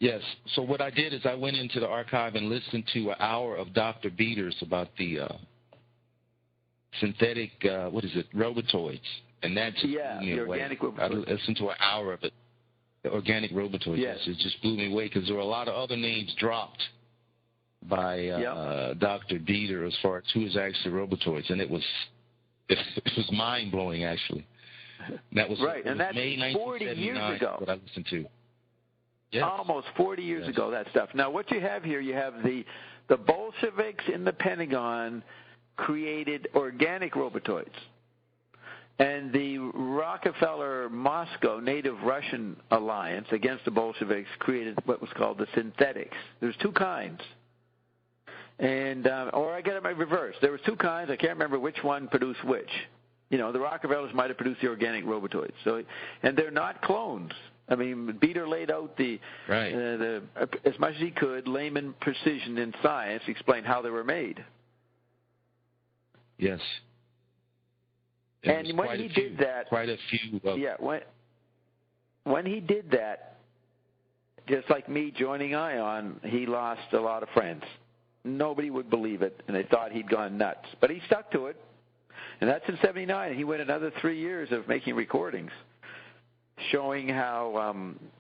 Yes. So what I did is I went into the archive and listened to an hour of Dr. Beaters about the synthetic, robotoids. And that just blew me away. Organic robotoids. I listened to an hour of it. The organic robotoids. Yes. It just blew me away because there were a lot of other names dropped by Dr. Dieter as far as who is actually robotoids. And it was mind-blowing, actually. That was, right, and that's May 40 years ago. What I listened to. Yes. Almost 40 years ago, that stuff. Now, what you have here, you have the Bolsheviks in the Pentagon created organic robotoids. And the Rockefeller-Moscow Native Russian Alliance against the Bolsheviks created what was called the synthetics. There's two kinds. And, or I get it in reverse. There was two kinds. I can't remember which one produced which. You know, the Rockefellers might have produced the organic robotoids. So, and they're not clones. I mean, Beater laid out as much as he could, layman precision in science, explain how they were made. Yes. And when he did that, quite a few. When he did that, just like me joining ION, he lost a lot of friends. Nobody would believe it, and they thought he'd gone nuts. But he stuck to it, and that's in '79. And he went another 3 years of making recordings, showing how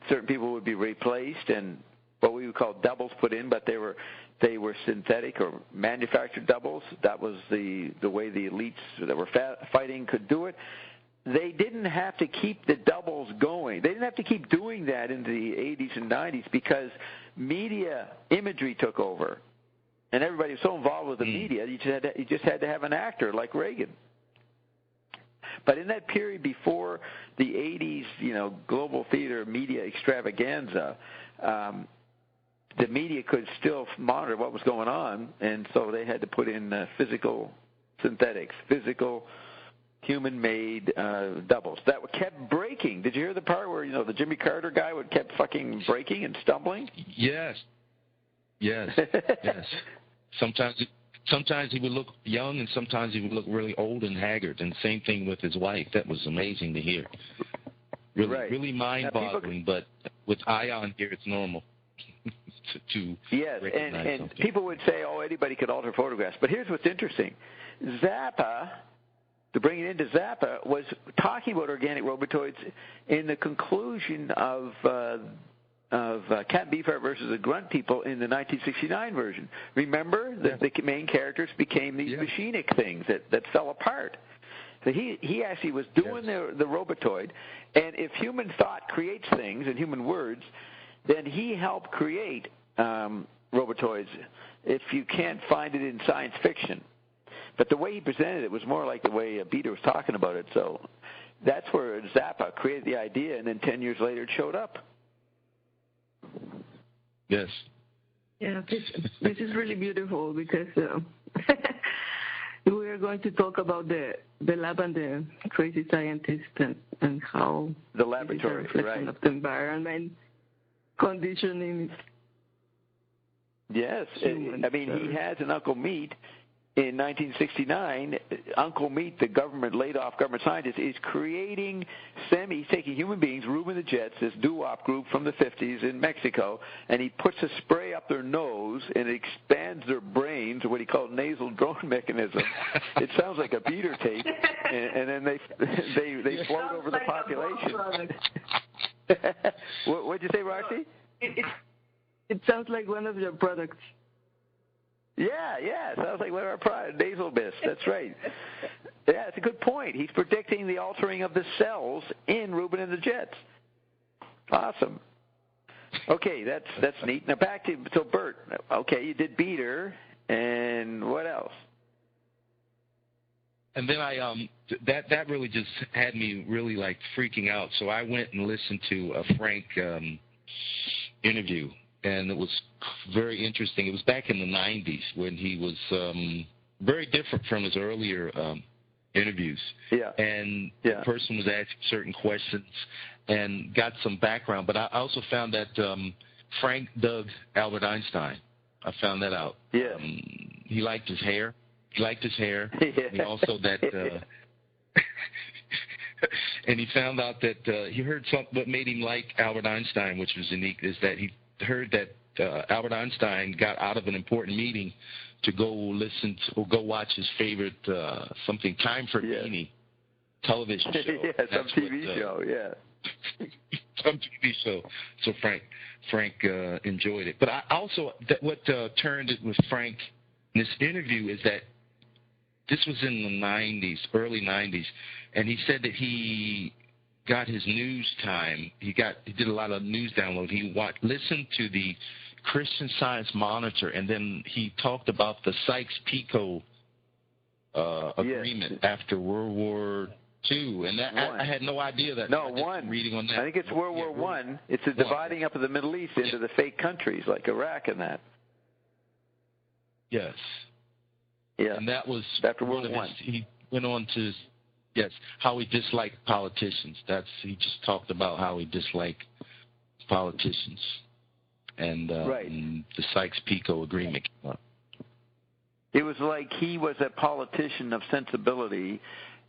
certain people would be replaced and what we would call doubles put in, but they were synthetic or manufactured doubles. That was the way the elites that were fighting could do it. They didn't have to keep the doubles going. They didn't have to keep doing that into the 80s and 90s because media imagery took over. And everybody was so involved with the media, you just had to have an actor like Reagan. But in that period before the 80s, global theater media extravaganza, the media could still monitor what was going on, and so they had to put in physical synthetics, physical human-made doubles that kept breaking. Did you hear the part where the Jimmy Carter guy kept fucking breaking and stumbling? Yes. Yes. Sometimes he would look young, and sometimes he would look really old and haggard. And same thing with his wife. That was amazing to hear. Really mind-boggling. But with ION here, it's normal to recognize and something. People would say, anybody could alter photographs. But here's what's interesting: Zappa, to bring it into Zappa, was talking about organic robotoids in the conclusion of Cat Beefheart versus the Grunt People in the 1969 version. Remember, the main characters became these machinic things that fell apart. So he actually was doing the robotoid, and if human thought creates things and human words, then he helped create robotoids if you can't find it in science fiction. But the way he presented it was more like the way Beater was talking about it. So that's where Zappa created the idea, and then 10 years later it showed up. Yes. Yeah, this is really beautiful because we are going to talk about the lab and the crazy scientist and how the laboratory, reflection of the environment, conditioning. Yes, I mean he has an Uncle Meat. In 1969, Uncle Meat, the government laid-off government scientist, is creating he's taking human beings, Ruben the Jets, this doo-wop group from the 50s in Mexico, and he puts a spray up their nose and it expands their brains, what he called nasal drone mechanism. It sounds like a Beater tape, and then they float over the population. What'd you say, Roxy? It sounds like one of your products. Yeah, sounds like one of our products, nasal mist. That's right. Yeah, it's a good point. He's predicting the altering of the cells in Ruben and the Jets. Awesome. Okay, that's neat. Now back to Bert. Okay, you did Beater, and what else? And then I that really just had me really like freaking out. So I went and listened to a Frank interview. And it was very interesting. It was back in the 90s when he was very different from his earlier interviews. Yeah. And the person was asking certain questions and got some background. But I also found that Frank dug Albert Einstein. I found that out. Yeah. He liked his hair. Yeah. And also that and he found out that he heard what made him like Albert Einstein, which was unique, is that he heard that Albert Einstein got out of an important meeting to go listen to, or go watch his favorite something Time for Beanie television show. Yeah, some TV show. Yeah. Some TV show. So Frank enjoyed it. But I also what turned it with Frank in this interview is that this was in the 90s, early 90s, and he said that he got his news time. He did a lot of news download. He listened to the Christian Science Monitor, and then he talked about the Sykes-Picot agreement after World War II, and that, I had no idea that. No, one. Reading on that. I think it's World War I. It's a dividing up of the Middle East into the fake countries like Iraq and that. Yes. Yeah. And that was after World War I. He went on to, how he disliked politicians. He just talked about how he disliked politicians. And the Sykes-Picot agreement came up. It was like he was a politician of sensibility,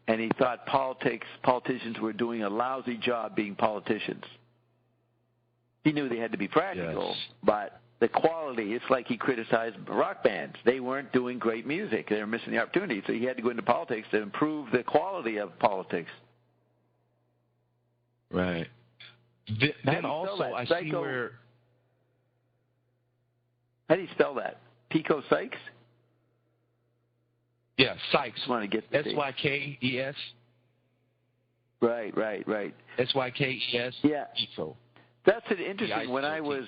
and he thought politicians were doing a lousy job being politicians. He knew they had to be practical, but the quality, it's like he criticized rock bands. They weren't doing great music. They were missing the opportunity, so he had to go into politics to improve the quality of politics. Right. Then also I see where... How do you spell that? Pico Sykes? Yeah, Sykes. I want to get S-Y-K-E-S. Right. S-Y-K-E-S. Yeah. Pico. That's interesting. When I was,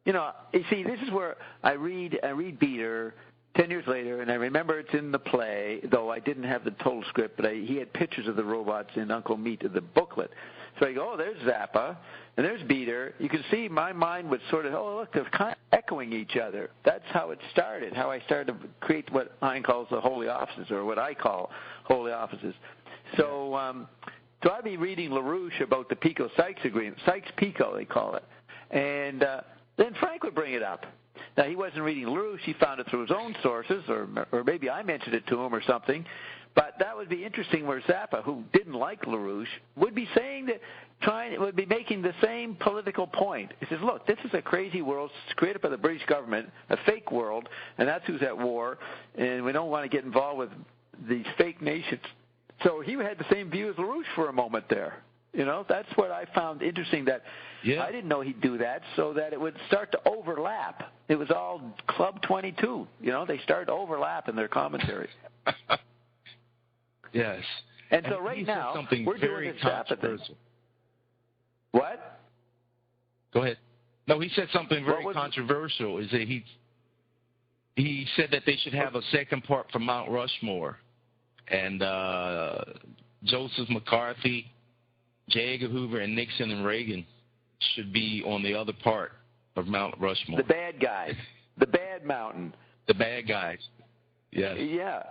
you see, this is where I read Beater 10 years later, and I remember it's in the play, though I didn't have the total script, but he had pictures of the robots in Uncle Meat in the booklet. So I go, there's Zappa, and there's Beater. You can see my mind would sort of, look, they're kind of echoing each other. That's how it started, how I started to create what Hein calls the holy offices, or what I call holy offices. So I'd be reading LaRouche about the Pico-Sykes agreement, Sykes-Picot they call it, and then Frank would bring it up. Now, he wasn't reading LaRouche. He found it through his own sources, or maybe I mentioned it to him or something. But that would be interesting where Zappa, who didn't like LaRouche, would be saying would be making the same political point. He says, look, this is a crazy world created by the British government, a fake world, and that's who's at war, and we don't want to get involved with these fake nations. So he had the same view as LaRouche for a moment there. That's what I found interesting, that I didn't know he'd do that, so that it would start to overlap. It was all Club 22. They started to overlap in their commentary. Yes. And so right now, we're doing this Zappa thing. What? Go ahead. No, he said something very controversial. Is that he said that they should have a second part for Mount Rushmore, and Joseph McCarthy, J. Edgar Hoover, and Nixon and Reagan should be on the other part of Mount Rushmore. The bad guys. The bad mountain. The bad guys. Yes. Yeah.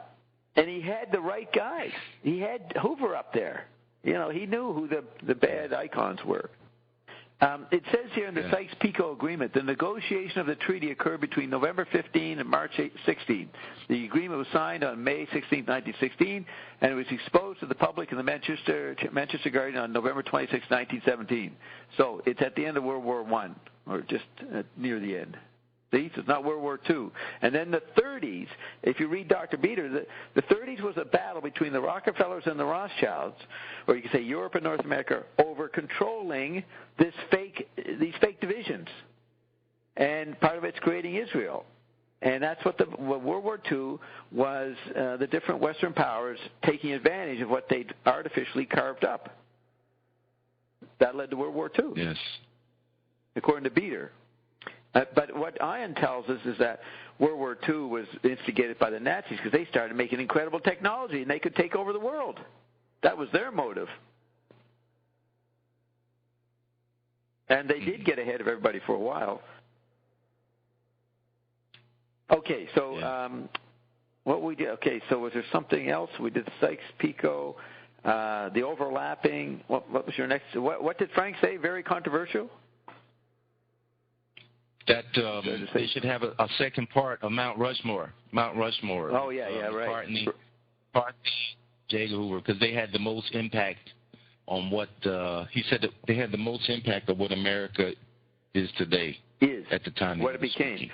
And he had the right guys. He had Hoover up there. He knew who the bad icons were. It says here in the Sykes-Picot Agreement, the negotiation of the treaty occurred between November 15 and March 16. The agreement was signed on May 16, 1916, and it was exposed to the public in the Manchester Guardian on November 26, 1917. So it's at the end of World War I, or just near the end. See, so it's not World War II. And then the 30s, if you read Dr. Beater, the 30s was a battle between the Rockefellers and the Rothschilds, or you could say Europe and North America, over controlling these fake divisions. And part of it's creating Israel. And that's what World War II was, the different Western powers taking advantage of what they'd artificially carved up. That led to World War II. Yes. According to Beater. But what Ian tells us is that World War II was instigated by the Nazis because they started making incredible technology and they could take over the world. That was their motive. And they did get ahead of everybody for a while. Okay, so what we did, so was there something else? We did Sykes-Picot, the overlapping. What was your next? What did Frank say? Very controversial? That they should have a second part of Mount Rushmore. Oh, yeah, right. Part J. Edgar Hoover, because they had the most impact on what he said that they had the most impact of what America is today. At the time. What it became.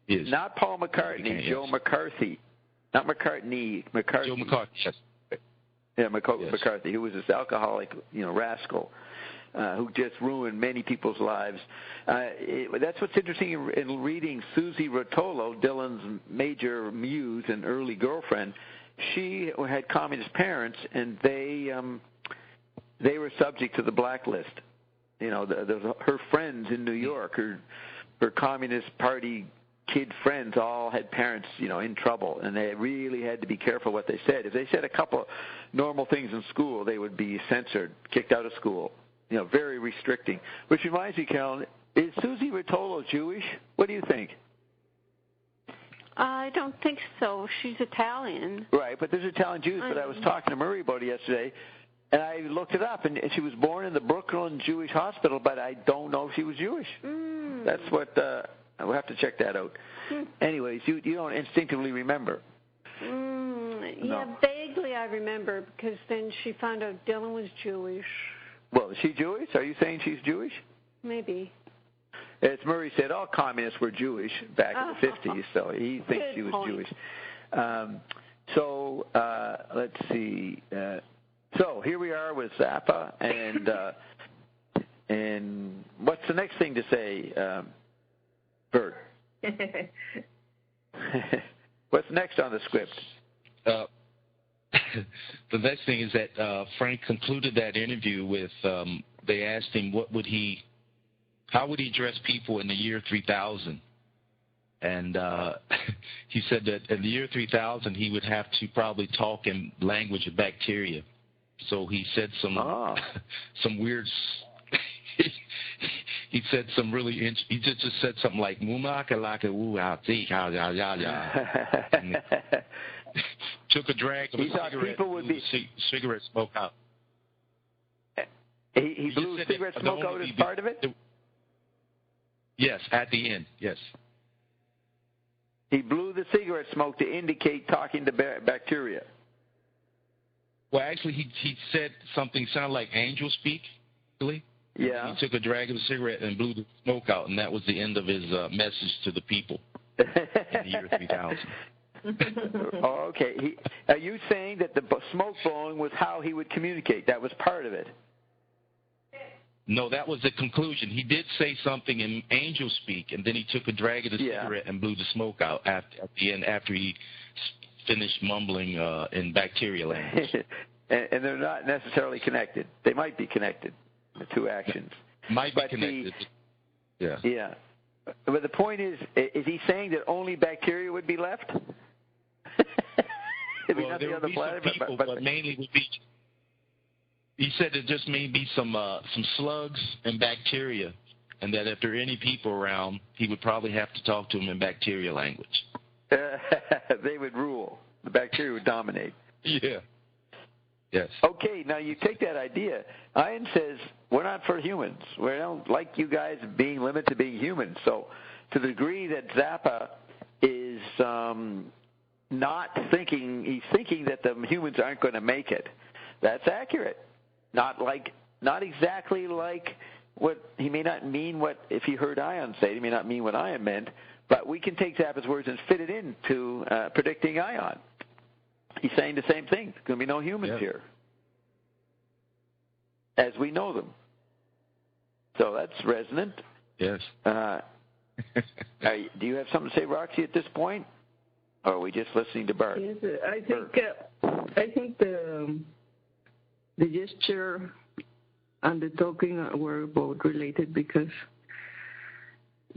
Is. Not Paul McCartney, Became, Joe yes. McCarthy. Not McCartney, McCarthy. Joe McCarthy, yes. Yeah, Yes. McCarthy, who was this alcoholic, rascal, who just ruined many people's lives. That's what's interesting in reading Susie Rotolo, Dylan's major muse and early girlfriend. She had communist parents, and they were subject to the blacklist. Her friends in New York, her Communist Party kid friends all had parents, in trouble, and they really had to be careful what they said. If they said a couple of normal things in school, they would be censored, kicked out of school, very restricting. Which reminds me, Carolyn, is Susie Rotolo Jewish? What do you think? I don't think so. She's Italian. Right, but there's Italian Jews. But I was talking to Murray about it yesterday, and I looked it up, and she was born in the Brooklyn Jewish Hospital, but I don't know if she was Jewish. That's what we'll have to check that out. Anyways, you don't instinctively remember. Yeah, vaguely I remember, because then she found out Dylan was Jewish. Well, is she Jewish? Are you saying she's Jewish? Maybe. As Murray said, all communists were Jewish back in the 50s, so he thinks she was Jewish. Let's see. So here we are with Zappa, and what's the next thing to say, Bert? What's next on the script? The next thing is that Frank concluded that interview with, they asked him how would he address people in the year 3000? And he said that in the year 3000 he would have to probably talk in language of bacteria. So he said some weird. He said some really. He just said something like "mumakalaka woo out ya ya ya ya." Took a drag of a cigarette. People would be cigarette smoke out. He blew cigarette smoke out as part of it. Yes, at the end. Yes. He blew the cigarette smoke to indicate talking to bacteria. Well, actually, he said something sounded like angel speak, really. Yeah. He took a drag of a cigarette and blew the smoke out, and that was the end of his message to the people in the year 3000. Okay. Are you saying that the smoke blowing was how he would communicate? That was part of it? No, that was the conclusion. He did say something in angel speak, and then he took a drag of the cigarette and blew the smoke out at the end after he finished mumbling in bacterial language. And they're not necessarily connected. They might be connected, the two actions. Might be connected. Yeah. But the point is he saying that only bacteria would be left? Well, there would be some people, but mainly would be. He said there just may be some slugs and bacteria, and that if there are any people around, he would probably have to talk to them in bacteria language. They would rule. The bacteria would dominate. Yeah. Yes. Okay, now you take that idea. Ian says, we're not for humans. We don't like you guys being limited to being humans. So to the degree that Zappa is not thinking, he's thinking that the humans aren't going to make it. That's accurate. Not exactly like what he may not mean. What if he heard Ion say? He may not mean what Ion meant. But we can take Zappa's words and fit it into predicting Ion. He's saying the same thing. There's going to be no humans here, as we know them. So that's resonant. Yes. Do you have something to say, Roxy, at this point, or are we just listening to Bert? Yes, I think the gesture and the talking were both related because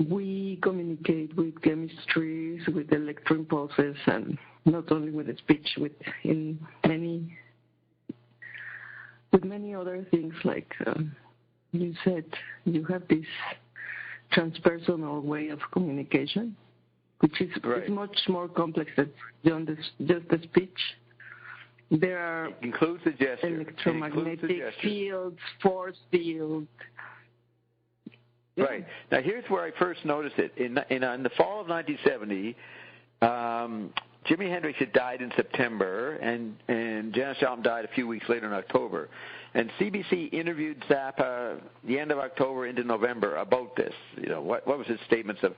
we communicate with chemistries, with electron pulses, and not only with the speech, with many other things. Like you said, you have this transpersonal way of communication, which is much more complex than just the speech. There are it includes the gesture. Electromagnetic fields, force fields. Right. Now, here's where I first noticed it. In the fall of 1970, Jimi Hendrix had died in September, and Janis Joplin died a few weeks later in October. And CBC interviewed Zappa the end of October into November about this. What was his statements of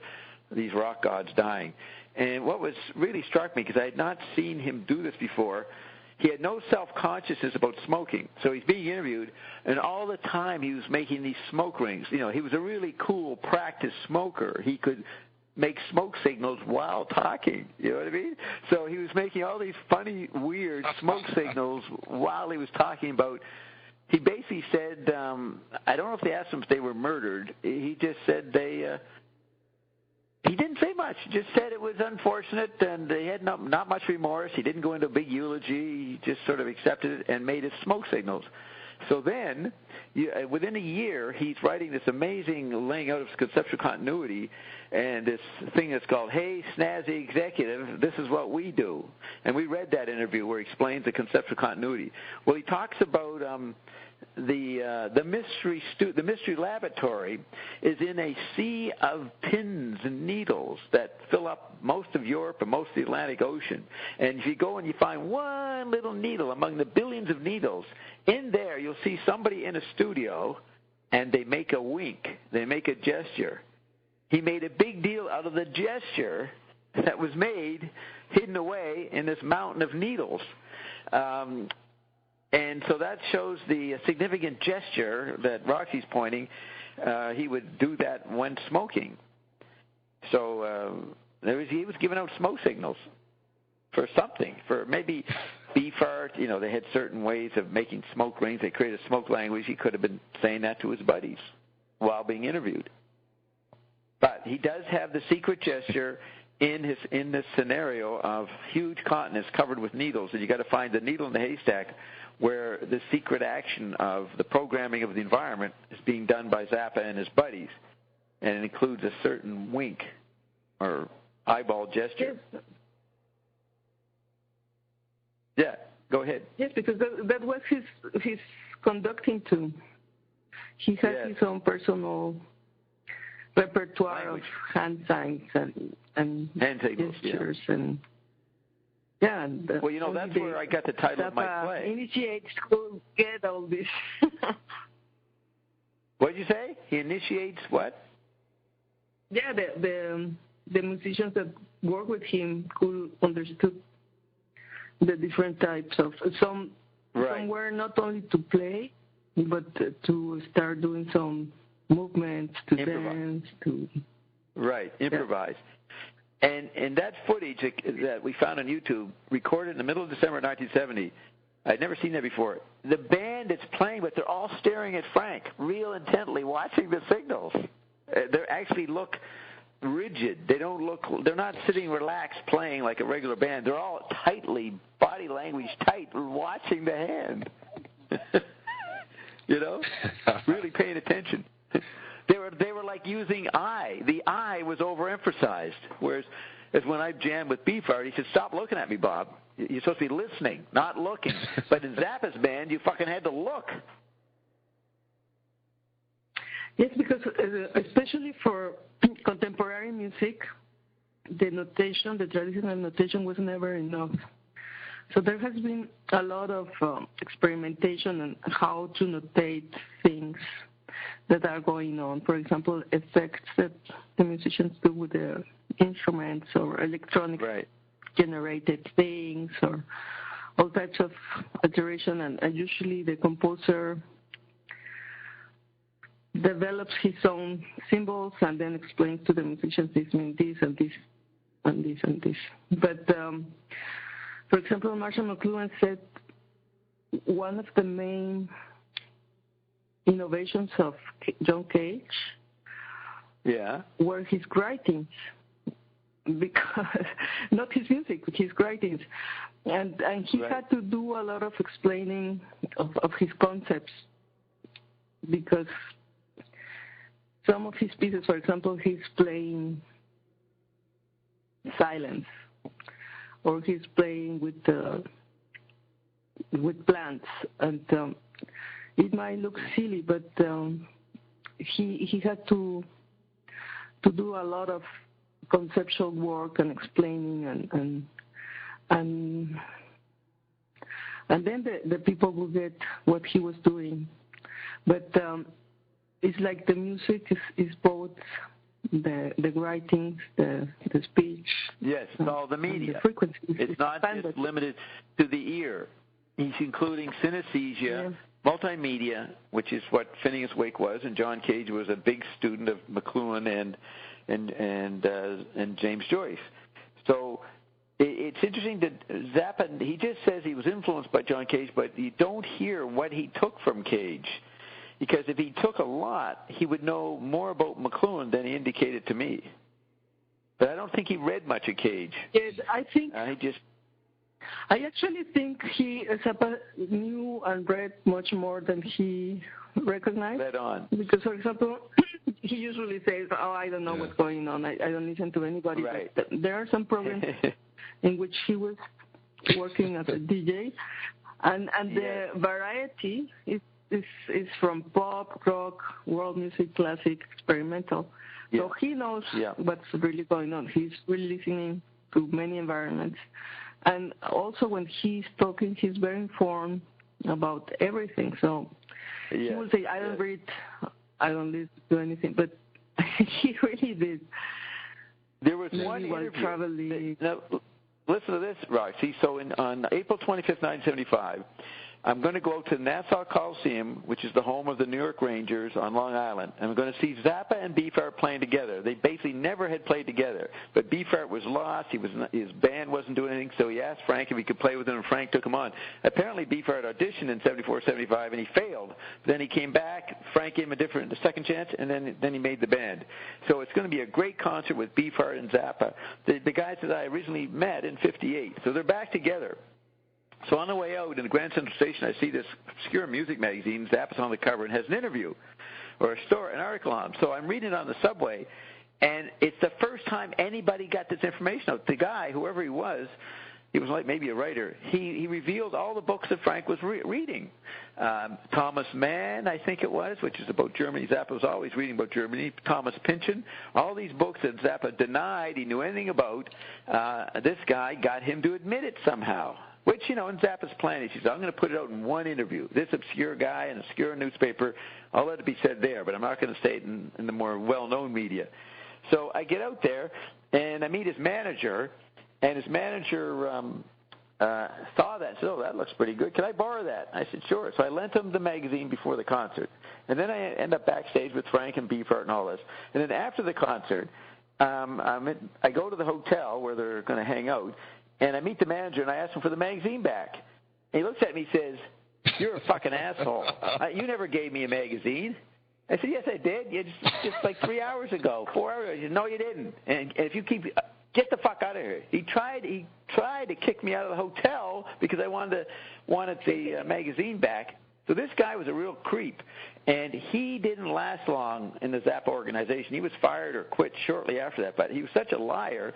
these rock gods dying? And what was really struck me, because I had not seen him do this before, he had no self-consciousness about smoking. So he's being interviewed, and all the time he was making these smoke rings. He was a really cool, practiced smoker. He could make smoke signals while talking. You know what I mean? So he was making all these funny, weird smoke signals while he was talking about. He basically said, I don't know if they asked him if they were murdered. He just said he didn't say much. He just said it was unfortunate, and they had not much remorse. He didn't go into a big eulogy. He just sort of accepted it and made his smoke signals. So then, within a year, he's writing this amazing laying out of conceptual continuity and this thing that's called, Hey, Snazzy Executive, This Is What We Do. And we read that interview where he explains the conceptual continuity. Well, he talks about the mystery laboratory is in a sea of pins and needles that fill up most of Europe and most of the Atlantic Ocean. And if you go and you find one little needle among the billions of needles, in there you'll see somebody in a studio, and they make a wink. They make a gesture. He made a big deal out of the gesture that was made, hidden away in this mountain of needles. And so that shows the significant gesture that Roxy's pointing. He would do that when smoking. So he was giving out smoke signals for something, for maybe B-fart. They had certain ways of making smoke rings. They created a smoke language. He could have been saying that to his buddies while being interviewed. But he does have the secret gesture in this scenario of huge continents covered with needles, and you got to find the needle in the haystack where the secret action of the programming of the environment is being done by Zappa and his buddies, and it includes a certain wink or eyeball gesture. Yes. Yeah, go ahead. Yes, because that was his conducting too. He has his own personal repertoire of hand signs and hand signals, gestures and well, that's where I got the title of my play. Initiates who get all this. What did you say? He initiates what? Yeah, the musicians that work with him who understood the different types of some were not only to play, but to start doing some movements, to dance, to improvise. And that footage that we found on YouTube, recorded in the middle of December 1970, I'd never seen that before. The band is playing, but they're all staring at Frank real intently, watching the signals. They actually look rigid. They're not sitting relaxed playing like a regular band. They're all tightly, body language tight, watching the hand. Really paying attention. They were like using eye. The eye was overemphasized. Whereas when I jammed with Beefheart, he said, "Stop looking at me, Bob. You're supposed to be listening, not looking." But in Zappa's band, you fucking had to look. Yes, because especially for contemporary music, the traditional notation was never enough. So there has been a lot of experimentation on how to notate things that are going on. For example, effects that the musicians do with their instruments or electronic generated things or all types of alteration. And usually the composer develops his own symbols and then explains to the musicians this means this and this and this and this. But, for example, Marshall McLuhan said one of the main innovations of John Cage were his writings, because not his music, but his writings, and he had to do a lot of explaining of his concepts, because some of his pieces, for example, he's playing silence, or he's playing with plants, and it might look silly, but he had to do a lot of conceptual work and explaining and and then the people will get what he was doing. But it's like the music is both the writings, the speech. Yes, all the media. The frequency. It's not just limited to the ear. He's including synesthesia, multimedia, which is what Phineas Wake was, and John Cage was a big student of McLuhan and James Joyce. So it's interesting that Zappa, he just says he was influenced by John Cage, but you don't hear what he took from Cage. Because if he took a lot, he would know more about McLuhan than he indicated to me. But I don't think he read much of Cage. Yes, I think I actually think Zappa knew and read much more than he recognized. Read on. Because, for example, he usually says, I don't know what's going on. I don't listen to anybody. Right. But there are some programs in which he was working as a DJ, and the variety is from pop, rock, world music, classic, experimental. So he knows what's really going on. He's really listening to many environments. And also when he's talking, he's very informed about everything. So he will say, I don't read, I don't listen to anything. But he really did. There was one interview. Now, listen to this, Roxy. So on April 25th, 1975, I'm going to go to Nassau Coliseum, which is the home of the New York Rangers on Long Island, and I'm going to see Zappa and Beefheart playing together. They basically never had played together, but Beefheart was lost. His band wasn't doing anything, so he asked Frank if he could play with him, and Frank took him on. Apparently, Beefheart auditioned in 74, 75, and he failed. Then he came back. Frank gave him a second chance, and then he made the band. So it's going to be a great concert with Beefheart and Zappa, the guys that I originally met in 58. So they're back together. So on the way out in the Grand Central Station, I see this obscure music magazine. Zappa's on the cover and has an interview or an article on him. So I'm reading it on the subway, and it's the first time anybody got this information out. The guy, whoever he was like maybe a writer. He revealed all the books that Frank was reading. Thomas Mann, I think it was, which is about Germany. Zappa was always reading about Germany. Thomas Pynchon, all these books that Zappa denied he knew anything about. This guy got him to admit it somehow. Which, in Zappa's plan, he says, I'm going to put it out in one interview. This obscure guy in an obscure newspaper, I'll let it be said there, but I'm not going to say it in the more well-known media. So I get out there, and I meet his manager, and his manager saw that and said, that looks pretty good. Can I borrow that? I said, sure. So I lent him the magazine before the concert. And then I end up backstage with Frank and Beefheart and all this. And then after the concert, I go to the hotel where they're going to hang out, and I meet the manager, and I ask him for the magazine back. And he looks at me and says, you're a fucking asshole. You never gave me a magazine. I said, yes, I did. Just like 3 hours ago, 4 hours ago. He said, no, you didn't. And if you get the fuck out of here. He tried to kick me out of the hotel because I wanted the magazine back. So this guy was a real creep, and he didn't last long in the Zappa organization. He was fired or quit shortly after that, but he was such a liar.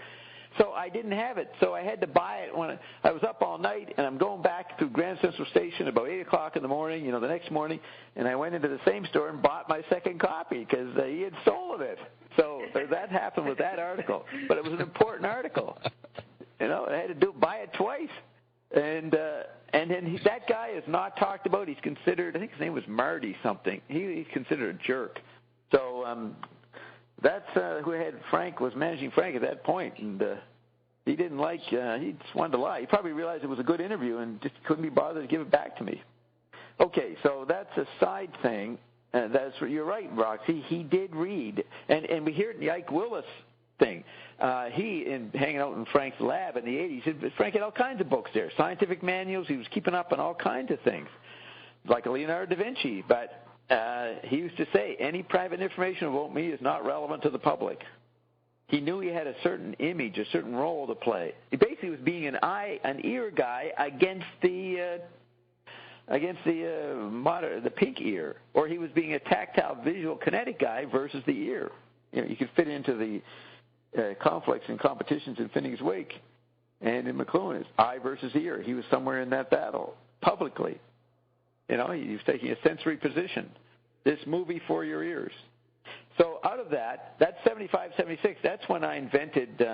So I didn't have it, so I had to buy it when I was up all night, and I'm going back to Grand Central Station about 8 o'clock in the morning, the next morning, and I went into the same store and bought my second copy because he had stolen it. So that happened with that article, but it was an important article. I had to buy it twice. And then that guy is not talked about. He's considered, I think his name was Marty something. He's considered a jerk. So that's who had Frank, was managing Frank at that point, and he didn't he just wanted to lie. He probably realized it was a good interview and just couldn't be bothered to give it back to me. Okay, so that's a side thing. You're right, Roxy. He did read, and we hear it in the Ike Willis thing. Hanging out in Frank's lab in the 80s, Frank had all kinds of books there, scientific manuals. He was keeping up on all kinds of things, like Leonardo da Vinci. But he used to say, any private information about me is not relevant to the public. He knew he had a certain image, a certain role to play. He basically was being an ear guy against the pink ear, or he was being a tactile, visual, kinetic guy versus the ear. You could fit into the conflicts and competitions in Phineas Wake and in McLuhan. Eye versus ear. He was somewhere in that battle publicly. He was taking a sensory position. This movie for your ears. So out of that's 75, 76. That's when I invented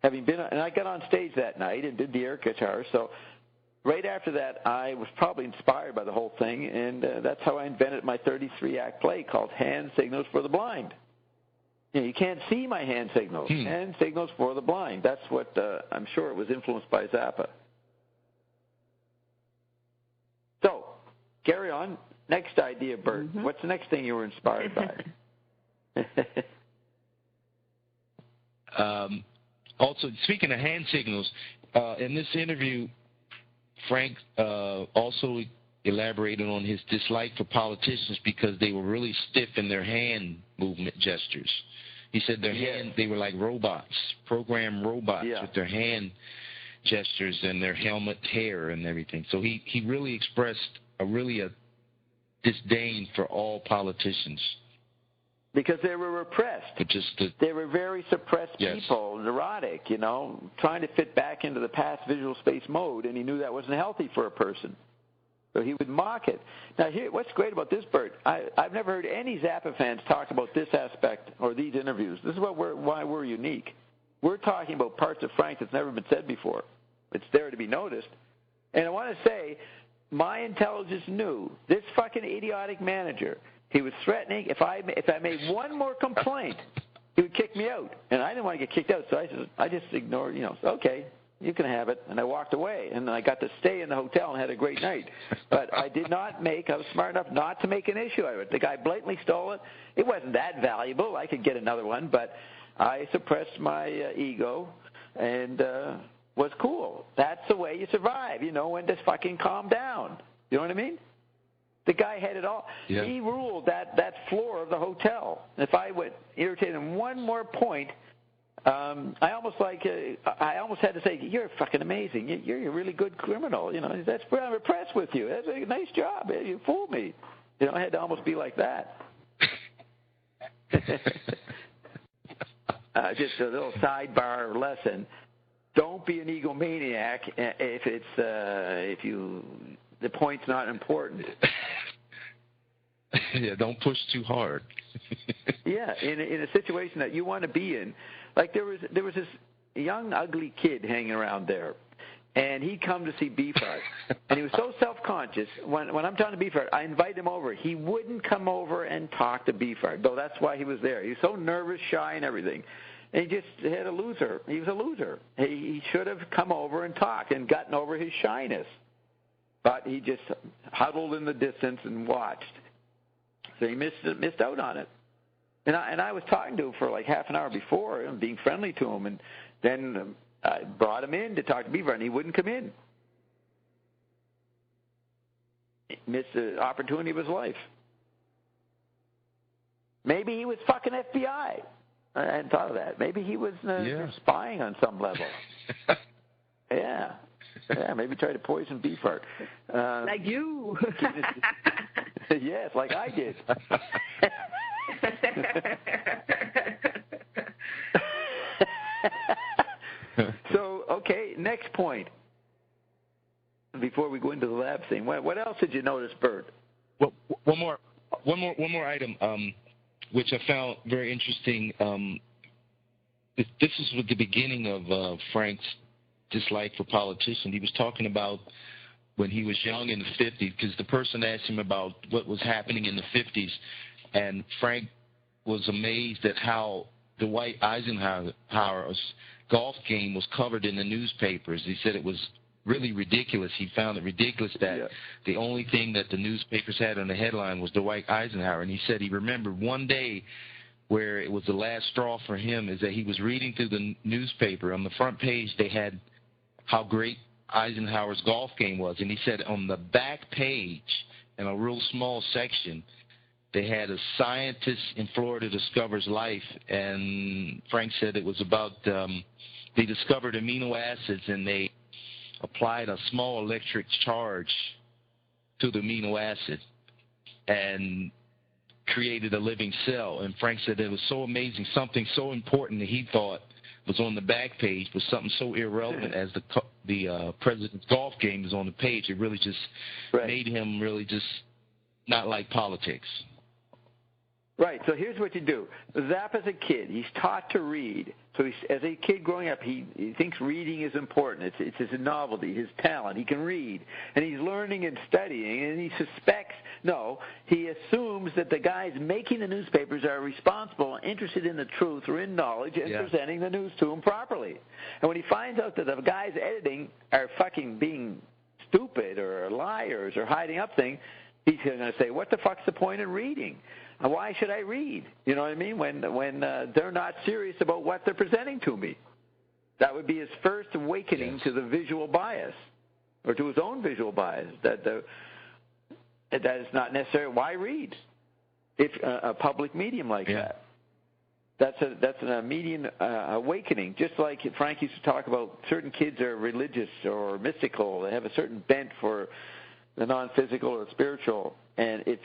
having been, and I got on stage that night and did the air guitar. So right after that, I was probably inspired by the whole thing, and that's how I invented my 33-act play called Hand Signals for the Blind. You can't see my hand signals. Hand signals for the blind. That's what I'm sure it was influenced by Zappa. So, carry on. Next idea, Bert. What's the next thing you were inspired by? Also, speaking of hand signals, in this interview, Frank also elaborated on his dislike for politicians because they were really stiff in their hand movement gestures. He said they were like robots, programmed robots with their hand gestures and their helmet hair and everything. So he really expressed a disdain for all politicians. Because they were repressed. They were very suppressed people, neurotic, trying to fit back into the past visual space mode, and he knew that wasn't healthy for a person. So he would mock it. Now, what's great about this, Bert, I've never heard any Zappa fans talk about this aspect or these interviews. This is why we're unique. We're talking about parts of Frank that's never been said before. It's there to be noticed. And I want to say, my intelligence knew this fucking idiotic manager. He was threatening if I made one more complaint, he would kick me out. And I didn't want to get kicked out, so I just ignored, okay, you can have it. And I walked away. And I got to stay in the hotel and had a great night. But I was smart enough not to make an issue out of it. The guy blatantly stole it. It wasn't that valuable. I could get another one. But I suppressed my ego and was cool. That's the way you survive. When to fucking calm down. You know what I mean? The guy had it all. Yeah. He ruled that floor of the hotel. If I would irritate him one more point, I almost had to say, "You're fucking amazing. You're a really good criminal." I'm impressed with you. That's a nice job. You fooled me. I had to almost be like that. Just a little sidebar lesson: don't be an egomaniac if the point's not important. Yeah, don't push too hard. Yeah, in a situation that you want to be in. Like there was this young, ugly kid hanging around there, and he'd come to see Beefheart, and he was so self-conscious. When I'm talking to Beefheart, I invite him over. He wouldn't come over and talk to Beefheart, though that's why he was there. He was so nervous, shy, and everything. And he just had a loser. He was a loser. He should have come over and talked and gotten over his shyness. But he just huddled in the distance and watched. So he missed out on it. And I was talking to him for like half an hour before, being friendly to him, and then I brought him in to talk to Beaver, and he wouldn't come in. He missed the opportunity of his life. Maybe he was fucking FBI. I hadn't thought of that. Maybe he was spying on some level. Yeah. Yeah, maybe try to poison Beefheart. Like you. Yes, like I did. So, okay, next point. Before we go into the lab thing, what else did you notice, Bert? Well, one more item, which I found very interesting. This is with the beginning of Frank's dislike for politicians. He was talking about when he was young in the 50s, because the person asked him about what was happening in the 50s, and Frank was amazed at how Dwight Eisenhower's golf game was covered in the newspapers. He said it was really ridiculous. He found it ridiculous that the only thing that the newspapers had on the headline was Dwight Eisenhower, and he said he remembered one day where it was the last straw for him, is that he was reading through the newspaper. On the front page, they had how great Eisenhower's golf game was. And he said on the back page, in a real small section, they had a scientist in Florida discovers life. And Frank said it was about they discovered amino acids, and they applied a small electric charge to the amino acid and created a living cell. And Frank said it was so amazing, something so important that he thought was on the back page, but something so irrelevant as the president's golf game is on the page. It really just made him really just not like politics. Right, so here's what you do. Zappa's a kid. He's taught to read. So as a kid growing up, he thinks reading is important. It's his novelty, his talent. He can read. And he's learning and studying, and he he assumes that the guys making the newspapers are responsible, interested in the truth or in knowledge, and presenting the news to him properly. And when he finds out that the guys editing are fucking being stupid or liars or hiding up things, he's going to say, what the fuck's the point in reading? Why should I read? You know what I mean? When they're not serious about what they're presenting to me. That would be his first awakening to the visual bias, or to his own visual bias, that is not necessary. Why read if a public medium like that? That's an immediate awakening. Just like Frank used to talk about, certain kids are religious or mystical. They have a certain bent for the non-physical or spiritual. And if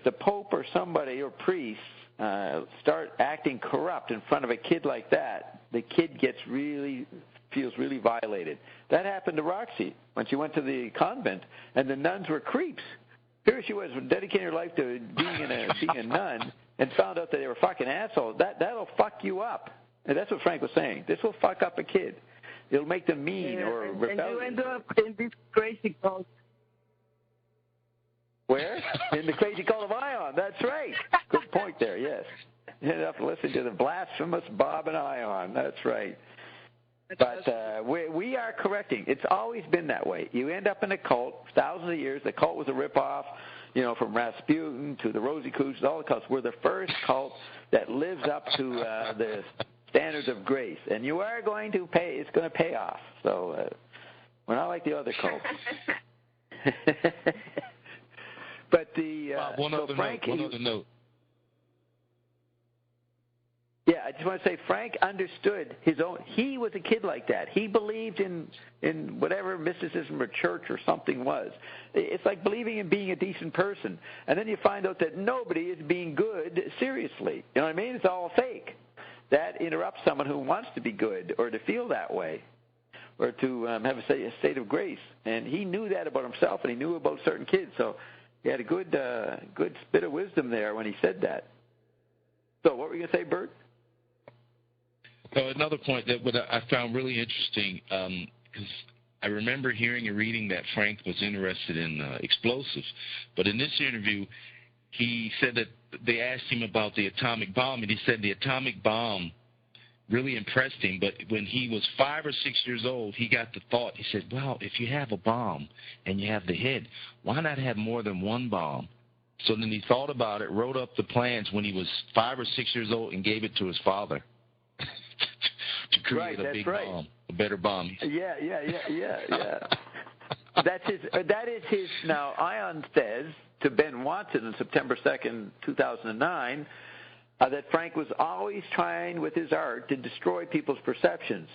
the Pope or somebody or priests start acting corrupt in front of a kid like that, the kid feels really violated. That happened to Roxy when she went to the convent, and the nuns were creeps. Here she was dedicating her life to being a nun, and found out that they were fucking assholes. That'll fuck you up. And that's what Frank was saying. This will fuck up a kid. It'll make them mean or rebellious. And you end up in this crazy cult. Where? In the crazy cult of Ion. That's right. Good point there, yes. You end up listening to the blasphemous Bob and Ion. That's right. But we are correcting. It's always been that way. You end up in a cult, thousands of years. The cult was a ripoff, from Rasputin to the Rosicrucians, all the cults. We're the first cult that lives up to the standards of grace. And you are going to pay. It's going to pay off. So we're not like the other cults. But one other note. Yeah, I just want to say Frank understood his own. He was a kid like that. He believed in whatever mysticism or church or something was. It's like believing in being a decent person. And then you find out that nobody is being good seriously. You know what I mean? It's all fake. That interrupts someone who wants to be good or to feel that way or to have a state of grace. And he knew that about himself, and he knew about certain kids. So he had a good bit of wisdom there when he said that. So what were you going to say, Bert? Another point that I found really interesting, because I remember hearing and reading that Frank was interested in explosives, but in this interview, he said that they asked him about the atomic bomb, and he said the atomic bomb really impressed him, but when he was 5 or 6 years old, he got the thought, he said, well, if you have a bomb and you have the head, why not have more than one bomb? So then he thought about it, wrote up the plans when he was 5 or 6 years old, and gave it to his father. To create a big bomb, a better bomb. Yeah. That is his. Now, Ion says to Ben Watson on September 2nd, 2009, that Frank was always trying with his art to destroy people's perceptions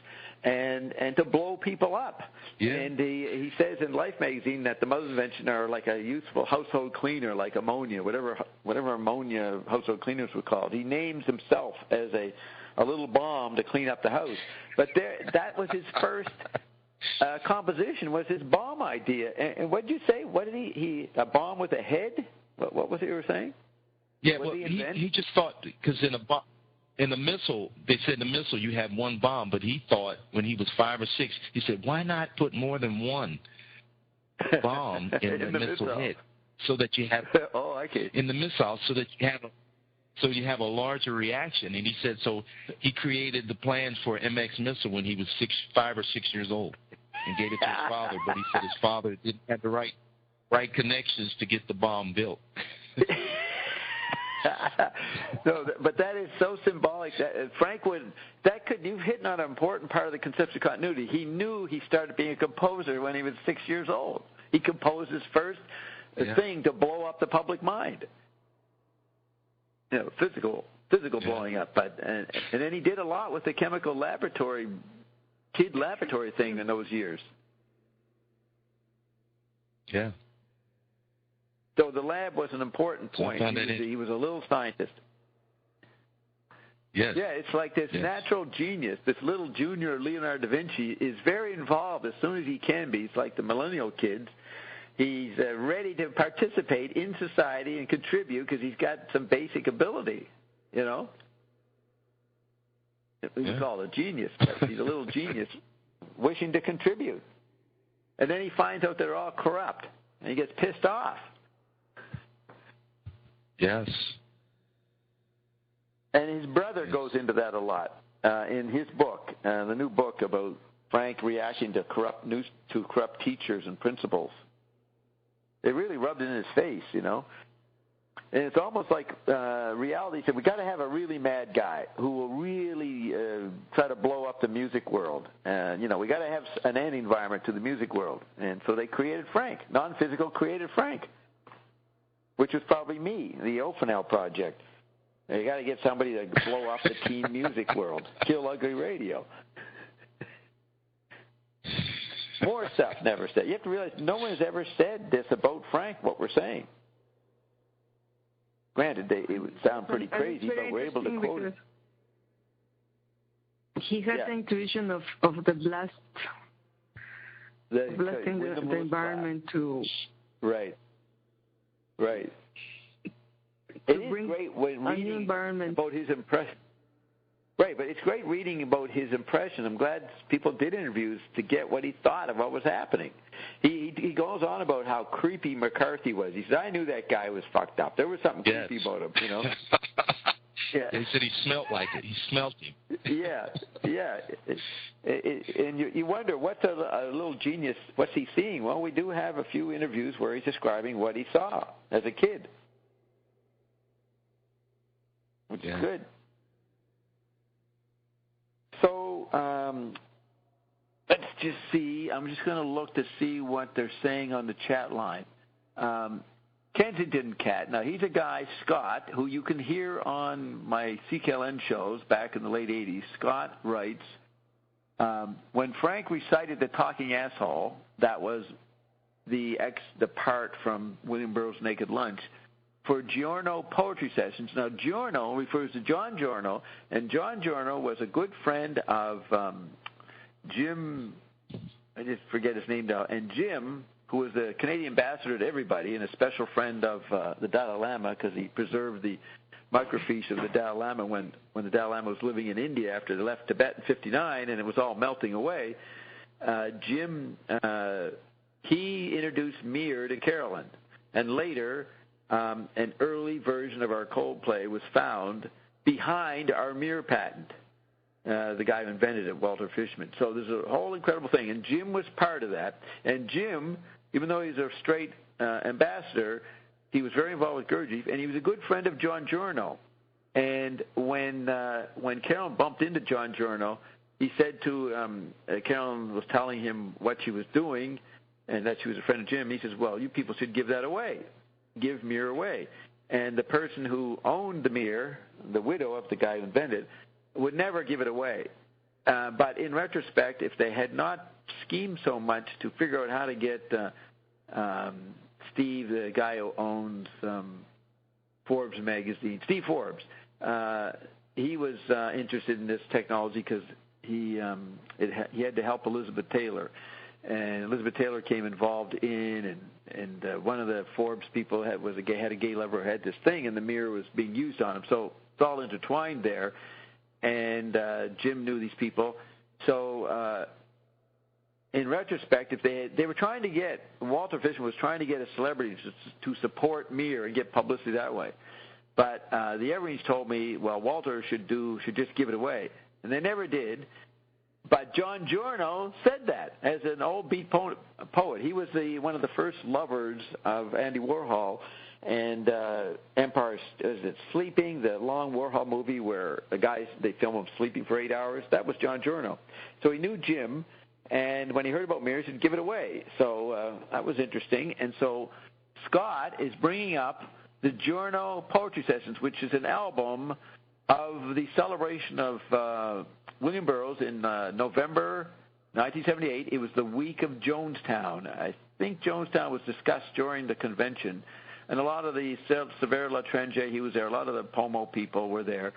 and to blow people up. Yeah. And he says in Life magazine that the mother's invention are like a useful household cleaner, like ammonia, whatever ammonia household cleaners were called. He names himself as a little bomb to clean up the house. But that was his first composition, was his bomb idea. And what did you say? What did he a bomb with a head? What was it you were saying? Yeah, well, he just thought, because in the missile, they said in the missile you have one bomb, but he thought when he was 5 or 6, he said, why not put more than one bomb in the missile head so that you have in the missile so that you have a larger reaction. And he said so he created the plans for MX missile when he was 5 or 6 years old and gave it to his father, but he said his father didn't have the right connections to get the bomb built. No, but that is so symbolic that Frank you've hit on an important part of the conception of continuity. He knew he started being a composer when he was 6 years old. He composed his first thing to blow up the public mind. Physical blowing up, and then he did a lot with the chemical kid laboratory thing in those years. Yeah. So the lab was an important point. He was a little scientist. Yes. Yeah, it's like this natural genius, this little junior Leonardo da Vinci is very involved as soon as he can be. It's like the millennial kids. He's ready to participate in society and contribute because he's got some basic ability, you know. We call it a genius, but he's a little genius wishing to contribute. And then he finds out they're all corrupt, and he gets pissed off. Yes. And his brother goes into that a lot in his book, the new book about Frank reacting to corrupt teachers and principals. They really rubbed it in his face, you know. And it's almost like reality said, we got to have a really mad guy who will really try to blow up the music world. You know, we got to have an environment to the music world. And so they created Frank. Non-Physical created Frank, which was probably me, the Ophanel Project. You got to get somebody to blow up the teen music world, kill ugly radio. More stuff never said. You have to realize no one has ever said this about Frank, what we're saying. Granted, it would sound pretty crazy, but we're able to quote it. He had the intuition of the blast, blasting the environment to... Right. Right. It is great when reading about his impression. Right, but it's great reading about his impression. I'm glad people did interviews to get what he thought of what was happening. He goes on about how creepy McCarthy was. He said, I knew that guy was fucked up. There was something creepy about him, you know. Yeah. He said he smelled like it. He smelled him. Yeah. And you wonder, what's a little genius, what's he seeing? Well, we do have a few interviews where he's describing what he saw as a kid, which is good. So let's just see. I'm just going to look to see what they're saying on the chat line. Kensington Cat. Now, he's a guy, Scott, who you can hear on my CKLN shows back in the late 80s. Scott writes, when Frank recited the talking asshole, that was the part from William Burroughs' Naked Lunch, for Giorno poetry sessions. Now, Giorno refers to John Giorno, and John Giorno was a good friend of Jim, I just forget his name now, and Jim, who was the Canadian ambassador to everybody and a special friend of the Dalai Lama because he preserved the microfiche of the Dalai Lama when the Dalai Lama was living in India after they left Tibet in 1959 and it was all melting away. Jim, he introduced Mir to Carolyn, and later an early version of our Coldplay was found behind our Mir patent. The guy who invented it, Walter Fishman. So there's a whole incredible thing, and Jim was part of that. And Jim, even though he's a straight ambassador, he was very involved with Gurdjieff, and he was a good friend of John Giorno. And when Carolyn bumped into John Giorno, he said to Carolyn was telling him what she was doing, and that she was a friend of Jim. He says, "Well, you people should give that away, give Mir away." And the person who owned the Mir, the widow of the guy who invented it, would never give it away. But in retrospect, if they had not schemed so much to figure out how to get Steve, the guy who owns Forbes magazine, Steve Forbes, he was interested in this technology because he had to help Elizabeth Taylor. And Elizabeth Taylor came involved in, and one of the Forbes people had a gay lover who had this thing, and the Mir was being used on him. So it's all intertwined there. And Jim knew these people. So in retrospect, if they were trying to get, Walter Fishman was trying to get a celebrity to support Mir and get publicity that way. But the Evereens told me, well, Walter should just give it away. And they never did. But John Giorno said that as an old beat poet. He was one of the first lovers of Andy Warhol. And Empire, is it Sleeping, the long Warhol movie where the guys, they film him sleeping for 8 hours? That was John Giorno. So he knew Jim, and when he heard about Mir, he said, give it away. So that was interesting. And so Scott is bringing up the Giorno Poetry Sessions, which is an album of the celebration of William Burroughs in November 1978. It was the week of Jonestown. I think Jonestown was discussed during the convention. And a lot of the Sévère Latrenger, he was there. A lot of the Pomo people were there.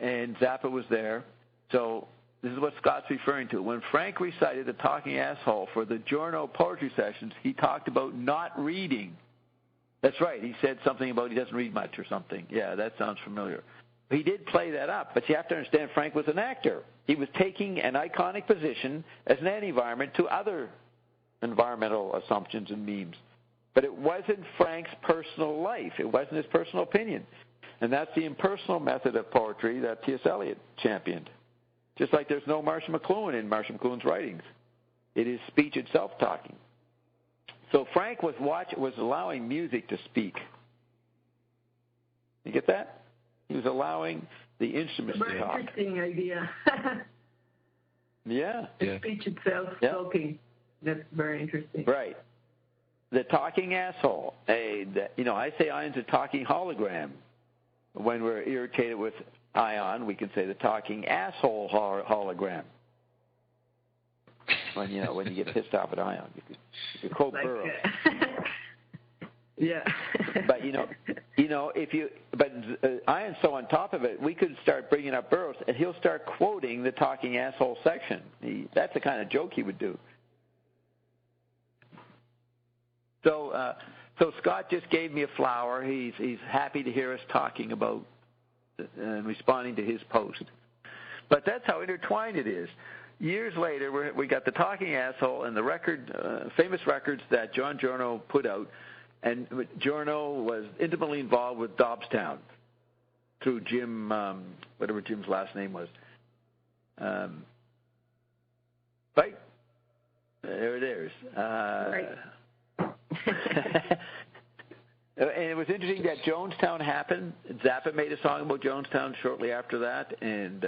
And Zappa was there. So this is what Scott's referring to. When Frank recited The Talking Asshole for the Giorno poetry sessions, he talked about not reading. That's right. He said something about he doesn't read much or something. Yeah, that sounds familiar. He did play that up, but you have to understand Frank was an actor. He was taking an iconic position as an anti-environment to other environmental assumptions and memes. But it wasn't Frank's personal life. It wasn't his personal opinion. And that's the impersonal method of poetry that T.S. Eliot championed. Just like there's no Marshall McLuhan in Marshall McLuhan's writings. It is speech itself talking. So Frank was allowing music to speak. You get that? He was allowing the instruments to talk. Very interesting idea. Yeah. The speech itself talking. That's very interesting. Right. The talking asshole. I say Ion's a talking hologram. When we're irritated with Ion, we can say the talking asshole hologram. When you get pissed off at Ion, you could quote Burroughs. Yeah. But Ion's so on top of it, we could start bringing up Burroughs, and he'll start quoting the talking asshole section. That's the kind of joke he would do. So Scott just gave me a flower. He's happy to hear us talking about and responding to his post. But that's how intertwined it is. Years later, we got the talking asshole and the record, famous records that John Giorno put out, and Giorno was intimately involved with Dobbstown through Jim, whatever Jim's last name was. Right? There it is. Right. And it was interesting that Jonestown happened. Zappa made a song about Jonestown shortly after that, and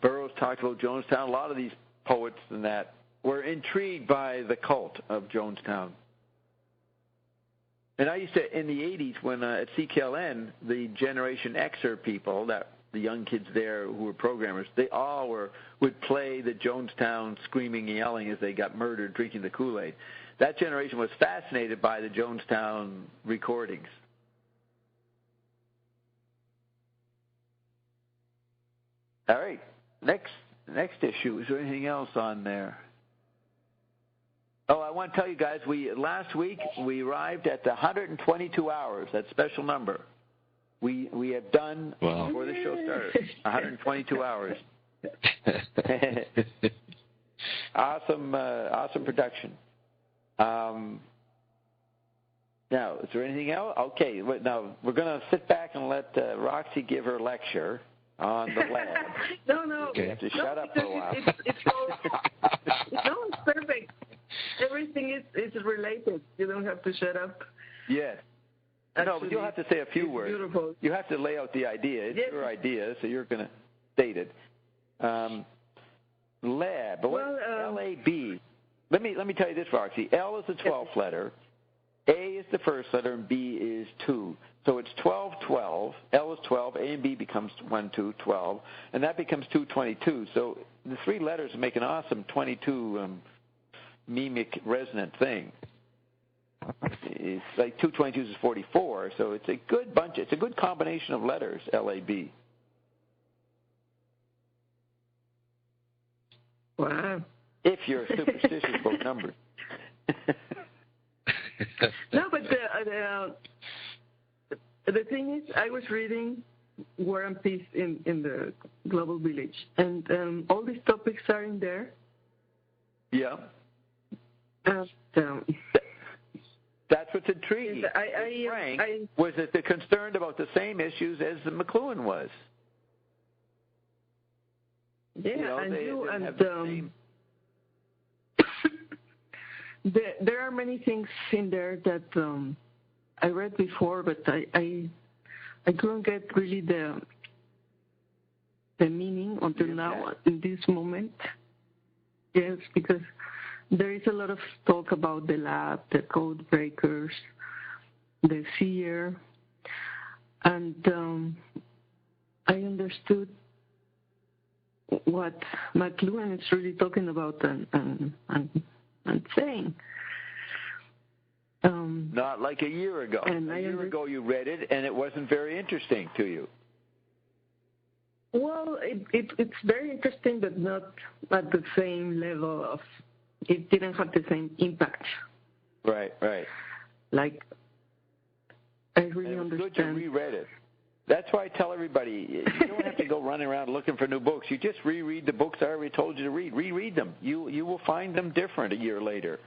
Burroughs talked about Jonestown. A lot of these poets and that were intrigued by the cult of Jonestown. And I used to, in the 80s, when at CKLN, the Generation Xer people, the young kids there who were programmers, they all would play the Jonestown screaming and yelling as they got murdered drinking the Kool-Aid. That generation was fascinated by the Jonestown recordings. All right, next issue. Is there anything else on there? Oh, I want to tell you guys, last week we arrived at the 122 hours, that special number. We have done, before the show started, 122 hours. Awesome production. Now, is there anything else? Okay, now we're going to sit back and let Roxy give her lecture on the lab. No. Okay. You have to shut up for a while. It's perfect. Everything is related. You don't have to shut up. Yes. No, but you'll have to say a few words. Beautiful. You have to lay out the idea. It's your idea, so you're going to state it. Lab. L-A-B. Let me tell you this, Roxy. L is the 12th letter. A is the first letter, and B is 2. So it's 12-12. L is 12. A and B becomes 1, 2, 12. And that becomes 222. So the three letters make an awesome 22 mimic resonant thing. It's like 2 22s is 44. So it's a good bunch. It's a good combination of letters, L-A-B. Wow. If you're superstitious about numbers. No, but the thing is, I was reading War and Peace in the Global Village, and all these topics are in there. Yeah. That's what's intriguing. Frank was concerned about the same issues as the McLuhan was. Yeah, there are many things in there that I read before, but I couldn't get really the meaning until now in this moment. Yes, because there is a lot of talk about the lab, the code breakers, the seer, and I understood what McLuhan is really talking about and saying. Not like a year ago. A year ago you read it, and it wasn't very interesting to you. Well, it's very interesting, but not at the same level of. It didn't have the same impact. Right. Like, I really and it was understand. Good you reread it. That's why I tell everybody, you don't have to go running around looking for new books. You just reread the books I already told you to read. Reread them. You will find them different a year later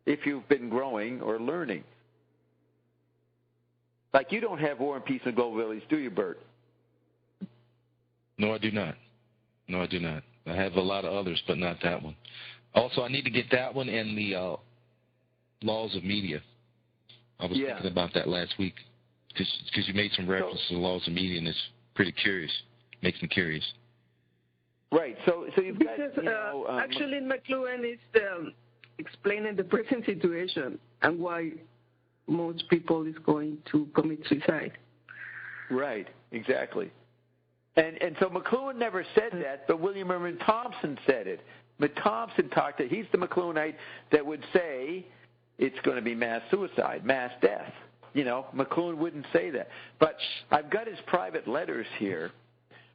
if you've been growing or learning. Like, you don't have War and Peace and Global Village, do you, Bert? No, I do not. I have a lot of others, but not that one. Also, I need to get that one and the Laws of Media. I was thinking about that last week because you made some reference to the Laws of Media, and it's pretty curious. Makes me curious. Right. So you've got, actually, McLuhan is explaining the present situation and why most people is going to commit suicide. Right. Exactly. And so McLuhan never said that, but William Irwin Thompson said it. Thompson he's the McLuhanite that would say it's going to be mass suicide, mass death. McLuhan wouldn't say that. But I've got his private letters here.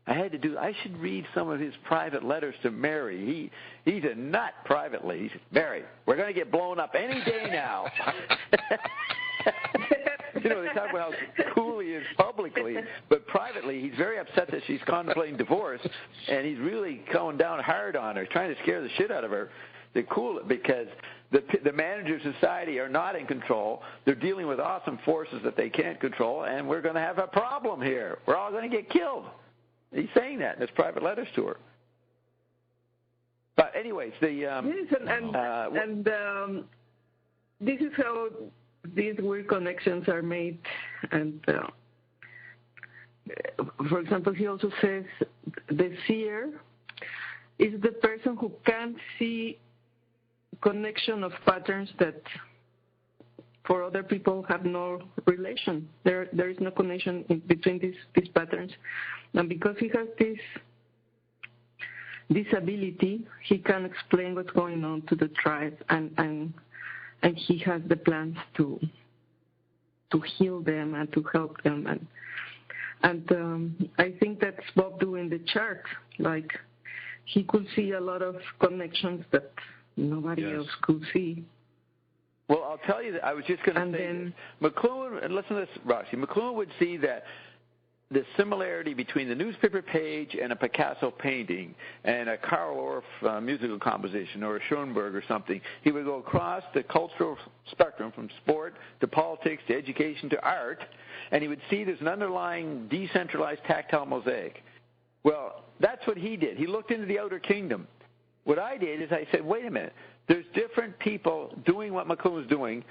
I should read some of his private letters to Mary. He's a nut privately. He said, Mary, we're going to get blown up any day now. They talk about how cool he is publicly, but privately he's very upset that she's contemplating divorce, and he's really going down hard on her, trying to scare the shit out of her to cool it, because the managers of society are not in control. They're dealing with awesome forces that they can't control, and we're going to have a problem here. We're all going to get killed. He's saying that in his private letters to her. But anyways, this is how these weird connections are made. And for example, he also says the seer is the person who can't see connection of patterns that for other people have no relation. There is no connection between these patterns. And because he has this ability, he can explain what's going on to the tribe, and he has the plans to heal them and to help them. And I think that's Bob doing the chart. Like, he could see a lot of connections that nobody else could see. Well, I'll tell you that I was just going to say McLuhan, and listen to this, Roxy. McLuhan would see that the similarity between the newspaper page and a Picasso painting and a Karl Orff musical composition or a Schoenberg or something, he would go across the cultural spectrum from sport to politics to education to art, and he would see there's an underlying decentralized tactile mosaic. Well, that's what he did. He looked into the outer kingdom. What I did is I said, wait a minute, there's different people doing what McLuhan was doing,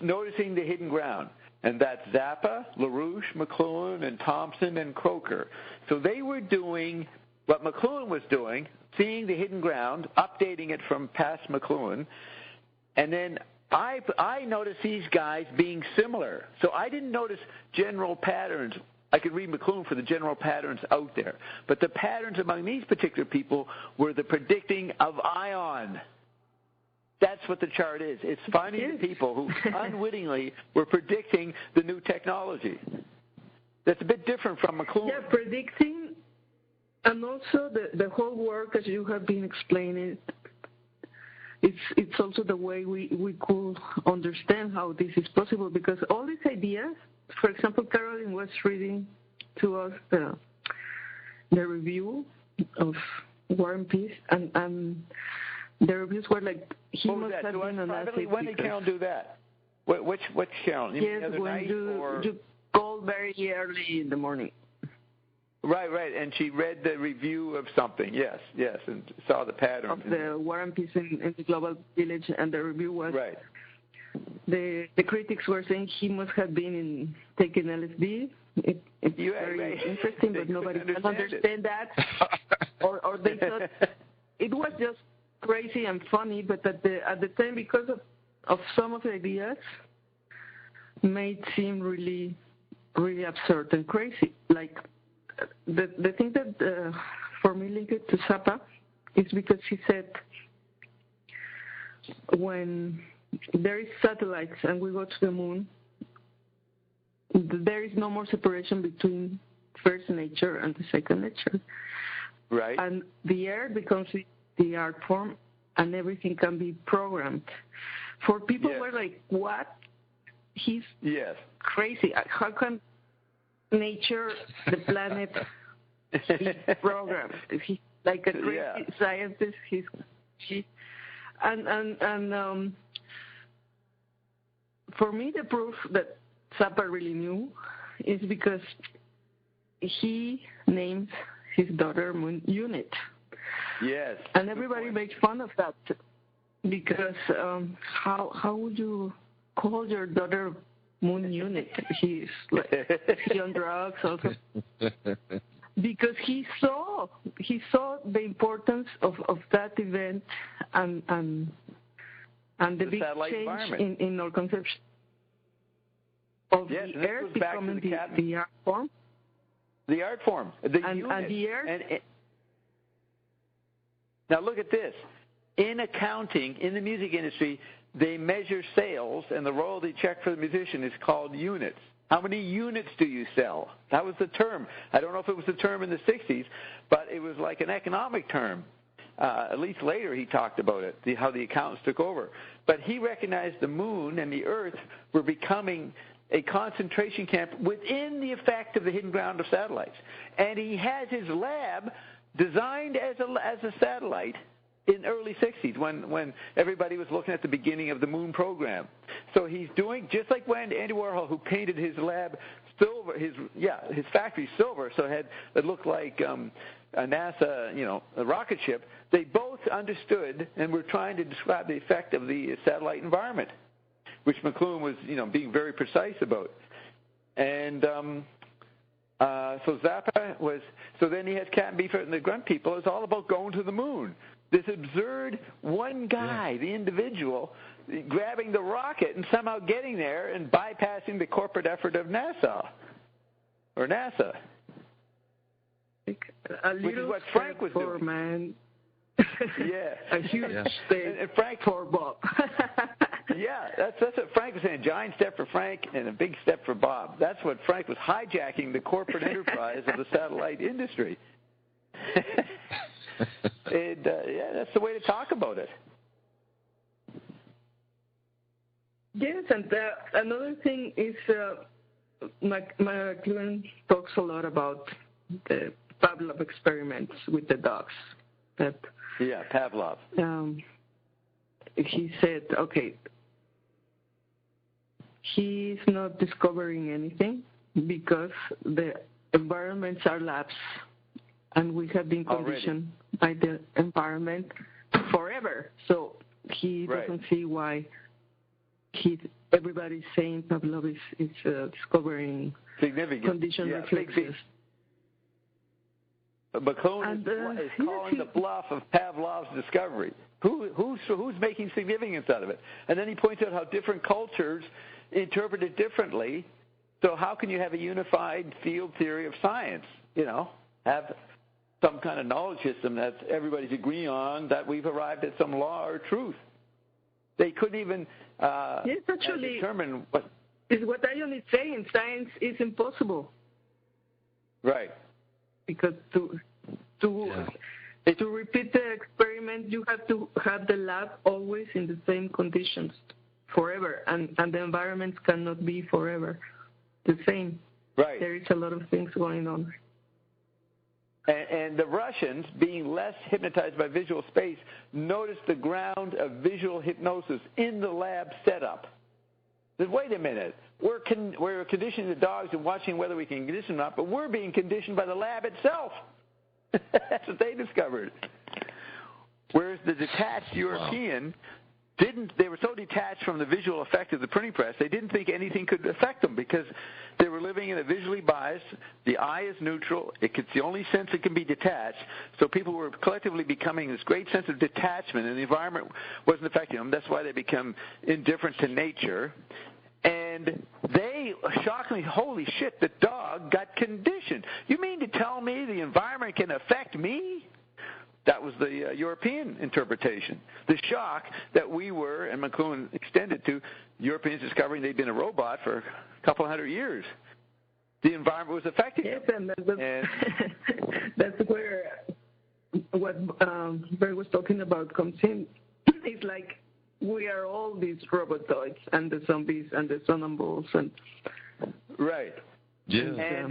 noticing the hidden ground. And that's Zappa, LaRouche, McLuhan, and Thompson, and Croker. So they were doing what McLuhan was doing, seeing the hidden ground, updating it from past McLuhan, and then I noticed these guys being similar. So I didn't notice general patterns. I could read McLuhan for the general patterns out there. But the patterns among these particular people were the predicting of ion. That's what the chart is. It's finding the people who unwittingly were predicting the new technology. That's a bit different from McLuhan. Yeah, predicting, and also the whole work, as you have been explaining, it's also the way we could understand how this is possible, because all these ideas, for example, Caroline was reading to us the review of War and Peace, and the reviews were like, he must have been an asset. When did Carol do that? Which Carol? You mean the other night, you called very early in the morning. Right, and she read the review of something, yes, and saw the pattern. Of the War and Peace in the Global Village, and the review was, right. The critics were saying he must have been taking LSD. It's very interesting, but nobody can understand that. or they thought it was just crazy and funny, but at the time, because of some of the ideas, made seem really, really absurd and crazy. Like the thing that for me linked it to Zappa is because he said when there is satellites and we go to the moon, there is no more separation between first nature and the second nature. Right. And the air becomes the art form, and everything can be programmed. For people who are like, what? He's crazy. How can nature, the planet, be programmed? He's like a crazy scientist. And for me, the proof that Zappa really knew is because he named his daughter Moon Unit. Yes. And everybody makes fun of that because how would you call your daughter Moon Unit? He's like he on drugs also. Because he saw the importance of that event and the big change in our conception of the Earth becoming the art form. The art form, the unit. And the Earth. Now look at this. In accounting, in the music industry, they measure sales, and the royalty check for the musician is called units. How many units do you sell? That was the term. I don't know if it was the term in the 60s, but it was like an economic term. At least later he talked about it, how the accountants took over. But he recognized the moon and the earth were becoming a concentration camp within the effect of the hidden ground of satellites. And he has his lab designed as a satellite in the early 60s when everybody was looking at the beginning of the moon program. So he's doing, just like when Andy Warhol, who painted his lab silver, his factory silver, so it looked like a NASA, a rocket ship. They both understood and were trying to describe the effect of the satellite environment, which McLuhan was, being very precise about. And so Zappa was, so then he has Cat and Beefheart and the Grunt People. It's all about going to the moon. This absurd one guy, the individual, grabbing the rocket and somehow getting there and bypassing the corporate effort of NASA. Which is what Frank was doing. Man. Yeah. A huge step and Frank, for Bob. Yeah, that's what Frank was saying. A giant step for Frank and a big step for Bob. That's what Frank was hijacking the corporate enterprise of the satellite industry. And, that's the way to talk about it. Yes, and another thing is McLuhan talks a lot about the Pavlov experiments with the dogs. Pavlov. He said, okay, he's not discovering anything because the environments are labs, and we have been conditioned by the environment forever. So he doesn't see why everybody's saying Pavlov is discovering conditioned reflexes. McLuhan is calling the bluff of Pavlov's discovery. Who's making significance out of it? And then he points out how different cultures interpret it differently. So how can you have a unified field theory of science? Have some kind of knowledge system that everybody's agreeing on, that we've arrived at some law or truth. They couldn't even determine what. Is what Ion is saying. Science is impossible. Right. Because to repeat the experiment, you have to have the lab always in the same conditions forever, and the environments cannot be forever the same. Right. There is a lot of things going on. And the Russians, being less hypnotized by visual space, noticed the ground of visual hypnosis in the lab setup. Said, wait a minute, we're conditioning the dogs and watching whether we can condition them or not, but we're being conditioned by the lab itself. That's what they discovered. Whereas the detached European they were so detached from the visual effect of the printing press, they didn't think anything could affect them because they were living in a visually biased, the eye is neutral, it's the only sense that can be detached, so people were collectively becoming this great sense of detachment, and the environment wasn't affecting them. That's why they become indifferent to nature. And they, shockingly, holy shit, the dog got conditioned. You mean to tell me the environment can affect me? That was the European interpretation. The shock that we were, and McLuhan extended to, Europeans discovering they'd been a robot for a couple hundred years. the environment was affecting yes, them. And that's where what Bert was talking about comes in. It's like we are all these robotoids and the zombies and the somnambules and right. Yeah.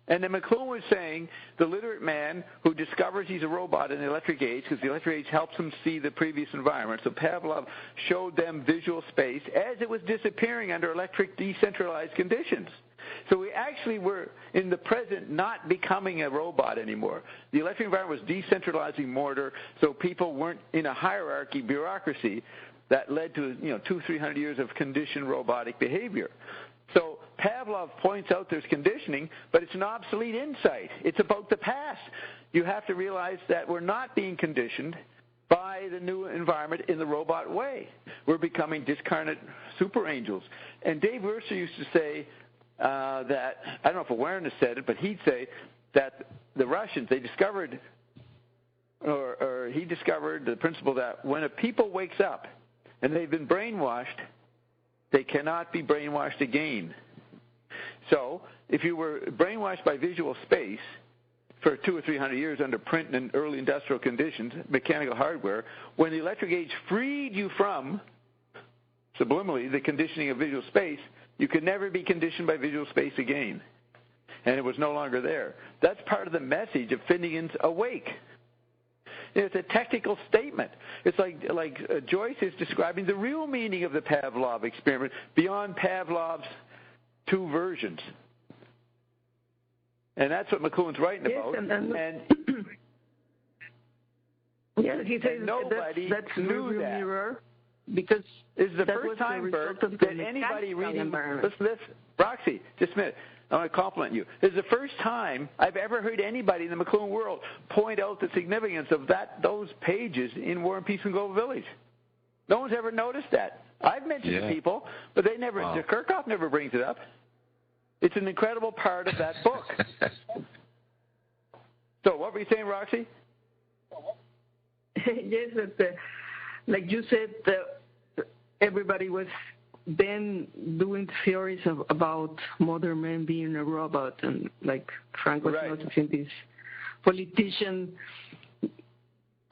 And then McLuhan was saying the literate man who discovers he's a robot in the electric age, because the electric age helps him see the previous environment. So Pavlov showed them visual space as it was disappearing under electric decentralized conditions. So we actually were, in the present, not becoming a robot anymore. The electric environment was decentralizing mortar, so people weren't in a hierarchy bureaucracy that led to 200-300 years of conditioned robotic behavior. So Pavlov points out there's conditioning, but it's an obsolete insight. It's about the past. You have to realize that we're not being conditioned by the new environment in the robot way. We're becoming discarnate super angels. And Dave Mercer used to say that, I don't know if Awareness said it, but he'd say that the Russians, they discovered, or he discovered the principle that when a people wakes up and they've been brainwashed, they cannot be brainwashed again. So if you were brainwashed by visual space for 200 or 300 years under print and early industrial conditions, mechanical hardware, when the electric age freed you from, subliminally, the conditioning of visual space, you could never be conditioned by visual space again. And it was no longer there. That's part of the message of Finnegan's Awake. It's a technical statement. It's like Joyce is describing the real meaning of the Pavlov experiment beyond Pavlov's two versions. And that's what McLuhan's writing about. And yeah, he says nobody that's knew that. Mirror because this is the first time, Bert, that anybody reading listen, Roxy, just a minute. I want to compliment you. This is the first time I've ever heard anybody in the McLuhan world point out the significance of those pages in War and Peace in Global Village. No one's ever noticed that. I've mentioned it to people, but they never. Wow. Kirchhoff never brings it up. It's an incredible part of that book. So, what were you saying, Roxy? Yes, like you said, everybody was then doing theories about modern men being a robot, and like Frank was noticing this politician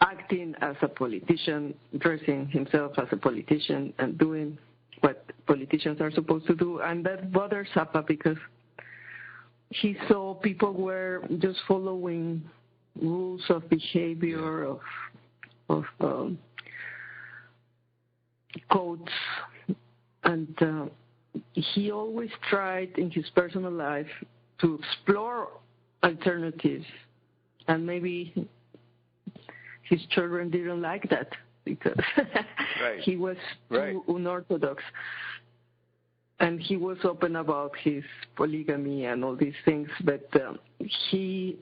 acting as a politician, dressing himself as a politician, and doing what politicians are supposed to do. And that bothered Zappa because he saw people were just following rules of behavior, of codes. And he always tried in his personal life to explore alternatives. And maybe his children didn't like that because he was too unorthodox. And he was open about his polygamy and all these things. But he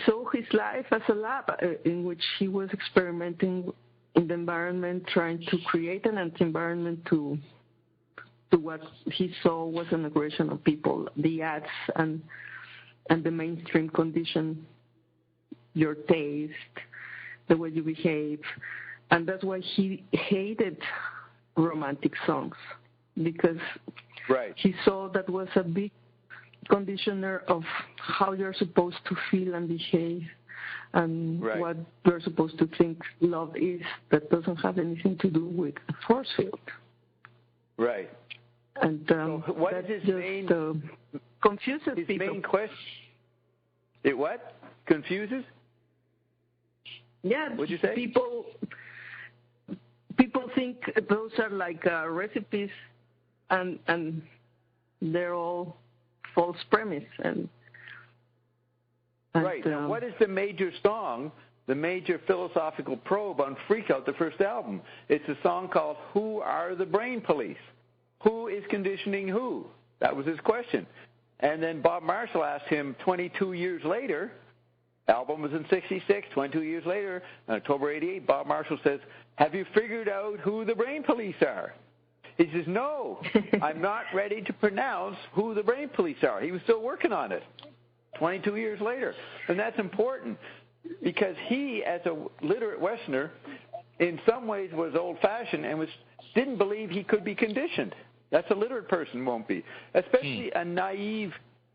saw his life as a lab in which he was experimenting in the environment, trying to create an environment to what he saw was an aggression of people, the ads and the mainstream condition, your taste, the way you behave. And that's why he hated romantic songs, because he saw that was a big conditioner of how you're supposed to feel and behave, and what you're supposed to think love is, that doesn't have anything to do with a force field. Right. And so what that is his just main, confuses his people. Main question? It what? Confuses? Yeah. What'd you say? People think those are like recipes, and they're all false premise. And now, what is the major song, the major philosophical probe on Freak Out, the first album? It's a song called Who Are the Brain Police? Who is conditioning who? That was his question. And then Bob Marshall asked him 22 years later, album was in 66, 22 years later, October 88, Bob Marshall says, have you figured out who the brain police are? He says, no, I'm not ready to pronounce who the brain police are. He was still working on it 22 years later. And that's important because he, as a literate Westerner, in some ways was old-fashioned and didn't believe he could be conditioned. That's a literate person won't be, especially a naive,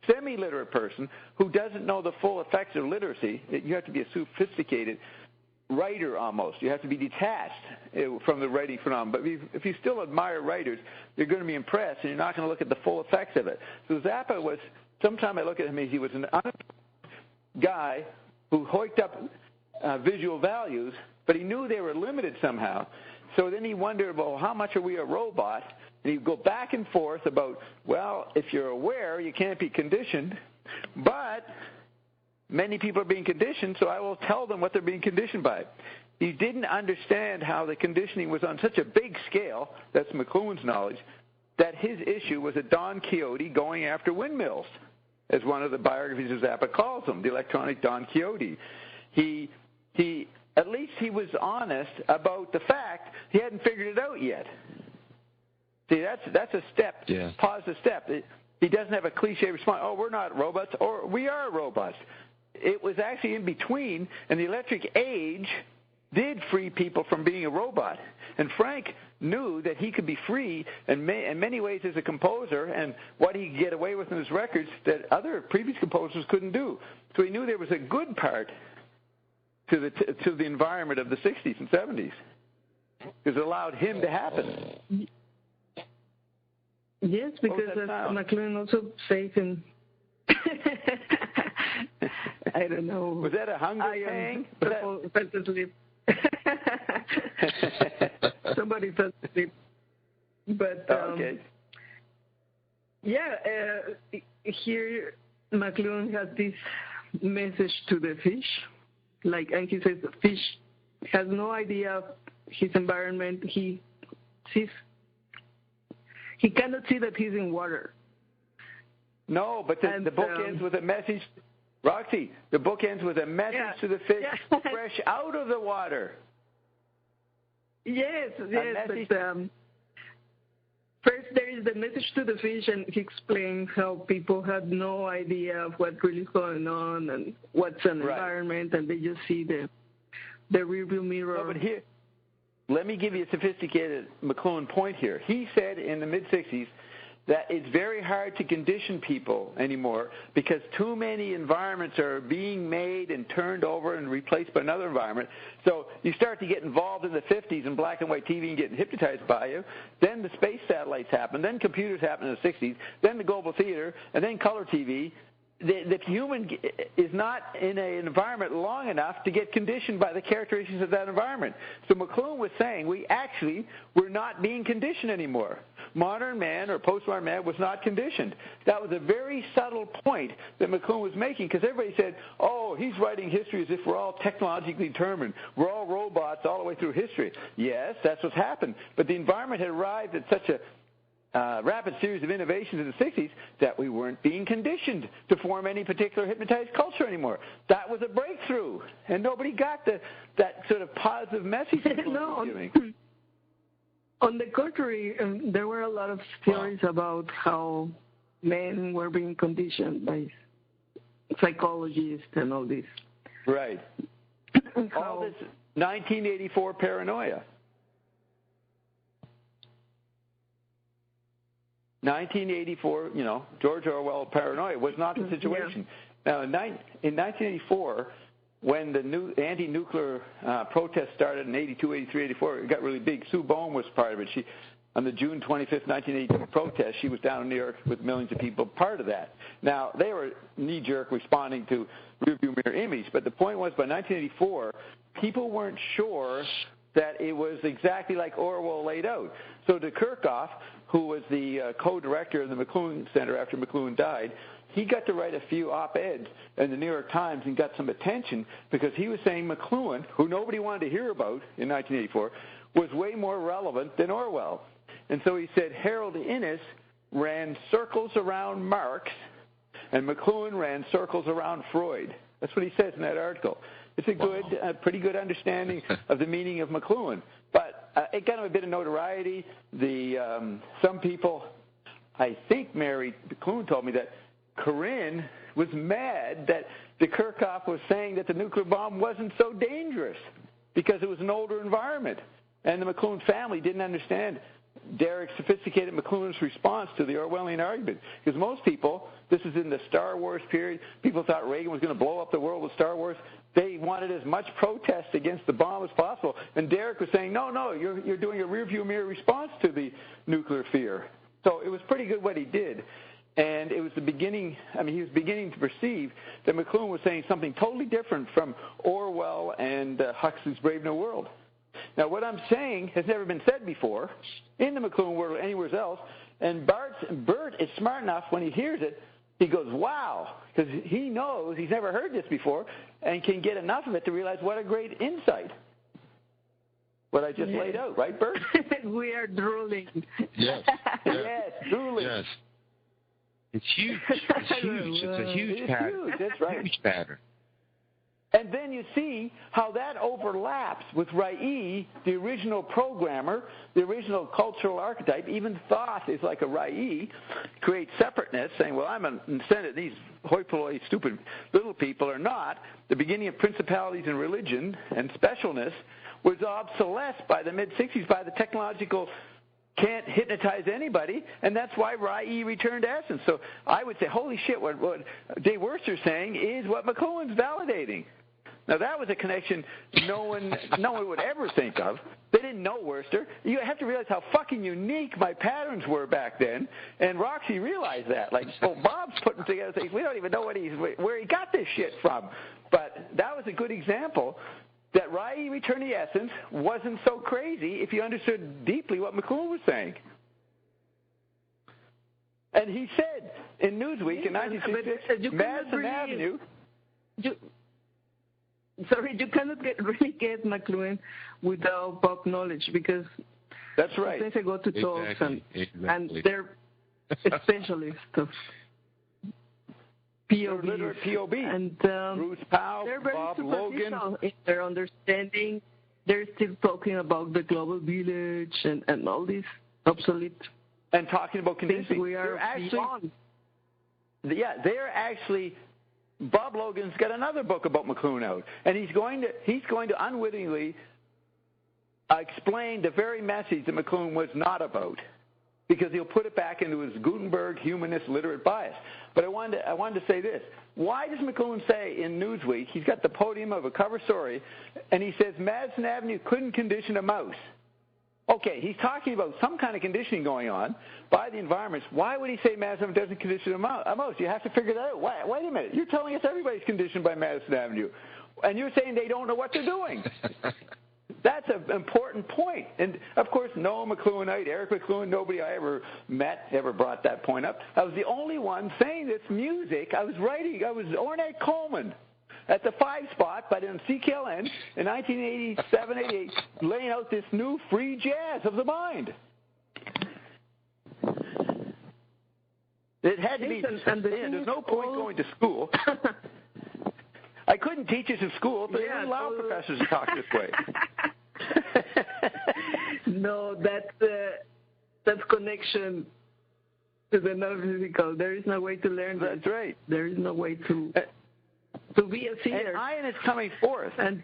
semi-literate person who doesn't know the full effects of literacy. You have to be a sophisticated writer almost. You have to be detached from the writing phenomenon. But if you still admire writers, you're going to be impressed, and you're not going to look at the full effects of it. So Zappa was, sometimes I look at him as he was an guy who hoiked up visual values, but he knew they were limited somehow. So then he wondered, well, how much are we a robot? And he'd go back and forth about, well, if you're aware, you can't be conditioned, but many people are being conditioned, so I will tell them what they're being conditioned by. He didn't understand how the conditioning was on such a big scale, that's McLuhan's knowledge, that his issue was a Don Quixote going after windmills, as one of the biographies of Zappa calls him, the electronic Don Quixote. He at least he was honest about the fact he hadn't figured it out yet. See, that's a step. Yeah. Pause a step. He doesn't have a cliche response, oh, we're not robots, or we are robots. It was actually in between, and the electric age did free people from being a robot. And Frank knew that he could be free in many ways as a composer, and what he could get away with in his records that other previous composers couldn't do. So he knew there was a good part to the environment of the 60s and 70s, because it allowed him to happen. Yes, because as McLuhan also says in I don't know. Was that a hunger pang? Fell asleep. Somebody fell asleep. But okay. Here McLuhan has this message to the fish, and he says the fish has no idea of his environment. He cannot see that he's in water. No, but the book ends with a message. Roxy, the book ends with a message to the fish fresh out of the water. Yes. But, first, there is the message to the fish, and he explains how people have no idea of what really is going on and what's an environment, and they just see the rearview mirror. No, but here, let me give you a sophisticated McLuhan point here. He said in the mid-'60s that it's very hard to condition people anymore because too many environments are being made and turned over and replaced by another environment. So you start to get involved in the 50s in black and white TV and getting hypnotized by you. Then the space satellites happen. Then computers happen in the 60s. Then the global theater. And then color TV. The human is not in an environment long enough to get conditioned by the characteristics of that environment. So McLuhan was saying we're not being conditioned anymore. Modern man or postmodern man was not conditioned. That was a very subtle point that McLuhan was making, because everybody said, oh, he's writing history as if we're all technologically determined. We're all robots all the way through history. Yes, that's what's happened. But the environment had arrived at such a rapid series of innovations in the 60s that we weren't being conditioned to form any particular hypnotized culture anymore. That was a breakthrough, and nobody got that sort of positive message. No, on the contrary, there were a lot of theories about how men were being conditioned by psychologists and all this. Right. All this 1984 paranoia. 1984, George Orwell paranoia was not the situation. Yeah. Now, in 1984, when the anti-nuclear protests started in 82, 83, 84, it got really big. Sue Bohm was part of it. On the June 25th, 1982 protest, she was down in New York with millions of people part of that. Now, they were knee-jerk responding to rearview mirror image, but the point was by 1984, people weren't sure that it was exactly like Orwell laid out. So de Kirchhoff, who was the co-director of the McLuhan Center after McLuhan died, he got to write a few op-eds in the New York Times and got some attention because he was saying McLuhan, who nobody wanted to hear about in 1984, was way more relevant than Orwell. And so he said Harold Innis ran circles around Marx and McLuhan ran circles around Freud. That's what he says in that article. It's a pretty good understanding of the meaning of McLuhan. But it got him a bit of notoriety. Some people, I think Mary McLuhan told me that Corinne was mad that de Kirchhoff was saying that the nuclear bomb wasn't so dangerous because it was an older environment. And the McLuhan family didn't understand Derek sophisticated McLuhan's response to the Orwellian argument. Because most people, this is in the Star Wars period, people thought Reagan was going to blow up the world with Star Wars. They wanted as much protest against the bomb as possible. And Derek was saying, no, you're doing a rearview mirror response to the nuclear fear. So it was pretty good what he did. And it was the beginning, he was beginning to perceive that McLuhan was saying something totally different from Orwell and Huxley's Brave New World. Now, what I'm saying has never been said before in the McLuhan world or anywhere else, and Bert is smart enough when he hears it, he goes, wow, because he knows he's never heard this before and can get enough of it to realize what a great insight. What I just laid out, right, Bert? We are drooling. Yes. Yes, drooling. Yes. It's huge. It's huge. It's a huge pattern. Huge. That's right. Huge pattern. And then you see how that overlaps with Rai, the original programmer, the original cultural archetype. Even thought is like a Rai, creates separateness, saying, well, I'm in Senate. These hoi polloi, stupid little people are not. The beginning of principalities in religion and specialness was obsolesced by the mid-'60s by the technological can't hypnotize anybody, and that's why Rai returned to essence. So I would say, holy shit, what Dave Worster's saying is what McLuhan's validating. Now, that was a connection no one would ever think of. They didn't know Worster. You have to realize how fucking unique my patterns were back then, and Roxy realized that. Like, Bob's putting together things. We don't even know where he got this shit from. But that was a good example that Rai returning to essence wasn't so crazy if you understood deeply what McLuhan was saying. And he said in Newsweek in 1966, Madison Avenue... You cannot really get McLuhan without Bob knowledge, because that's right. Sometimes I go to talks and they're specialists of POBs. POB. And Bruce Powell, they're very Bob superficial Logan. in their understanding. They're still talking about the global village and all these obsolete and talking about conditioning. We are beyond. Yeah, they're actually. Bob Logan's got another book about McLuhan out, and he's going to unwittingly explain the very message that McLuhan was not about, because he'll put it back into his Gutenberg humanist literate bias. But I wanted to say this: why does McLuhan say in Newsweek, he's got the podium of a cover story, and he says Madison Avenue couldn't condition a mouse? Okay, he's talking about some kind of conditioning going on by the environments. Why would he say Madison Avenue doesn't condition a mouse? You have to figure that out. Wait a minute. You're telling us everybody's conditioned by Madison Avenue, and you're saying they don't know what they're doing. That's an important point. And, of course, no McLuhanite, Eric McLuhan, nobody I ever met ever brought that point up. I was the only one saying this music. I was Ornette Coleman at the 5 spot, but in CKLN in 1987-88, laying out this new free jazz of the mind. It had to be, there's no point going to school. I couldn't teach this in school, but they didn't allow professors to talk this way. No, that's connection to the metaphysical. There is no way to learn that. That's right. There is no way to be a seer. And Ian is coming forth. And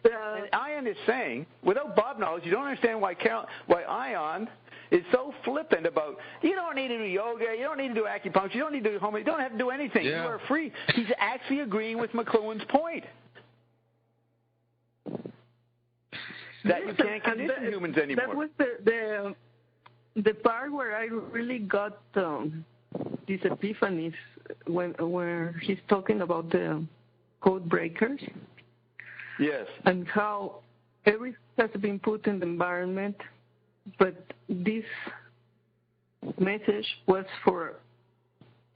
Ian is saying, without Bob knowledge, you don't understand why Ian is so flippant about, you don't need to do yoga, you don't need to do acupuncture, you don't need to do homeopathy, you don't have to do anything. Yeah. You are free. He's actually agreeing with McLuhan's point. That you can't condition humans anymore. That was the part where I really got these epiphanies where he's talking about the code breakers. Yes. And how everything has been put in the environment, but this message was for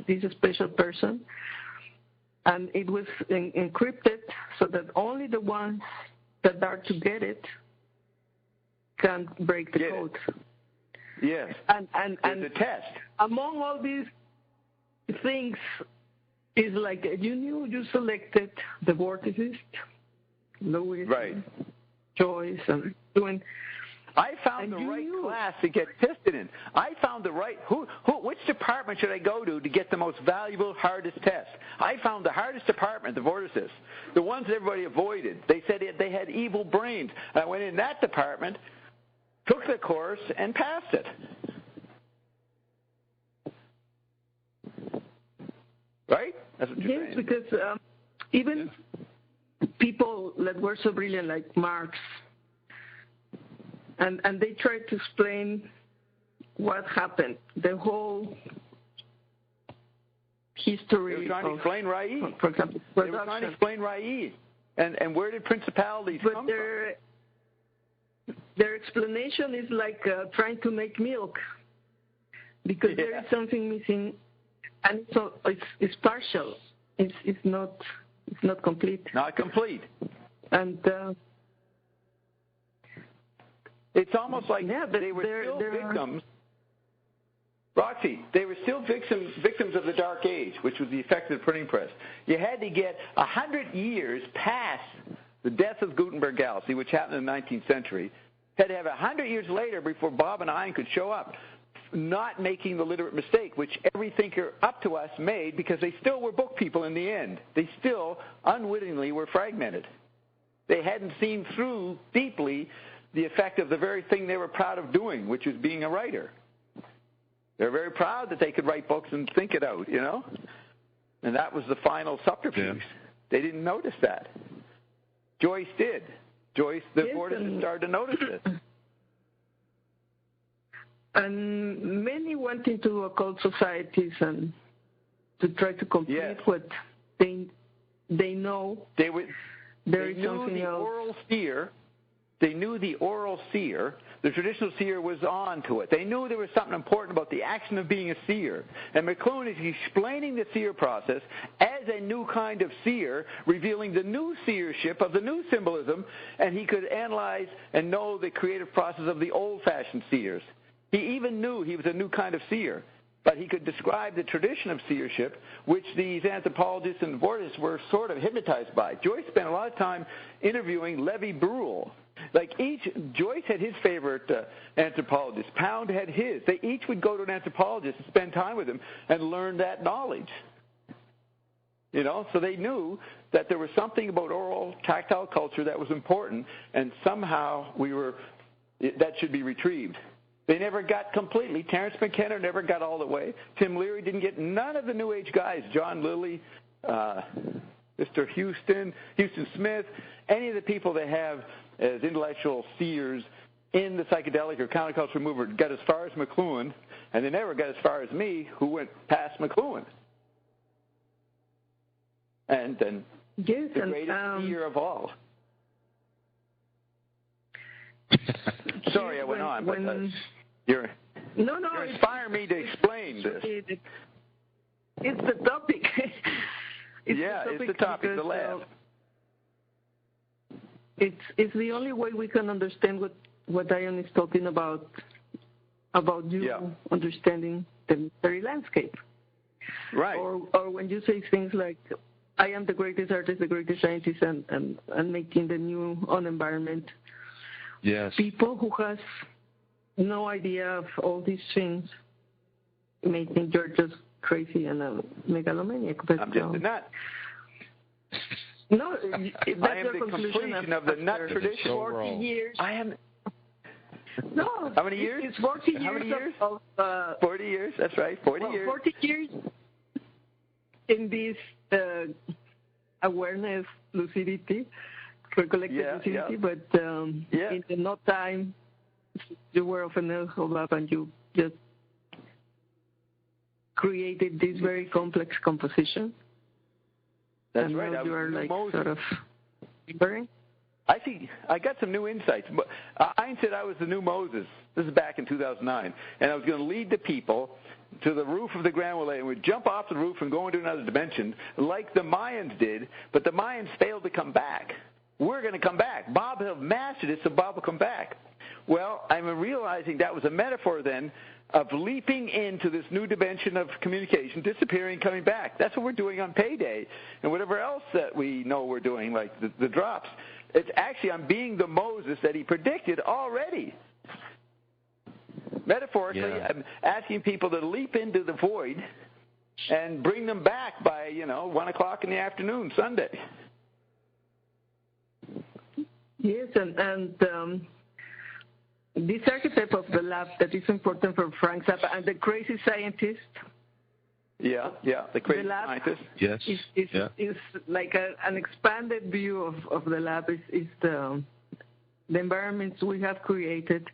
this special person, and it was encrypted so that only the ones that are to get it can break the code. Yes. And the test. Among all these things is like you selected the vorticist, Lewis, right, Joyce, and doing. I found the right class to get tested in. I found the right which department should I go to get the most valuable, hardest test? I found the hardest department, the vorticists, the ones everybody avoided. They said they had evil brains. And I went in that department, took the course, and passed it. Right? That's what you're saying. Yes, because even people that were so brilliant like Marx, and they tried to explain what happened, the whole history. They were trying to explain Rai. For example, they were trying to explain Rai. And where did principalities come from? Their explanation is like trying to make milk, because there is something missing, and it's partial. It's not complete. Not complete. And it's almost like they were still victims. Roxy, they were still victims of the Dark Age, which was the effect of the printing press. You had to get 100 years past the death of Gutenberg Galaxy, which happened in the 19th century. You had to have 100 years later before Bob and Ian could show up, not making the literate mistake, which every thinker up to us made, because they still were book people in the end. They still, unwittingly, were fragmented. They hadn't seen through deeply the effect of the very thing they were proud of doing, which was being a writer. They're very proud that they could write books and think it out, you know? And that was the final subterfuge. Yeah. They didn't notice that. Joyce did. Joyce, the Vortists started to notice it. And many went into occult societies and to try to complete what they know. They knew the oral seer. They knew the oral seer. The traditional seer was on to it. They knew there was something important about the action of being a seer. And McLuhan is explaining the seer process as a new kind of seer, revealing the new seership of the new symbolism, and he could analyze and know the creative process of the old-fashioned seers. He even knew he was a new kind of seer, but he could describe the tradition of seership, which these anthropologists and Vortists were sort of hypnotized by. Joyce spent a lot of time interviewing Levi Brule. Joyce had his favorite anthropologist. Pound had his. They each would go to an anthropologist and spend time with him and learn that knowledge. You know, so they knew that there was something about oral, tactile culture that was important, and somehow that should be retrieved. They never got completely. Terence McKenna never got all the way. Tim Leary didn't get none of the New Age guys. John Lilly, Mr. Houston Smith, any of the people they have as intellectual seers in the psychedelic or counterculture movement got as far as McLuhan, and they never got as far as me, who went past McLuhan. And then the greatest seer of all. Sorry, I went on, but you're inspiring me to explain this. It's the topic. It's the topic, the lab. It's the only way we can understand what Diane is talking about you understanding the mystery landscape. Right. Or when you say things like, I am the greatest artist, the greatest scientist, and making the new on environment. Yes. People who has no idea of all these things may think you're just crazy and a megalomaniac. But I'm just a nut. No, that's I am the completion of the nut tradition. 40 years. I am. No. How many years? It's 40 years. How many years? Of 40 years. That's right. 40 years. 40 years in this awareness, lucidity, for collective lucidity, but in the no time, you were of an lab and you just created this very complex composition. That's and right. Now you are like Moses. Sort of remembering. I think I got some new insights. Ein said I was the new Moses. This is back in 2009, and I was going to lead the people to the roof of the Grand Oulet, and we'd jump off the roof and go into another dimension, like the Mayans did. But the Mayans failed to come back. We're going to come back. Bob have mastered it, so Bob will come back. Well, I'm realizing that was a metaphor then of leaping into this new dimension of communication, disappearing, coming back. That's what we're doing on payday and whatever else that we know we're doing, like the drops. It's actually, I'm being the Moses that he predicted already. Metaphorically, I'm asking people to leap into the void and bring them back by, 1 o'clock in the afternoon, Sunday. Yes, and this archetype of the lab that is important for Frank Zappa and the crazy scientist Yeah, the crazy scientist. Yes. Is like an expanded view of the lab is the environments we have created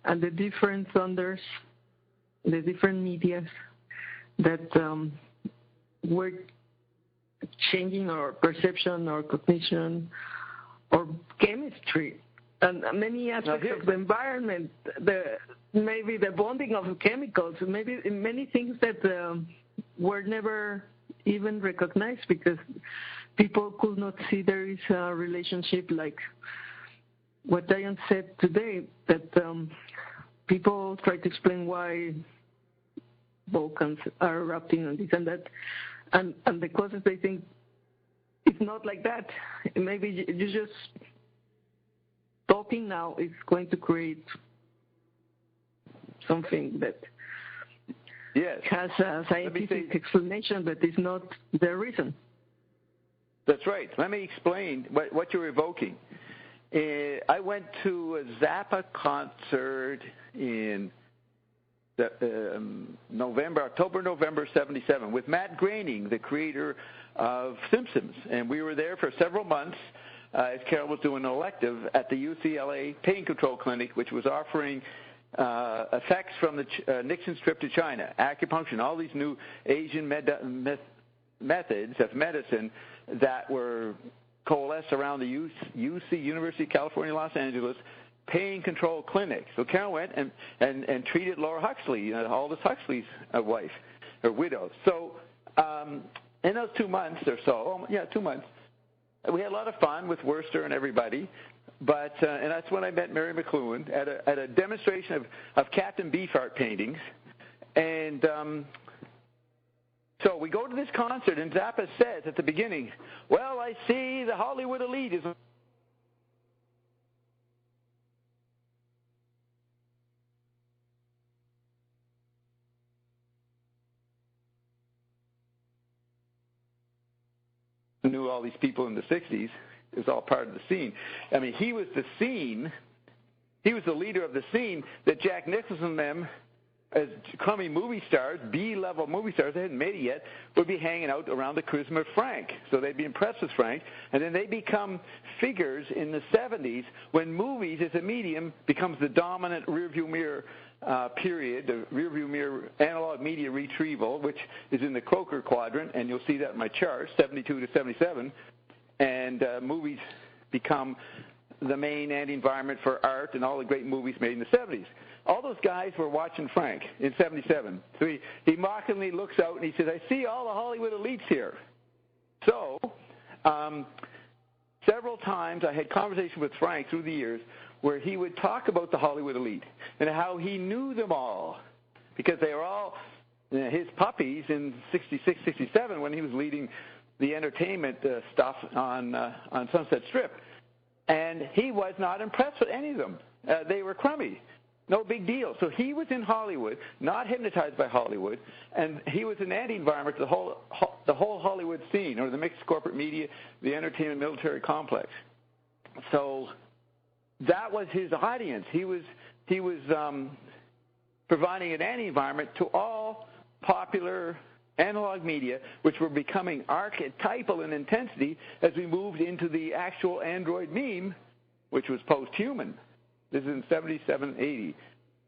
and the different thunders, the different medias that we're changing our perception or cognition or chemistry and many aspects of the environment, maybe the bonding of chemicals, maybe many things that were never even recognized because people could not see there is a relationship like what Diane said today, that people try to explain why volcans are erupting and this and that, and the causes they think it's not like that. Maybe you just talking now is going to create something that has a scientific explanation, but is not the reason. That's right. Let me explain what you're evoking. I went to a Zappa concert in October-November 77 with Matt Groening, the creator of Simpsons. And we were there for several months as Carol was doing an elective at the UCLA Pain Control Clinic, which was offering effects from the Nixon's trip to China, acupuncture, all these new Asian methods of medicine that were coalesced around the UC, University of California, Los Angeles, pain control clinic. So Carol went and treated Laura Huxley, Aldous Huxley's wife, or widow. So in those 2 months or so, 2 months, we had a lot of fun with Worcester and everybody. But and that's when I met Mary McLuhan at a demonstration of Captain Beefheart paintings. And so we go to this concert, and Zappa says at the beginning, well, I see the Hollywood elite is... knew all these people in the 60s. It was all part of the scene. I mean, he was the scene. He was the leader of the scene that Jack Nicholson and them, as crummy movie stars, B-level movie stars, they hadn't made it yet, would be hanging out around the charisma of Frank. So they'd be impressed with Frank. And then they become figures in the 70s when movies as a medium becomes the dominant rearview mirror period, the rearview mirror analog media retrieval, which is in the Croker quadrant, and you'll see that in my chart, 72 to 77. And movies become the main anti-environment for art and all the great movies made in the 70s. All those guys were watching Frank in 77. So he mockingly looks out and he says, I see all the Hollywood elites here. So several times I had conversations with Frank through the years where he would talk about the Hollywood elite and how he knew them all because they were all his puppies in 66, 67 when he was leading the entertainment stuff on Sunset Strip. And he was not impressed with any of them. They were crummy. No big deal. So he was in Hollywood, not hypnotized by Hollywood, and he was an anti-environment to the whole Hollywood scene, or the mixed corporate media, the entertainment military complex. So that was his audience. He was providing an anti-environment to all popular analog media, which were becoming archetypal in intensity as we moved into the actual android meme, which was post-human. This is in 77, 80.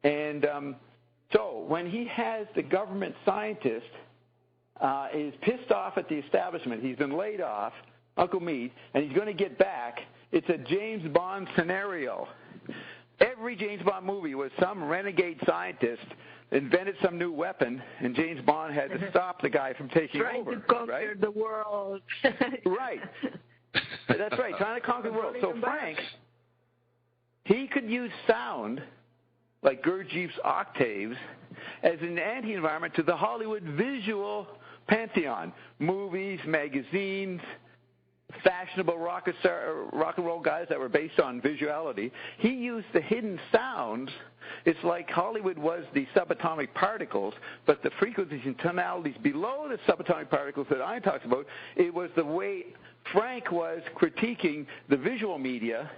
And so when he has the government scientist is pissed off at the establishment, he's been laid off, Uncle Meat, and he's going to get back, it's a James Bond scenario. Every James Bond movie was some renegade scientist invented some new weapon, and James Bond had to stop the guy from taking over. Trying to conquer the world. Right. That's right, trying to conquer the world. So Frank, he could use sound, like Gurdjieff's octaves, as an anti-environment to the Hollywood visual pantheon. Movies, magazines, fashionable rock and roll guys that were based on visuality. He used the hidden sounds. It's like Hollywood was the subatomic particles, but the frequencies and tonalities below the subatomic particles that I talked about, it was the way Frank was critiquing the visual media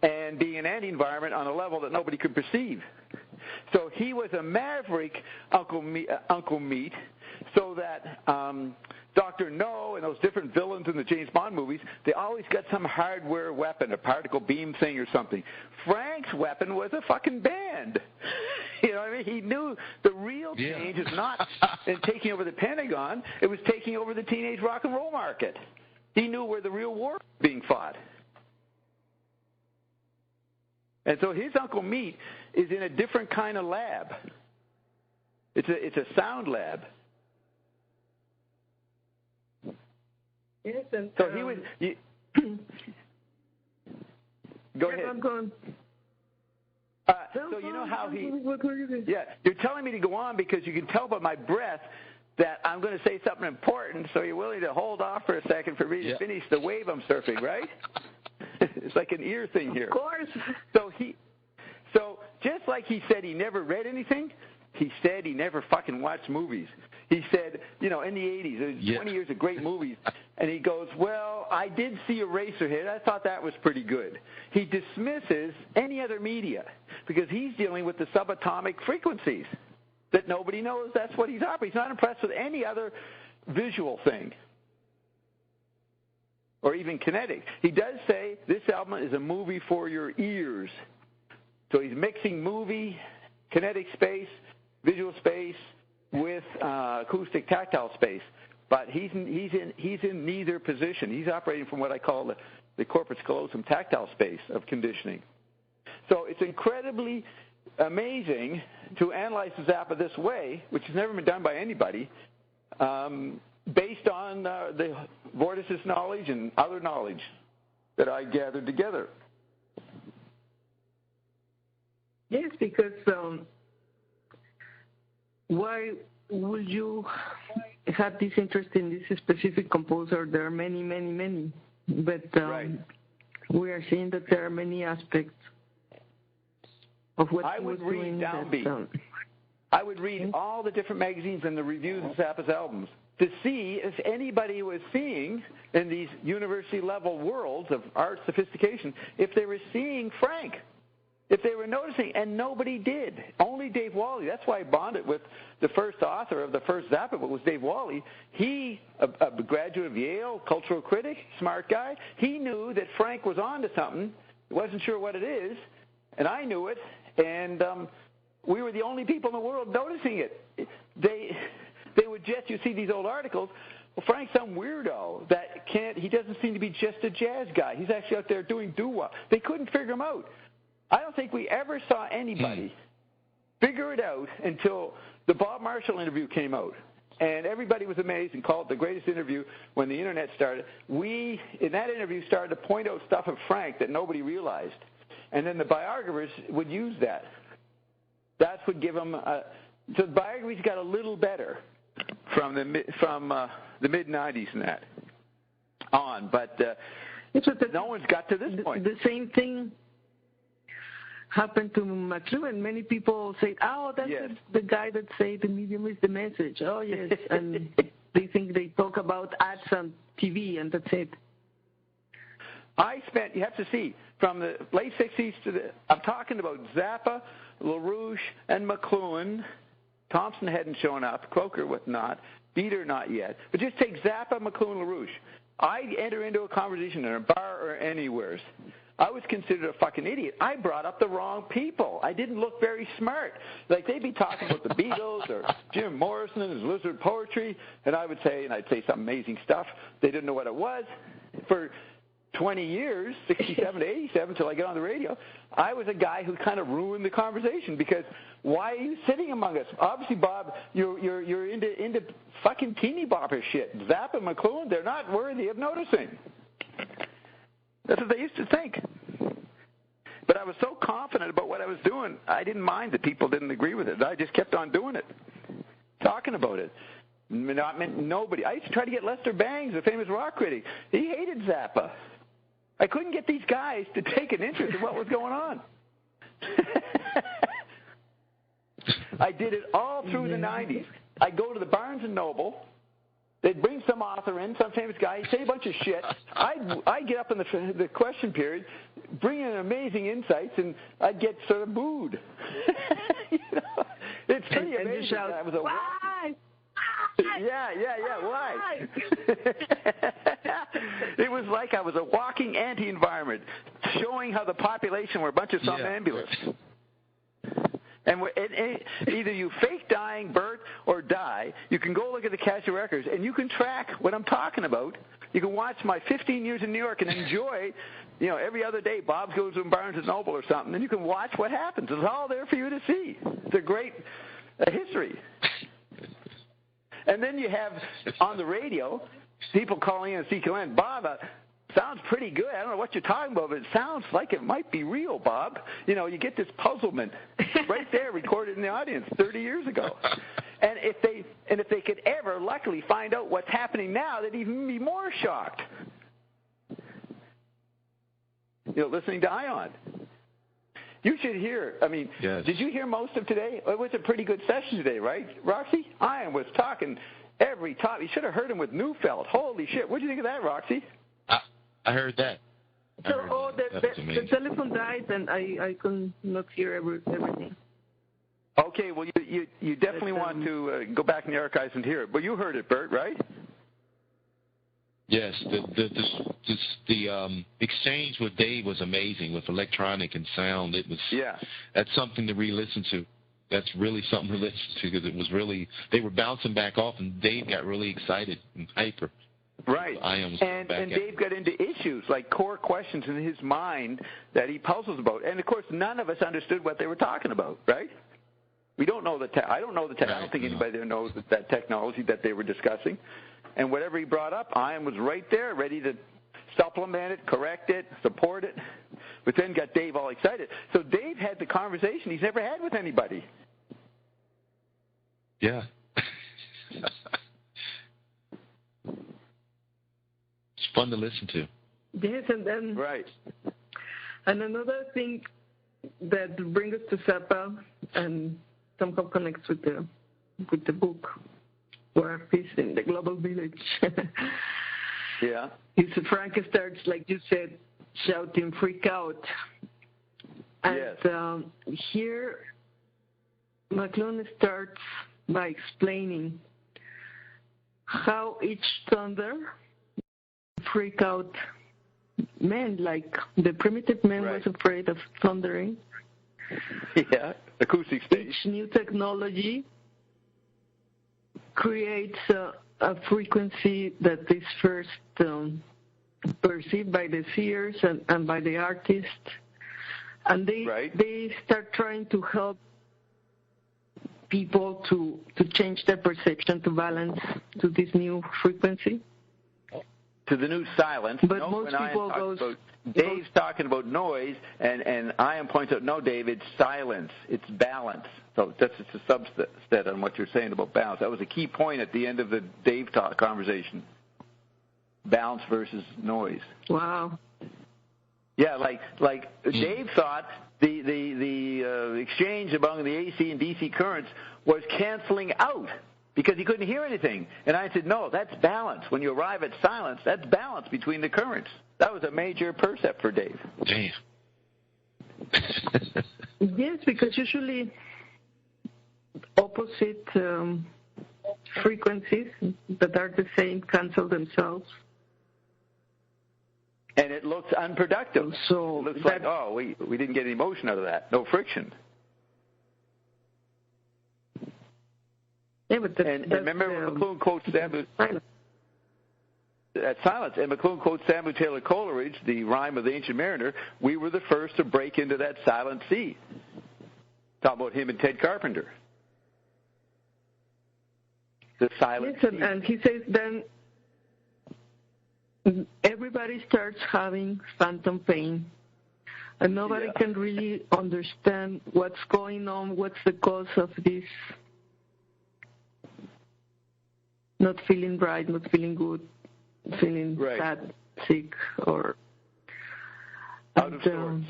and being an anti-environment on a level that nobody could perceive. So he was a maverick Uncle Meat, so that Dr. No and those different villains in the James Bond movies, they always got some hardware weapon, a particle beam thing or something. Frank's weapon was a fucking band. You know what I mean? He knew the real change is not in taking over the Pentagon. It was taking over the teenage rock and roll market. He knew where the real war was being fought. And so his Uncle Meat is in a different kind of lab. It's a sound lab. Yes, and so he was. Go ahead. I'm going. So you know how he. Yeah, you're telling me to go on because you can tell by my breath that I'm going to say something important. So you're willing to hold off for a second for me to finish the wave I'm surfing, right? It's like an ear thing here. Of course. So just like he said he never read anything, he said he never fucking watched movies. He said, in the 80s, there was 20 years of great movies, and he goes, well, I did see Eraserhead. I thought that was pretty good. He dismisses any other media because he's dealing with the subatomic frequencies that nobody knows that's what he's operating. He's not impressed with any other visual thing or even kinetic. He does say this album is a movie for your ears. So he's mixing movie, kinetic space, visual space with acoustic tactile space. But he's in neither position. He's operating from what I call the corpus callosum tactile space of conditioning. So it's incredibly amazing to analyze Zappa this way, which has never been done by anybody, based on the vortices knowledge and other knowledge that I gathered together. Yes, because why would you have this interest in this specific composer? There are many, many, many. But we are seeing that there are many aspects of what I would read Downbeat. I would read all the different magazines and the reviews of Zappa's albums to see if anybody was seeing in these university-level worlds of art sophistication, if they were seeing Frank, if they were noticing, and nobody did. Only Dave Wally. That's why I bonded with the first author of the first Zappa book was Dave Wally. He, a graduate of Yale, cultural critic, smart guy, he knew that Frank was on to something. He wasn't sure what it is, and I knew it, and we were the only people in the world noticing it. They would just, you see these old articles, well, Frank's some weirdo that he doesn't seem to be just a jazz guy. He's actually out there doing doo-wop. They couldn't figure him out. I don't think we ever saw anybody figure it out until the Bob Marshall interview came out. And everybody was amazed and called it the greatest interview when the Internet started. We, in that interview, started to point out stuff of Frank that nobody realized. And then the biographers would use that. That would give them so the biographies got a little better from the mid-'90s and that on. But no one's got to this point. The same thing happened to McLuhan. Many people say, oh, that's the guy that say the medium is the message. Oh, yes. And they think they talk about ads on TV, and that's it. You have to see, from the late 60s to I'm talking about Zappa, LaRouche, and McLuhan. Thompson hadn't shown up, Croker was not, Beater not yet. But just take Zappa, McLuhan, LaRouche. I'd enter into a conversation in a bar or anywhere. I was considered a fucking idiot. I brought up the wrong people. I didn't look very smart. Like, they'd be talking about the Beatles or Jim Morrison and his lizard poetry, and I'd say some amazing stuff. They didn't know what it was. For 20 years, 67 to 87, until I got on the radio, I was a guy who kind of ruined the conversation because why are you sitting among us? Obviously, Bob, you're into fucking teeny bopper shit. Zappa and McLuhan, they're not worthy of noticing. That's what they used to think. But I was so confident about what I was doing, I didn't mind that people didn't agree with it. I just kept on doing it, talking about it. Nobody. I used to try to get Lester Bangs, the famous rock critic. He hated Zappa. I couldn't get these guys to take an interest in what was going on. I did it all through the 90s. I'd go to the Barnes & Noble. They'd bring some author in, some famous guy, he'd say a bunch of shit. I'd get up in the question period, bring in amazing insights, and I'd get sort of booed. It's pretty amazing. Shout, I was a why? Why? It was like I was a walking anti-environment, showing how the population were a bunch of somnambulists. And either you fake dying, Bert, or die. You can go look at the cache of records, and you can track what I'm talking about. You can watch my 15 years in New York and enjoy, every other day Bob goes to Barnes & Noble or something, and you can watch what happens. It's all there for you to see. It's a great history. And then you have, on the radio, people calling in at CQN, Bob, sounds pretty good. I don't know what you're talking about, but it sounds like it might be real, Bob. You get this puzzlement right there recorded in the audience 30 years ago. And if they could ever, luckily, find out what's happening now, they'd even be more shocked. Listening to Ion. You should hear, yes. Did you hear most of today? It was a pretty good session today, right, Roxy? Ion was talking every time. You should have heard him with Neufeld. Holy shit. What did you think of that, Roxy? I heard that. The telephone died, and I could not hear everything. Okay, well, you definitely want to go back in the archives and hear it. But you heard it, Bert, right? Yes, the exchange with Dave was amazing with electronic and sound. It was that's something to re-listen to. That's really something to listen to because it was really they were bouncing back off, and Dave got really excited and hyper. Right, and Dave got into issues like core questions in his mind that he puzzles about, and of course none of us understood what they were talking about. Right? We don't know I don't know I don't think anybody there knows that technology that they were discussing. And whatever he brought up, Ian was right there, ready to supplement it, correct it, support it, but then got Dave all excited. So Dave had the conversation he's never had with anybody. Yeah. It's fun to listen to. Yes, and then right. And another thing that brings us to Zappa and somehow connects with the book. War Peace in the Global Village. Yeah. Frank starts, like you said, shouting, freak out. And here, McLuhan starts by explaining how each thunder freak out men, like the primitive man was afraid of thundering. Yeah, acoustic stage. Each new technology creates a frequency that is first perceived by the seers and by the artist, and they start trying to help people to change their perception to balance to this new frequency. To the new silence. But most people Dave's talking about noise, and Ian points out, no, Dave, it's silence. It's balance. So that's just a subset on what you're saying about balance. That was a key point at the end of the Dave talk conversation. Balance versus noise. Wow. Yeah, like Dave thought the exchange among the AC and DC currents was canceling out because he couldn't hear anything. And I said, no, that's balance. When you arrive at silence, that's balance between the currents. That was a major percept for Dave. Damn. Yes, because usually opposite frequencies that are the same cancel themselves. And it looks unproductive. So it looks like, we didn't get any motion out of that. No friction. Yeah, but and remember McLuhan quotes silence. And McLuhan quotes Samuel Taylor Coleridge, the rhyme of the Ancient Mariner, we were the first to break into that silent sea. Talk about him and Ted Carpenter. The silent sea. And he says then everybody starts having phantom pain, and nobody can really understand what's going on, what's the cause of this not feeling right, not feeling good, feeling sad, sick, or out of sorts.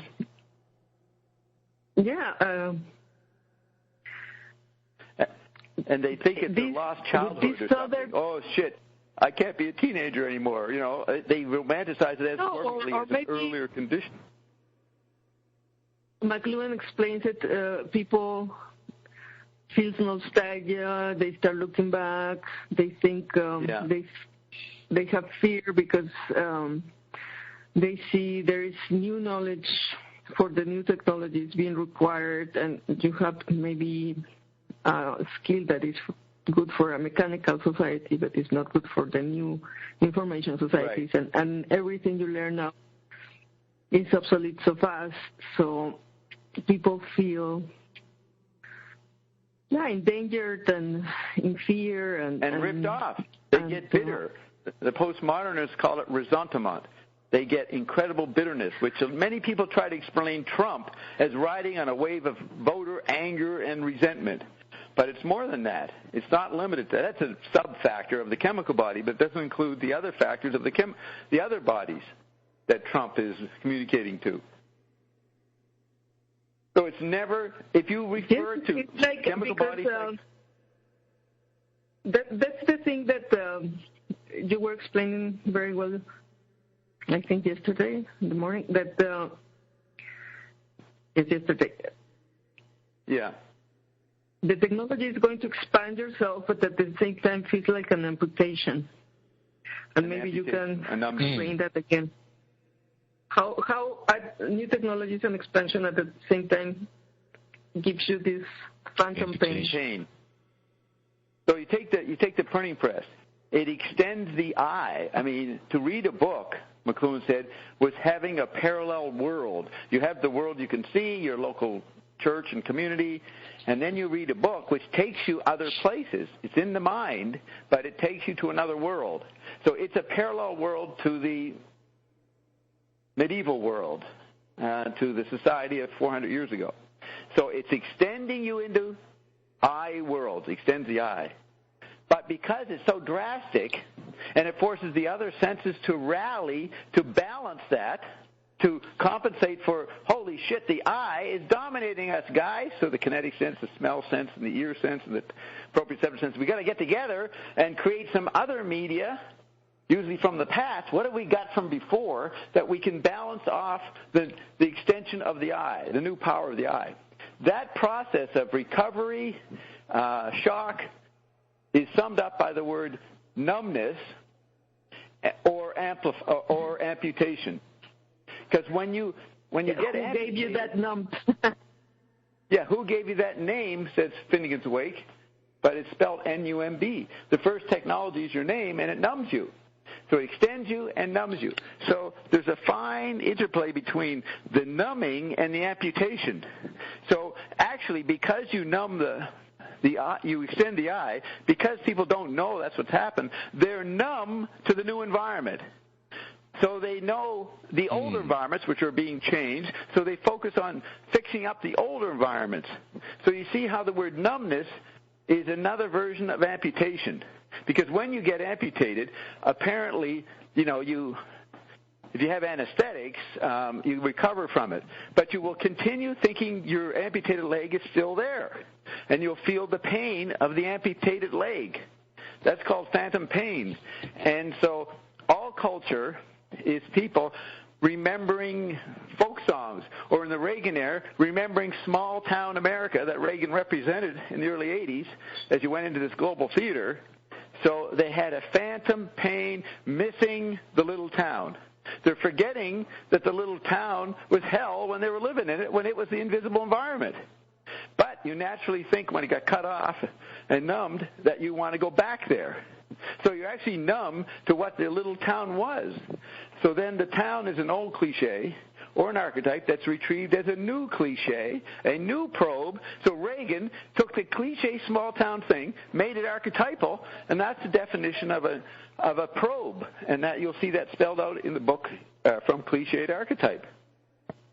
And they think it's a lost childhood or something. Oh, shit, I can't be a teenager anymore. You know, they romanticize it as an earlier condition. McLuhan explains it, people feels nostalgia. They start looking back. They think they have fear because they see there is new knowledge for the new technologies being required, and you have maybe a skill that is good for a mechanical society, but it's not good for the new information societies. Right. And everything you learn now is obsolete so fast, so people feel endangered and in fear and ripped off. They get bitter. The postmodernists call it ressentiment. They get incredible bitterness, which many people try to explain Trump as riding on a wave of voter anger and resentment. But it's more than that. It's not limited to that. That's a sub-factor of the chemical body, but it doesn't include the other factors of the other bodies that Trump is communicating to. So it's never, if you refer to chemical bodies... that's the thing that you were explaining very well, I think yesterday in the morning, that it's yesterday. Yeah. The technology is going to expand yourself, but at the same time feels like an amputation. And maybe you can explain that again. How new technologies and expansion at the same time gives you this phantom pain. So you take the printing press. It extends the eye. I mean, to read a book, McLuhan said, was having a parallel world. You have the world you can see, your local church and community, and then you read a book which takes you other places. It's in the mind, but it takes you to another world. So it's a parallel world to the medieval world, to the society of 400 years ago. So it's extending you into eye worlds, extends the eye. But because it's so drastic, and it forces the other senses to rally, to balance that, to compensate for, holy shit, the eye is dominating us, guys. So the kinetic sense, the smell sense, and the ear sense, and the proprioceptive sense, we got to get together and create some other media, usually from the past. What have we got from before that we can balance off the extension of the eye, the new power of the eye? That process of recovery, shock, is summed up by the word numbness or amputation. Because when you get amputated, who gave you that numb? Yeah, who gave you that name? Says Finnegan's Wake, but it's spelled N-U-M-B. The first technology is your name, and it numbs you. So it extends you and numbs you. So there's a fine interplay between the numbing and the amputation. So actually, because you numb the eye, you extend the eye, because people don't know that's what's happened, they're numb to the new environment. So they know the older environments, which are being changed, so they focus on fixing up the older environments. So you see how the word numbness is another version of amputation. Because when you get amputated, apparently, if you have anesthetics, you recover from it. But you will continue thinking your amputated leg is still there. And you'll feel the pain of the amputated leg. That's called phantom pain. And so all culture is people remembering folk songs, or in the Reagan era, remembering small-town America that Reagan represented in the early 80s as you went into this global theater. So they had a phantom pain missing the little town. They're forgetting that the little town was hell when they were living in it, when it was the invisible environment. But you naturally think when it got cut off and numbed that you want to go back there. So you're actually numb to what the little town was. So then the town is an old cliche or an archetype that's retrieved as a new cliche, a new probe. So Reagan took the cliche small town thing, made it archetypal, and that's the definition of a probe. And that you'll see that spelled out in the book, From Cliche to Archetype.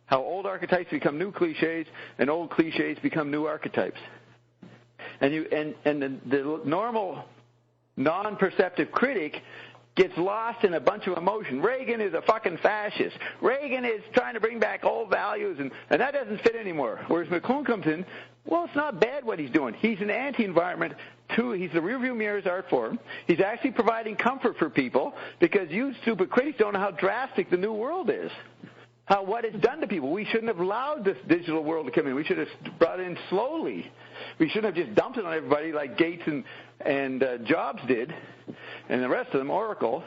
How old archetypes become new cliches, and old cliches become new archetypes. And the normal non-perceptive critic gets lost in a bunch of emotion. Reagan is a fucking fascist. Reagan is trying to bring back old values, and that doesn't fit anymore. Whereas McLuhan comes in, well, it's not bad what he's doing. He's an anti-environment, too. He's the rearview mirror's art form. He's actually providing comfort for people because you stupid critics don't know how drastic the new world is. what it's done to people. We shouldn't have allowed this digital world to come in. We should have brought it in slowly. We shouldn't have just dumped it on everybody like Gates and Dobbs did, and the rest of them, Oracle.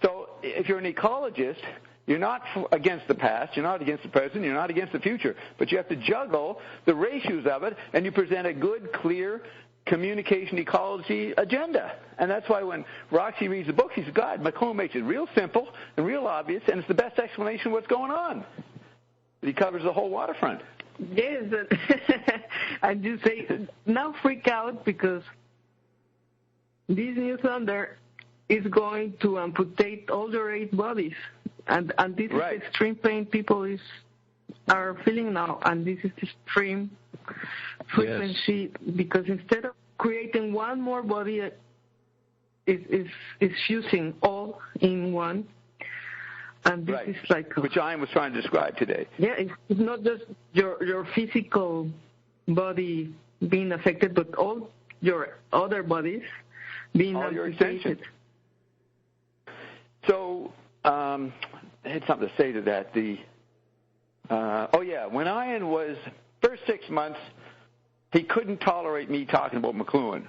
So if you're an ecologist, you're not against the past, you're not against the present, you're not against the future, but you have to juggle the ratios of it, and you present a good, clear communication ecology agenda. And that's why when Roxy reads the book, she says, God, McLuhan makes it real simple and real obvious, and it's the best explanation of what's going on. He covers the whole waterfront. Yes, and you say, now freak out because this new thunder is going to amputate all your 8 bodies. And this right. is extreme pain people are feeling now, and this is extreme frequency, yes. Because instead of creating one more body, is fusing all in one. And this right. is like... Which I was trying to describe today. Yeah, it's not just your physical body being affected, but all your other bodies being all affected. Your extensions. So, I had something to say to that. When Ian was first 6 months, he couldn't tolerate me talking about McLuhan.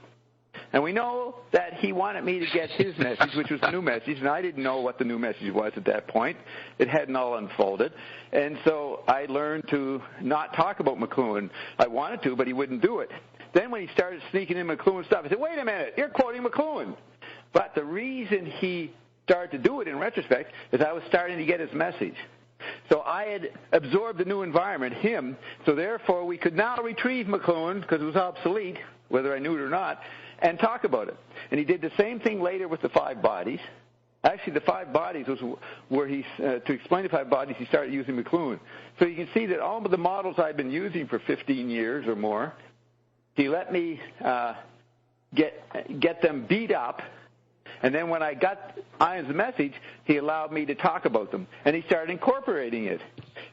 And we know that he wanted me to get his message, which was the new message, and I didn't know what the new message was at that point. It hadn't all unfolded. And so I learned to not talk about McLuhan. I wanted to, but he wouldn't do it. Then when he started sneaking in McLuhan stuff, I said, wait a minute, you're quoting McLuhan. But the reason he started to do it in retrospect is I was starting to get his message. So I had absorbed the new environment, him, so therefore we could now retrieve McLuhan, because it was obsolete, whether I knew it or not, and talk about it. And he did the same thing later with the 5 bodies. Actually, the 5 bodies was where to explain the 5 bodies, he started using McLuhan. So you can see that all of the models I've been using for 15 years or more, he let me get them beat up. And then when I got Ian's message, he allowed me to talk about them. And he started incorporating it.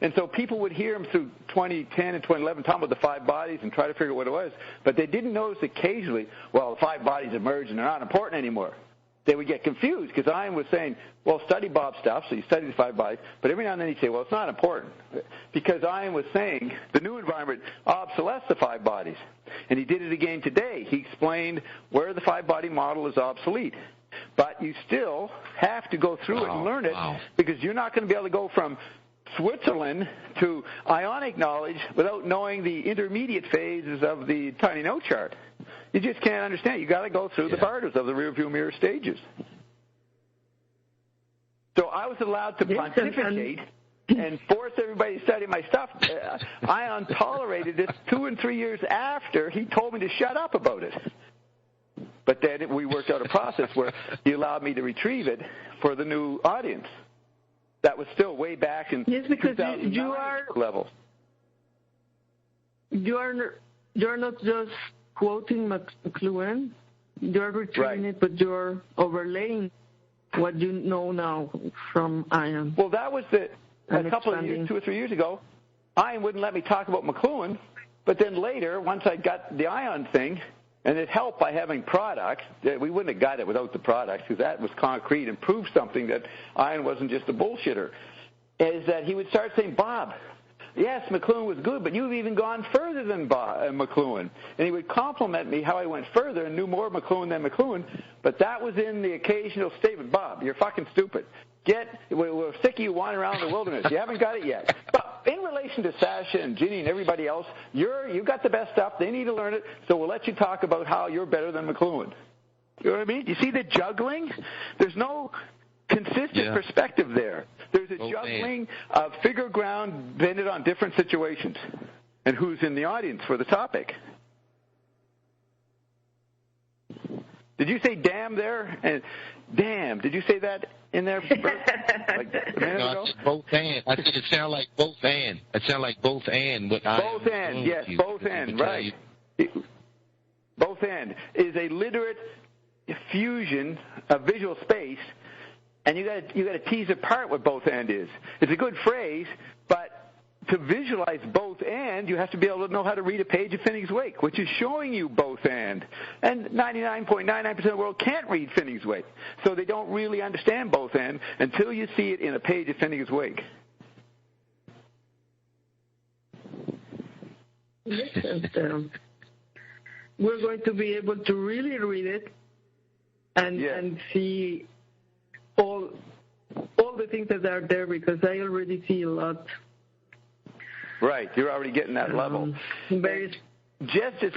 And so people would hear him through 2010 and 2011 talking about the 5 bodies and try to figure out what it was. But they didn't notice occasionally, well, the 5 bodies emerged and they're not important anymore. They would get confused because Ian was saying, well, study Bob's stuff, so you study the 5 bodies. But every now and then he'd say, well, it's not important. Because Ian was saying the new environment obsoletes the 5 bodies. And he did it again today. He explained where the 5-body model is obsolete. But you still have to go through it and learn it because you're not going to be able to go from Switzerland to ionic knowledge without knowing the intermediate phases of the tiny note chart. You just can't understand. You've got to go through the barters of the rearview mirror stages. So I was allowed to pontificate and force everybody to study my stuff. Ion tolerated this 2 and 3 years after he told me to shut up about it. But then we worked out a process where he allowed me to retrieve it for the new audience. That was still way back in 2009 you are level. You're not just quoting McLuhan. You're retrieving it, but you're overlaying what you know now from Ian. Well, that was a couple of years, 2 or 3 years ago. Ian wouldn't let me talk about McLuhan, but then later, once I got the Ion thing, and it helped by having products. We wouldn't have got it without the products because that was concrete and proved something that Ian wasn't just a bullshitter, is that he would start saying, Bob, yes, McLuhan was good, but you've even gone further than McLuhan. And he would compliment me how I went further and knew more McLuhan than McLuhan, but that was in the occasional statement, Bob, you're fucking stupid. We're sick of you wandering around the wilderness. You haven't got it yet. But in relation to Sasha and Ginny and everybody else, you got the best stuff. They need to learn it, so we'll let you talk about how you're better than McLuhan. You know what I mean? You see the juggling? There's no consistent perspective there. There's a juggling of figure ground bended on different situations and who's in the audience for the topic. Did you say damn there? And damn, did you say that in there, Bert? Like a minute ago? I said both and. I said it sounded like both and. It sounded like both and. Both and, yes, both and, right. Both and is a literate fusion of visual space, and you got to tease apart what both and is. It's a good phrase, but to visualize both and, you have to be able to know how to read a page of Finneg's Wake, which is showing you both and. And 99.99% of the world can't read Finneg's Wake, so they don't really understand both and until you see it in a page of Finneg's Wake. And, we're going to be able to really read it and see all the things that are there, because I already see a lot. Right, you're already getting that level. Very just as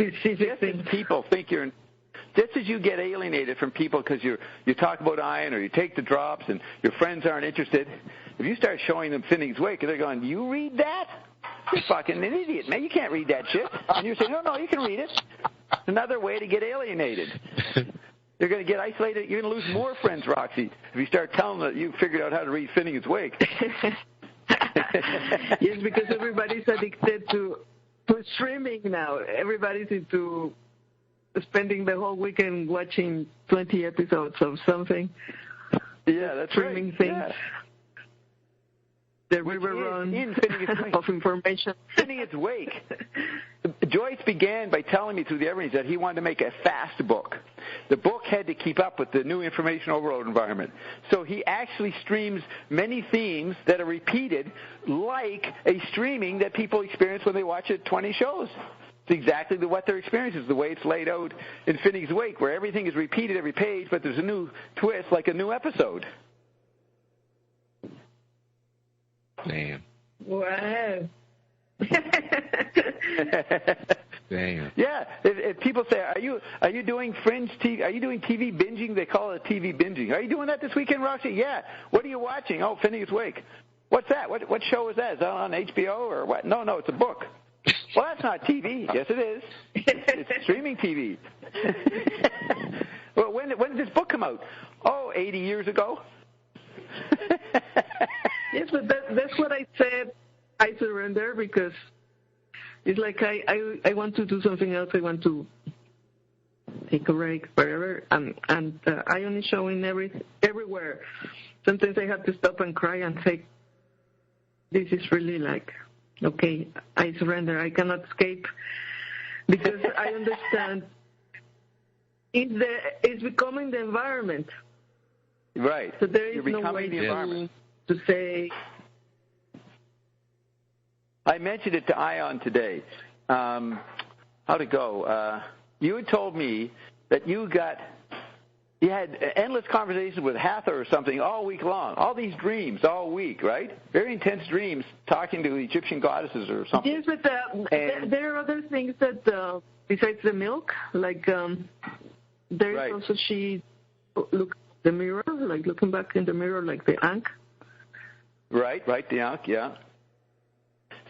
people think you're, just as you get alienated from people because you talk about iron or you take the drops and your friends aren't interested, if you start showing them Finney's Wake, they're going, you read that? You're fucking an idiot, man. You can't read that shit. And you say, no, you can read it. Another way to get alienated. You're going to get isolated. You're going to lose more friends, Roxy, if you start telling them that you figured out how to read Finney's Wake. Yes, because everybody's addicted to streaming now. Everybody's into spending the whole weekend watching 20 episodes of something. Yeah, that's streaming right. things. Yeah. The river run of information. Phineas Wake. Joyce began by telling me through the evidence that he wanted to make a fast book. The book had to keep up with the new information overload environment. So he actually streams many themes that are repeated like a streaming that people experience when they watch 20 shows. It's exactly what their experience is, the way it's laid out in Phineas Wake, where everything is repeated every page, but there's a new twist like a new episode. Damn. Wow. Damn. Yeah. If people say, "Are you doing fringe TV? Are you doing TV binging?" They call it TV binging. Are you doing that this weekend, Roxy? Yeah. What are you watching? Oh, Phineas Wake. What's that? What show is that? Is that on HBO or what? No, it's a book. Well, that's not TV. Yes, it is. It's streaming TV. Well, when did this book come out? Oh, 80 years ago. Yes, but that's what I said. I surrender because it's like I want to do something else. I want to take a break, whatever. And I only showing everywhere. Sometimes I have to stop and cry and say, this is really like, okay, I surrender. I cannot escape because I understand it's becoming the environment. Right. So there is You're no way to say. I mentioned it to Ion today. How'd it go? You had told me that you had endless conversations with Hathor or something all week long. All these dreams all week, right? Very intense dreams, talking to Egyptian goddesses or something. Yes, but there are other things that besides the milk, like there is also she look the mirror, like looking back in the mirror, like the Ankh. Right, the Ankh, yeah.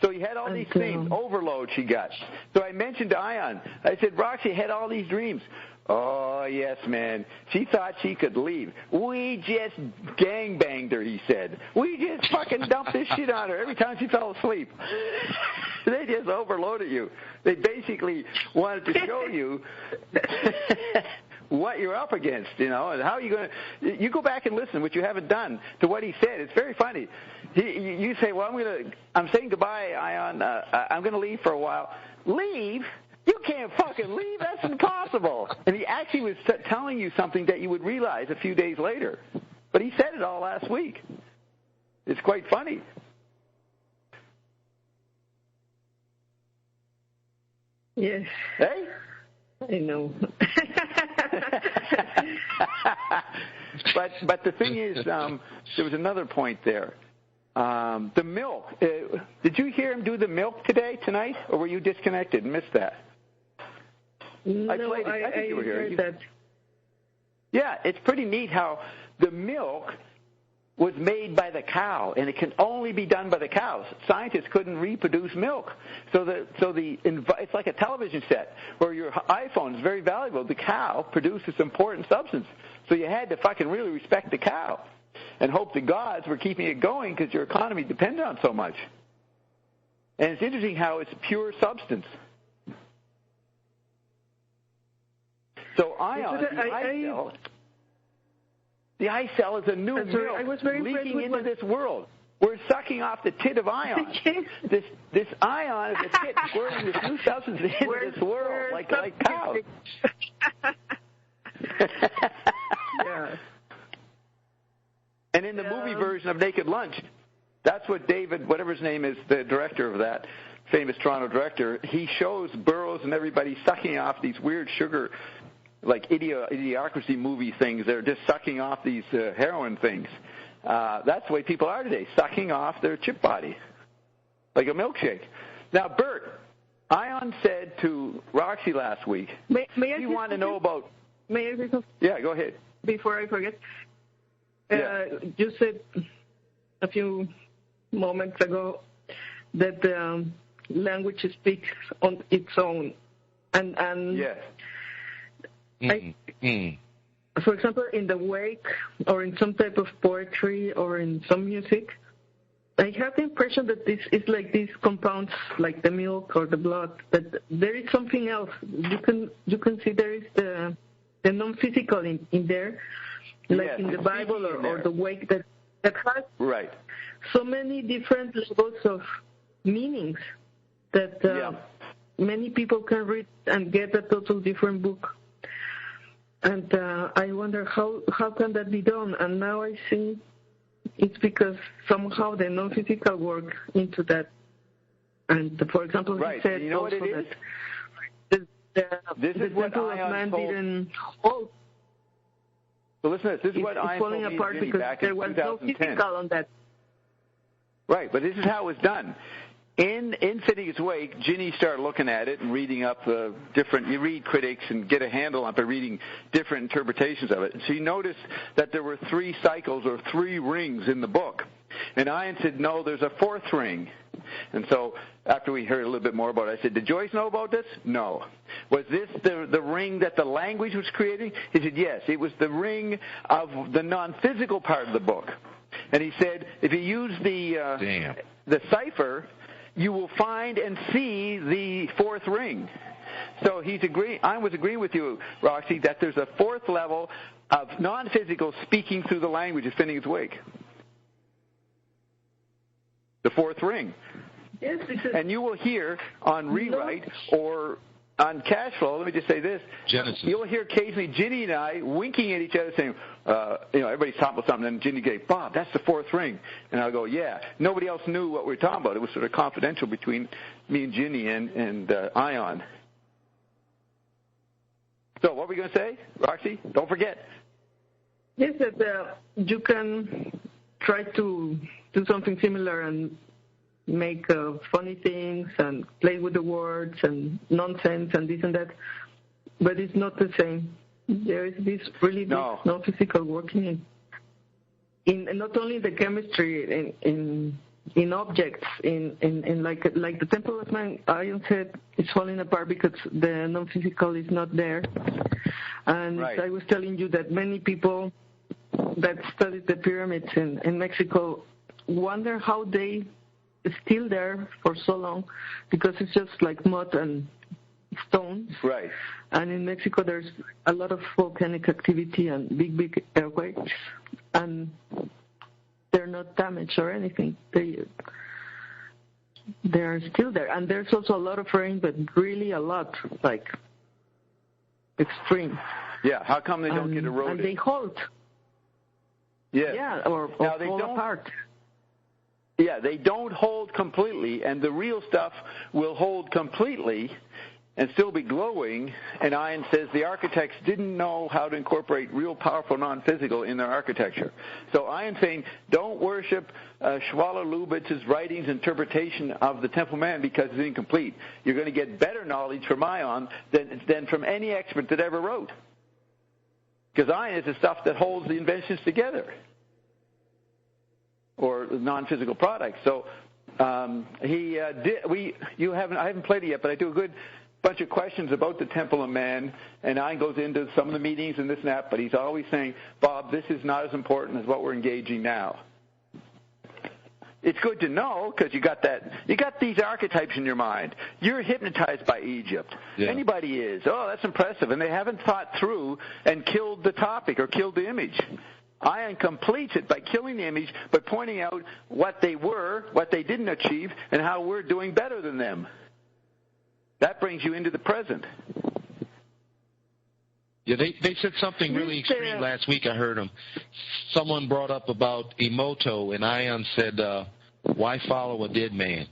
So you had all these things, overload she got. So I mentioned to Ion, I said, Roxy had all these dreams. Oh, yes, man. She thought she could leave. We just gangbanged her, he said. We just fucking dumped this shit on her every time she fell asleep. They just overloaded you. They basically wanted to show you what you're up against, and how you're going to. You go back and listen, which you haven't done, to what he said. It's very funny. You say, well, I'm saying goodbye, Ion. I'm going to leave for a while. Leave? You can't fucking leave. That's impossible. And he actually was telling you something that you would realize a few days later. But he said it all last week. It's quite funny. Yes. Hey? I know. But the thing is, there was another point there. The milk. Did you hear him do the milk tonight, or were you disconnected and missed that? No, I played it. I think you were here. Heard that. Yeah, it's pretty neat how the milk was made by the cow, and it can only be done by the cows. Scientists couldn't reproduce milk, so it's like a television set where your iPhone is very valuable. The cow produced this important substance, so you had to fucking really respect the cow and hope the gods were keeping it going because your economy depended on so much. And it's interesting how it's pure substance. So the eye cell is a new milk leaking into this world. We're sucking off the tit of ion. This ion is a tit squirting this new substance into this world like cows. Yeah. And in the movie version of Naked Lunch, that's what David, whatever his name is, the director of that, famous Toronto director, he shows Burroughs and everybody sucking off these weird sugar, like idiocracy movie things. They're just sucking off these heroin things. That's the way people are today, sucking off their chip body, like a milkshake. Now, Bert, Ion said to Roxy last week, may he wanted to know about... May I say something? Yeah, go ahead. Before I forget. You said a few moments ago that language speaks on its own. And yes. For example, in the wake or in some type of poetry or in some music, I have the impression that this is like these compounds, like the milk or the blood, that there is something else. You can see there is the non-physical in there, like in the Bible or the wake that has so many different levels of meanings that many people can read and get a total different book. And I wonder how can that be done? And now I see it's because somehow the non-physical work into that. And for example, he said you know also what it that this the is what temple of Ion man told. didn't hold. So listen to this. This is what Ion falling told me apart because back there in was no 2010. physical on that. Right, but this is how it was done. In Fitting Its Wake, Ginny started looking at it and reading up you read critics and get a handle on it by reading different interpretations of it. And she noticed that there were 3 cycles or 3 rings in the book. And Ian said, no, there's a 4th ring. And so after we heard a little bit more about it, I said, did Joyce know about this? No. Was this the ring that the language was creating? He said, yes. It was the ring of the non-physical part of the book. And he said, if you use the cipher, you will find and see the 4th ring. So I was agreeing with you, Roxy, that there's a 4th level of non-physical speaking through the language of Fitting Its Wake. The 4th ring. Yes, and you will hear on Rewrite or on Cash Flow, let me just say this. Genesis. You'll hear occasionally Ginny and I winking at each other saying, everybody's talking about something, and Ginny goes, Bob, that's the 4th ring. And I'll go, yeah. Nobody else knew what we were talking about. It was sort of confidential between me and Ginny and Ion. So what were we going to say, Roxy? Don't forget. Yes, that you can try to do something similar and make funny things and play with the words and nonsense and this and that, but it's not the same. There is this really non-physical working in not only the chemistry in objects in like the Temple of Man. Ion said it's falling apart because the non-physical is not there, and I was telling you that many people that studied the pyramids in Mexico wonder how they still there for so long, because it's just like mud and stones. Right. And in Mexico there's a lot of volcanic activity and big earthquakes, and they're not damaged or anything. They're still there. And there's also a lot of rain, but really a lot, like extreme. Yeah, how come they don't get eroded? And they hold. Yeah, or they fall don't, apart. Yeah, they don't hold completely, and the real stuff will hold completely and still be glowing. And Ian says the architects didn't know how to incorporate real powerful non-physical in their architecture. So Ian's saying don't worship Schwaller Lubitz's writings interpretation of the Temple Man because it's incomplete. You're going to get better knowledge from Ion than from any expert that ever wrote. Because Ion is the stuff that holds the inventions together, or non-physical products. So I haven't played it yet, but I do a good bunch of questions about the Temple of Man, and Ian goes into some of the meetings and this and that, but he's always saying, Bob, this is not as important as what we're engaging now. It's good to know because you got these archetypes in your mind. You're hypnotized by Egypt. Yeah. Anybody is. Oh, that's impressive. And they haven't thought through and killed the topic or killed the image. Ion completes it by killing the image, but pointing out what they were, what they didn't achieve, and how we're doing better than them. That brings you into the present. Yeah, they said something really extreme last week. I heard them. Someone brought up about Emoto, and Ion said, why follow a dead man?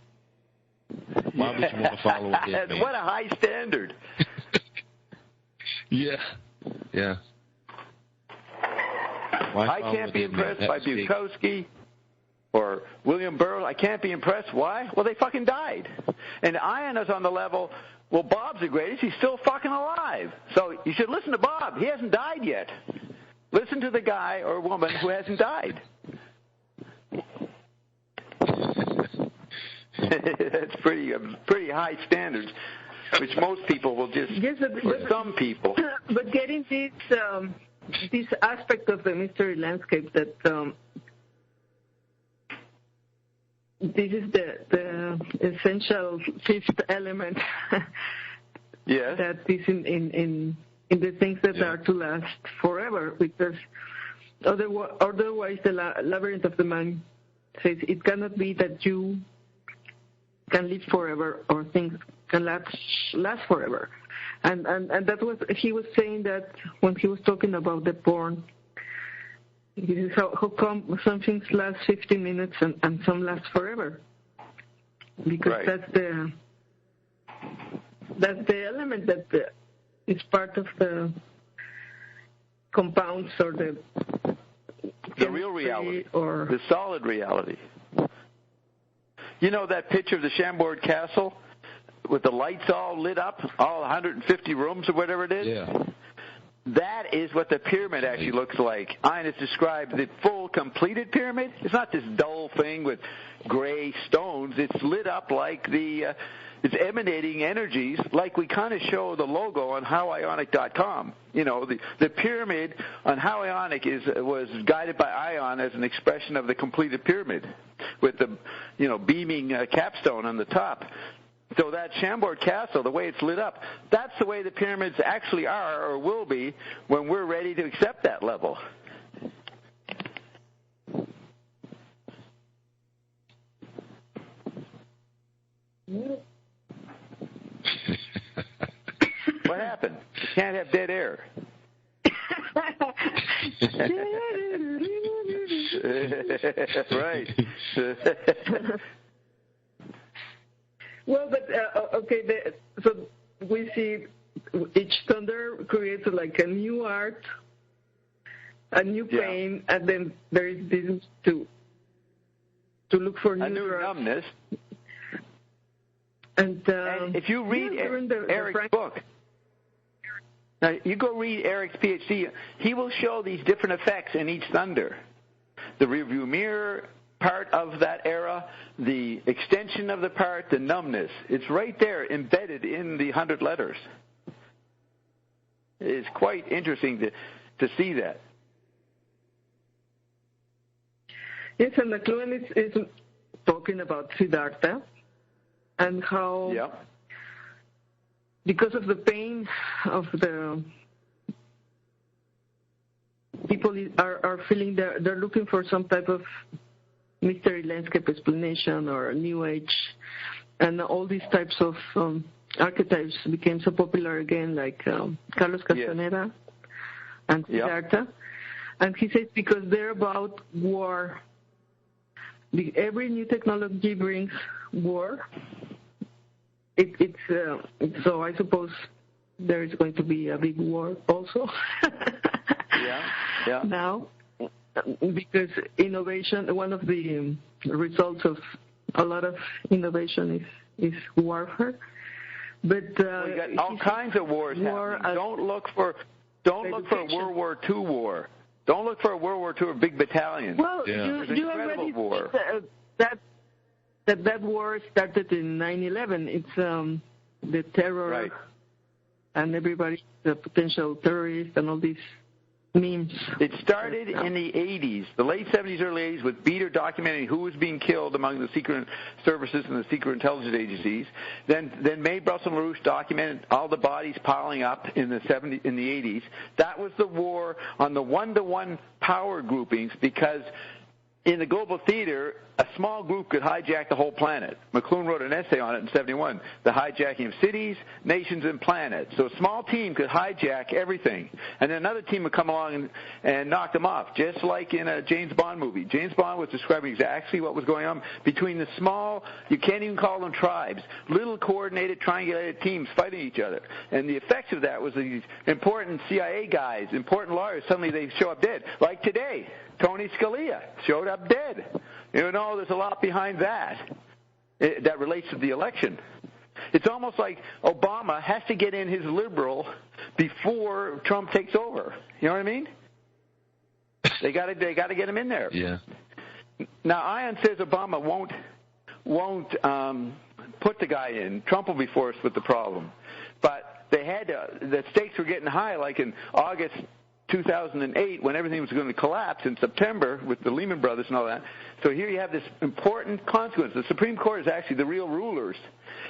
Why would you want to follow a dead man? What a high standard. Yeah. I can't be impressed by Bukowski or William Burroughs. I can't be impressed. Why? Well, they fucking died. And Ion is on the level, well, Bob's the greatest. He's still fucking alive. So you should listen to Bob. He hasn't died yet. Listen to the guy or woman who hasn't died. That's pretty high standards, which most people will just, or some people. But getting this aspect of the mystery landscape that this is the essential fifth element. Yes. That is in the things that are to last forever, because otherwise the labyrinth of the mind says it cannot be that you can live forever or things can last forever. And that was, he was saying that when he was talking about the porn, he says how come some things last 15 minutes and some last forever? Because right. that's the element that is part of the compounds or the real reality, or the solid reality. You know that picture of the Chambord Castle with the lights all lit up, all 150 rooms or whatever it is? Yeah. That is what the pyramid actually looks like. Ian has described the full, completed pyramid. It's not this dull thing with gray stones. It's lit up like it's emanating energies, like we kind of show the logo on howionic.com. You know, the pyramid on How Ionic was guided by Ion as an expression of the completed pyramid with the, beaming capstone on the top. So that Chambord Castle, the way it's lit up, that's the way the pyramids actually are or will be when we're ready to accept that level. What happened? You can't have dead air. Right. Well, but okay. So we see each thunder creates like a new art, a new pain, and then there is this to look for new numbness. And if you read Eric's book, now you go read Eric's PhD, he will show these different effects in each thunder. The rearview mirror part of that era, the extension of the part, the numbness. It's right there embedded in the 100 letters. It's quite interesting to see that. Yes, and McLuhan is talking about Siddhartha and how because of the pain of the people are feeling, they're looking for some type of mystery landscape explanation or New Age, and all these types of archetypes became so popular again, like Carlos Castaneda and Siddhartha. And he says because they're about war. Every new technology brings war. So I suppose there is going to be a big war also. Now, because innovation, one of the results of a lot of innovation is warfare. But we got all kinds of wars happening. Don't look for a World War II war. Don't look for a World War II or big battalions. Well, you already war. That war started in 9/11. It's the terror and everybody, the potential terrorists and all these memes. It started in the 80s, the late 70s, early 80s, with Bert documenting who was being killed among the secret services and the secret intelligence agencies. Then May Brussel LaRouche documented all the bodies piling up in the 80s. That was the war on the one-to-one power groupings, because in the global theater, a small group could hijack the whole planet. McLuhan wrote an essay on it in 71, The Hijacking of Cities, Nations, and Planets. So a small team could hijack everything, and then another team would come along and knock them off, just like in a James Bond movie. James Bond was describing exactly what was going on between the small, you can't even call them tribes, little coordinated, triangulated teams fighting each other. And the effects of that was these important CIA guys, important lawyers, suddenly they show up dead. Like today, Tony Scalia showed up dead. You know, there's a lot behind that that relates to the election. It's almost like Obama has to get in his liberal before Trump takes over. You know what I mean? They got to get him in there. Yeah. Now, Ion says Obama won't put the guy in. Trump will be forced with the problem. But they had to, the stakes were getting high, like in August 2008, when everything was going to collapse in September with the Lehman Brothers and all that. So here you have this important consequence. The Supreme Court is actually the real rulers.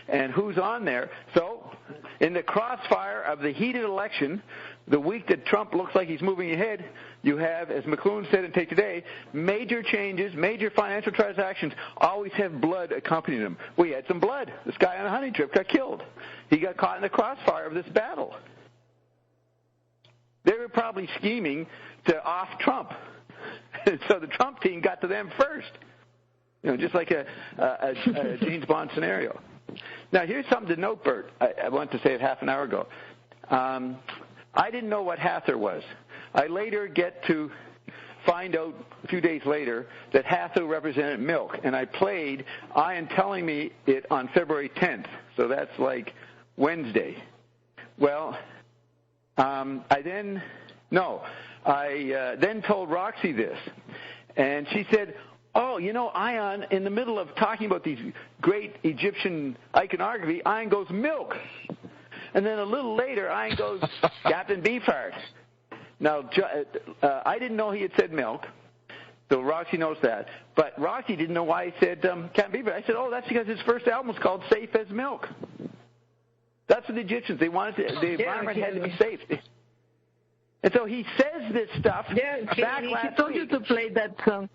And who's on there? So in the crossfire of the heated election, the week that Trump looks like he's moving ahead, you have, as McLuhan said in Take Today, major changes, major financial transactions always have blood accompanying them. We had some blood. This guy on a hunting trip got killed. He got caught in the crossfire of this battle. They were probably scheming to off Trump. And so the Trump team got to them first. You know, just like a James Bond scenario. Now, here's something to note, Bert. I wanted to say it half an hour ago. I didn't know what Hather was. I later get to find out a few days later that Hather represented milk, and I played Ian telling me it on February 10th, so that's like Wednesday. Well, I then told Roxy this, and she said, oh, you know, Ion, in the middle of talking about these great Egyptian iconography, Ion goes, milk. And then a little later, Ion goes, Captain Beefheart. Now, I didn't know he had said milk, so Roxy knows that. But Roxy didn't know why he said Captain Beefheart. I said, oh, that's because his first album was called Safe as Milk. That's what the Egyptians, they wanted to, the environment had to be safe. And so he says this stuff back last week. He told you to play that song.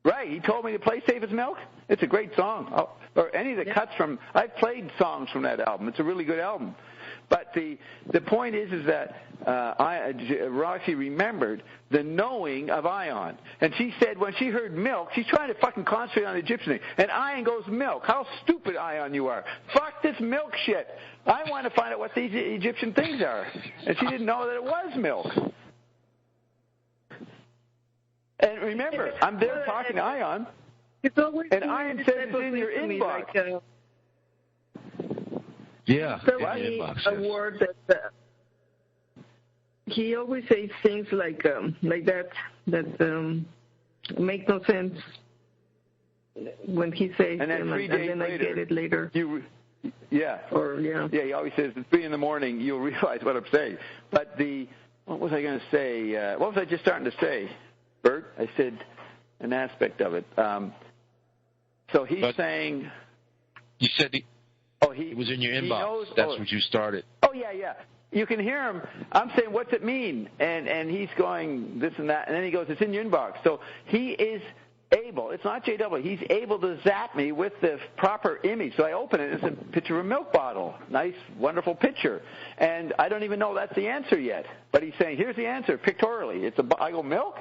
Right, he told me to play Safe as Milk. It's a great song. Or any of the cuts from, I've played songs from that album. It's a really good album. But the point is that Roxy remembered the knowing of Ion. And she said when she heard milk, she's trying to fucking concentrate on the Egyptian thing. And Ion goes, milk. How stupid, Ion, you are. Fuck this milk shit. I want to find out what these Egyptian things are. And she didn't know that it was milk. And remember, I'm there talking to Ion. And Ion says it's in your inbox. Yeah, a word that he always says things like that make no sense when he says and then them, 3 days and then later, I get it later. He always says at 3 a.m. you'll realize what I'm saying. But what was I going to say? What was I just starting to say, Bert? I said an aspect of it. So he's saying. You said it was in your inbox. That's what you started. Oh, yeah. You can hear him. I'm saying, what's it mean? And he's going this and that. And then he goes, it's in your inbox. So he is able. It's not JW. He's able to zap me with the proper image. So I open it. It's a picture of a milk bottle. Nice, wonderful picture. And I don't even know that's the answer yet. But he's saying, here's the answer pictorially. I go, milk?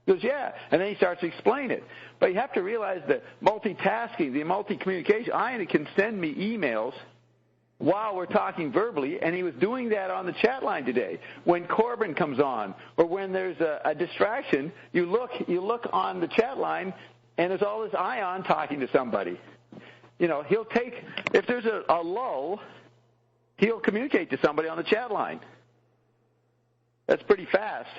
He goes, yeah. And then he starts to explain it. But you have to realize that multitasking, the multi-communication, Ian can send me emails while we're talking verbally, and he was doing that on the chat line today. When Corbin comes on, or when there's a distraction, you look on the chat line, and there's all this Ion talking to somebody. You know, he'll take, if there's a lull, he'll communicate to somebody on the chat line. That's pretty fast.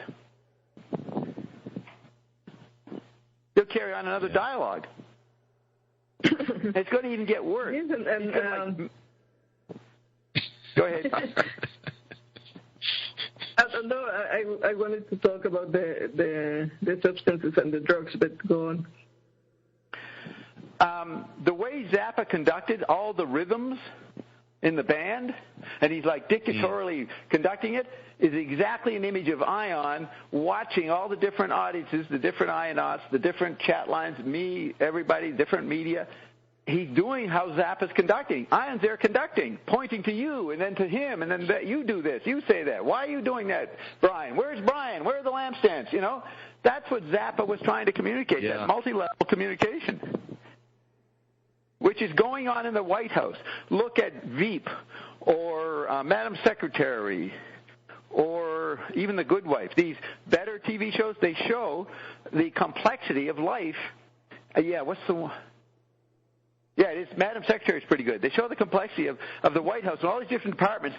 He'll carry on another dialogue. It's going to even get worse. Go ahead. I wanted to talk about the substances and the drugs, but go on. The way Zappa conducted all the rhythms in the band, and he's like dictatorially conducting it, is exactly an image of Ion watching all the different audiences, the different Ionauts, the different chat lines, me, everybody, different media. He's doing how Zappa's conducting. Ion's there conducting, pointing to you, and then to him, and then you do this, you say that. Why are you doing that, Brian? Where's Brian? Where are the lampstands? You know, that's what Zappa was trying to communicate, that multi-level communication, which is going on in the White House. Look at Veep or Madam Secretary or even The Good Wife. These better TV shows, they show the complexity of life. What's the one? Yeah, it is. Madam Secretary is pretty good. They show the complexity of the White House and all these different departments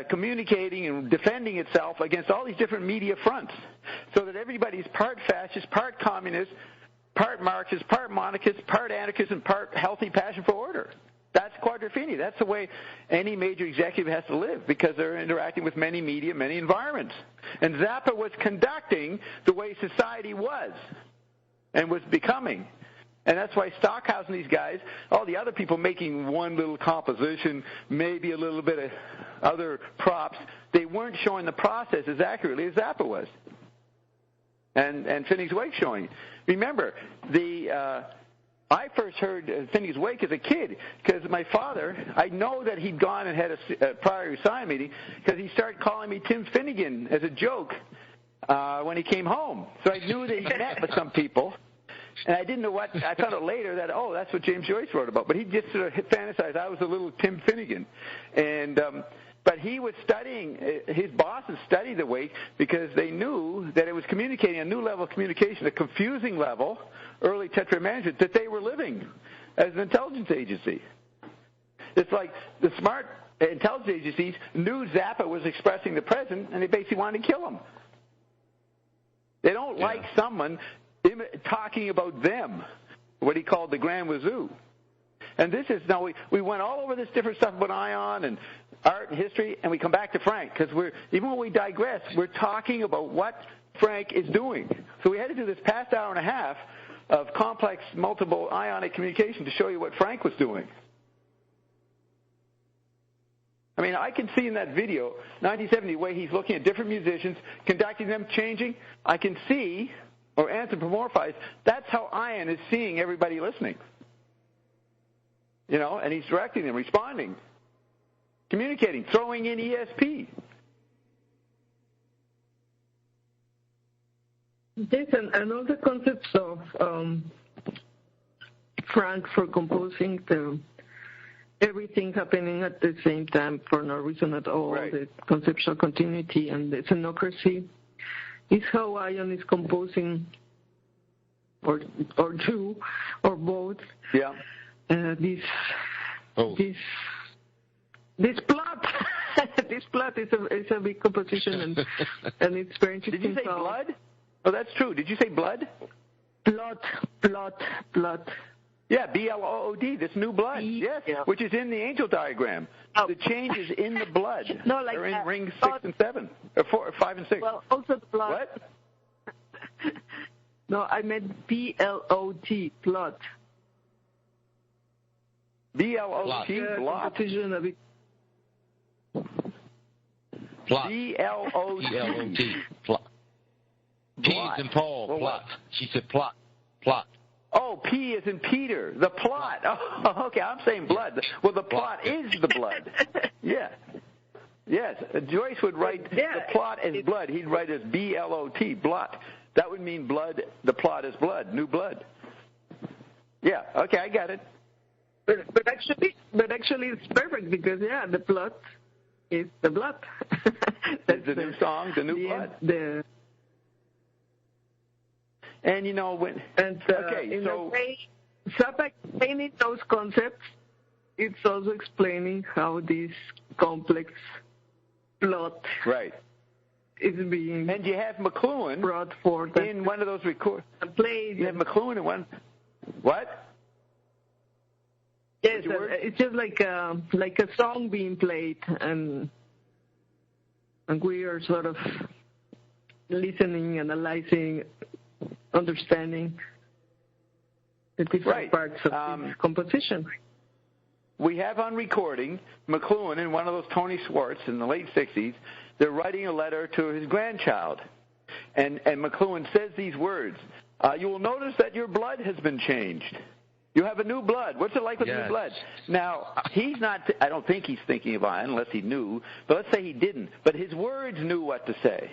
communicating and defending itself against all these different media fronts, so that everybody's part fascist, part communist, part Marxist, part monarchist, part anarchist, and part healthy passion for order. That's quadrophenia. That's the way any major executive has to live, because they're interacting with many media, many environments. And Zappa was conducting the way society was and was becoming. And that's why Stockhouse and these guys, all the other people making one little composition, maybe a little bit of other props, they weren't showing the process as accurately as Zappa was. And Phineas Wake showing. Remember, I first heard Phineas Wake as a kid because my father, I know that he'd gone and had a prior sign meeting because he started calling me Tim Finnegan as a joke when he came home. So I knew that he met with some people. And I didn't know what, I found out later that, that's what James Joyce wrote about. But he just sort of fantasized I was a little Tim Finnegan. And, but he was studying, his bosses studied the Wake because they knew that it was communicating a new level of communication, a confusing level, early Tetra management, that they were living as an intelligence agency. It's like the smart intelligence agencies knew Zappa was expressing the present, and they basically wanted to kill him. They don't like someone talking about them, what he called the Grand Wazoo. And this is, now we went all over this different stuff about Ion and art and history, and we come back to Frank, because even when we digress, we're talking about what Frank is doing. So we had to do this past hour and a half of complex, multiple ionic communication to show you what Frank was doing. I mean, I can see in that video, 1970, where he's looking at different musicians, conducting them, changing. I can see, or anthropomorphize, that's how Ion is seeing everybody listening. You know, and he's directing them, responding, communicating, throwing in ESP. Jason, and all the concepts of Frank for composing everything happening at the same time for no reason at all, right. The conceptual continuity and the xenocracy is how Ion is composing, or two, or both. Yeah. This plot. This plot is a big composition, and it's very interesting. Did you say blood? Oh, that's true. Did you say blood? Plot. Yeah, B-L-O-O-D, this new blood, yes, which is in the angel diagram. Oh. The change is in the blood. No, like they're in rings 6 and 7, or 4, or 5 and 6. Well, also the blood. What? No, I meant B-L-O-T, plot. B-L-O-T, blot. Plot. B-L-O-T. Plot. P is in Paul, plot. She said plot. Oh, P is in Peter, the plot. Oh, okay, I'm saying blood. Well, the plot is the blood. Yeah. Yes, Joyce would write the plot as blood. He'd write as B-L-O-T, blot. That would mean blood, the plot is blood, new blood. Yeah, okay, I got it. But actually it's perfect because, the plot is the blood. That's the new song, the new blood. And you know when. And in a way, Zappa explaining those concepts, it's also explaining how this complex plot is being. And you have McLuhan brought forth in one of those records. Played. You have McLuhan in one. What? Yes, it's just like a song being played, and we are sort of listening, analyzing, understanding the different parts of this composition. we have on recording McLuhan and one of those Tony Swartz in the late 60s. They're writing a letter to his grandchild. And McLuhan says these words, you will notice that your blood has been changed. You have a new blood. What's it like with new blood? Now, he's not, I don't think he's thinking of iron unless he knew, but let's say he didn't. But his words knew what to say.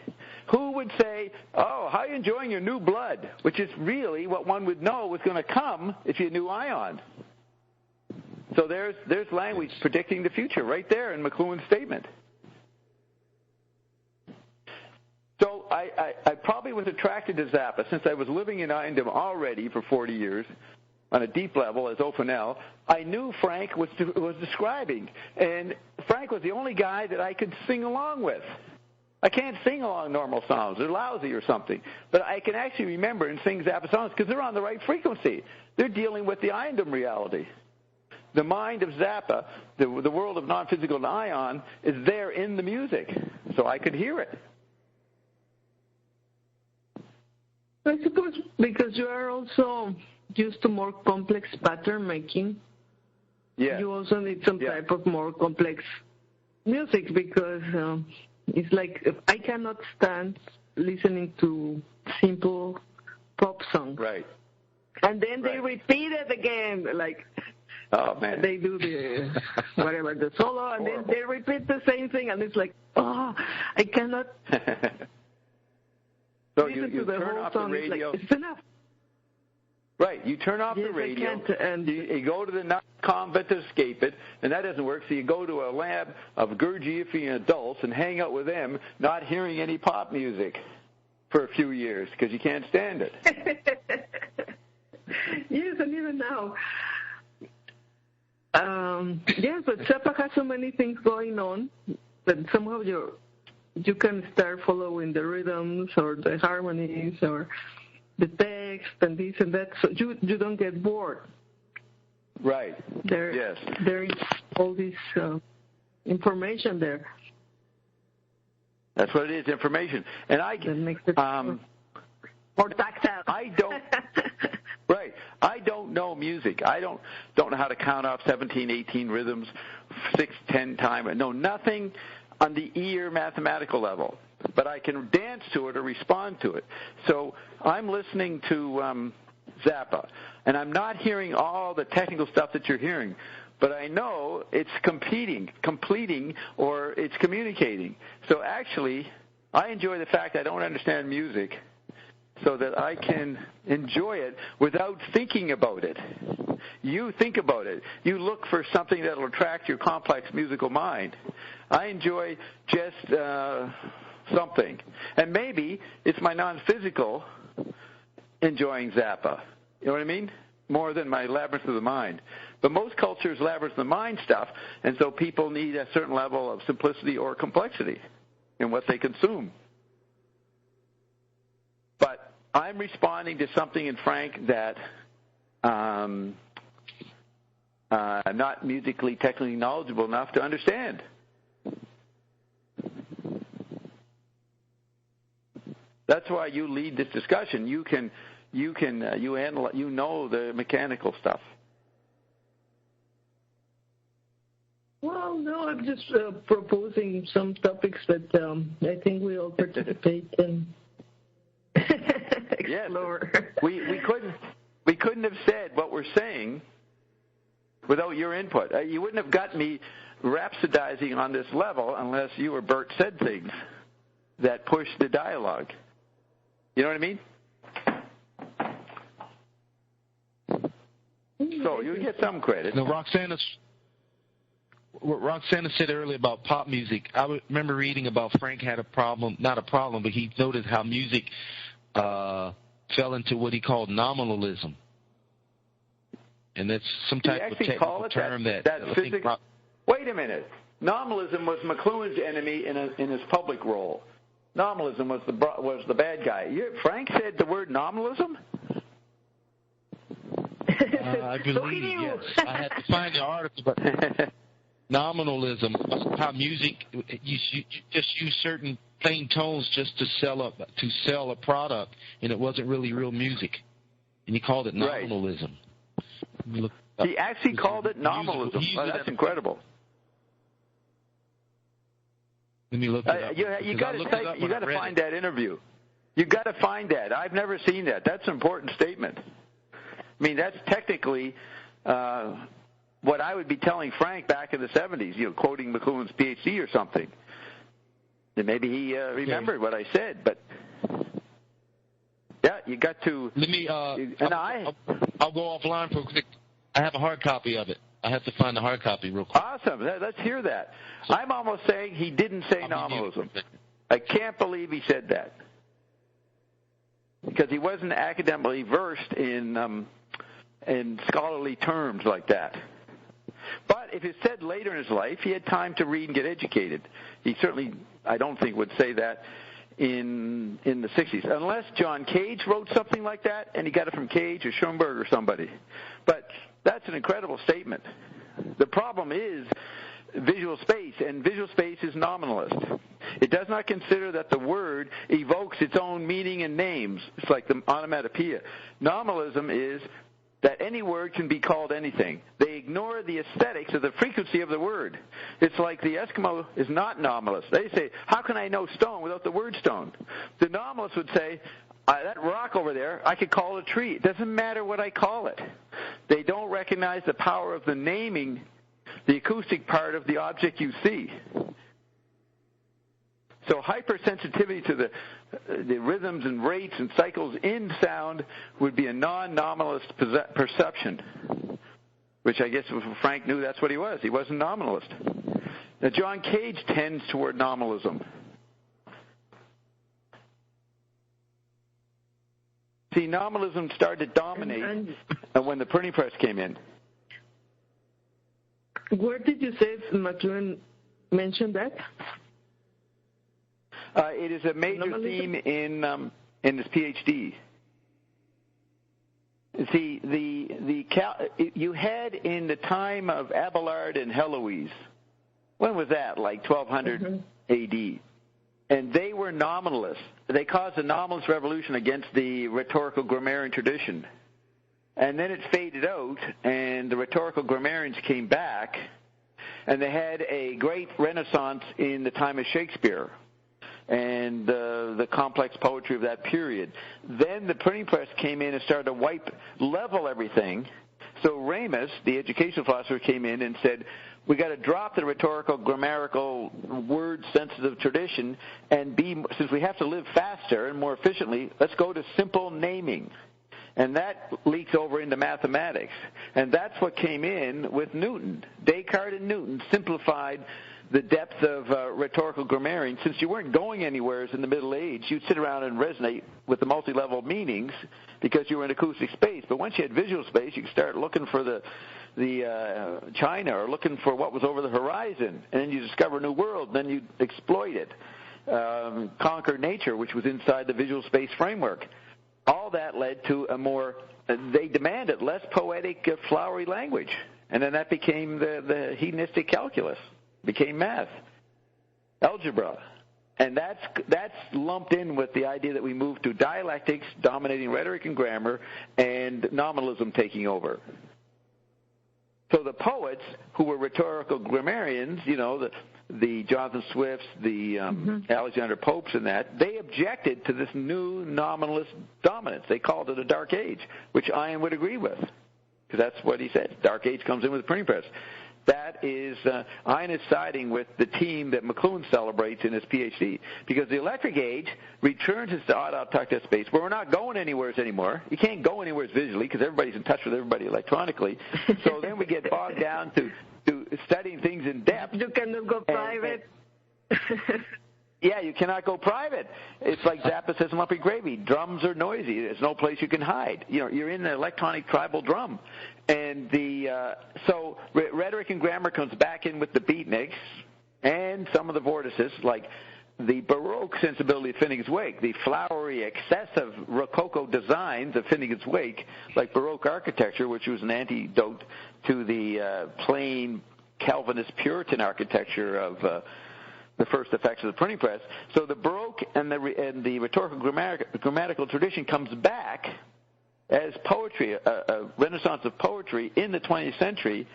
Who would say, oh, how are you enjoying your new blood? Which is really what one would know was going to come if you knew ion. So there's language predicting the future right there in McLuhan's statement. So I probably was attracted to Zappa since I was living in Iondom already for 40 years on a deep level as Ophanel. I knew Frank was describing, and Frank was the only guy that I could sing along with. I can't sing along normal songs. They're lousy or something. But I can actually remember and sing Zappa songs because they're on the right frequency. They're dealing with the Iondom reality. The mind of Zappa, the world of non-physical ion, is there in the music, so I could hear it. I suppose because you are also used to more complex pattern making. Yeah. You also need some type of more complex music because it's like I cannot stand listening to simple pop songs. Right. And then they repeat it again, like oh man, they do the whatever the solo, and then they repeat the same thing, and it's like I cannot. So you turn off the radio. Like, it's enough. Right, you turn off the radio, and you go to the convent to escape it, and that doesn't work, so you go to a lab of Gurdjieffian adults and hang out with them, not hearing any pop music for a few years because you can't stand it. Yes, and even now. Yes, but Zappa has so many things going on that somehow you can start following the rhythms or the harmonies or the text and this and that, so you don't get bored. Right. There is all this information there. That's what it is, information. And or tactile. I don't. Right. I don't know music. I don't know how to count off 17, 18 rhythms, 6, 10 time. No, nothing on the ear mathematical level. But I can dance to it or respond to it. So I'm listening to Zappa, and I'm not hearing all the technical stuff that you're hearing, but I know it's completing, or it's communicating. So actually, I enjoy the fact I don't understand music so that I can enjoy it without thinking about it. You think about it. You look for something that will attract your complex musical mind. I enjoy just something. And maybe it's my non-physical enjoying Zappa. You know what I mean? More than my labyrinth of the mind. But most cultures labyrinth of the mind stuff, and so people need a certain level of simplicity or complexity in what they consume. But I'm responding to something in Frank that I'm not musically, technically knowledgeable enough to understand. That's why you lead this discussion. You analyze, you know the mechanical stuff. Well, no, I'm just proposing some topics that I think we all participate in. Explore. Yes, we couldn't have said what we're saying without your input. You wouldn't have got me rhapsodizing on this level unless you or Bert said things that pushed the dialogue. You know what I mean? So you get some credit. Now, Roxana said earlier about pop music. I remember reading about Frank had a problem, not a problem, but he noted how music fell into what he called nominalism. And that's some type of technical term that Wait a minute. Nominalism was McLuhan's enemy in his public role. Nominalism was the bad guy. Frank said the word nominalism? I believe, yes. I had to find the article, but nominalism, how music, you just use certain plain tones just to sell a product, and it wasn't really real music. And he called it nominalism. He actually called it nominalism. That's incredible. Let me look it up. You got to find that interview. You got to find that. I've never seen that. That's an important statement. I mean, that's technically what I would be telling Frank back in the 70s, quoting McLuhan's PhD or something. And maybe he remembered what I said, but yeah, you got to. Let me. I'll go offline for a quick. I have a hard copy of it. I have to find the hard copy real quick. Awesome. Let's hear that. So, I'm almost saying he didn't say nominalism. I can't believe he said that because he wasn't academically versed in scholarly terms like that. But if it's said later in his life, he had time to read and get educated. He certainly, I don't think, would say that in the 60s, unless John Cage wrote something like that, and he got it from Cage or Schoenberg or somebody. But that's an incredible statement. The problem is visual space, and visual space is nominalist. It does not consider that the word evokes its own meaning and names. It's like the onomatopoeia. Nominalism is that any word can be called anything. They ignore the aesthetics of the frequency of the word. It's like the Eskimo is not nominalist. They say, how can I know stone without the word stone? The nominalist would say, that rock over there, I could call it a tree. It doesn't matter what I call it. They don't recognize the power of the naming, the acoustic part of the object you see. So hypersensitivity to the rhythms and rates and cycles in sound would be a non-nominalist perception, which I guess if Frank knew that's what he was. He wasn't nominalist. Now, John Cage tends toward nominalism. See, nominalism started to dominate when the printing press came in. Where did you say McLuhan mentioned that? It is a major theme in his PhD. See, you had in the time of Abelard and Heloise, when was that? Like 1200 A.D. And they were nominalists. They caused a nominalist revolution against the rhetorical grammarian tradition. And then it faded out, and the rhetorical grammarians came back, and they had a great renaissance in the time of Shakespeare and the complex poetry of that period. Then the printing press came in and started to level everything. So Ramus, the educational philosopher, came in and said, we got to drop the rhetorical, grammatical, word-sensitive tradition and since we have to live faster and more efficiently, let's go to simple naming. And that leaks over into mathematics. And that's what came in with Newton. Descartes and Newton simplified the depth of rhetorical grammarian. Since you weren't going anywhere in the Middle Age, you'd sit around and resonate with the multi-level meanings because you were in acoustic space. But once you had visual space, you could start looking for the China or looking for what was over the horizon. And then you discover a new world, and then you exploit it. Conquer nature, which was inside the visual space framework. All that led to they demanded less poetic, flowery language. And then that became the hedonistic calculus. Became math, algebra, and that's lumped in with the idea that we moved to dialectics dominating rhetoric and grammar and nominalism taking over. So the poets who were rhetorical grammarians, the Jonathan Swifts, the Alexander Popes and that, they objected to this new nominalist dominance. They called it a dark age, which Ian would agree with, because that's what he said. Dark age comes in with the printing press. That is, Ian is siding with the team that McLuhan celebrates in his PhD, because the electric age returns us to odd-object space, where we're not going anywhere anymore. You can't go anywhere visually because everybody's in touch with everybody electronically. So then we get bogged down to studying things in depth. You cannot go private. Yeah, you cannot go private. It's like Zappa says in Lumpy Gravy, drums are noisy. There's no place you can hide. You're in an electronic tribal drum. And so rhetoric and grammar comes back in with the beatniks and some of the vortices, like the Baroque sensibility of Finnegan's Wake, the flowery, excessive Rococo designs of Finnegan's Wake, like Baroque architecture, which was an antidote to the plain Calvinist Puritan architecture of the first effects of the printing press. So the Baroque and the rhetorical grammatical tradition comes back as poetry, a renaissance of poetry in the 20th century,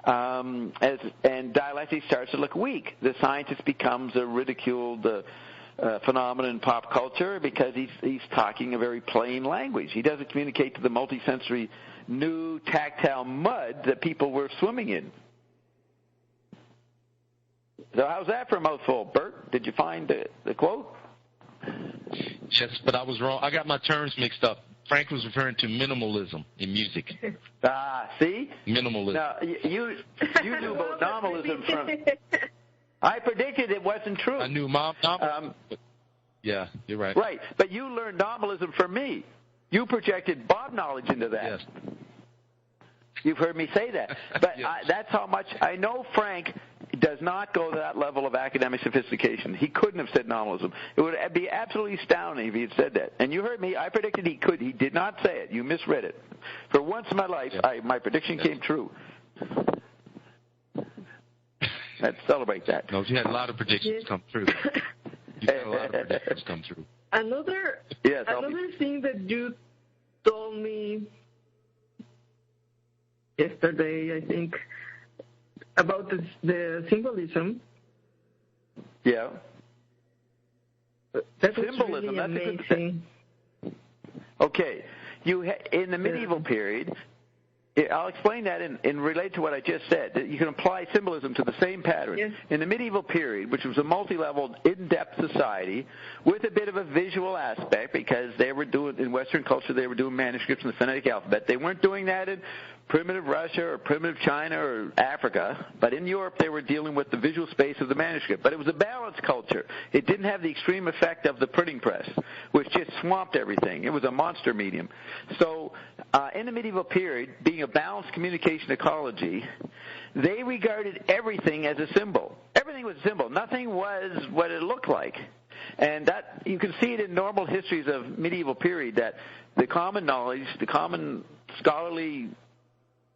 and dialectic starts to look weak. The scientist becomes a ridiculed phenomenon in pop culture because he's talking a very plain language. He doesn't communicate to the multisensory, new tactile mud that people were swimming in. So how's that for a mouthful, Bert? Did you find the quote? Yes, but I was wrong. I got my terms mixed up. Frank was referring to minimalism in music. See? Minimalism. Now, you knew about nominalism from... I predicted it wasn't true. I knew nominalism. Yeah, you're right. Right, but you learned nominalism from me. You projected Bob knowledge into that. Yes. You've heard me say that. But Yes. that's how much I know. Frank does not go to that level of academic sophistication. He couldn't have said nominalism. It would be absolutely astounding if he had said that. And you heard me. I predicted he could. He did not say it. You misread it. For once in my life, my prediction came true. Let's celebrate that. No, you had a lot of predictions come true. You had a lot of predictions come true. Another thing that you told me yesterday, I think, about the symbolism. Yeah. That Symbolism, really that's amazing. a good thing. Okay. In the medieval period, I'll explain that and relate to what I just said. That you can apply symbolism to the same pattern. Yes. In the medieval period, which was a multi-level, in-depth society with a bit of a visual aspect, because they were doing, in Western culture, they were doing manuscripts in the phonetic alphabet. They weren't doing that in primitive Russia or primitive China or Africa, but in Europe they were dealing with the visual space of the manuscript. But it was a balanced culture. It didn't have the extreme effect of the printing press, which just swamped everything. It was a monster medium. So in the medieval period, being a balanced communication ecology, they regarded everything as a symbol. Everything was a symbol. Nothing was what it looked like. And that you can see it in normal histories of medieval period, that the common knowledge, the common scholarly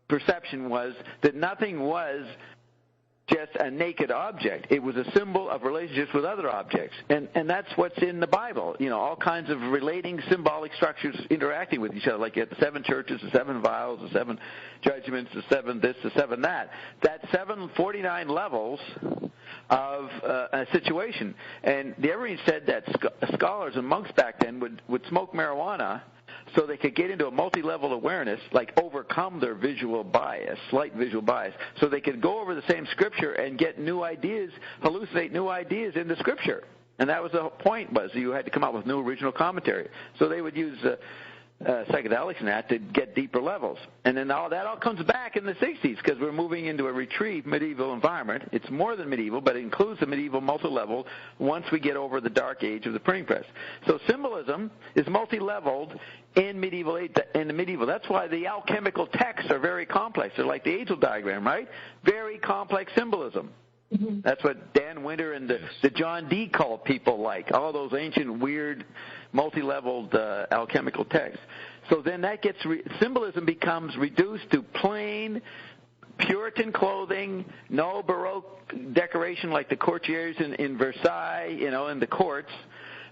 perception was that nothing was just a naked object. It was a symbol of relationships with other objects. And that's what's in the Bible. You know, all kinds of relating symbolic structures interacting with each other, like you have the 7 churches, the 7 vials, the 7 judgments, the 7 this, the 7 that. That's 749 levels of a situation. And the Evergreen said that scholars and monks back then would smoke marijuana so they could get into a multi-level awareness, like overcome their visual bias, slight visual bias, so they could go over the same scripture and get new ideas, hallucinate new ideas in the scripture. And that was the point, was you had to come up with new original commentary. So they would use psychedelics and that to get deeper levels. And then that all comes back in the 60s because we're moving into a retrieved medieval environment. It's more than medieval, but it includes the medieval multi-level once we get over the dark age of the printing press. So symbolism is multi-leveled in the medieval. That's why the alchemical texts are very complex. They're like the angel diagram, right? Very complex symbolism. Mm-hmm. That's what Dan Winter and the John Dee cult people like, all those ancient, weird, multi-leveled alchemical texts. So then that gets symbolism becomes reduced to plain Puritan clothing, no Baroque decoration like the courtiers in Versailles, in the courts.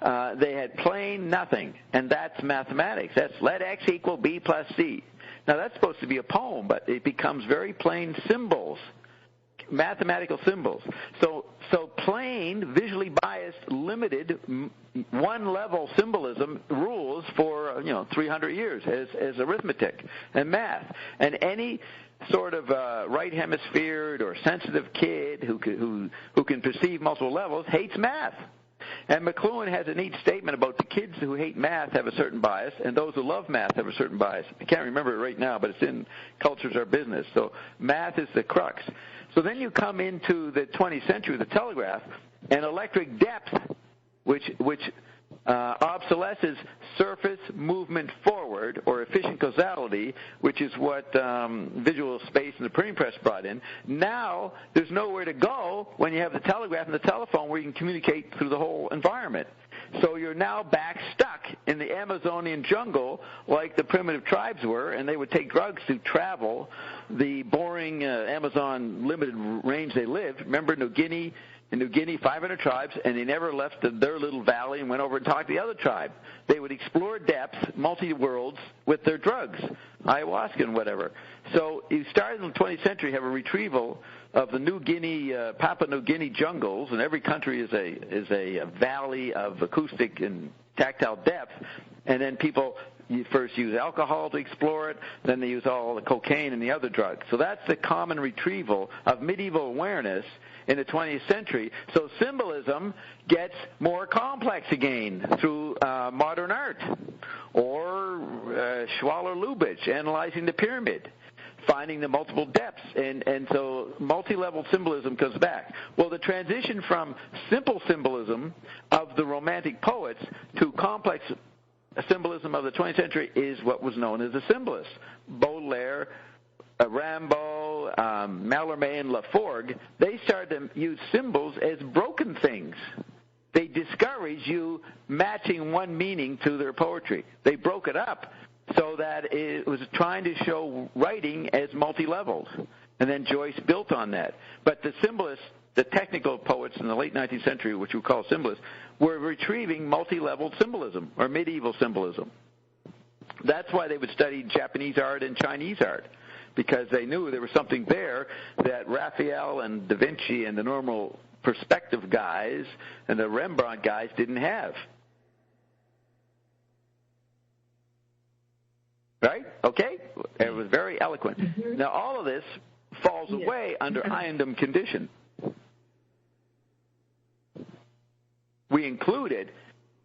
They had plain nothing, and that's mathematics. That's let X equal B plus C. Now that's supposed to be a poem, but it becomes very plain symbols. Mathematical symbols. So plain, visually biased, limited, one-level symbolism rules for 300 years as arithmetic and math. And any sort of right hemisphered or sensitive kid who can perceive multiple levels hates math. And McLuhan has a neat statement about the kids who hate math have a certain bias, and those who love math have a certain bias. I can't remember it right now, but it's in Cultures Are Business. So math is the crux. So then you come into the 20th century, the telegraph, and electric depth, which obsolesces surface movement forward, or efficient causality, which is what visual space and the printing press brought in. Now there's nowhere to go when you have the telegraph and the telephone where you can communicate through the whole environment. So you're now back stuck in the Amazonian jungle like the primitive tribes were, and they would take drugs to travel the boring Amazon limited range they lived. Remember New Guinea, In New Guinea, 500 tribes, and they never left their little valley and went over and talked to the other tribe. They would explore depths, multi-worlds, with their drugs, ayahuasca and whatever. So you started in the 20th century, have a retrieval of the New Guinea, Papua New Guinea jungles, and every country is a valley of acoustic and tactile depth, and then people first use alcohol to explore it, then they use all the cocaine and the other drugs. So that's the common retrieval of medieval awareness in the 20th century. So symbolism gets more complex again through modern art, or Schwaller-Lubitsch analyzing the pyramid, finding the multiple depths, and so multi-level symbolism comes back. Well, the transition from simple symbolism of the Romantic poets to complex symbolism of the 20th century is what was known as the symbolists. Baudelaire, Rimbaud, Mallarmé, and Laforgue, they started to use symbols as broken things. They discouraged you matching one meaning to their poetry. They broke it up so that it was trying to show writing as multi-leveled. And then Joyce built on that. But the symbolists, the technical poets in the late 19th century, which we call symbolists, were retrieving multi-leveled symbolism, or medieval symbolism. That's why they would study Japanese art and Chinese art, because they knew there was something there that Raphael and Da Vinci and the normal perspective guys and the Rembrandt guys didn't have. Right? Okay? It was very eloquent. Mm-hmm. Now, all of this falls away under Iondom condition. We include it,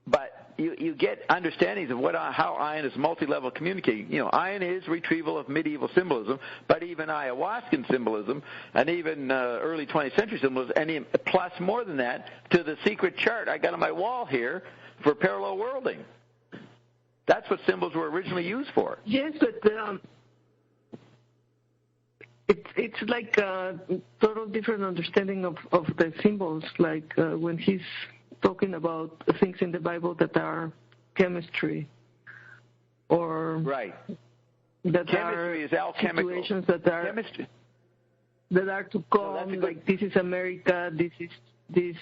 but you get understandings of how ion is multi-level communicating. You know, ion is retrieval of medieval symbolism, but even ayahuascan symbolism, and even early 20th century symbolism, and plus more than that to the secret chart I got on my wall here for parallel worlding. That's what symbols were originally used for. Yes, but it's like a total different understanding of the symbols, like when he's talking about things in the Bible that are chemistry, or right. that chemistry are is alchemical. Situations that are chemistry. That are to come, like this is America, this is this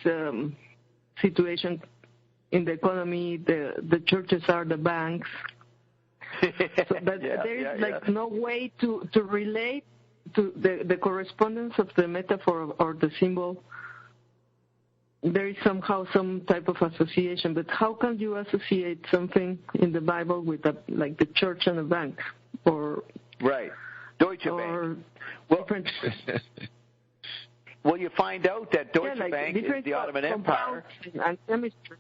situation in the economy, the churches are the banks. So that there is no way to relate to the correspondence of the metaphor or the symbol. There is somehow some type of association, but how can you associate something in the Bible with like the church and a bank, or right, Deutsche Bank? Well, well, you find out that Deutsche Bank is the Ottoman Empire. And chemistry.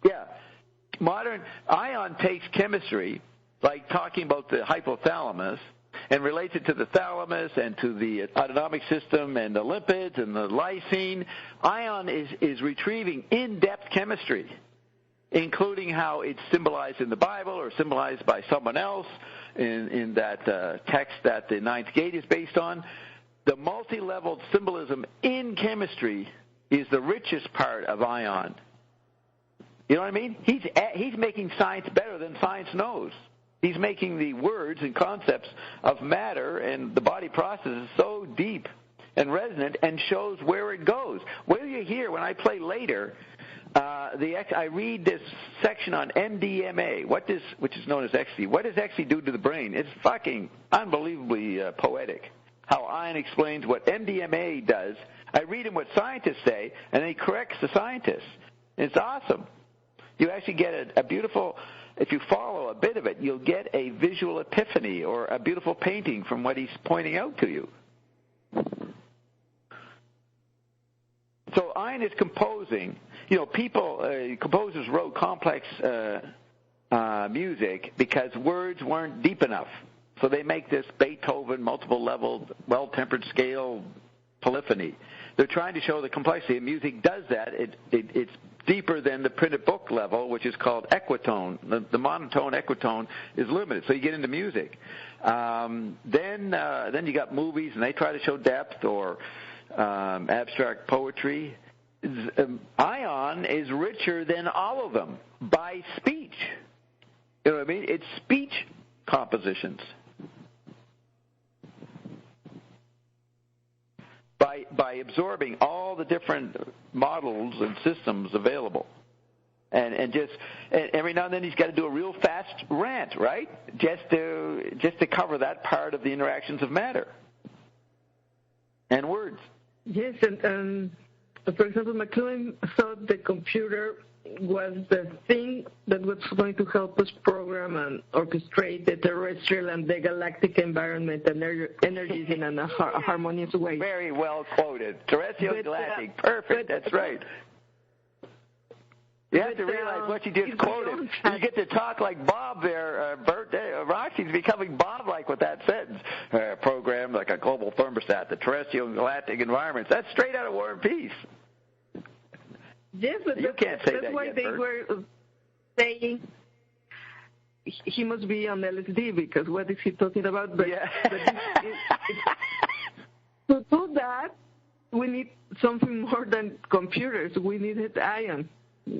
Yeah, modern ion takes chemistry, like talking about the hypothalamus, and relates it to the thalamus and to the autonomic system and the lipids and the lysine. Ion is retrieving in-depth chemistry, including how it's symbolized in the Bible or symbolized by someone else in that text that the Ninth Gate is based on. The multi-leveled symbolism in chemistry is the richest part of Ion. You know what I mean? He's making science better than science knows. He's making the words and concepts of matter and the body processes so deep and resonant, and shows where it goes. Whether you hear when I play later, I read this section on MDMA, which is known as ecstasy. What does ecstasy do to the brain? It's fucking unbelievably poetic. How Ion explains what MDMA does. I read him what scientists say, and then he corrects the scientists. It's awesome. You actually get a beautiful, if you follow a bit of it, you'll get a visual epiphany or a beautiful painting from what he's pointing out to you. So Ion is composing. You know, composers wrote complex music because words weren't deep enough. So they make this Beethoven, multiple-leveled, well-tempered scale polyphony. They're trying to show the complexity, and music does that. It's deeper than the printed book level, which is called equitone. The monotone equitone is limited, so you get into music. Then you got movies, and they try to show depth, or abstract poetry. Ion is richer than all of them by speech. You know what I mean? It's speech compositions. by absorbing all the different models and systems available. And every now and then he's got to do a real fast rant, right? Just to cover that part of the interactions of matter and words. Yes, and for example, McLuhan thought the computer was the thing that was going to help us program and orchestrate the terrestrial and the galactic environment and energies in a harmonious way. Very well quoted. Terrestrial and galactic. Perfect. That's right. You have to realize what you just quoted. You get to talk like Bob there, Bert. Roxy's becoming Bob-like with that sentence. Programmed like a global thermostat, the terrestrial and galactic environments. That's straight out of War and Peace. Yes, but you can't say that's that why yet, they Bert. were saying he must be on LSD, because what is he talking about? But, yeah. To do that, we need something more than computers. We needed ion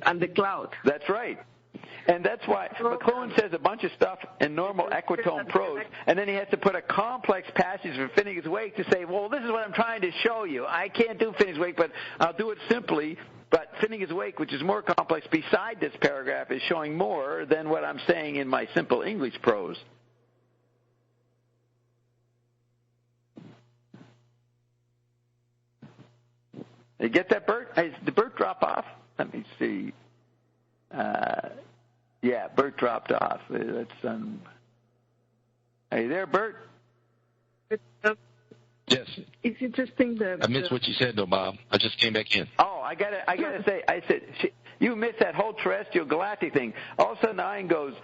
and the cloud. That's right. And that's why McLuhan says a bunch of stuff in normal equitone prose, and then he has to put a complex passage for Finnegan's Wake to say, well, this is what I'm trying to show you. I can't do Finnegan's Wake, but I'll do it simply. But Finnegan's Wake, which is more complex beside this paragraph, is showing more than what I'm saying in my simple English prose. You get that, Bert? Did Bert drop off? Let me see. Yeah, Bert dropped off. That's Are you there, Bert? Yes. It's interesting that I missed what you said, though, Bob. I just came back in. Oh, I gotta say, I said you missed that whole terrestrial galactic thing. All of a sudden, Ian goes.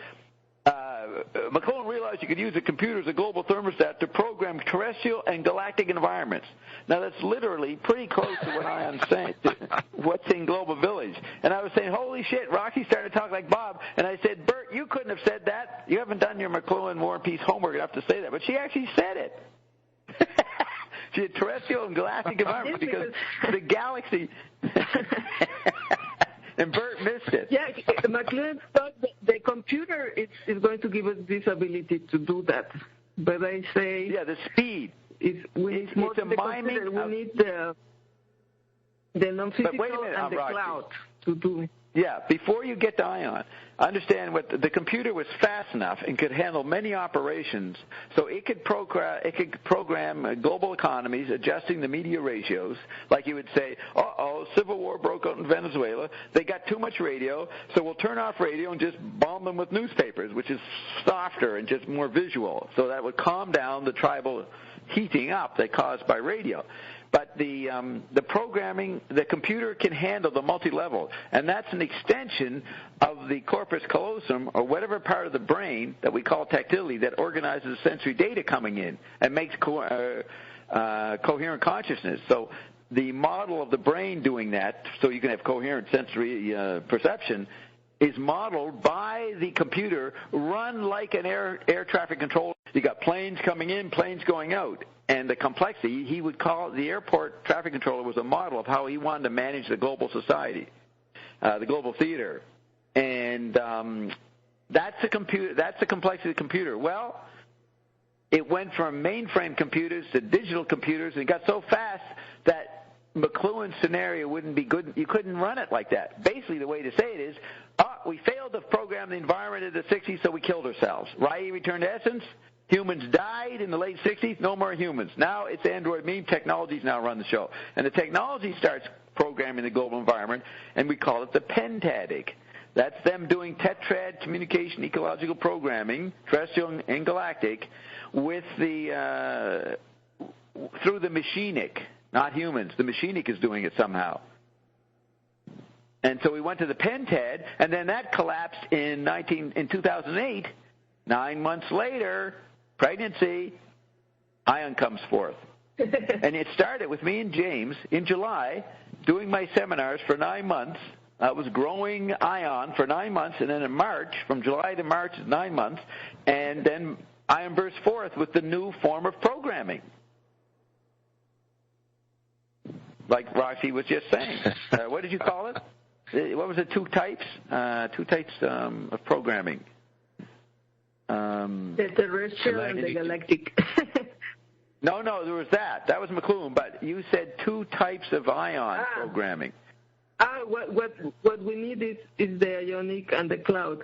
McLuhan realized you could use a computer as a global thermostat to program terrestrial and galactic environments. Now, that's literally pretty close to what Ion's saying, what's in Global Village. And I was saying, holy shit, Roxy started to talk like Bob. And I said, Bert, you couldn't have said that. You haven't done your McLuhan War and Peace homework enough to say that. But she actually said it. She had terrestrial and galactic environments because the galaxy... And Bert missed it. Yeah, McLuhan thought that the computer is going to give us this ability to do that. But I say... Yeah, the speed. We need more than the computer. We need the non-physical and the cloud to do it. Yeah, before you get to Ion, understand what the computer was fast enough and could handle many operations, so it could program global economies, adjusting the media ratios. Like you would say, civil war broke out in Venezuela. They got too much radio, so we'll turn off radio and just bomb them with newspapers, which is softer and just more visual. So that would calm down the tribal heating up that caused by radio. But the programming, the computer can handle the multi-level, and that's an extension of the corpus callosum, or whatever part of the brain that we call tactility, that organizes sensory data coming in and makes coherent consciousness. So the model of the brain doing that, so you can have coherent sensory perception, is modeled by the computer, run like an air traffic controller. You got planes coming in, planes going out. And the complexity, he would call the airport traffic controller was a model of how he wanted to manage the global society, the global theater. And that's the computer. That's the complexity of the computer. Well, it went from mainframe computers to digital computers, and it got so fast that McLuhan's scenario wouldn't be good. You couldn't run it like that. Basically, the way to say it is, we failed to program the environment in the 60s, so we killed ourselves. Rye returned to essence. Humans died in the late 60s, no more humans. Now it's Android meme. Technologies now run the show. And the technology starts programming the global environment, and we call it the pentadig. That's them doing tetrad communication ecological programming, terrestrial and galactic, with the through the machinic, not humans. The machinic is doing it somehow. And so we went to the pentad, and then that collapsed in 2008. 9 months later, pregnancy, Ion comes forth. And it started with me and James in July doing my seminars for 9 months. I was growing Ion for 9 months, and then in March, from July to March, 9 months, and then Ion burst forth with the new form of programming. Like Roxy was just saying. What did you call it? What was it, two types of programming? The terrestrial and the galactic. No, there was that. That was McLuhan, but you said two types of ion programming. What we need is the ionic and the cloud.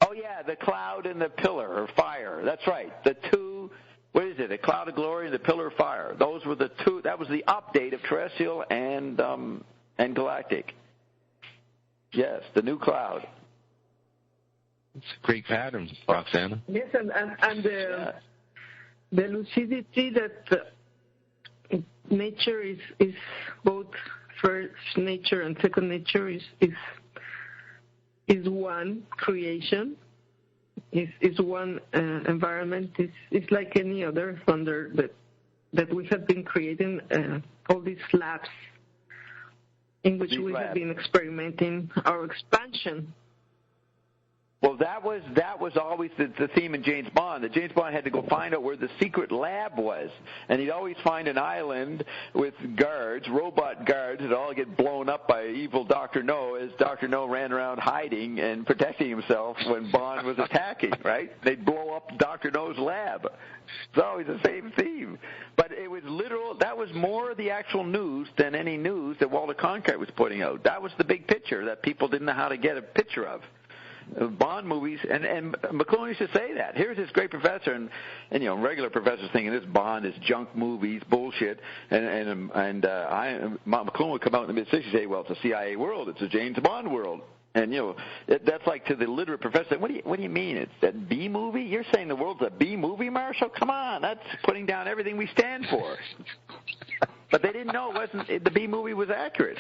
Oh, yeah, the cloud and the pillar or fire. That's right. The two, what is it, a cloud of glory and the pillar of fire. Those were the two. That was the update of terrestrial and galactic. Yes, the new cloud. It's a great pattern, Roxana. Yes, and the lucidity that nature is both first nature and second nature is one creation, is one environment. It's like any other thunder that we have been creating all these labs in which we have been experimenting our expansion. Well, that was always the theme in James Bond. That James Bond had to go find out where the secret lab was, and he'd always find an island with guards, robot guards, that all get blown up by evil Dr. No, as Dr. No ran around hiding and protecting himself when Bond was attacking. Right? They'd blow up Dr. No's lab. It's always the same theme. But it was literal. That was more the actual news than any news that Walter Cronkite was putting out. That was the big picture that people didn't know how to get a picture of. Bond movies, and McLuhan used to say that. Here's this great professor, and regular professors thinking this Bond is junk movies, bullshit, and McLuhan would come out in the mid-60s and say, well, it's a CIA world, it's a James Bond world. And, that's like to the literate professor, what do you mean? It's that B movie? You're saying the world's a B movie, Marshall? Come on, that's putting down everything we stand for. But they didn't know the B movie was accurate.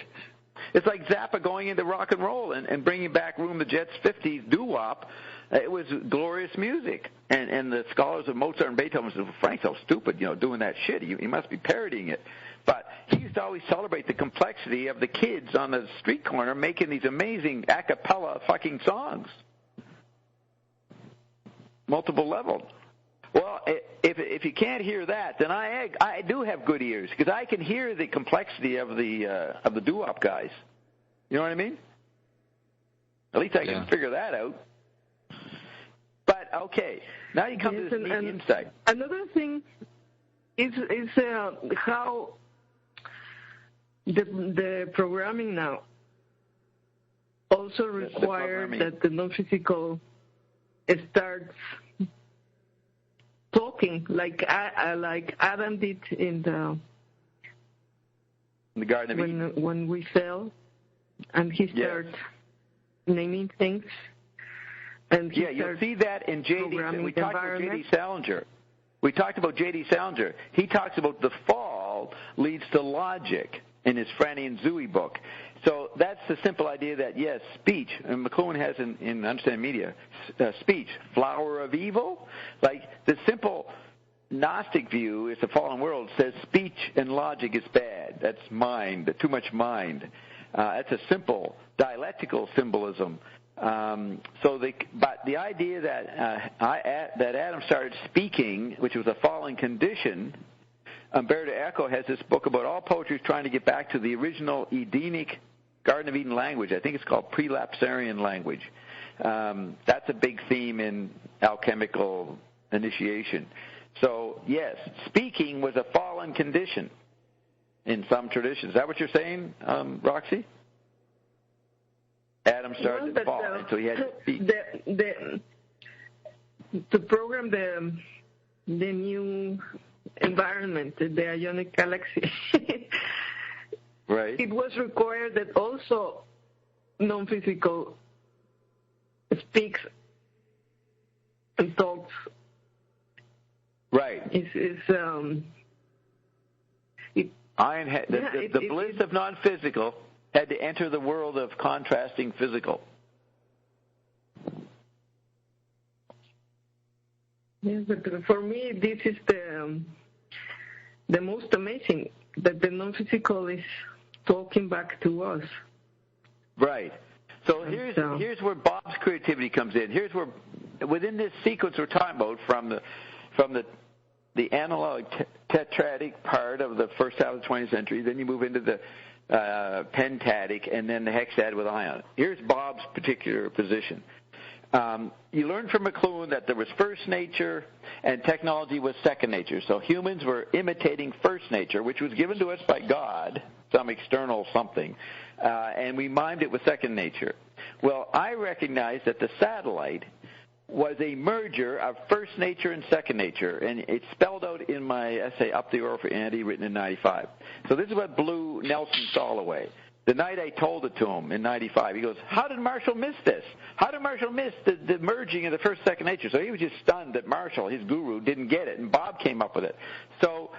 It's like Zappa going into rock and roll and bringing back Room the Jets' 50s doo-wop. It was glorious music. And the scholars of Mozart and Beethoven said, well, Frank's so stupid, doing that shit. He must be parodying it. But he used to always celebrate the complexity of the kids on the street corner making these amazing a cappella fucking songs. Multiple levels. Well, if you can't hear that, then I do have good ears because I can hear the complexity of the doo-wop guys. You know what I mean? At least I can figure that out. But okay, now you come to this neat insight. Another thing is how the programming now also requires that the non-physical starts talking like Adam did in the Garden of Eden when we fell, and he started naming things. And you'll see that in J.D. We talked about J.D. Salinger. We talked about J.D. Salinger. He talks about the fall leads to logic in his Franny and Zooey book. So that's the simple idea that, yes, speech, and McLuhan has in Understanding Media, speech, flower of evil. Like the simple Gnostic view is the fallen world says speech and logic is bad. That's mind, too much mind. That's a simple dialectical symbolism. But the idea that Adam started speaking, which was a fallen condition. Bert has this book about all poetry trying to get back to the original Edenic Garden of Eden language. I think it's called prelapsarian language. That's a big theme in alchemical initiation. So, yes, speaking was a fallen condition in some traditions. Is that what you're saying, Roxy? Adam started to fall, so he had to speak. To program the new environment, the ionic galaxy, right? It was required that also non-physical speaks and talks. Right. The bliss of non-physical had to enter the world of contrasting physical. Yes, but for me, this is the most amazing, that the non-physical is talking back to us. Right. So here's where Bob's creativity comes in. Here's where, within this sequence we're talking about, from the analog tetradic part of the first half of the 20th century, then you move into the pentadic, and then the hexad with ion. Here's Bob's particular position. You learned from McLuhan that there was first nature and technology was second nature. So humans were imitating first nature, which was given to us by God, some external something, and we mimed it with second nature. Well, I recognize that the satellite was a merger of first nature and second nature, and it's spelled out in my essay, Up the Oar for Andy, written in 95. So this is what blew Nelson Saul away. The night I told it to him in 95, he goes, how did Marshall miss this? How did Marshall miss the merging of the first, second nature? So he was just stunned that Marshall, his guru, didn't get it, and Bob came up with it. So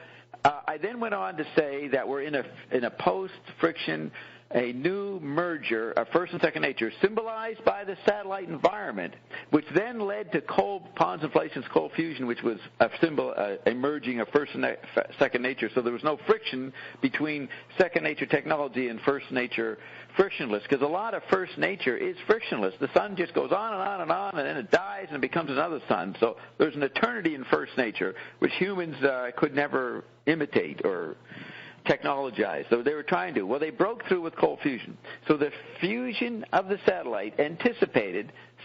I then went on to say that we're in a post-friction, a new merger of first and second nature, symbolized by the satellite environment, which then led to Pons inflation's cold fusion, which was a merging of first and second nature. So there was no friction between second nature technology and first nature frictionless, because a lot of first nature is frictionless. The sun just goes on and on and on, and then it dies and it becomes another sun. So there's an eternity in first nature, which humans could never imitate or technologize. So they were trying to. Well, they broke through with cold fusion. So the fusion of the satellite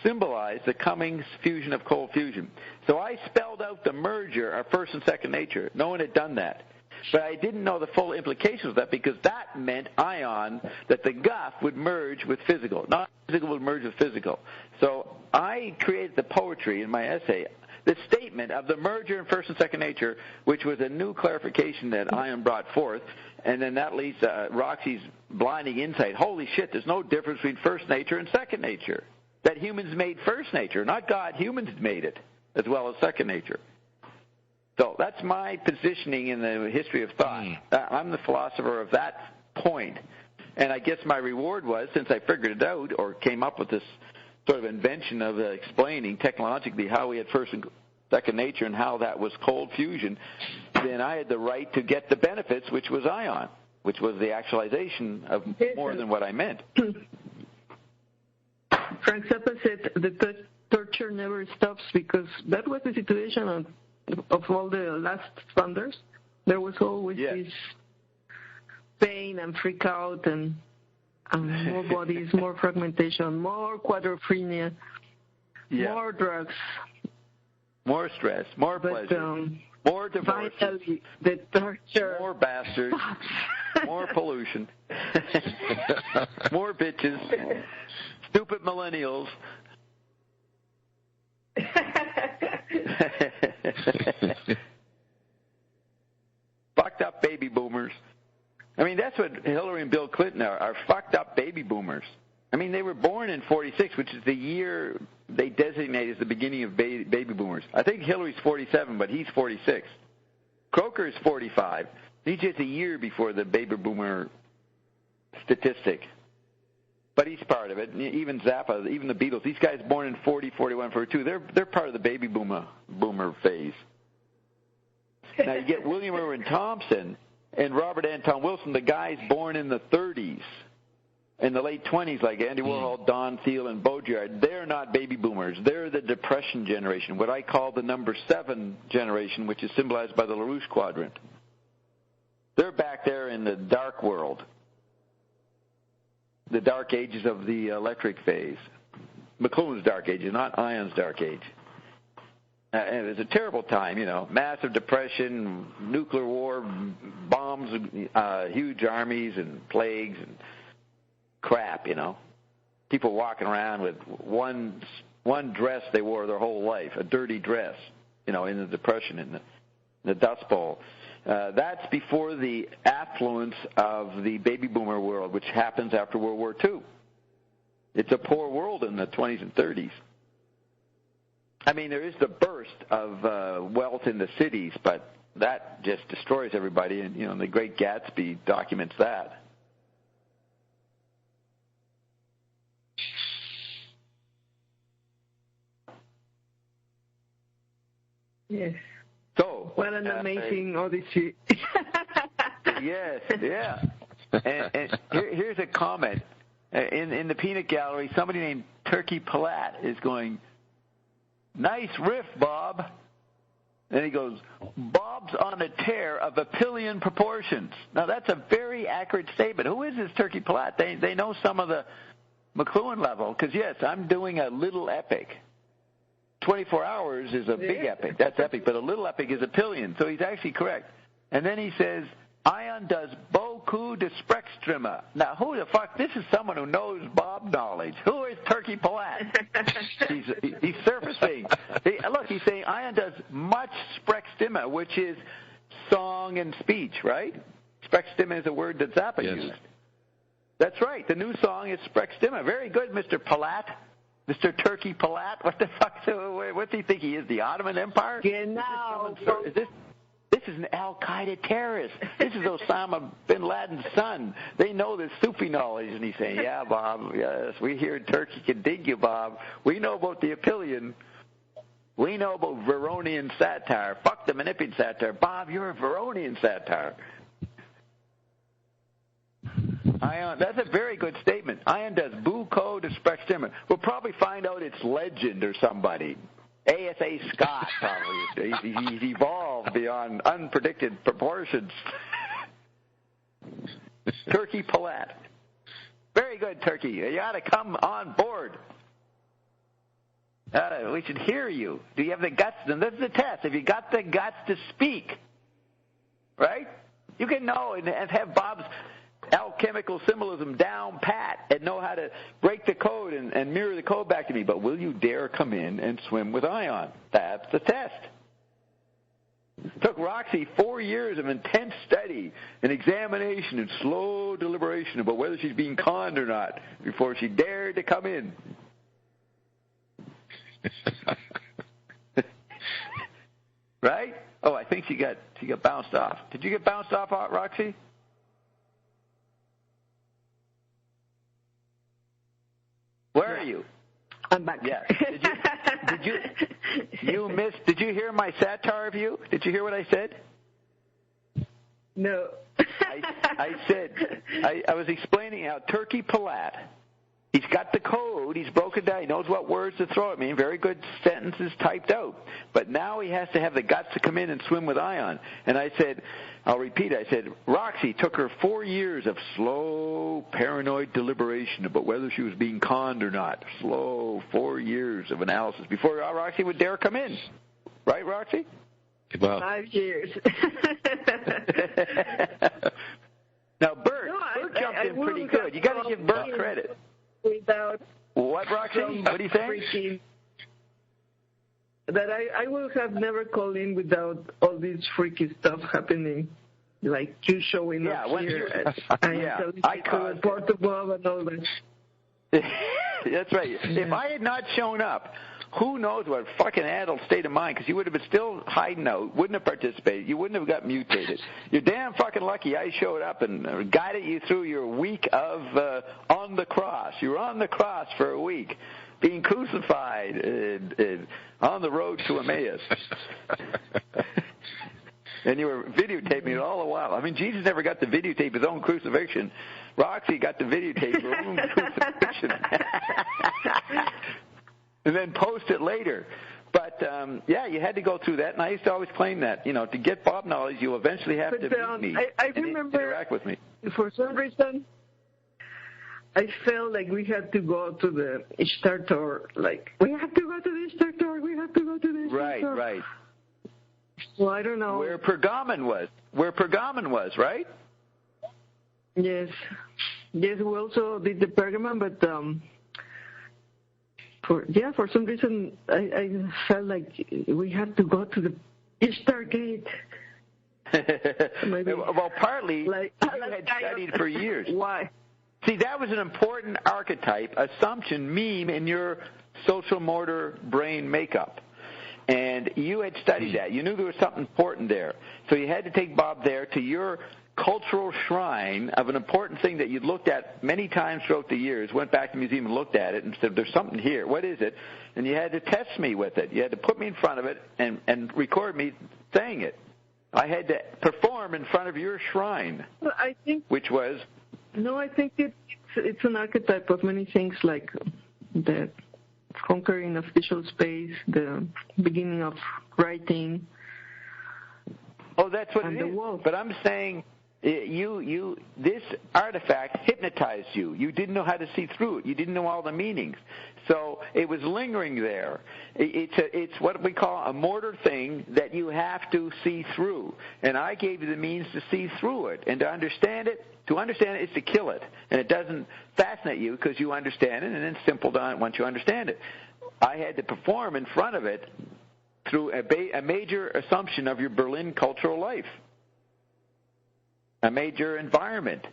symbolized the coming fusion of cold fusion. So I spelled out the merger of first and second nature. No one had done that. But I didn't know the full implications of that, because that meant that the guff would merge with physical. Not physical would merge with physical. So I created the poetry in my essay, the statement of the merger in first and second nature, which was a new clarification that Ion brought forth, and then that leads to Roxy's blinding insight. Holy shit, there's no difference between first nature and second nature. That humans made first nature, not God. Humans made it, as well as second nature. So that's my positioning in the history of thought. I'm the philosopher of that point. And I guess my reward was, since I figured it out or came up with this sort of invention of explaining technologically how we had first and second nature and how that was cold fusion, then I had the right to get the benefits, which was Ion, which was the actualization of more than what I meant. Frank Zappa said the torture never stops, because that was the situation of all the last founders. There was always this pain and freak out and more bodies, more fragmentation, more quadrophenia, more drugs. More stress, more pleasure, more divorces, finally, the torture, more bastards, more pollution, more bitches, stupid millennials. Fucked up baby boomers. I mean, that's what Hillary and Bill Clinton are fucked up baby boomers. I mean, they were born in 46, which is the year they designate as the beginning of baby boomers. I think Hillary's 47, but he's 46. Croker's 45. He's just a year before the baby boomer statistic. But he's part of it. Even Zappa, even the Beatles, these guys born in 40, 41, 42, they're part of the baby boomer phase. Now you get William Irwin Thompson and Robert Anton Wilson, the guys born in the 30s, in the late 20s, like Andy Warhol, Don Thiel, and Baudrillard. They're not baby boomers. They're the Depression generation, what I call the number 7 generation, which is symbolized by the LaRouche quadrant. They're back there in the dark world, the dark ages of the electric phase. McLuhan's dark ages, not Ion's dark age. And it was a terrible time, massive depression, nuclear war, bombs, huge armies and plagues and crap, People walking around with one dress they wore their whole life, a dirty dress, in the Depression, in the Dust Bowl. That's before the affluence of the baby boomer world, which happens after World War II. It's a poor world in the 20s and 30s. I mean, there is the burst of wealth in the cities, but that just destroys everybody, and, the Great Gatsby documents that. Yes. So, what an amazing odyssey. Yes, yeah. And here's a comment. In the peanut gallery, somebody named Turkey Palat is going, "Nice riff, Bob." And he goes, "Bob's on a tear of Apillian proportions." Now, that's a very accurate statement. Who is this Turkey Palat? They know some of the McLuhan level, because, yes, I'm doing a little epic. 24 hours is a big epic. That's epic. But a little epic is a pillion. So he's actually correct. And then he says, Ion does beaucoup de sprechstimme. Now, who the fuck? This is someone who knows Bob knowledge. Who is Turkey Palat? he's surfacing. Look, he's saying Ion does much sprechstimme, which is song and speech, right? Sprechstimme is a word that Zappa used. That's right. The new song is Sprechstimme. Very good, Mr. Palat. Mr. Turkey Palat. What the fuck? What do you think he is, the Ottoman Empire? Genau. This is an al-Qaeda terrorist. This is Osama bin Laden's son. They know this Sufi knowledge. And he's saying, yeah, Bob, yes, we here in Turkey can dig you, Bob. We know about the Apillian. We know about Veronian satire. Fuck the Menippean satire. Bob, you're a Veronian satire. Ion, that's a very good statement. Ion does beaucoup de sprechstimme. We'll probably find out it's Legend or somebody. A.S.A. Scott, probably. He's evolved beyond unpredicted proportions. Turkey Palat. Very good, Turkey. You ought to come on board. We should hear you. Do you have the guts? And this is the test. Have you got the guts to speak? Right? You can know and have Bob's alchemical symbolism down pat and know how to break the code and mirror the code back to me. But will you dare come in and swim with Ion? That's the test. It took Roxy 4 years of intense study and examination and slow deliberation about whether she's being conned or not before she dared to come in. Right? Oh, I think she got bounced off. Did you get bounced off, Roxy? Where are you? I'm back. Yeah. Did you hear my satire of you? Did you hear what I said? No. I said, I was explaining how Turkey Palat, he's got the code, he's broken down, he knows what words to throw at me, very good sentences typed out. But now he has to have the guts to come in and swim with Ion. And I said, I'll repeat, I said, Roxy took her 4 years of slow, paranoid deliberation about whether she was being conned or not. Slow 4 years of analysis before Roxy would dare come in. Right, Roxy? Well, 5 years. Now, Bert jumped in pretty good. You got to give Bert credit. Without what, Roxy? What are you saying? That I would have never called in without all this freaky stuff happening, like you showing up here. I caused portable and all that. That's right. If I had not shown up, who knows what fucking adult state of mind, because you would have been still hiding out, wouldn't have participated, you wouldn't have got mutated. You're damn fucking lucky I showed up and guided you through your week of on the cross. You were on the cross for a week, being crucified on the road to Emmaus. And you were videotaping it all the while. I mean, Jesus never got to videotape his own crucifixion. Roxy got to videotape her own crucifixion. And then post it later. But, you had to go through that, and I used to always claim that. You know, to get Bob knowledge, you eventually have to meet me I remember, and interact with me. For some reason, I felt like we had to go to the Ishtar tour. Like, we have to go to the Ishtar tour. We have to go to the Ishtar tour. Right. Well, I don't know. Where Pergamon was, right? Yes. Yes, we also did the Pergamon, but for some reason I felt like we had to go to the Ishtar Gate. Well, partly you had studied for years. Why? See, that was an important archetype, assumption, meme in your social motor brain makeup. And you had studied that. You knew there was something important there. So you had to take Bob there to your cultural shrine of an important thing that you'd looked at many times throughout the years, went back to the museum and looked at it and said, there's something here. What is it? And you had to test me with it. You had to put me in front of it and record me saying it. I had to perform in front of your shrine, well, I think, which was... No, I think it's an archetype of many things, like the conquering of visual space, the beginning of writing. Oh, that's what it is. Wall. But I'm saying This artifact hypnotized you. You didn't know how to see through it. You didn't know all the meanings. So it was lingering there. It's what we call a mortar thing that you have to see through. And I gave you the means to see through it. And to understand it is to kill it. And it doesn't fascinate you because you understand it, and it's simple once you understand it. I had to perform in front of it through a major assumption of your Berlin cultural life, a major environment.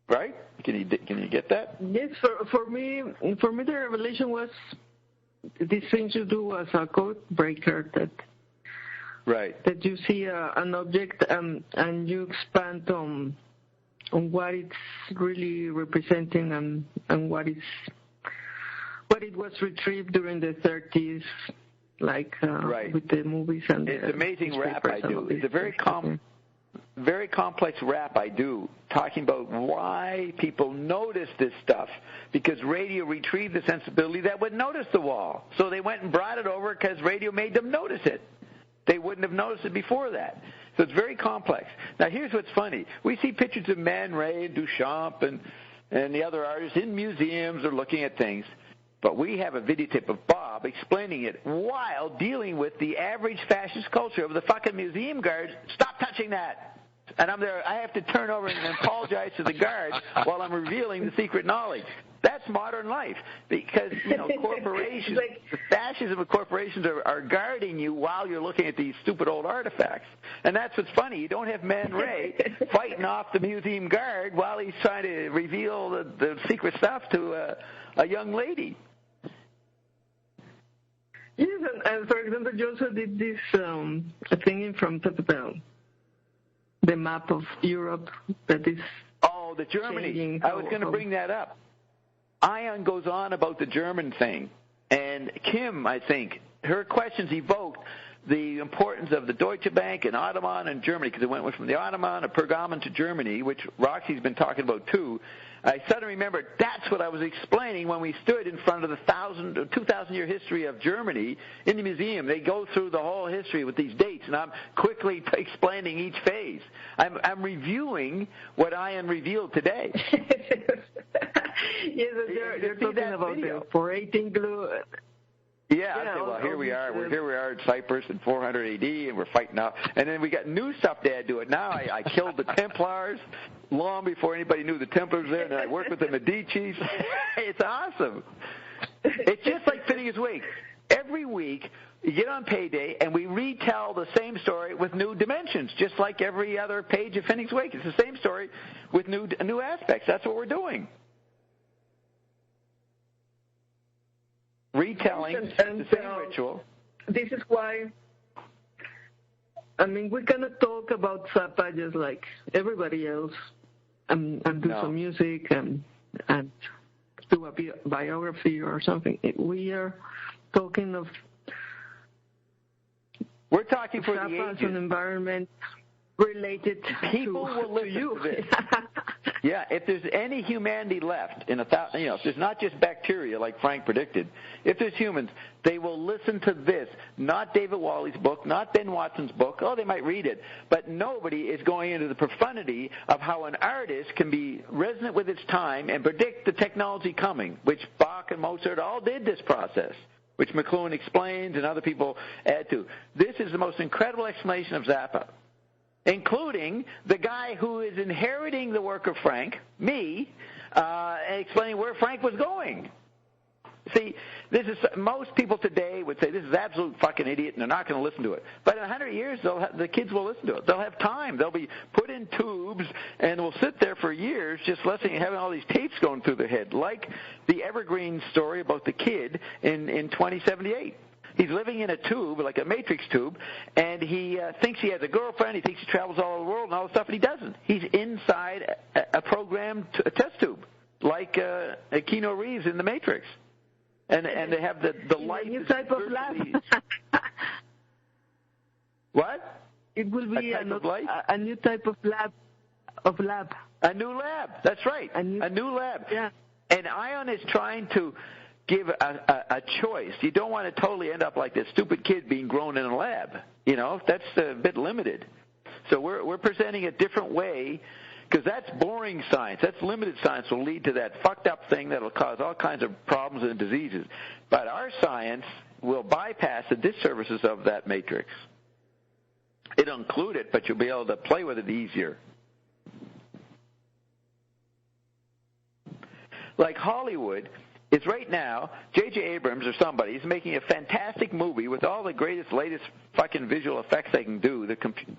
Right? Can you get that? Yes. For me, the revelation was these things you do as a code breaker that you see an object and you expand on what it's really representing and what it was retrieved during the 30s, like with the movies and it's amazing rap I do. It's a very complex rap I do, talking about why people notice this stuff, because radio retrieved the sensibility that would notice the wall. So they went and brought it over because radio made them notice it. They wouldn't have noticed it before that. So it's very complex. Now, here's what's funny. We see pictures of Man Ray and Duchamp and the other artists in museums or looking at things, but we have a videotape of Bob explaining it while dealing with the average fascist culture of the fucking museum guards. Stop touching that! And I'm there. I have to turn over and apologize to the guards while I'm revealing the secret knowledge. That's modern life, because corporations, the fascism of corporations are guarding you while you're looking at these stupid old artifacts. And that's what's funny. You don't have Man Ray fighting off the museum guard while he's trying to reveal the secret stuff to a young lady. Yes, and for example, you also did this thing from the map of Europe that is the Germany. I was going to bring that up. Ion goes on about the German thing, and Kim, I think, her questions evoked the importance of the Deutsche Bank and Ottoman and Germany, because it went from the Ottoman and Pergamon to Germany, which Roxy's been talking about too. I suddenly remembered that's what I was explaining when we stood in front of the 2,000-year history of Germany in the museum. They go through the whole history with these dates, and I'm quickly explaining each phase. I'm reviewing what Ion revealed today. Yes, you're talking about the perforating glue. Yeah, I'd say, well, here we are in Cyprus in 400 AD, and we're fighting out. And then we got new stuff to add to it. Now I killed the Templars long before anybody knew the Templars there, and I worked with the Medicis. It's awesome. It's just like Phineas Wake. Every week, you get on payday, and we retell the same story with new dimensions, just like every other page of Phineas Wake. It's the same story with new aspects. That's what we're doing. Retelling the same ritual. This is why, we cannot talk about Zappa just like everybody else and do some music and do a biography or something. We are talking of We're talking for Zappa the ages. as an environment related People will listen to this. Yeah, if there's any humanity left in if there's not just bacteria like Frank predicted, if there's humans, they will listen to this. Not David Wally's book, not Ben Watson's book. Oh, they might read it, but nobody is going into the profundity of how an artist can be resonant with its time and predict the technology coming, which Bach and Mozart all did this process, which McLuhan explains and other people add to. This is the most incredible explanation of Zappa, including the guy who is inheriting the work of Frank, me, and explaining where Frank was going. See, most people today would say this is absolute fucking idiot, and they're not going to listen to it. But in 100 years, the kids will listen to it. They'll have time. They'll be put in tubes and will sit there for years just listening and having all these tapes going through their head, like the Evergreen story about the kid in 2078. He's living in a tube, like a matrix tube, and he thinks he has a girlfriend. He thinks he travels all over the world and all this stuff, and he doesn't. He's inside a programmed test tube, like Keanu Reeves in The Matrix. And they have the light. A new type of lab. What? It will be a new type of lab. A new lab. That's right. A new lab. Yeah. And Ion is trying to give a choice. You don't want to totally end up like this stupid kid being grown in a lab. That's a bit limited. So we're presenting a different way, because that's boring science. That's limited science will lead to that fucked up thing that will cause all kinds of problems and diseases. But our science will bypass the disservices of that matrix. It'll include it, but you'll be able to play with it easier. Like Hollywood is right now, J.J. Abrams or somebody is making a fantastic movie with all the greatest, latest fucking visual effects they can do,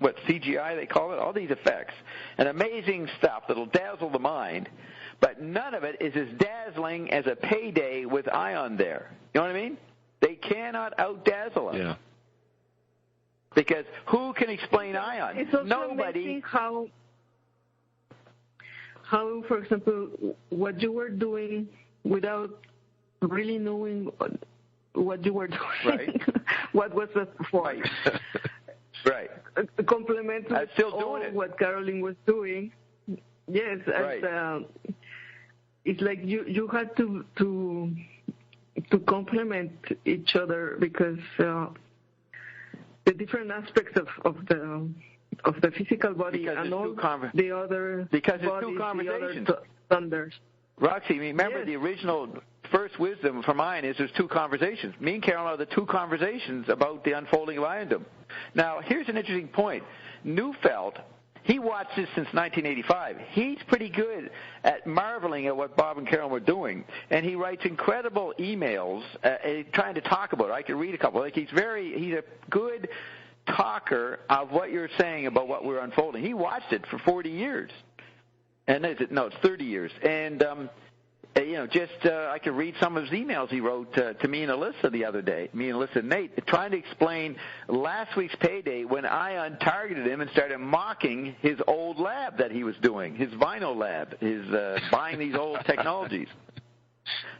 what CGI they call it, all these effects, and amazing stuff that'll dazzle the mind, but none of it is as dazzling as a Payday with Ion there. You know what I mean? They cannot out-dazzle us. Yeah. Because who can explain Ion? It's also Nobody. Amazing how, for example, what you were doing without really knowing what you were doing, right. what was the performance. Right. Complement I'm still all doing it. what Caroline was doing. Yes, right. And it's like you had to complement each other, because the different aspects of the physical body because and all the other because bodies, it's two conversations. the other thunders. Roxy, remember Yes. the original first wisdom from mine is there's two conversations. Me and Carol are the two conversations about the unfolding of Iondom. Now, here's an interesting point. Neufeld, he watched this since 1985. He's pretty good at marveling at what Bob and Carol were doing, and he writes incredible emails trying to talk about it. I could read a couple. Like he's a good talker of what you're saying about what we're unfolding. He watched it for 40 years. And it's 30 years. And, I could read some of his emails he wrote to me and Alyssa the other day, me and Alyssa and Nate, trying to explain last week's Payday when Ion targeted him and started mocking his old lab that he was doing, his vinyl lab, his buying these old technologies.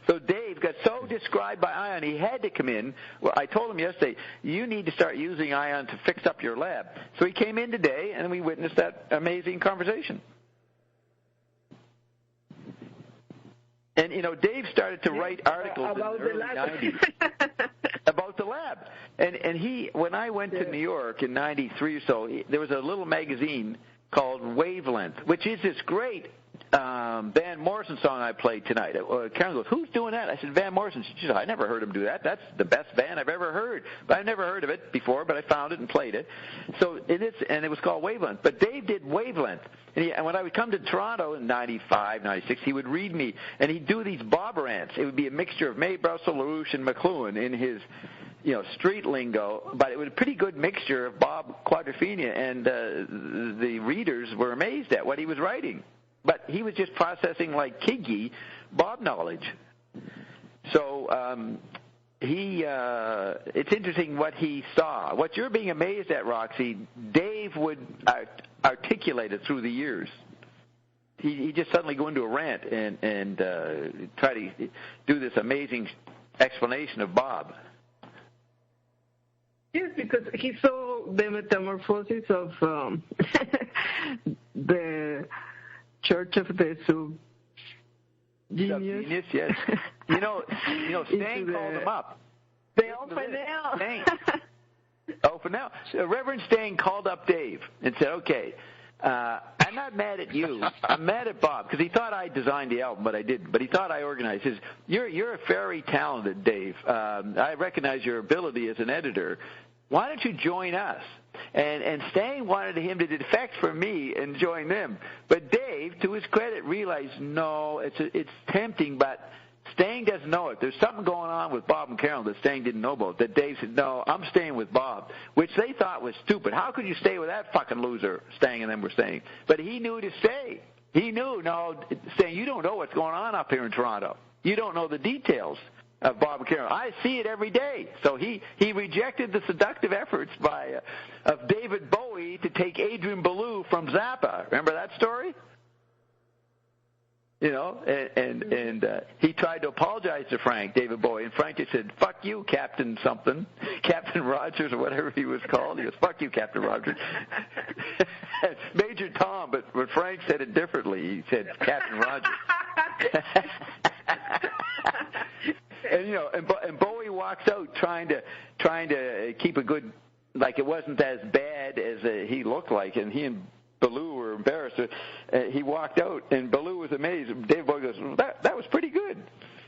So Dave got so described by Ion, he had to come in. Well, I told him yesterday, you need to start using Ion to fix up your lab. So he came in today, and we witnessed that amazing conversation. And, Dave started to write articles about in the early 90s about the lab. And he, when I went to New York in 93 or so, there was a little magazine called Wavelength, which is this great Van Morrison song I played tonight. Karen goes, who's doing that? I said, Van Morrison. She said, I never heard him do that. That's the best band I've ever heard. But I've never heard of it before, but I found it and played it. So and it was called Wavelength. But Dave did Wavelength. And when I would come to Toronto in 95, 96, he would read me, and he'd do these Bob rants. It would be a mixture of May, Brussels, LaRouche, and McLuhan in his street lingo, but it was a pretty good mixture of Bob Quadrophenia, and the readers were amazed at what he was writing. But he was just processing like Kiggy Bob knowledge. So it's interesting what he saw. What you're being amazed at, Roxy, Dave would articulate it through the years. He just suddenly go into a rant and try to do this amazing explanation of Bob. Yes, because he saw the metamorphosis of the Church of the Subgenius. Yes. Stan called him up. Fennell. So Reverend Stan called up Dave and said, okay, I'm not mad at you. I'm mad at Bob, because he thought I designed the album, but I didn't. But he thought I organized his. You're very talented, Dave. I recognize your ability as an editor. Why don't you join us? And Stan wanted him to defect from me and join them. But Dave, to his credit, realized, no, it's tempting, but Stan doesn't know it. There's something going on with Bob and Carol that Stan didn't know about, that Dave said, no, I'm staying with Bob, which they thought was stupid. How could you stay with that fucking loser, Stan and them were saying? But he knew to stay. He knew, no, Stan, you don't know what's going on up here in Toronto. You don't know the details of Bob and Carol. I see it every day. So he rejected the seductive efforts of David Bowie to take Adrian Belew from Zappa. Remember that story? And he tried to apologize to David Bowie, and Frank just said, fuck you, Captain something, Captain Rogers or whatever he was called. He goes, fuck you, Captain Rogers. Major Tom, but when Frank said it differently, he said Captain Rogers. And Bowie walks out trying to keep a good, like it wasn't as bad bad as he looked like, and he and Ballou were embarrassed. He walked out, and Ballou was amazed. David Bowie goes, that was pretty good.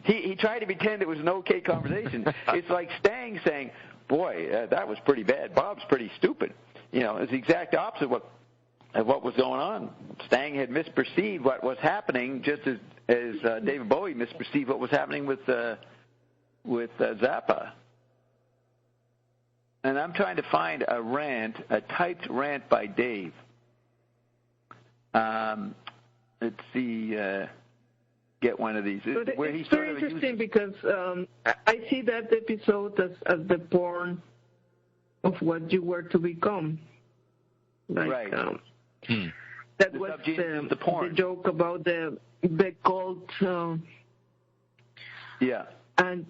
He tried to pretend it was an okay conversation. It's like Stang saying, boy, that was pretty bad. Bob's pretty stupid. It's the exact opposite of what was going on. Stang had misperceived what was happening, just as David Bowie misperceived what was happening with Zappa. And I'm trying to find a typed rant by Dave. Let's see, get one of these. Where it's very interesting because I see that episode as the porn of what you were to become. Like, right. That was the porn. The joke about the cult. Yeah. And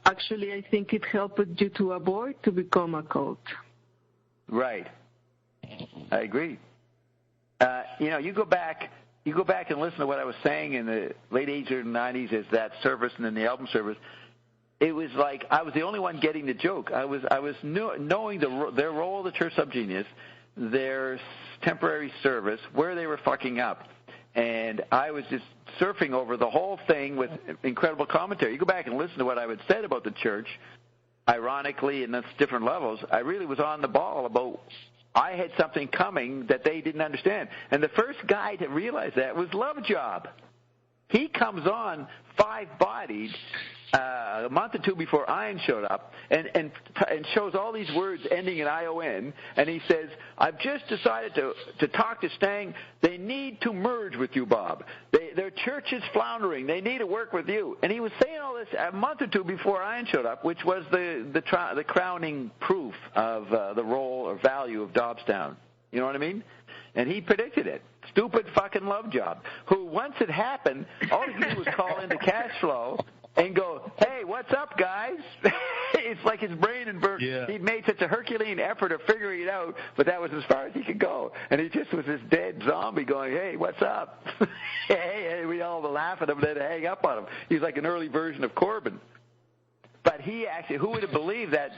actually, I think it helped you to avoid to become a cult. Right. I agree. You go back and listen to what I was saying in the late 80s or 90s as that service and then the album service. It was like I was the only one getting the joke. I was knowing their role of the church subgenius, their temporary service, where they were fucking up. And I was just surfing over the whole thing with incredible commentary. You go back and listen to what I had said about the church, ironically, and that's different levels. I really was on the ball about I had something coming that they didn't understand. And the first guy to realize that was Lovejob. He comes on five-bodied a month or two before Ian showed up and shows all these words ending in ION, and he says, I've just decided to talk to Stang. They need to merge with you, Bob. Their church is floundering. They need to work with you. And he was saying all this a month or two before Ian showed up, which was the crowning proof of the role or value of Dobbstown. You know what I mean? And he predicted it. Stupid fucking Lovejob, who once it happened, all he did was call into cash flow and go, hey, what's up, guys? It's like his brain and Bert, He'd made such a Herculean effort of figuring it out, but that was as far as he could go. And he just was this dead zombie going, hey, what's up? hey, we all laugh at him and then hang up on him. He's like an early version of Corbin. But he actually, who would have believed that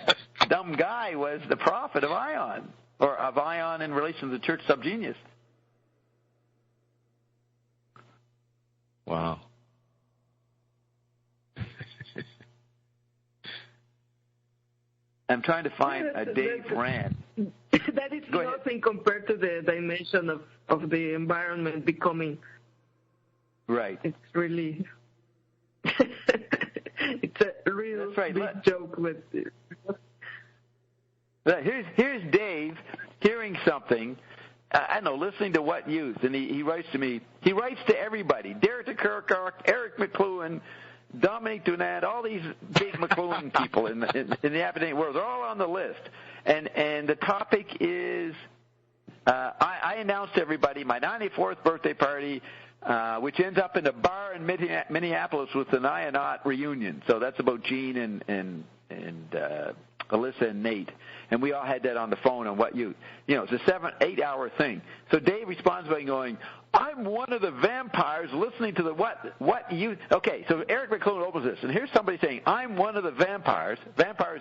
dumb guy was the prophet of Ion, or of Ion in relation to the church subgenius? Wow. I'm trying to find a Dave rant. That is nothing compared to the dimension of the environment becoming. Right. It's really. It's a real big joke with. Here's Dave hearing something. I don't know, listening to What Youth, and he writes to me. He writes to everybody: Derek DeKirkhoff, Eric McLuhan, Dominique Dunant, all these big McLuhan people in the academic world. They're all on the list. And the topic is, I announced to everybody my 94th birthday party, which ends up in a bar in Minneapolis with the Nyanot reunion. So that's about Gene and Alyssa and Nate. And we all had that on the phone on What Youth. It's a 7-8 hour thing. So Dave responds by going, I'm one of the vampires listening to the what you. Okay, so Eric McLuhan opens this, and here's somebody saying, I'm one of the vampires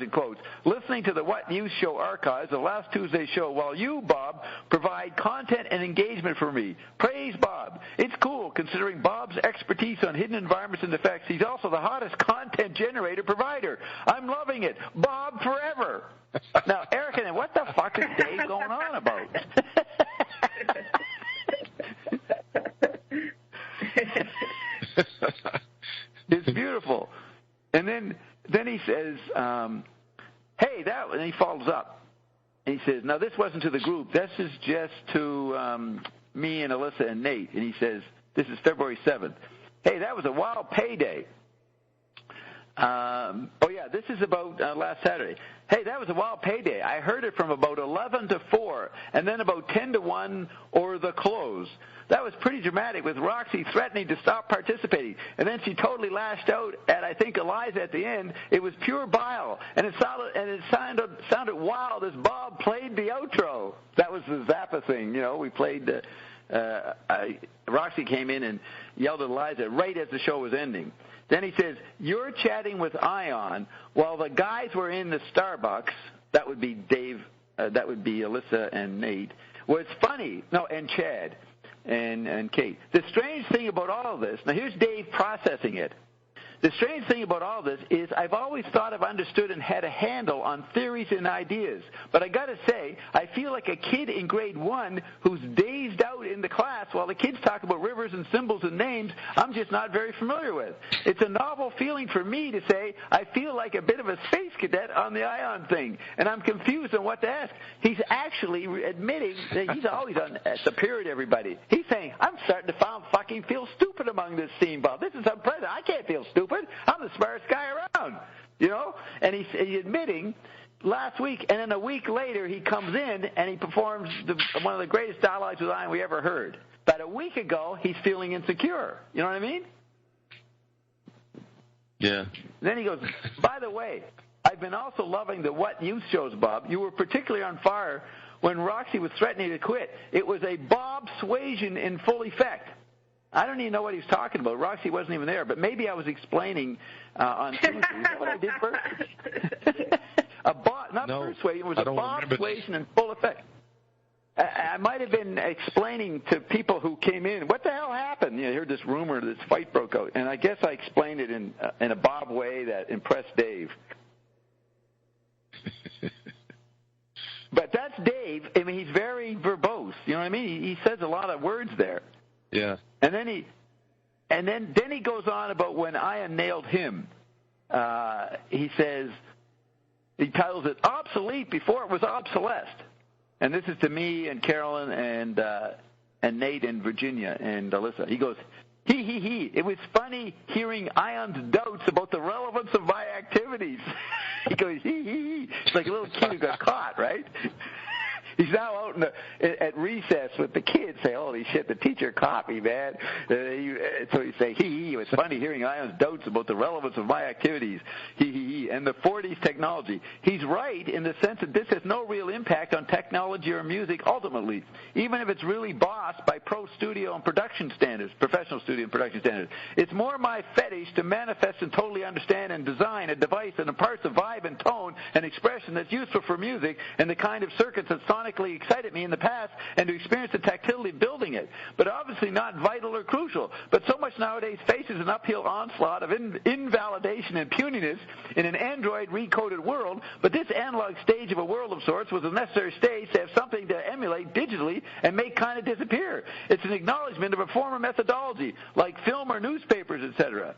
in quotes, listening to the What You show archives of last Tuesday's show while you, Bob, provide content and engagement for me. Praise Bob. It's cool considering Bob's expertise on hidden environments and effects. He's also the hottest content generator provider. I'm loving it. Bob forever. Now, Eric, what the fuck is Dave going on about? It's beautiful. And then he says, hey, and he follows up. And he says, now this wasn't to the group. This is just to me and Alyssa and Nate. And he says, this is February 7th. Hey, that was a wild payday. This is about last Saturday. Hey, that was a wild payday. I heard it from about 11 to 4, and then about 10 to 1 or the close. That was pretty dramatic, with Roxy threatening to stop participating. And then she totally lashed out at, I think, Eliza at the end. It was pure bile, and it sounded wild as Bob played the outro. That was the Zappa thing, We played Roxy came in and yelled at Eliza right as the show was ending. Then he says, you're chatting with Ion while the guys were in the Starbucks. That would be Dave that would be Alyssa and Nate. Well, it's funny. No, and Chad and Kate. The strange thing about all of this, now here's Dave processing it. The strange thing about all this is I've always thought I've understood and had a handle on theories and ideas. But I got to say, I feel like a kid in grade 1 who's dazed out in the class while the kids talk about rivers and symbols and names I'm just not very familiar with. It's a novel feeling for me to say I feel like a bit of a space cadet on the ion thing, and I'm confused on what to ask. He's actually admitting that he's always superior to everybody. He's saying, I'm starting to fucking feel stupid among this scene, Bob. This is unprecedented. I can't feel stupid. I'm the smartest guy around, you know? And he's admitting last week, and then a week later he comes in and he performs one of the greatest dialogues with ion we ever heard. But a week ago, he's feeling insecure. You know what I mean? Yeah. Then he goes, by the way, I've been also loving the What Youth shows, Bob. You were particularly on fire when Roxy was threatening to quit. It was a Bob suasion in full effect. I don't even know what he was talking about. Roxy wasn't even there, but maybe I was explaining on Tuesday. Is that what I did, Bert? Persuasion. It was a Bob suasion in full effect. I might have been explaining to people who came in, what the hell happened? You know, I heard this rumor, this fight broke out. And I guess I explained it in a Bob way that impressed Dave. But that's Dave. I mean, he's very verbose. You know what I mean? He says a lot of words there. Yeah. And then he goes on about when Ian nailed him. He says, he titles it Obsolete Before It Was Obsolesced. And this is to me and Carolyn and Nate and Virginia and Alyssa. He goes, he. It was funny hearing Ion's doubts about the relevance of my activities. He goes, he. It's like a little kid who got caught, right? He's now out at recess with the kids saying, holy shit, the teacher caught me, man. So he's saying, it was funny hearing Ion's doubts about the relevance of my activities, and the 40s technology. He's right in the sense that this has no real impact on technology or music ultimately, even if it's really bossed by professional studio and production standards. It's more my fetish to manifest and totally understand and design a device that imparts a vibe and tone and expression that's useful for music and the kind of circuits that sonically excited me in the past, and to experience the tactility of building it, but obviously not vital or crucial. But so much nowadays faces an uphill onslaught of invalidation and puniness in an Android recoded world, but this analog stage of a world of sorts was a necessary stage to have something to emulate digitally and make kind of disappear. It's an acknowledgement of a former methodology, like film or newspapers, etc.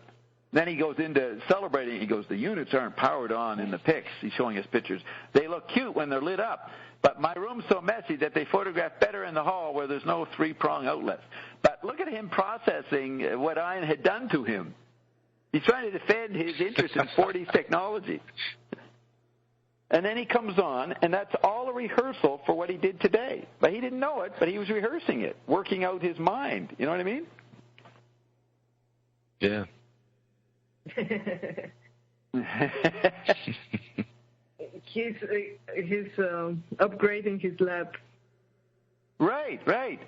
Then he goes into celebrating. He goes, the units aren't powered on in the pics. He's showing us pictures. They look cute when they're lit up, but my room's so messy that they photograph better in the hall where there's no three-prong outlet. But look at him processing what Ian had done to him. He's trying to defend his interest in 40s technology. And then he comes on, and that's all a rehearsal for what he did today. But he didn't know it, but he was rehearsing it, working out his mind. You know what I mean? Yeah. He's upgrading his lab. Right.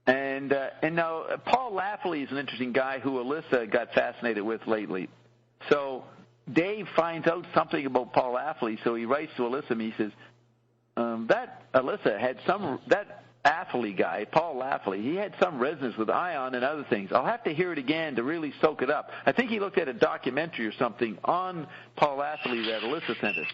And now Paul Lafley is an interesting guy who Alyssa got fascinated with lately. So Dave finds out something about Paul Lafley, so he writes to Alyssa and he says, that Alyssa had that Lafley guy, Paul Lafley, he had some resonance with Ion and other things. I'll have to hear it again to really soak it up. I think he looked at a documentary or something on Paul Lafley that Alyssa sent us,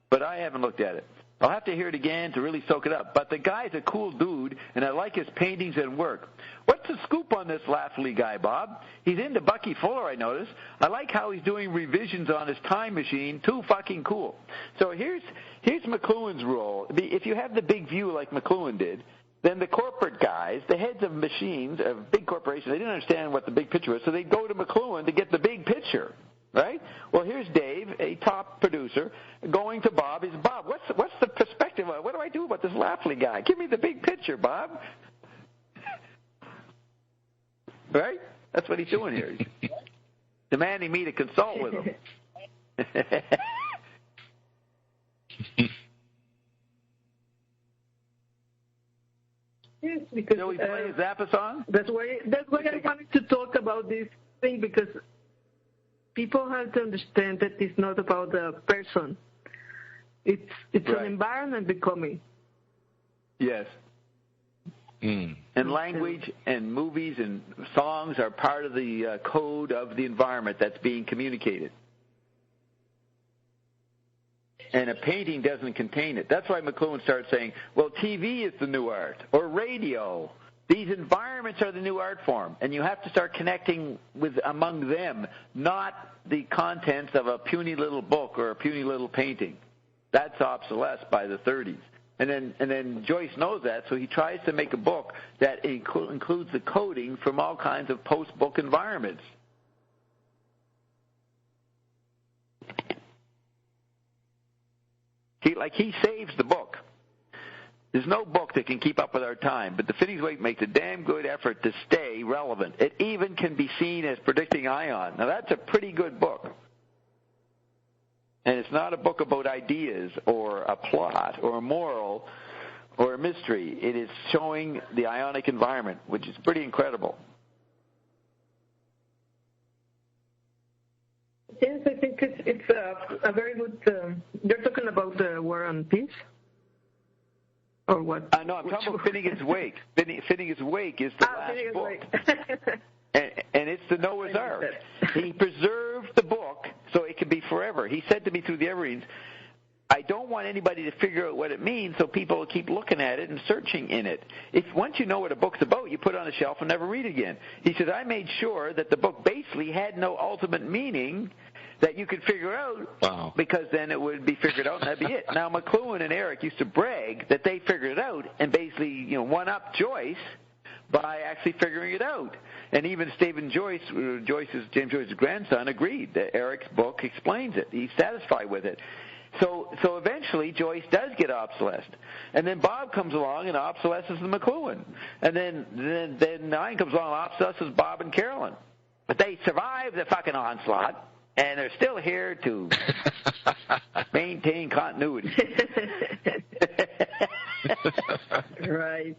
but I haven't looked at it. I'll have to hear it again to really soak it up. But the guy's a cool dude, and I like his paintings and work. What's the scoop on this Lafley guy, Bob? He's into Bucky Fuller, I noticed. I like how he's doing revisions on his time machine. Too fucking cool. So here's McLuhan's role. If you have the big view like McLuhan did, then the corporate guys, the heads of machines, of big corporations, they didn't understand what the big picture was, so they'd go to McLuhan to get the big picture. Right? Well, here's Dave, a top producer, going to Bob. He's, Bob, what's the perspective of it? What do I do about this Lafley guy? Give me the big picture, Bob. Right? That's what he's doing here. He's demanding me to consult with him. Yes, because so we play a Zappa song? That's why I wanted to talk about this thing, because people have to understand that it's not about the person. It's an environment becoming. Yes. And language and movies and songs are part of the code of the environment that's being communicated. And a painting doesn't contain it. That's why McLuhan starts saying, well, TV is the new art, or radio. These environments are the new art form, and you have to start connecting with among them, not the contents of a puny little book or a puny little painting. That's obsolesced by the 30s. And then Joyce knows that, so he tries to make a book that includes the coding from all kinds of post-book environments. He saves the book. There's no book that can keep up with our time, but the Finney's Wake makes a damn good effort to stay relevant. It even can be seen as predicting ion. Now, that's a pretty good book. And it's not a book about ideas or a plot or a moral or a mystery. It is showing the ionic environment, which is pretty incredible. Yes, I think it's a very good. You're talking about the War and Peace, or what? No, I'm talking about Finnegan's Wake. Finnegan's Wake is the last book, and it's the Noah's Ark. He preserved the book so it can be forever. He said to me through the Evereens, I don't want anybody to figure out what it means, so people will keep looking at it and searching in it. Once you know what a book's about, you put it on a shelf and never read it again. He said, I made sure that the book basically had no ultimate meaning that you could figure out, because then it would be figured out and that'd be it. Now, McLuhan and Eric used to brag that they figured it out and basically, one-up Joyce by actually figuring it out. And even Stephen Joyce, James Joyce's grandson, agreed that Eric's book explains it. He's satisfied with it. So eventually Joyce does get obsolesced. And then Bob comes along and obsolesces the McLuhan. And then Nine comes along and obsolesces Bob and Carolyn. But they survive the fucking onslaught, and they're still here to maintain continuity. Right.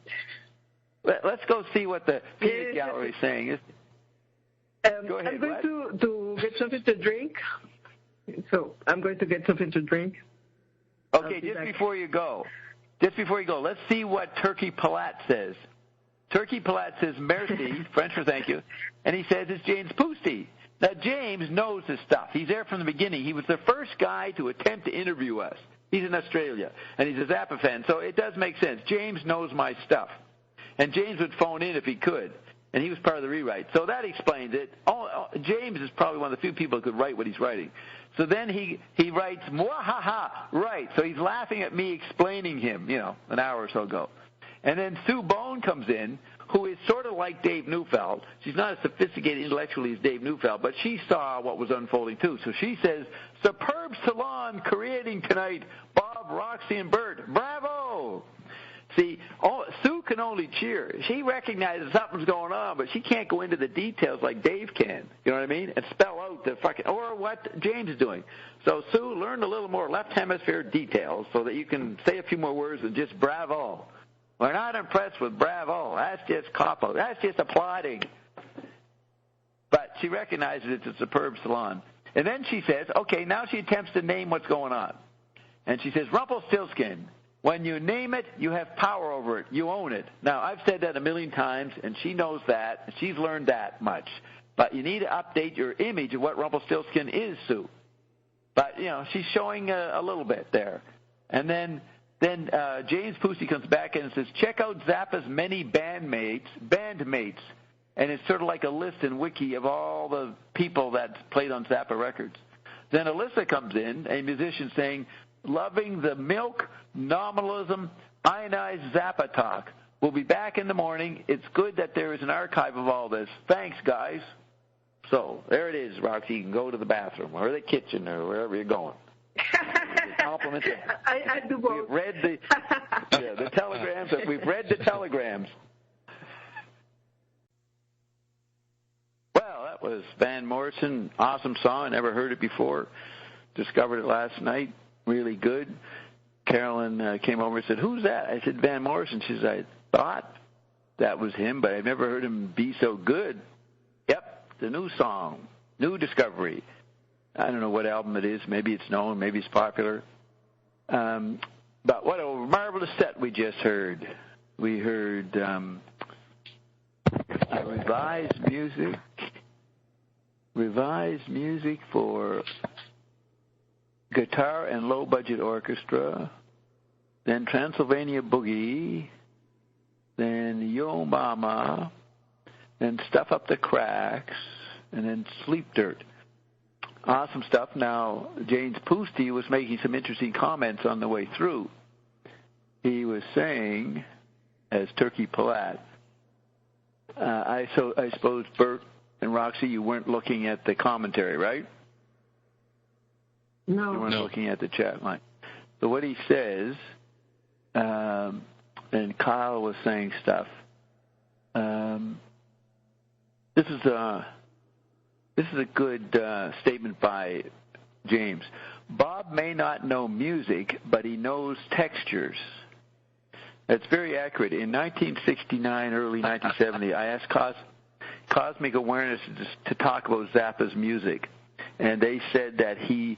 Let's go see what the Peanut Gallery is saying. Go ahead. I'm going to get something to drink. So I'm going to get something to drink. Okay, just before you go, let's see what Turkey Palat says. Turkey Palat says, merci, French for thank you, and he says it's James Pusty. Now, James knows his stuff. He's there from the beginning. He was the first guy to attempt to interview us. He's in Australia, and he's a Zappa fan, so it does make sense. James knows my stuff, and James would phone in if he could, and he was part of the rewrite. So that explains it. James is probably one of the few people who could write what he's writing. So then he writes, mwahaha, right. So he's laughing at me explaining him, an hour or so ago. And then Sue Bone comes in, who is sort of like Dave Neufeld. She's not as sophisticated intellectually as Dave Neufeld, but she saw what was unfolding too. So she says, superb salon creating tonight, Bob, Roxy, and Bert. Bravo! See, Sue can only cheer. She recognizes something's going on, but she can't go into the details like Dave can. You know what I mean? And spell out the or what James is doing. So, Sue, learn a little more left hemisphere details so that you can say a few more words than just bravo. We're not impressed with bravo. That's just cop-out. That's just applauding. But she recognizes it's a superb salon. And then she says, okay, now she attempts to name what's going on. And she says, Rumpelstiltskin. When you name it, you have power over it. You own it. Now, I've said that a million times, and she knows that. She's learned that much. But you need to update your image of what Rumpelstiltskin is, Sue. But, she's showing a little bit there. And then James Pusey comes back in and says, check out Zappa's many bandmates. And it's sort of like a list in Wiki of all the people that played on Zappa records. Then Alyssa comes in, a musician, saying, loving the milk, nominalism, ionized Zappa talk. We'll be back in the morning. It's good that there is an archive of all this. Thanks, guys. So there it is, Roxy. You can go to the bathroom or the kitchen or wherever you're going. Compliments. I do both. We've read the telegrams. We've read the telegrams. Well, that was Van Morrison. Awesome song. I never heard it before. Discovered it last night. Really good. Carolyn came over and said, who's that? I said, Van Morrison. She said, I thought that was him, but I've never heard him be so good. Yep, the new song, new discovery. I don't know what album it is. Maybe it's known. Maybe it's popular. But what a marvelous set we just heard. We heard revised music for guitar and low-budget orchestra, then Transylvania Boogie, then Yo Mama, then Stuff Up the Cracks, and then Sleep Dirt. Awesome stuff. Now, James Poosty was making some interesting comments on the way through. He was saying, as Turkey Palat, I suppose, Bert and Roxy, you weren't looking at the commentary, right? No. You weren't looking at the chat line. So what he says, and Kyle was saying stuff, this is a good statement by James. Bob may not know music, but he knows textures. That's very accurate. In 1969, early 1970, I asked Cosmic Awareness to talk about Zappa's music, and they said that he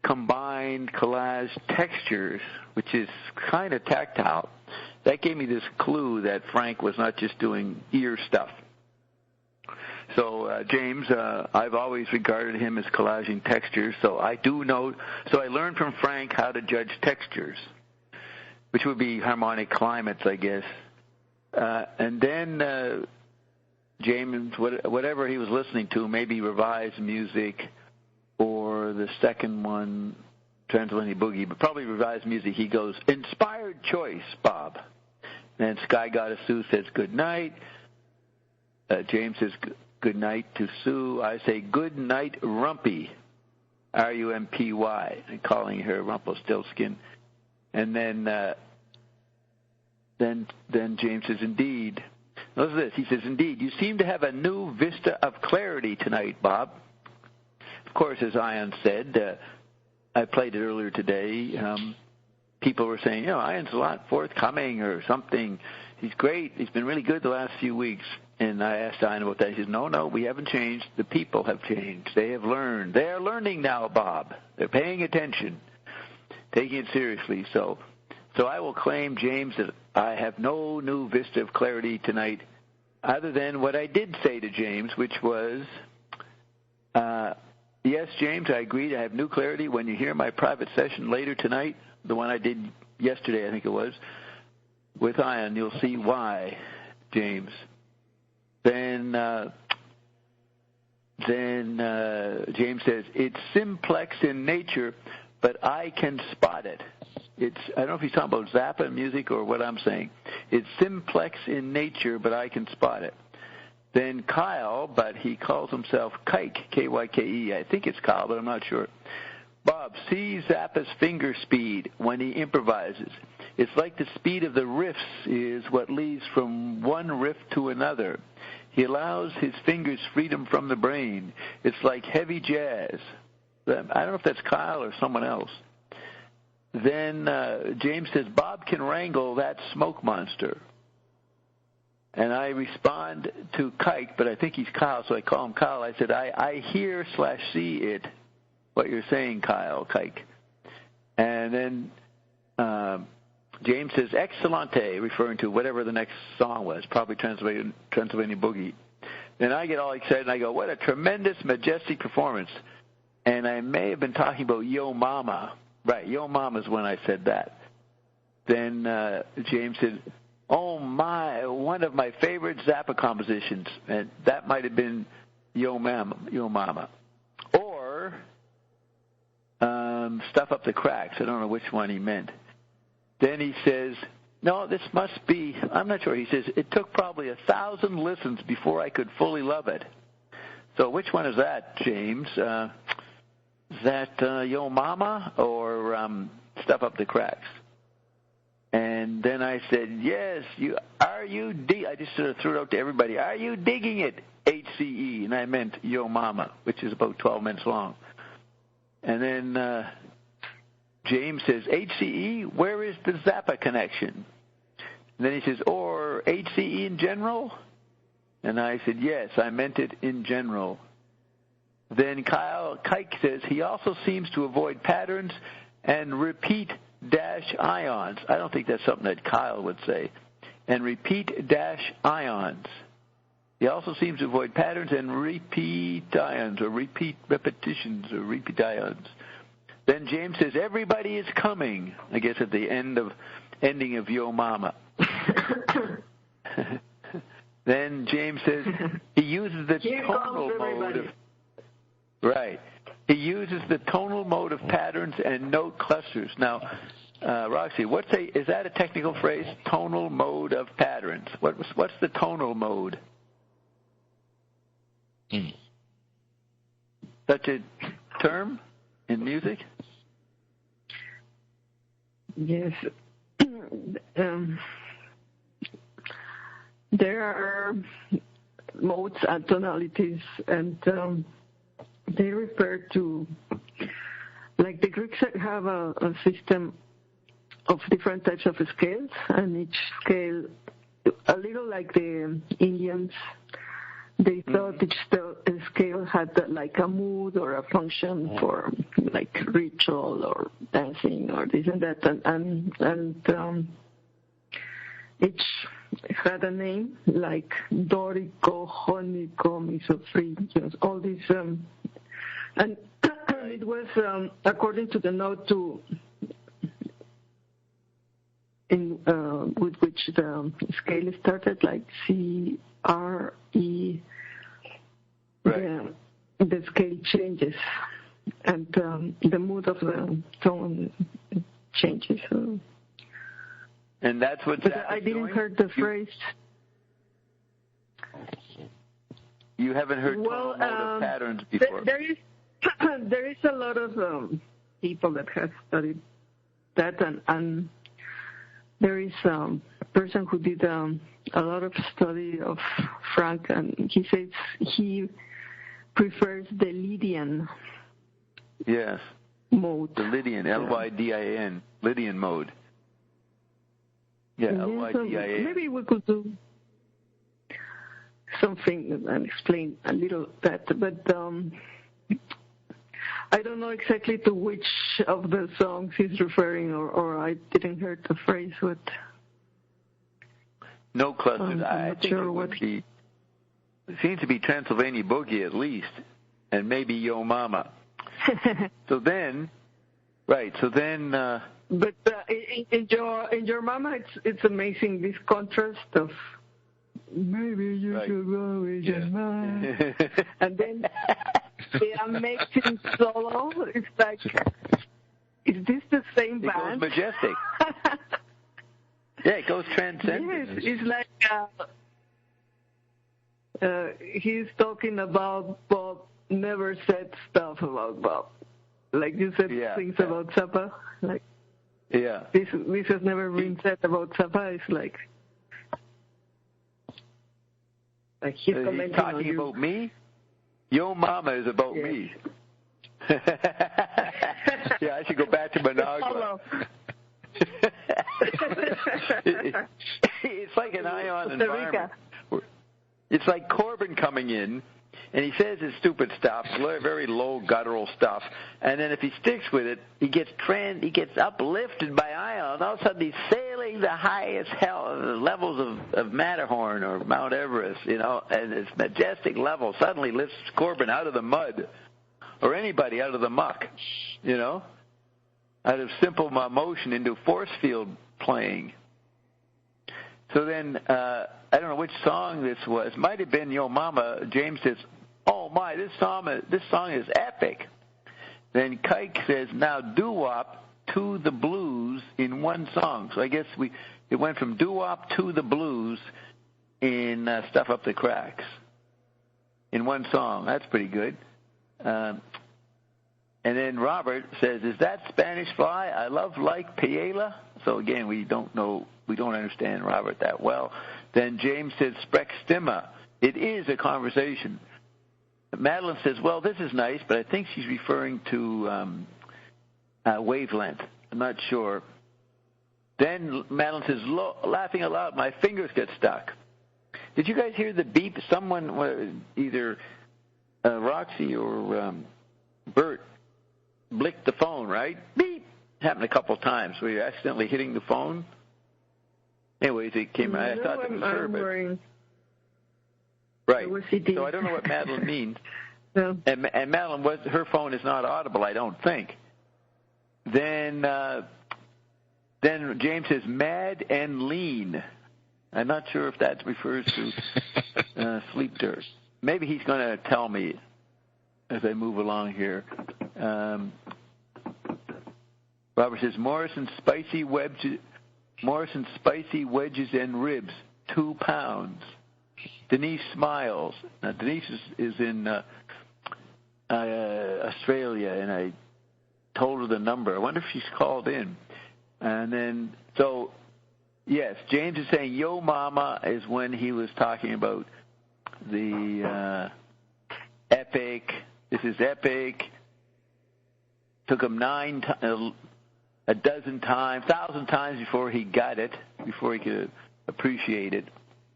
combined collage textures, which is kind of tactile. That gave me this clue that Frank was not just doing ear stuff. So, James, I've always regarded him as collaging textures, so I do know. So I learned from Frank how to judge textures, which would be harmonic climates, I guess. And then James, whatever he was listening to, maybe revised music or the second one, Transylvania Boogie, but probably revised music. He goes, inspired choice, Bob. And Sky Goddess Sue says, good night. James says, good night to Sue. I say, good night, Rumpy, R-U-M-P-Y. I'm calling her Rumpelstiltskin. And then James says, indeed. Listen to this. He says, indeed, you seem to have a new vista of clarity tonight, Bob. Of course, as Ian said, I played it earlier today. People were saying, Ian's a lot forthcoming or something. He's great. He's been really good the last few weeks. And I asked Ian about that. He says, no, we haven't changed. The people have changed. They have learned. They are learning now, Bob. They're paying attention, taking it seriously. So I will claim, James, that I have no new vista of clarity tonight other than what I did say to James, which was, yes, James, I agree. I have new clarity. When you hear my private session later tonight, the one I did yesterday, I think it was, with Ian, you'll see why, James. Then James says, it's simplex in nature, but I can spot it. I don't know if he's talking about Zappa music or what I'm saying. It's simplex in nature, but I can spot it. Then Kyle, but he calls himself Kyke, K-Y-K-E. I think it's Kyle, but I'm not sure. Bob, see Zappa's finger speed when he improvises. It's like the speed of the riffs is what leads from one riff to another. He allows his fingers freedom from the brain. It's like heavy jazz. I don't know if that's Kyle or someone else. Then James says, Bob can wrangle that smoke monster. And I respond to Kyke, but I think he's Kyle, so I call him Kyle. I said, I hear/see it, what you're saying, Kyke. And then James says, excellente, referring to whatever the next song was, probably Transylvania Boogie. Then I get all excited, and I go, what a tremendous, majestic performance. And I may have been talking about Yo Mama. Right, Yo Mama's when I said that. Then James said, oh, my, one of my favorite Zappa compositions. And that might have been Yo Mama. Or Stuff Up the Cracks. I don't know which one he meant. Then he says, no, this must be, I'm not sure. He says, it took probably 1,000 listens before I could fully love it. So which one is that, James? Is that Yo Mama or Stuff Up the Cracks? And then I said, yes, I just sort of threw it out to everybody. Are you digging it, HCE? And I meant Yo Mama, which is about 12 minutes long. And then James says, HCE, where is the Zappa connection? And then he says, or HCE in general? And I said, yes, I meant it in general. Then Kyke says, he also seems to avoid patterns and repeat ions. I don't think that's something that Kyle would say. And repeat ions. He also seems to avoid patterns and repeat ions, or repeat repetitions, or repeat ions. Then James says, everybody is coming, I guess at the ending of Yo Mama. Then James says he uses the tonal mode of... Right. He uses the tonal mode of patterns and note clusters. Now, Roxy, is that a technical phrase? Tonal mode of patterns. What's the tonal mode? Such a term in music? Yes. There are modes and tonalities, and they refer to, like the Greeks have a system of different types of scales, and each scale, a little like the Indians, they thought each scale had like a mood or a function for like ritual or dancing or this and that, and each had a name like Dorico, Jonico, Misophrenic, all these, and it was according to the note with which the scale started, like C, R, E. Right. The scale changes, and the mood of the tone changes. And that's what. But I didn't hear the phrase. You haven't heard tonal mode of patterns before. There is a lot of people that have studied that, and there is a person who did a lot of study of Frank, and he says he prefers the Lydian. Yes. Mode. The Lydian, Lydin, Lydian mode. Yeah, Lydin. Maybe we could do something and explain a little that, but I don't know exactly to which of the songs he's referring, or I didn't hear the phrase. What? No clusters. I'm not sure what. It seems to be Transylvania Boogie at least, and maybe Yo Mama. So then. But in your Mama, it's amazing, this contrast of maybe you should go with your mind, and then the amazing solo. It's like, is this the same band? It goes majestic. Yeah, it goes transcendent. Yes, it's like he's talking about Bob, never said stuff about Bob. Like you said things about Zappa. Like, this has never been said about Zappa. It's like he's commenting talking on you. about me. Yo Mama is about me. Yeah, I should go back to Managua. It's like an ion environment. It's like Corbin coming in, and he says his stupid stuff, very low guttural stuff, and then if he sticks with it, he gets uplifted by ion. All of a sudden, he's sailing the highest levels of Matterhorn or Mount Everest, and this majestic level suddenly lifts Corbin out of the mud, or anybody out of the muck, out of simple motion into force field playing. So then, I don't know which song this was. Might have been Yo Mama. James says, "Oh my, this song is epic." Then Kike says, "Now doo-wop to the blues in one song." So I guess it went from doo-wop to the blues in Stuff Up the Cracks in one song. That's pretty good. And then Robert says, "Is that Spanish Fly? I love like Piela." So again, we don't understand Robert that well. Then James says, "Sprech Stimma." It is a conversation. Madeline says, "Well, this is nice, but I think she's referring to wavelength. I'm not sure." Then Madeline says, "Laughing aloud, my fingers get stuck." Did you guys hear the beep? Someone, either Roxy or Bert, blicked the phone, right? Beep, happened a couple of times where you're accidentally hitting the phone. Anyways, it came. I thought it was her, but right. So I don't know what Madeline means. No. And Madeline her phone is not audible, I don't think. Then James says mad and lean. I'm not sure if that refers to sleep dirt. Maybe he's going to tell me as I move along here. Robert says Morrison spicy wedges and ribs, 2 pounds. Denise smiles. Now Denise is in Australia, and I told her the number. I wonder if she's called in. And then, so, yes, James is saying Yo Mama is when he was talking about the epic. This is epic. Took him a dozen times, 1,000 times before he got it, before he could appreciate it.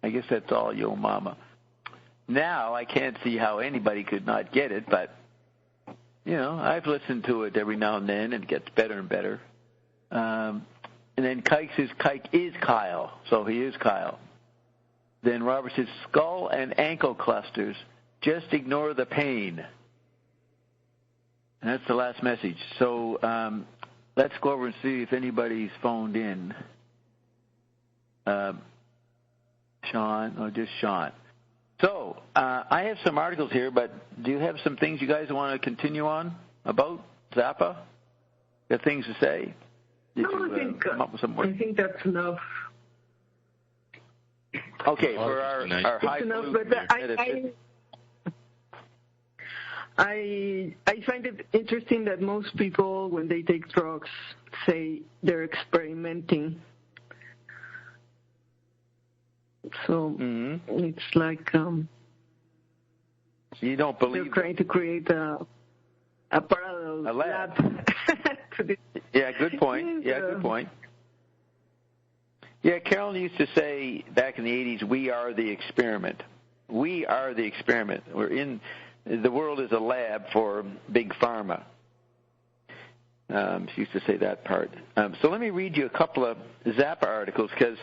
I guess that's all Yo Mama. Now I can't see how anybody could not get it, but, you know, I've listened to it every now and then, and it gets better and better. And then Kike says Kike is Kyle, so he is Kyle. Then Robert says skull and ankle clusters, just ignore the pain. And that's the last message. So let's go over and see if anybody's phoned in. Sean, or just Sean. So I have some articles here, but do you have some things you guys want to continue on about Zappa? Got things to say? Did you come up with some more? I think that's enough. Okay, for our highfalutin I find it interesting that most people, when they take drugs, say they're experimenting. So it's like you don't believe they're trying to create a parallel lab. Yeah, good point. Yeah, good point. Yeah, Carolyn used to say back in the 80s, we are the experiment. We are the experiment. The world is a lab for big pharma. She used to say that part. So let me read you a couple of Zappa articles, because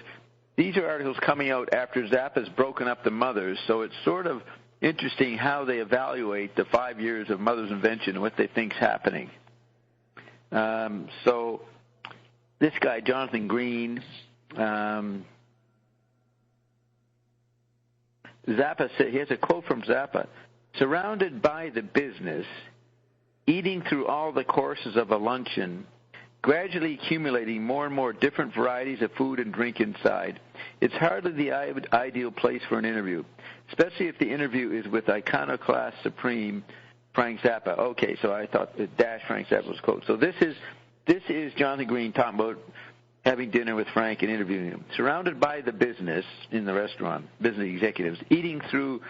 these are articles coming out after Zappa's broken up the Mothers, so it's sort of interesting how they evaluate the 5 years of Mother's invention and what they think's happening. So this guy, Jonathan Green, Zappa said, he has a quote from Zappa: surrounded by the business, eating through all the courses of a luncheon, gradually accumulating more and more different varieties of food and drink inside, it's hardly the ideal place for an interview, especially if the interview is with iconoclast supreme Frank Zappa. Okay, so I thought Frank Zappa's quote. So this is Jonathan Green talking about having dinner with Frank and interviewing him. Surrounded by the business in the restaurant, business executives, eating through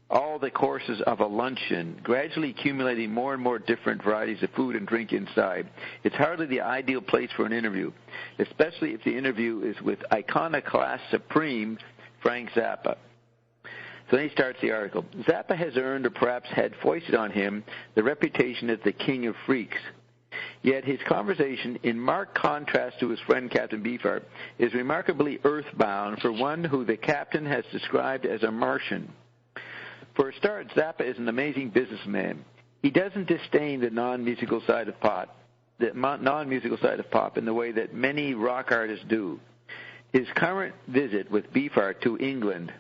all the courses of a luncheon, gradually accumulating more and more different varieties of food and drink inside. It's hardly the ideal place for an interview, especially if the interview is with iconoclast supreme Frank Zappa. So then he starts the article. Zappa has earned, or perhaps had foisted on him, the reputation as the king of freaks. Yet his conversation, in marked contrast to his friend Captain Beefheart, is remarkably earthbound for one who the captain has described as a Martian. For a start, Zappa is an amazing businessman. He doesn't disdain the non-musical side of pop, in the way that many rock artists do. His current visit with Beefheart to England,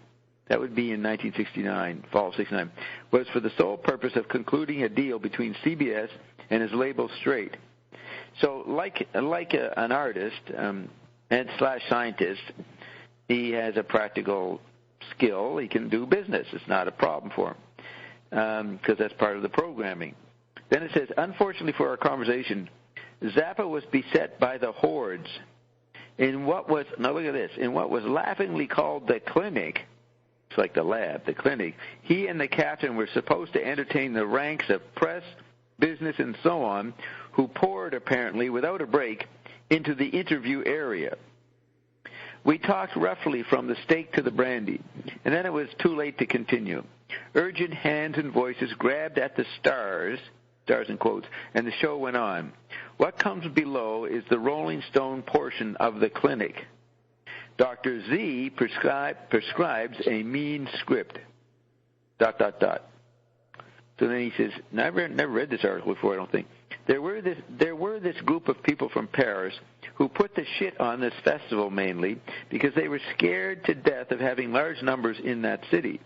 that would be in 1969, fall of 69, was for the sole purpose of concluding a deal between CBS and his label Straight. So like an artist and / scientist, he has a practical skill. He can do business. It's not a problem for him because that's part of the programming. Then it says, unfortunately for our conversation, Zappa was beset by the hordes in what was, now look at this, in what was laughingly called the clinic. It's like the lab, the clinic. He and the captain were supposed to entertain the ranks of press, business, and so on, who poured, apparently, without a break, into the interview area. We talked roughly from the steak to the brandy, and then it was too late to continue. Urgent hands and voices grabbed at the stars, stars in quotes, and the show went on. What comes below is the Rolling Stone portion of the clinic. Dr. Z prescribes a mean script. ... So then he says, never read this article before, I don't think. There were this group of people from Paris who put the shit on this festival mainly because they were scared to death of having large numbers in that city.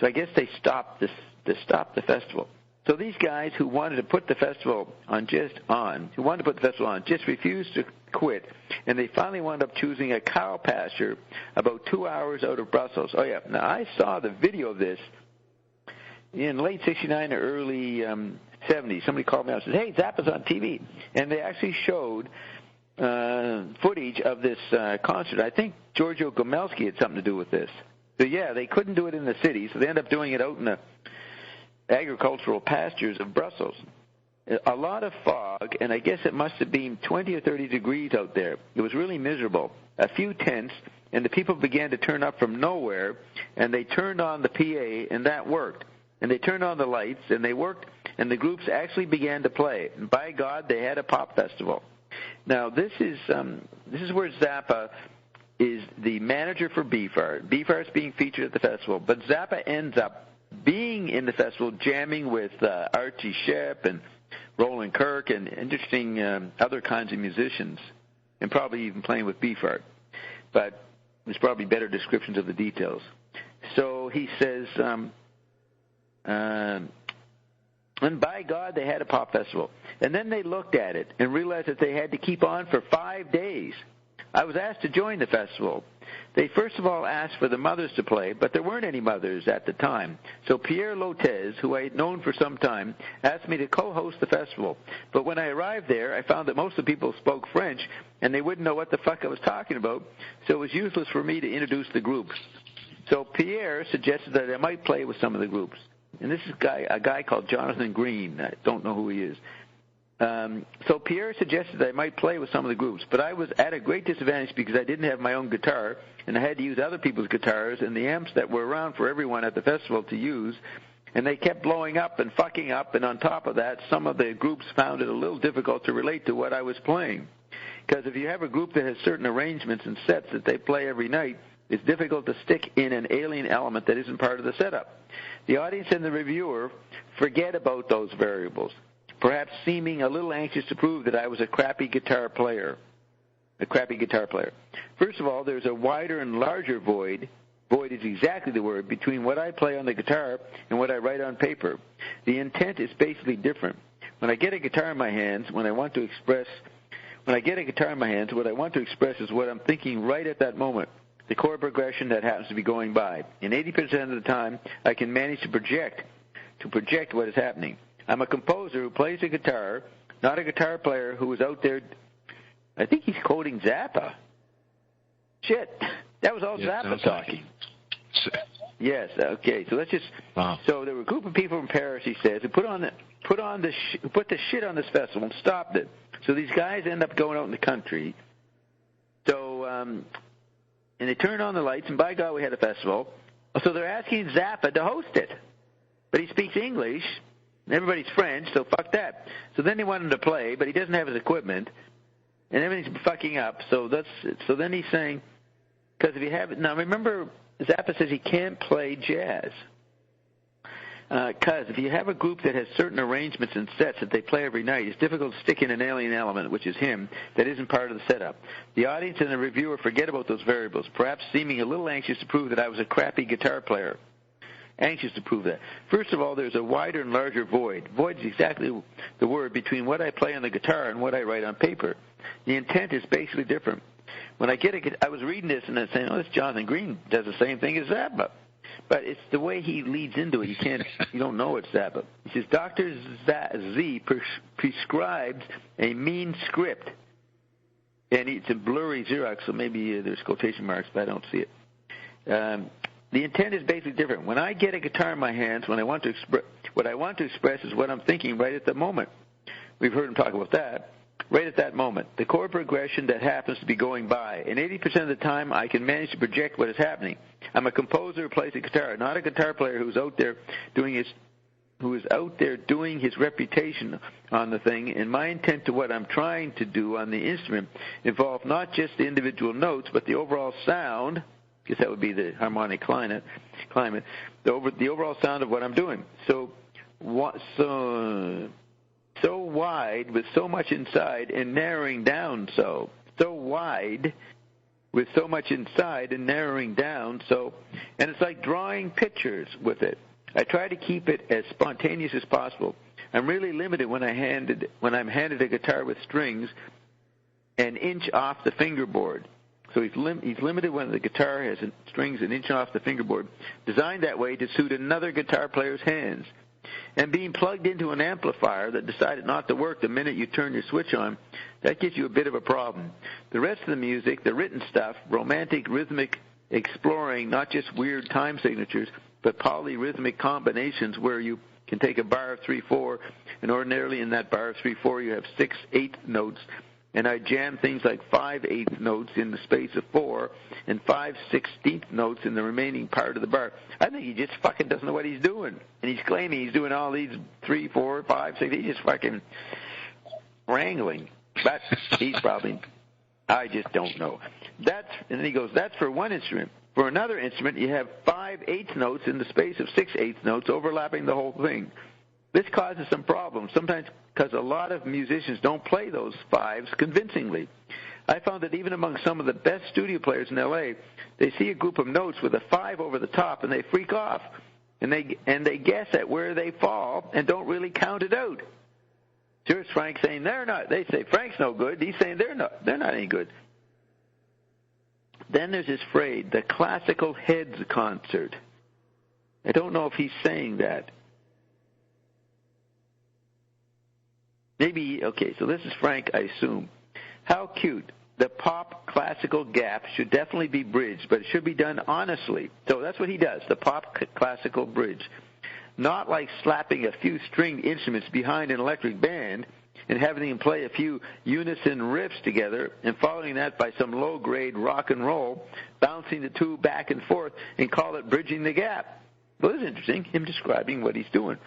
So I guess they stopped the festival. So these guys who wanted to put the festival on just refused to quit, and they finally wound up choosing a cow pasture about 2 hours out of Brussels. Oh yeah, now I saw the video of this in late '69 or early '70s. Somebody called me up and said, "Hey, Zappa's on TV," and they actually showed footage of this concert. I think Giorgio Gomelski had something to do with this. So yeah, they couldn't do it in the city, so they ended up doing it out in the agricultural pastures of Brussels. A lot of fog, and I guess it must have been 20 or 30 degrees out there. It was really miserable. A few tents, and the people began to turn up from nowhere, and they turned on the PA, and that worked. And they turned on the lights, and they worked, and the groups actually began to play. And by God, they had a pop festival. Now, this is where Zappa is the manager for Beefheart. Beefheart's being featured at the festival, but Zappa ends up being in the festival, jamming with Archie Shepp and Roland Kirk and interesting other kinds of musicians, and probably even playing with Beefheart. But there's probably better descriptions of the details. So he says, and by God, they had a pop festival. And then they looked at it and realized that they had to keep on for 5 days. I was asked to join the festival. They first of all asked for the mothers to play, but there weren't any mothers at the time. So Pierre Lotez, who I had known for some time, asked me to co-host the festival. But when I arrived there, I found that most of the people spoke French, and they wouldn't know what the fuck I was talking about, so it was useless for me to introduce the groups. So Pierre suggested that I might play with some of the groups. And this is a guy called Jonathan Green. I don't know who he is. So Pierre suggested that I might play with some of the groups, but I was at a great disadvantage because I didn't have my own guitar, and I had to use other people's guitars and the amps that were around for everyone at the festival to use, and they kept blowing up and fucking up, and on top of that, some of the groups found it a little difficult to relate to what I was playing. Because if you have a group that has certain arrangements and sets that they play every night, it's difficult to stick in an alien element that isn't part of the setup. The audience and the reviewer forget about those variables, perhaps seeming a little anxious to prove that I was a crappy guitar player. First of all, there's a wider and larger void. Void is exactly the word, between what I play on the guitar and what I write on paper. The intent is basically different. When I get a guitar in my hands, what I want to express is what I'm thinking right at that moment, the chord progression that happens to be going by. And 80% of the time, I can manage to project what is happening. I'm a composer who plays the guitar, not a guitar player who is out there. I think he's quoting Zappa. Shit, that was all Zappa talking. Yes, okay. So let's just. Wow. So there were a group of people from Paris, he says, who put the shit on this festival and stopped it. So these guys end up going out in the country. So and they turned on the lights, and by God, we had a festival. So they're asking Zappa to host it, but he speaks English. Everybody's French, so fuck that. So then they want him to play, but he doesn't have his equipment, and everything's fucking up. So then he's saying, because if you have it now, remember Zappa says he can't play jazz. Because if you have a group that has certain arrangements and sets that they play every night, it's difficult to stick in an alien element, which is him, that isn't part of the setup. The audience and the reviewer forget about those variables, perhaps seeming a little anxious to prove that I was a crappy guitar player. Anxious to prove that. First of all, there's a wider and larger void. Void is exactly the word between what I play on the guitar and what I write on paper. The intent is basically different. When I was reading this and I'm saying, this Jonathan Green does the same thing as Zappa. But it's the way he leads into it. You don't know it's Zappa. He says, Dr. Z prescribed a mean script. And it's a blurry Xerox, so maybe there's quotation marks, but I don't see it. The intent is basically different. When I get a guitar in my hands, what I want to express is what I'm thinking right at the moment. We've heard him talk about that. Right at that moment. The chord progression that happens to be going by. And 80% of the time, I can manage to project what is happening. I'm a composer who plays the guitar, not a guitar player who's out there doing his who is out there doing his reputation on the thing, and my intent to what I'm trying to do on the instrument involve not just the individual notes, but the overall sound. I guess that would be the harmonic climate, the overall sound of what I'm doing. So wide with so much inside and narrowing down so wide with so much inside and narrowing down and it's like drawing pictures with it. I try to keep it as spontaneous as possible. I'm really limited when I'm handed a guitar with strings an inch off the fingerboard. So he's limited when the guitar has strings an inch off the fingerboard, designed that way to suit another guitar player's hands. And being plugged into an amplifier that decided not to work the minute you turn your switch on, that gives you a bit of a problem. The rest of the music, the written stuff, romantic, rhythmic, exploring, not just weird time signatures, but polyrhythmic combinations where you can take a bar of 3/4, and ordinarily in that bar of 3/4 you have 6/8 notes, and I jam things like 5/8 notes in the space of 4 and 5/16 notes in the remaining part of the bar. I think he just fucking doesn't know what he's doing, and he's claiming he's doing all these 3, 4, 5, 6. He's just fucking wrangling, but he's probably, I just don't know. And then he goes, that's for one instrument. For another instrument, you have 5/8 notes in the space of 6/8 notes overlapping the whole thing. This causes some problems, sometimes because a lot of musicians don't play those fives convincingly. I found that even among some of the best studio players in L.A., they see a group of notes with a 5 over the top, and they freak off. And they guess at where they fall and don't really count it out. Here's Frank saying they're not. They say Frank's no good. He's saying they're not any good. Then there's this phrase, the classical heads concert. I don't know if he's saying that. Maybe, okay, so this is Frank, I assume. How cute. The pop classical gap should definitely be bridged, but it should be done honestly. So that's what he does, the pop classical bridge. Not like slapping a few stringed instruments behind an electric band and having them play a few unison riffs together and following that by some low-grade rock and roll, bouncing the two back and forth and call it bridging the gap. Well, this is interesting, him describing what he's doing.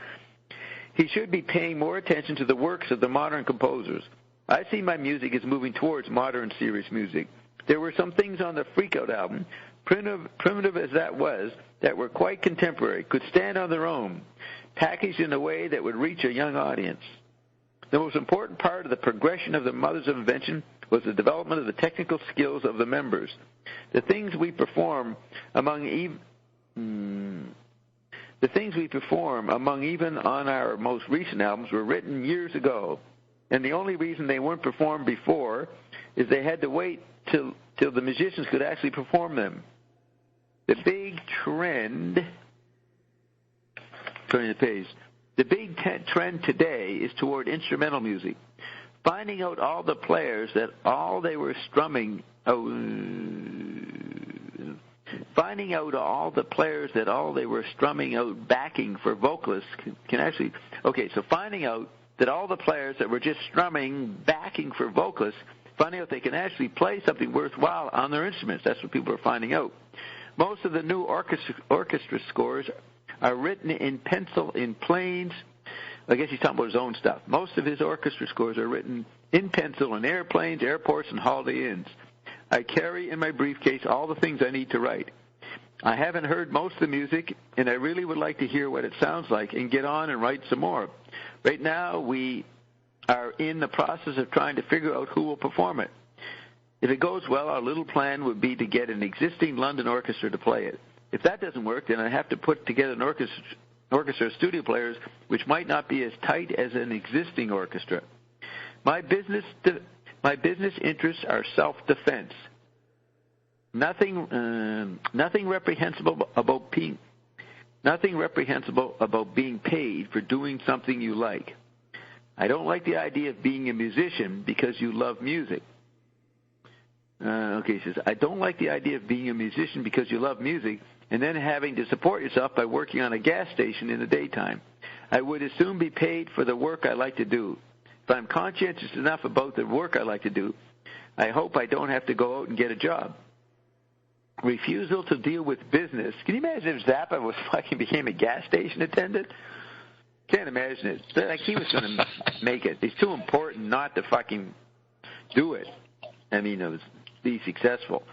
He should be paying more attention to the works of the modern composers. I see my music as moving towards modern serious music. There were some things on the Freakout album, primitive as that was, that were quite contemporary, could stand on their own, packaged in a way that would reach a young audience. The most important part of the progression of the Mothers of Invention was the development of the technical skills of the members. The things we perform among even on our most recent albums were written years ago, and the only reason they weren't performed before is they had to wait till the musicians could actually perform them. The big trend, turning the page, the big trend today is toward instrumental music. Finding out all the players that all they were strumming out backing for vocalists can actually, okay, so finding out that all the players that were just strumming backing for vocalists, finding out they can actually play something worthwhile on their instruments. That's what people are finding out. Most of the new orchestra scores are written in pencil in planes. I guess he's talking about his own stuff. Most of his orchestra scores are written in pencil in airplanes, airports, and holiday inns. I carry in my briefcase all the things I need to write. I haven't heard most of the music, and I really would like to hear what it sounds like and get on and write some more. Right now, we are in the process of trying to figure out who will perform it. If it goes well, our little plan would be to get an existing London orchestra to play it. If that doesn't work, then I have to put together an orchestra of studio players, which might not be as tight as an existing orchestra. My business interests are self-defense. Nothing reprehensible about being paid for doing something you like. I don't like the idea of being a musician because you love music. He says, I don't like the idea of being a musician because you love music and then having to support yourself by working on a gas station in the daytime. I would as soon be paid for the work I like to do. If I'm conscientious enough about the work I like to do, I hope I don't have to go out and get a job. Refusal to deal with business. Can you imagine if Zappa became a gas station attendant? Can't imagine it. Like he was going to make it. He's too important not to fucking do it. I mean, be successful.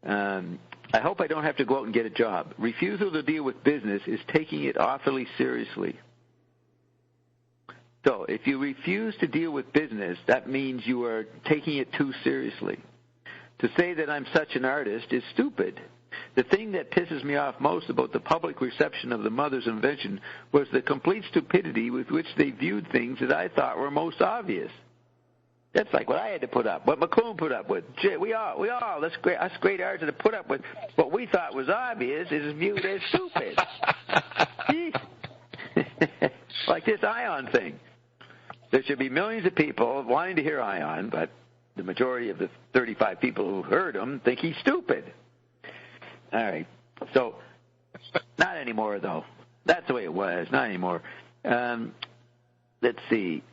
I hope I don't have to go out and get a job. Refusal to deal with business is taking it awfully seriously. So if you refuse to deal with business, that means you are taking it too seriously. To say that I'm such an artist is stupid. The thing that pisses me off most about the public reception of the mother's invention was the complete stupidity with which they viewed things that I thought were most obvious. That's like what I had to put up, what McLuhan put up with. We all, us great artists that put up with what we thought was obvious is viewed as stupid. Like this Ion thing. There should be millions of people wanting to hear Ion, but the majority of the 35 people who heard him think he's stupid. All right. So, not anymore, though. That's the way it was. Not anymore. Let's see.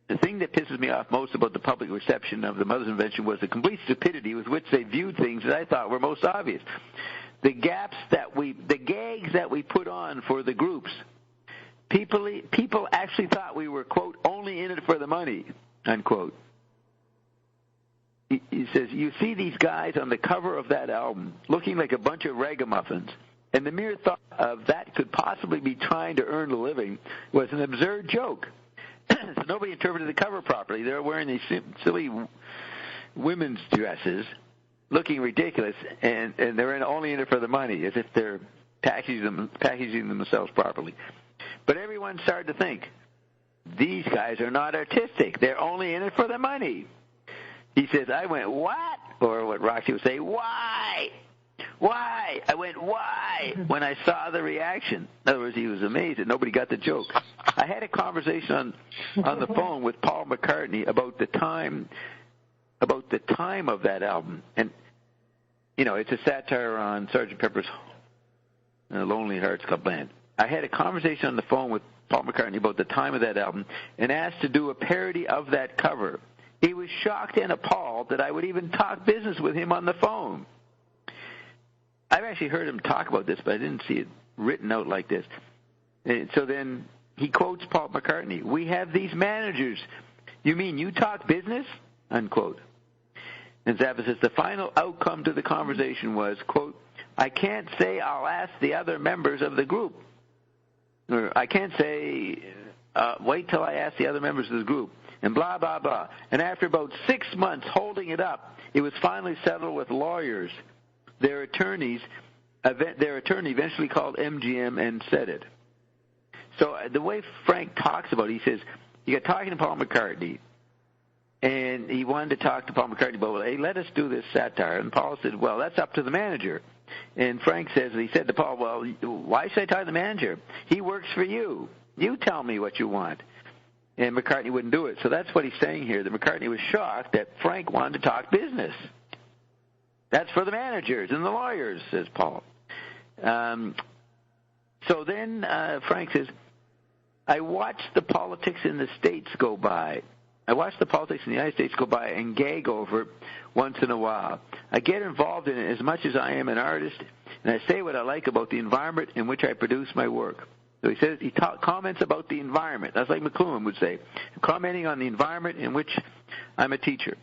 The thing that pisses me off most about the public reception of the mother's invention was the complete stupidity with which they viewed things that I thought were most obvious. The gags that we put on for the groups. People actually thought we were, quote, only in it for the money, unquote. He says, you see these guys on the cover of that album looking like a bunch of ragamuffins, and the mere thought of that could possibly be trying to earn a living was an absurd joke. So nobody interpreted the cover properly. They're wearing these silly women's dresses, looking ridiculous, and they're only in it for the money, as if they're packaging themselves properly. But everyone started to think, these guys are not artistic. They're only in it for the money. He says, I went, what? Or what Roxy would say, why? Why? I went, why? When I saw the reaction. In other words, he was amazed that nobody got the joke. I had a conversation on the phone with Paul McCartney about the time of that album. And, you know, it's a satire on Sgt. Pepper's Lonely Hearts Club Band. I had a conversation on the phone with Paul McCartney about the time of that album and asked to do a parody of that cover. He was shocked and appalled that I would even talk business with him on the phone. I've actually heard him talk about this, but I didn't see it written out like this. And so then he quotes Paul McCartney, we have these managers. You mean you talk business? Unquote. And Zappa says the final outcome to the conversation was, quote, I can't say I'll ask the other members of the group. Or I can't say, wait till I ask the other members of the group. And blah, blah, blah. And after about 6 months holding it up, it was finally settled with lawyers. Their attorney eventually called MGM and said it. So the way Frank talks about it, he says, you got talking to Paul McCartney, and he wanted to talk to Paul McCartney about, well, hey, let us do this satire. And Paul said, well, that's up to the manager. And Frank says, he said to Paul, well, why should I talk to the manager? He works for you. You tell me what you want. And McCartney wouldn't do it. So that's what he's saying here, that McCartney was shocked that Frank wanted to talk business. That's for the managers and the lawyers, says Paul. So then Frank says, I watched the politics in the States go by. I watch the politics in the United States go by and gag over it once in a while. I get involved in it as much as I am an artist, and I say what I like about the environment in which I produce my work. So he says he comments about the environment. That's like McLuhan would say, commenting on the environment in which I'm a teacher.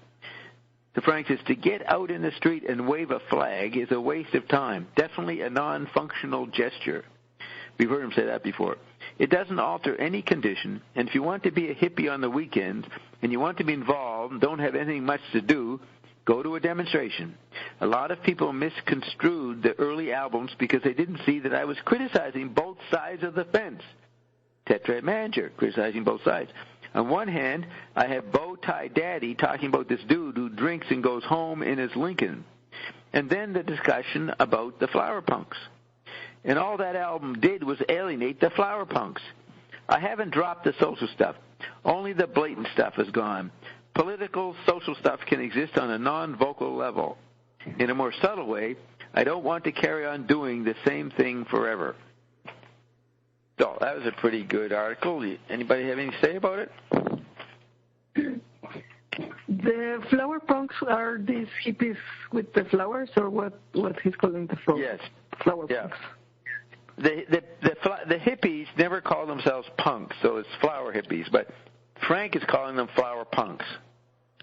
So Frank says, to get out in the street and wave a flag is a waste of time, definitely a non-functional gesture. We've heard him say that before. It doesn't alter any condition, and if you want to be a hippie on the weekends and you want to be involved and don't have anything much to do, go to a demonstration. A lot of people misconstrued the early albums because they didn't see that I was criticizing both sides of the fence. Tetrad manager, criticizing both sides. On one hand, I have Bow Tie Daddy talking about this dude who drinks and goes home in his Lincoln. And then the discussion about the flower punks. And all that album did was alienate the flower punks. I haven't dropped the social stuff. Only the blatant stuff is gone. Political, social stuff can exist on a non-vocal level. In a more subtle way, I don't want to carry on doing the same thing forever. So that was a pretty good article. Anybody have anything to say about it? The flower punks are these hippies with the flowers, or what he's calling the flowers? Yes. Flower punks. the hippies never called themselves punks, so it's flower hippies. But Frank is calling them flower punks,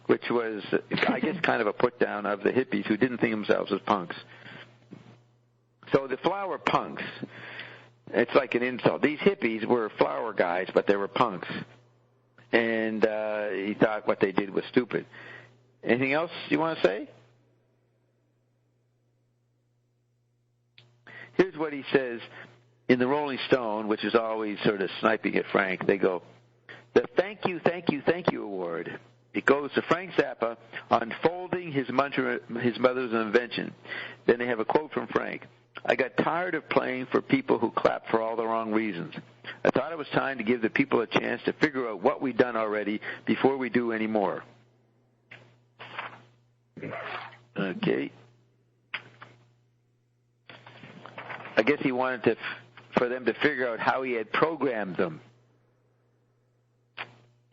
which was, I guess, kind of a put down of the hippies who didn't think themselves as punks. So the flower punks, it's like an insult. These hippies were flower guys, but they were punks. And he thought what they did was stupid. Anything else you want to say? Here's what he says in the Rolling Stone, which is always sort of sniping at Frank. They go, the Thank You, Thank You, Thank You Award. It goes to Frank Zappa on folding his mother's invention. Then they have a quote from Frank. I got tired of playing for people who clap for all the wrong reasons. I thought it was time to give the people a chance to figure out what we've done already before we do any more. Okay. I guess he wanted for them to figure out how he had programmed them.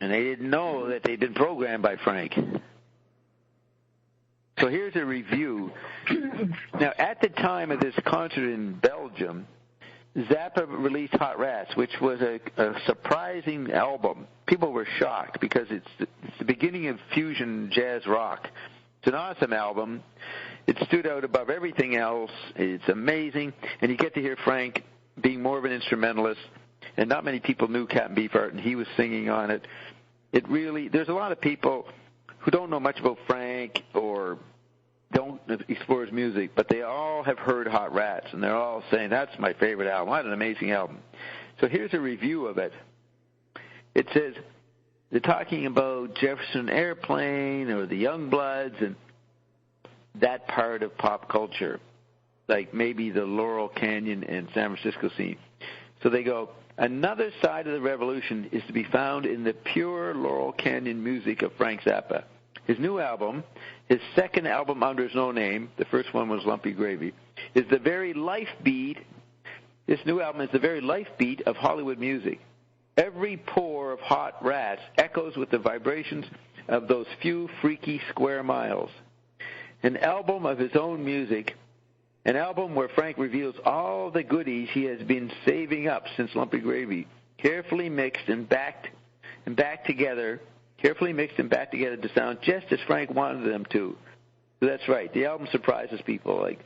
And they didn't know that they'd been programmed by Frank. So here's a review. Now, at the time of this concert in Belgium, Zappa released Hot Rats, which was a surprising album. People were shocked because it's the beginning of fusion jazz rock. It's an awesome album. It stood out above everything else. It's amazing. And you get to hear Frank being more of an instrumentalist. And not many people knew Captain Beefheart, and he was singing on it. There's a lot of people who don't know much about Frank or don't explore his music, but they all have heard Hot Rats, and they're all saying, that's my favorite album. What an amazing album. So here's a review of it. It says, they're talking about Jefferson Airplane or the Youngbloods and that part of pop culture, like maybe the Laurel Canyon and San Francisco scene. So they go, another side of the revolution is to be found in the pure Laurel Canyon music of Frank Zappa. His new album, his second album under his own name, the first one was Lumpy Gravy, is the very life beat. This new album is the very life beat of Hollywood music. Every pore of Hot Rats echoes with the vibrations of those few freaky square miles. An album of his own music, an album where Frank reveals all the goodies he has been saving up since Lumpy Gravy, carefully mixed and back together to sound just as Frank wanted them to. So that's right. The album surprises people. Like,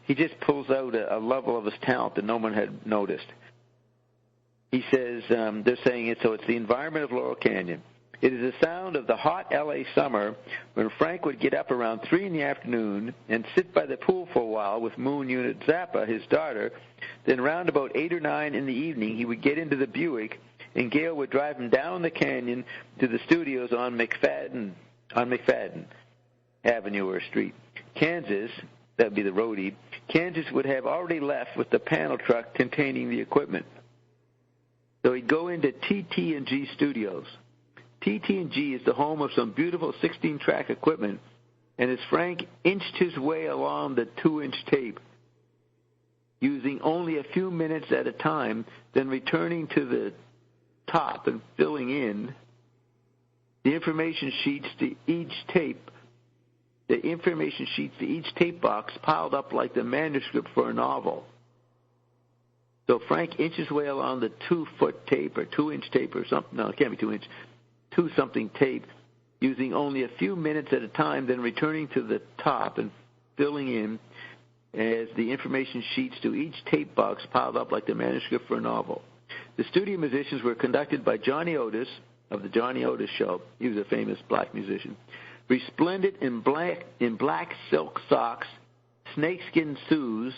he just pulls out a level of his talent that no one had noticed. He says, they're saying it, so it's the environment of Laurel Canyon. It is the sound of the hot L.A. summer when Frank would get up around 3 in the afternoon and sit by the pool for a while with Moon Unit Zappa, his daughter. Then around about 8 or 9 in the evening, he would get into the Buick, and Gail would drive him down the canyon to the studios on McFadden Avenue or Street. Kansas, that would be the roadie, Kansas would have already left with the panel truck containing the equipment. So he'd go into TT&G Studios. TT&G is the home of some beautiful 16-track equipment, and as Frank inched his way along the 2-inch tape, using only a few minutes at a time, then returning to the top and filling in the information sheets to each tape, box piled up like the manuscript for a novel. So Frank inched his way along the 2-foot tape or 2-inch tape or something. No, it can't be 2-inch. 2-something tape, using only a few minutes at a time, then returning to the top and filling in as the information sheets to each tape box piled up like the manuscript for a novel. The studio musicians were conducted by Johnny Otis of the Johnny Otis Show. He was a famous black musician. Resplendent in black silk socks, snakeskin shoes.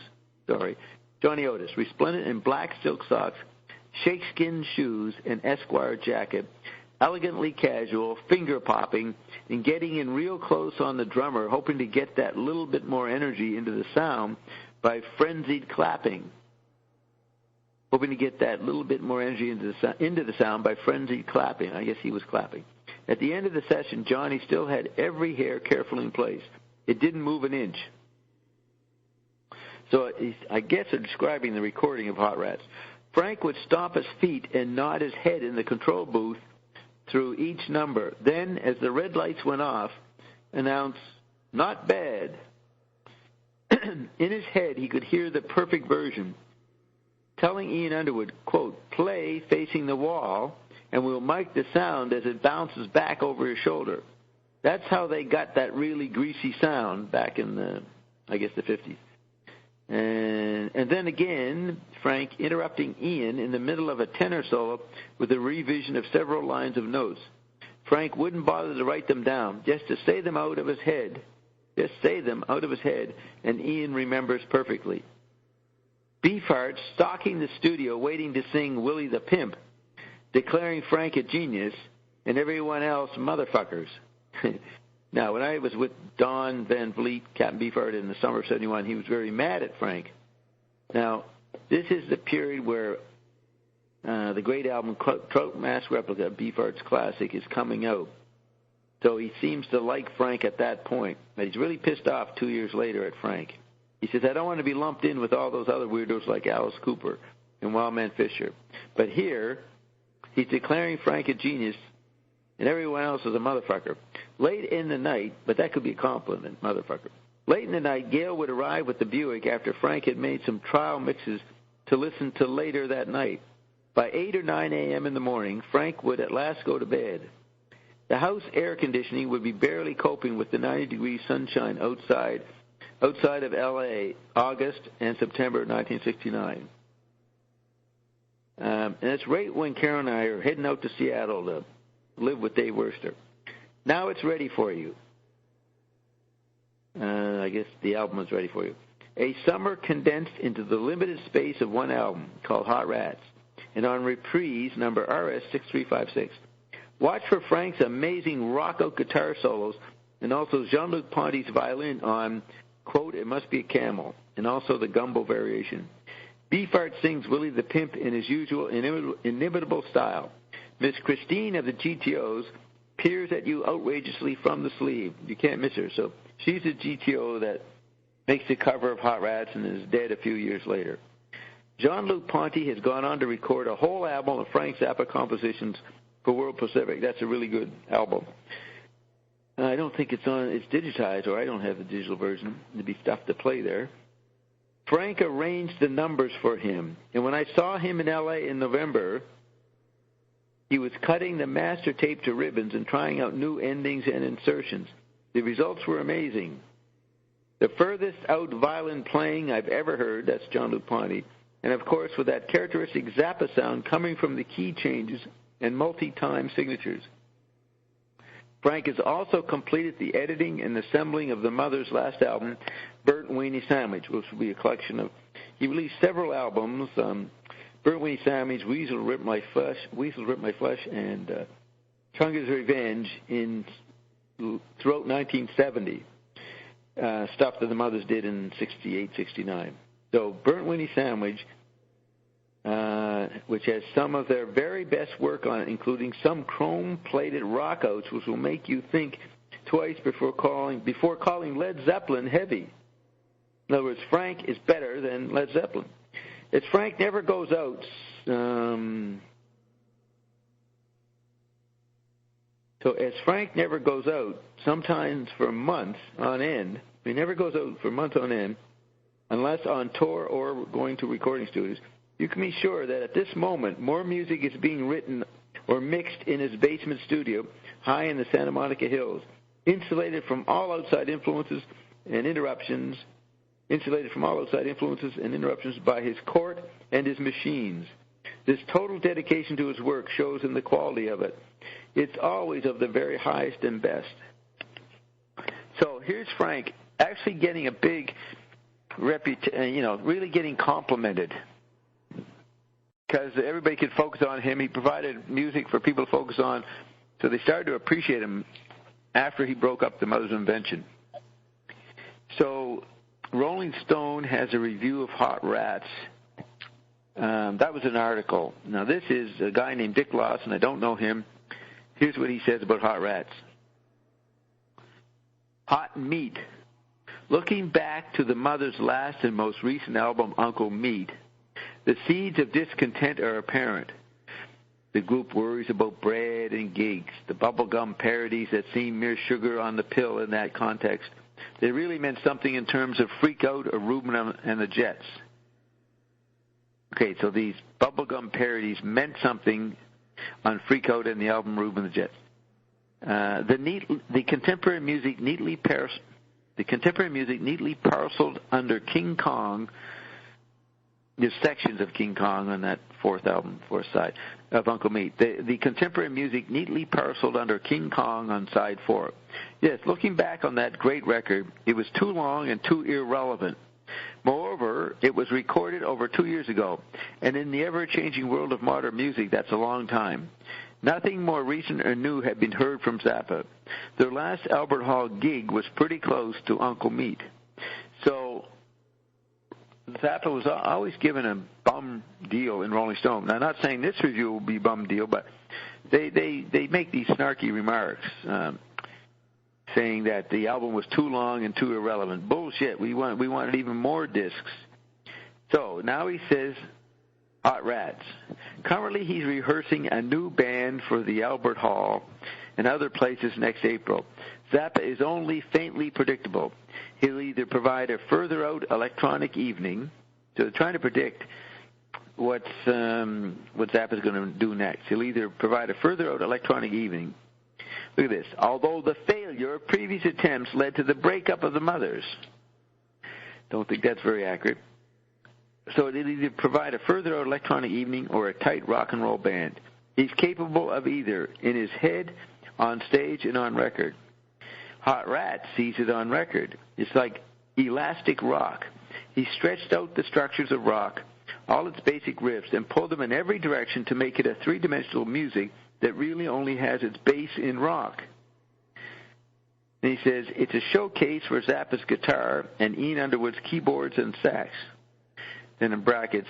Johnny Otis, resplendent in black silk socks, snakeskin shoes, and Esquire jacket. Elegantly casual, finger-popping, and getting in real close on the drummer, hoping to get that little bit more energy into the sound by frenzied clapping. Hoping to get that little bit more energy into the sound by frenzied clapping. I guess he was clapping. At the end of the session, Johnny still had every hair carefully in place. It didn't move an inch. So I guess they're describing the recording of Hot Rats. Frank would stomp his feet and nod his head in the control booth through each number. Then, as the red lights went off, announce, "Not bad." In his head, he could hear the perfect version. telling Ian Underwood, quote, play facing the wall, and we'll mic the sound as it bounces back over his shoulder. That's how they got that really greasy sound back in the 50s. And then again, Frank interrupting Ian in the middle of a tenor solo with a revision of several lines of notes. Frank wouldn't bother to write them down, just to say them out of his head. And Ian remembers perfectly. Beefheart stalking the studio waiting to sing Willie the Pimp, declaring Frank a genius and everyone else motherfuckers. Now, when I was with Don Van Vliet, Captain Beefheart, in the summer of 71, he was very mad at Frank. Now, this is the period where the great album Trout Mask Replica, Beefheart's classic, is coming out. So he seems to like Frank at that point. But he's really pissed off 2 years later at Frank. He says, I don't want to be lumped in with all those other weirdos like Alice Cooper and Wildman Fisher. But here, he's declaring Frank a genius and everyone else is a motherfucker. Late in the night, but that could be a compliment, motherfucker. Late in the night, Gail would arrive with the Buick after Frank had made some trial mixes to listen to later that night. By 8 or 9 a.m. in the morning, Frank would at last go to bed. The house air conditioning would be barely coping with the 90-degree sunshine outside of L.A., August and September 1969. And it's right when Carol and I are heading out to Seattle to live with Dave Worster. Now it's ready for you. I guess the album is ready for you. A summer condensed into the limited space of one album called Hot Rats, and on reprise, number RS6356. Watch for Frank's amazing rock-out guitar solos and also Jean-Luc Ponty's violin on, quote, It Must Be a Camel, and also the Gumbo variation. Beefheart sings Willie the Pimp in his usual inimitable style. Miss Christine of the GTOs peers at you outrageously from the sleeve. You can't miss her. So she's a GTO that makes the cover of Hot Rats and is dead a few years later. Jean-Luc Ponty has gone on to record a whole album of Frank Zappa compositions for World Pacific. That's a really good album. I don't think it's digitized, or I don't have the digital version. There'd be stuff to play there. Frank arranged the numbers for him, and when I saw him in L.A. in November, he was cutting the master tape to ribbons and trying out new endings and insertions. The results were amazing. The furthest out violin playing I've ever heard, that's Jean-Luc Ponty, and of course with that characteristic Zappa sound coming from the key changes and multi-time signatures. Frank has also completed the editing and assembling of the Mother's last album, Bert and Weenie Sandwich, which will be a collection of, he released several albums, Bert and Weenie Sandwich, Weasel Ripped My Flesh, and Chunga's Revenge throughout 1970, stuff that the Mothers did in 68, 69. So Bert and Weenie Sandwich, which has some of their very best work on it, including some chrome-plated rockouts, which will make you think twice before calling Led Zeppelin heavy. In other words, Frank is better than Led Zeppelin. As Frank never goes out, sometimes for months on end, he never goes out for months on end, unless on tour or going to recording studios, you can be sure that at this moment, more music is being written or mixed in his basement studio high in the Santa Monica Hills, insulated from all outside influences and interruptions by his court and his machines. This total dedication to his work shows in the quality of it. It's always of the very highest and best. So here's Frank actually getting a big reputation, really getting complimented, because everybody could focus on him. He provided music for people to focus on, so they started to appreciate him after he broke up the Mother's Invention. So Rolling Stone has a review of Hot Rats. That was an article. Now, this is a guy named Dick Lawson. I don't know him. Here's what he says about Hot Rats. Hot Meat. Looking back to the Mother's last and most recent album, Uncle Meat, the seeds of discontent are apparent. The group worries about bread and gigs, the bubblegum parodies that seem mere sugar on the pill in that context. They really meant something in terms of Freak Out or Reuben and the Jets. Okay, so these bubblegum parodies meant something on Freak Out and the album Reuben the Jets. The contemporary music neatly parceled under King Kong. There's sections of King Kong on that fourth side of Uncle Meat. The contemporary music neatly parceled under King Kong on side 4. Yes, looking back on that great record, it was too long and too irrelevant. Moreover, it was recorded over 2 years ago, and in the ever-changing world of modern music, that's a long time. Nothing more recent or new had been heard from Zappa. Their last Albert Hall gig was pretty close to Uncle Meat. So Zappa was always given a bum deal in Rolling Stone. Now, I'm not saying this review will be a bum deal, but they make these snarky remarks, saying that the album was too long and too irrelevant. Bullshit. We wanted even more discs. So now he says, Hot Rats. Currently, he's rehearsing a new band for the Albert Hall and other places next April. Zappa is only faintly predictable. He'll either provide a further out electronic evening, so they're trying to predict what Zappa's going to do next. He'll either provide a further out electronic evening. Look at this. Although the failure of previous attempts led to the breakup of the Mothers. Don't think that's very accurate. So it'll either provide a further out electronic evening or a tight rock and roll band. He's capable of either in his head, on stage, and on record. Hot Rats sees it on record. It's like elastic rock. He stretched out the structures of rock, all its basic riffs, and pulled them in every direction to make it a three-dimensional music that really only has its base in rock. And he says, it's a showcase for Zappa's guitar and Ian Underwood's keyboards and sax. Then in brackets,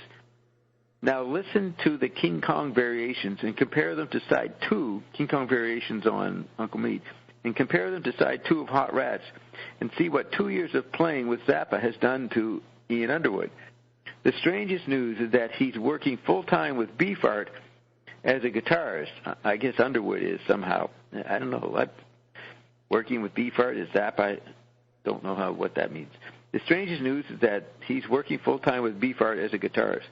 now listen to the King Kong variations and compare them to side 2, King Kong variations on Uncle Meat, and compare them to side 2 of Hot Rats and see what 2 years of playing with Zappa has done to Ian Underwood. The strangest news is that he's working full-time with Beefheart as a guitarist. I guess Underwood is somehow. I don't know. Working with Beefheart is Zappa. I don't know what that means. The strangest news is that he's working full-time with Beefheart as a guitarist.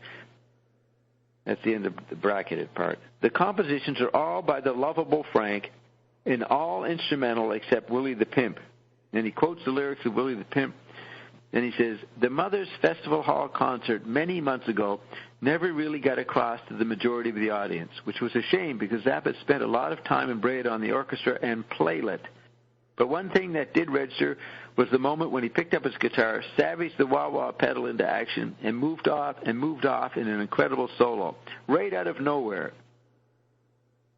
That's the end of the bracketed part. The compositions are all by the lovable Frank and all instrumental except Willie the Pimp. And he quotes the lyrics of Willie the Pimp. And he says, the Mothers Festival Hall concert many months ago never really got across to the majority of the audience, which was a shame because Zappa spent a lot of time and bread on the orchestra and playlet. But one thing that did register was the moment when he picked up his guitar, savaged the wah-wah pedal into action, and moved off in an incredible solo, right out of nowhere.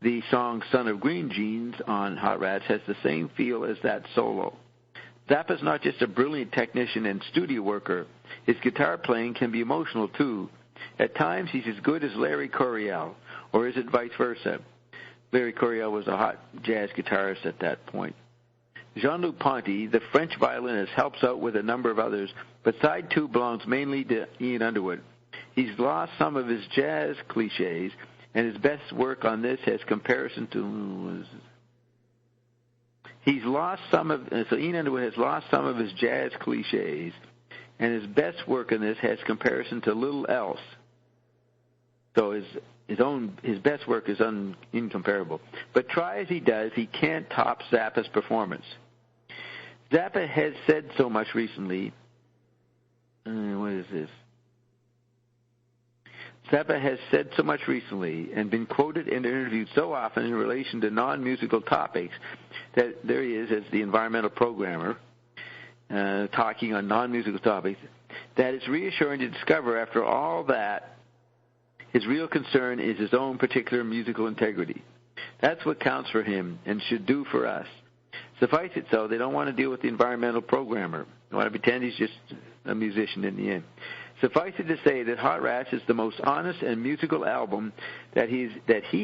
The song Son of Green Jeans on Hot Rats has the same feel as that solo. Zappa's not just a brilliant technician and studio worker. His guitar playing can be emotional, too. At times, he's as good as Larry Coryell, or is it vice versa? Larry Coryell was a hot jazz guitarist at that point. Jean-Luc Ponty, the French violinist, helps out with a number of others, but side 2 belongs mainly to Ian Underwood. He's lost some of his jazz cliches, and his best work on this has comparison to... So Ian Underwood has lost some of his jazz cliches, and his best work in this has comparison to little else. So his best work is incomparable. But try as he does, he can't top Zappa's performance. Zappa has said so much recently. What is this? Zappa has said so much recently and been quoted and interviewed so often in relation to non-musical topics that there he is as the environmental programmer talking on non-musical topics, that it's reassuring to discover after all that his real concern is his own particular musical integrity. That's what counts for him and should do for us. Suffice it so, they don't want to deal with the environmental programmer. They want to pretend he's just a musician in the end. Suffice it to say that Hot Rats is the most honest and musical album that he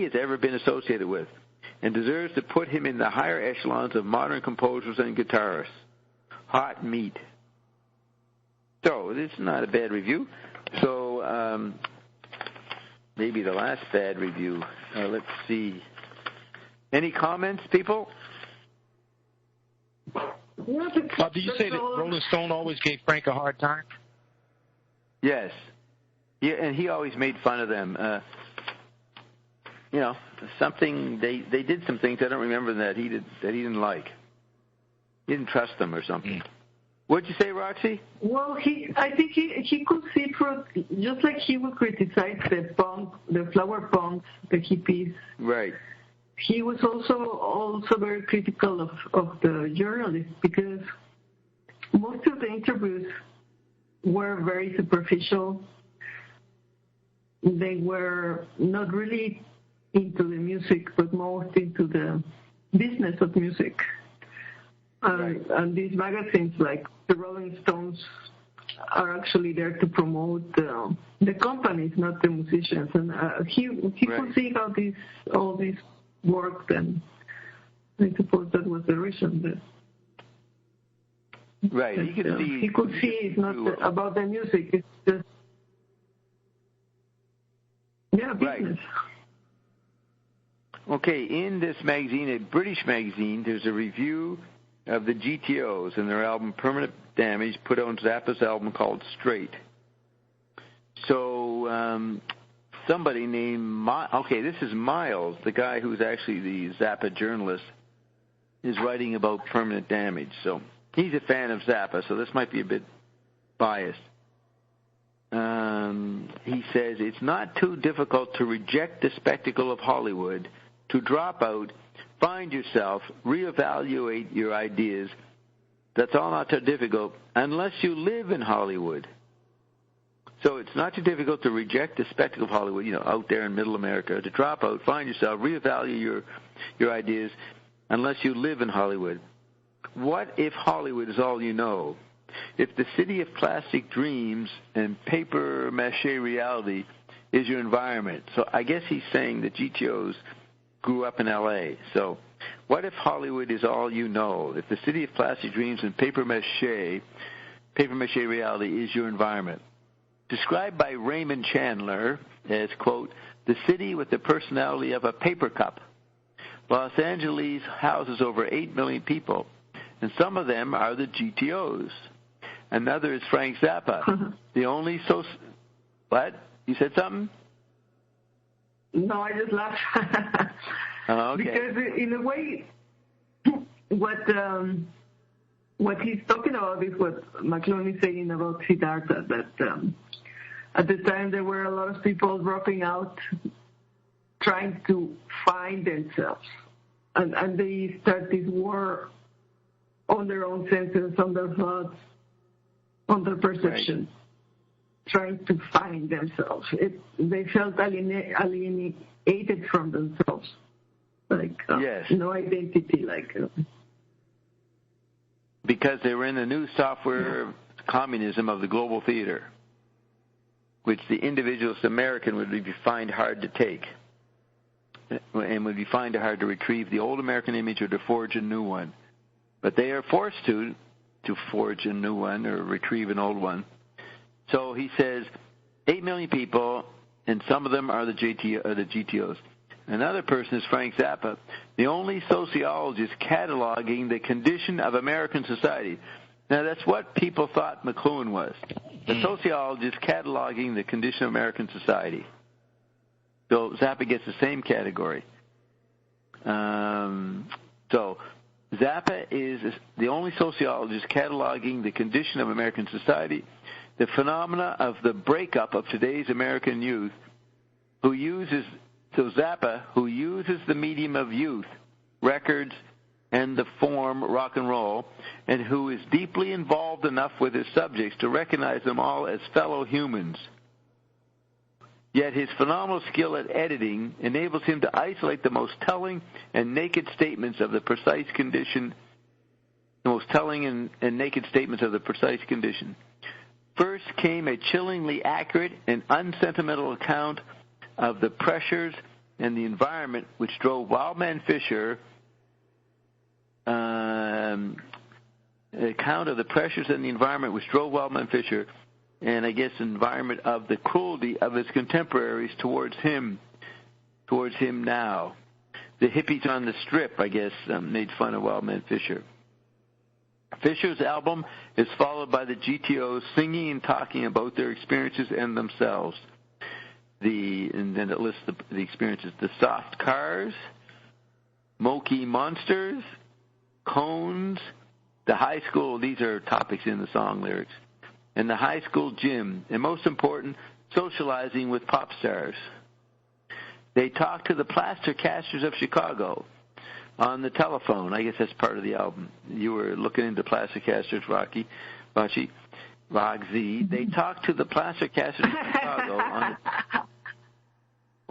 has ever been associated with, and deserves to put him in the higher echelons of modern composers and guitarists. Hot meat. So, this is not a bad review. So, maybe the last bad review. Let's see. Any comments, people? Do you say that Rolling Stone always gave Frank a hard time? Yes. Yeah, and he always made fun of them. Something they did some things I don't remember that he didn't like. He didn't trust them or something. What'd you say, Roxy? Well, I think he could see through, just like he would criticize the flower punks, the hippies. Right. He was also very critical of the journalists, because most of the interviews were very superficial. They were not really into the music, but more into the business of music. And these magazines like the Rolling Stones are actually there to promote the companies, not the musicians. And he could see how all this worked, and I suppose that was the reason. Right. He could see it's not about the music. It's just business. Right. Okay. In this magazine, a British magazine, there's a review of the GTOs and their album Permanent Damage, put on Zappa's album called Straight. So somebody named this is Miles, the guy who's actually the Zappa journalist, is writing about Permanent Damage. So he's a fan of Zappa, so this might be a bit biased. He says, it's not too difficult to reject the spectacle of Hollywood, to drop out, find yourself, reevaluate your ideas. That's all not too difficult unless you live in Hollywood. So it's not too difficult to reject the spectacle of Hollywood, out there in middle America, to drop out, find yourself, reevaluate your ideas unless you live in Hollywood. What if Hollywood is all you know? If the city of plastic dreams and paper mache reality is your environment. So I guess he's saying that GTOs grew up in L.A. So what if Hollywood is all you know? If the city of plastic dreams and paper mache reality is your environment. Described by Raymond Chandler as, quote, the city with the personality of a paper cup. Los Angeles houses over 8 million people, and some of them are the GTOs. Another is Frank Zappa, the only What? You said something? No, I just laughed. Oh, okay. Because in a way, what he's talking about is what McLuhan is saying about Siddhartha, that at the time there were a lot of people dropping out, trying to find themselves. And they start this war on their own senses, on their thoughts, on their perception, trying to find themselves. They felt alienated from themselves, no identity, because they were in the new software communism of the global theater, which the individualist American would be find hard to take, and would be find hard to retrieve the old American image or to forge a new one. But they are forced to forge a new one or retrieve an old one. So he says 8 million people, and some of them are the GTOs. Another person is Frank Zappa, the only sociologist cataloging the condition of American society. Now, that's what people thought McLuhan was, the sociologist cataloging the condition of American society. So Zappa gets the same category. So Zappa is the only sociologist cataloging the condition of American society, the phenomena of the breakup of today's American youth, Zappa, who uses the medium of youth, records, and the form rock and roll, and who is deeply involved enough with his subjects to recognize them all as fellow humans. Yet his phenomenal skill at editing enables him to isolate the most telling and naked statements of the precise condition. First came a chillingly accurate and unsentimental account of the pressures and the environment which drove Wildman Fisher. And I guess environment of the cruelty of his contemporaries towards him now. The hippies on the strip, I guess, made fun of Wildman Fisher. Fisher's album is followed by the GTOs singing and talking about their experiences and themselves. And then it lists the experiences: the soft cars, Moki monsters, cones, the high school. These are topics in the song lyrics. And the high school gym, and most important, socializing with pop stars. They talk to the plaster casters of Chicago on the telephone. I guess that's part of the album. You were looking into plaster casters, Roxy. They talk to the plaster casters of Chicago on the...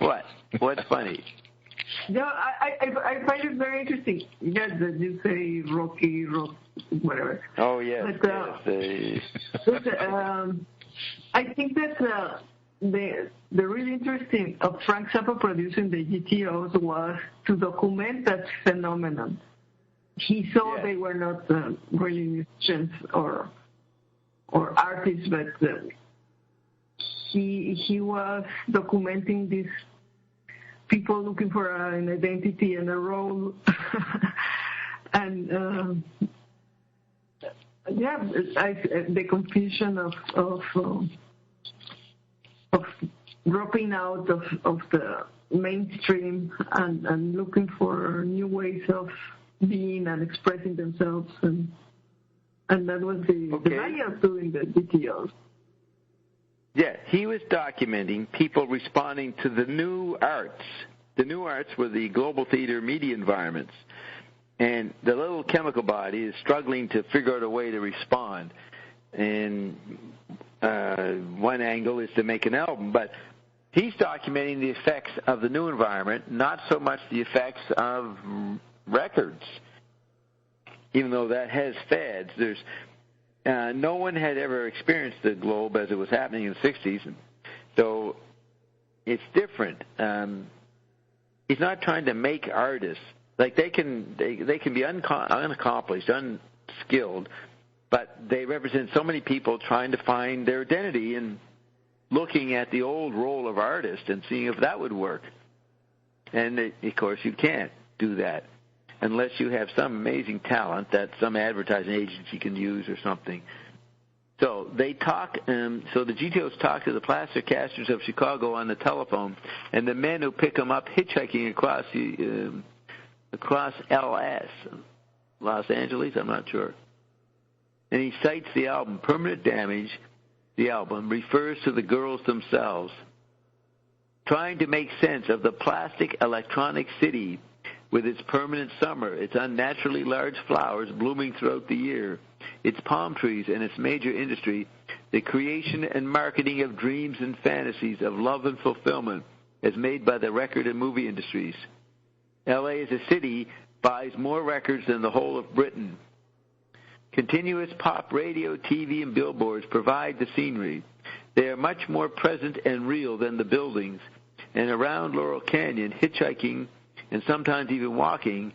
What? What's funny? No, I find it very interesting. Yes, that you say Rocky, whatever. Oh, yes. But, I think that the really interesting of Frank Zappa producing the GTOs was to document that phenomenon. He saw they were not really musicians or artists, but he was documenting these people looking for an identity and a role, and the confusion of dropping out of the mainstream and looking for new ways of being and expressing themselves, and that was the value of doing the GTOs. Yeah, he was documenting people responding to the new arts. The new arts were the global theater media environments. And the little chemical body is struggling to figure out a way to respond. And one angle is to make an album. But he's documenting the effects of the new environment, not so much the effects of records. Even though that has fads, there's... no one had ever experienced the globe as it was happening in the 60s, so it's different. He's not trying to make artists. Like, they can be unaccomplished, unskilled, but they represent so many people trying to find their identity and looking at the old role of artist and seeing if that would work. And, of course, you can't do that unless you have some amazing talent that some advertising agency can use or something. So they talk. So the GTOs talk to the plaster casters of Chicago on the telephone, and the men who pick them up hitchhiking across Los Angeles. I'm not sure. And he cites the album "Permanent Damage." The album refers to the girls themselves, trying to make sense of the plastic electronic city. With its permanent summer, its unnaturally large flowers blooming throughout the year, its palm trees and its major industry, the creation and marketing of dreams and fantasies of love and fulfillment as made by the record and movie industries. L.A. as a city buys more records than the whole of Britain. Continuous pop radio, TV, and billboards provide the scenery. They are much more present and real than the buildings. And around Laurel Canyon, hitchhiking and sometimes even walking,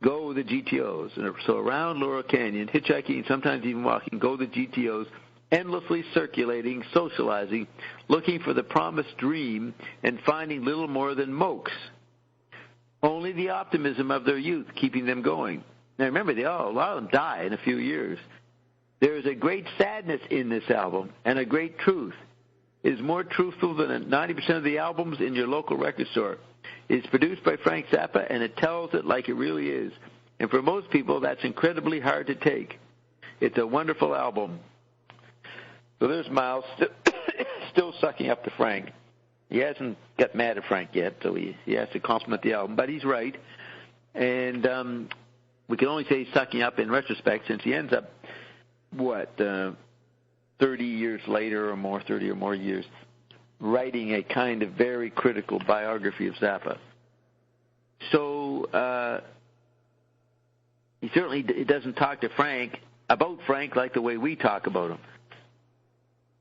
go the GTOs. And so around Laurel Canyon, hitchhiking and sometimes even walking, go the GTOs, endlessly circulating, socializing, looking for the promised dream, and finding little more than mokes. Only the optimism of their youth keeping them going. Now remember, a lot of them die in a few years. There is a great sadness in this album and a great truth. It is more truthful than 90% of the albums in your local record store. It's produced by Frank Zappa, and it tells it like it really is. And for most people, that's incredibly hard to take. It's a wonderful album. So there's Miles still sucking up to Frank. He hasn't got mad at Frank yet, so he has to compliment the album. But he's right. And we can only say he's sucking up in retrospect, since he ends up, 30 years later or more, 30 or more years, writing a kind of very critical biography of Zappa. So he certainly doesn't talk to about Frank like the way we talk about him.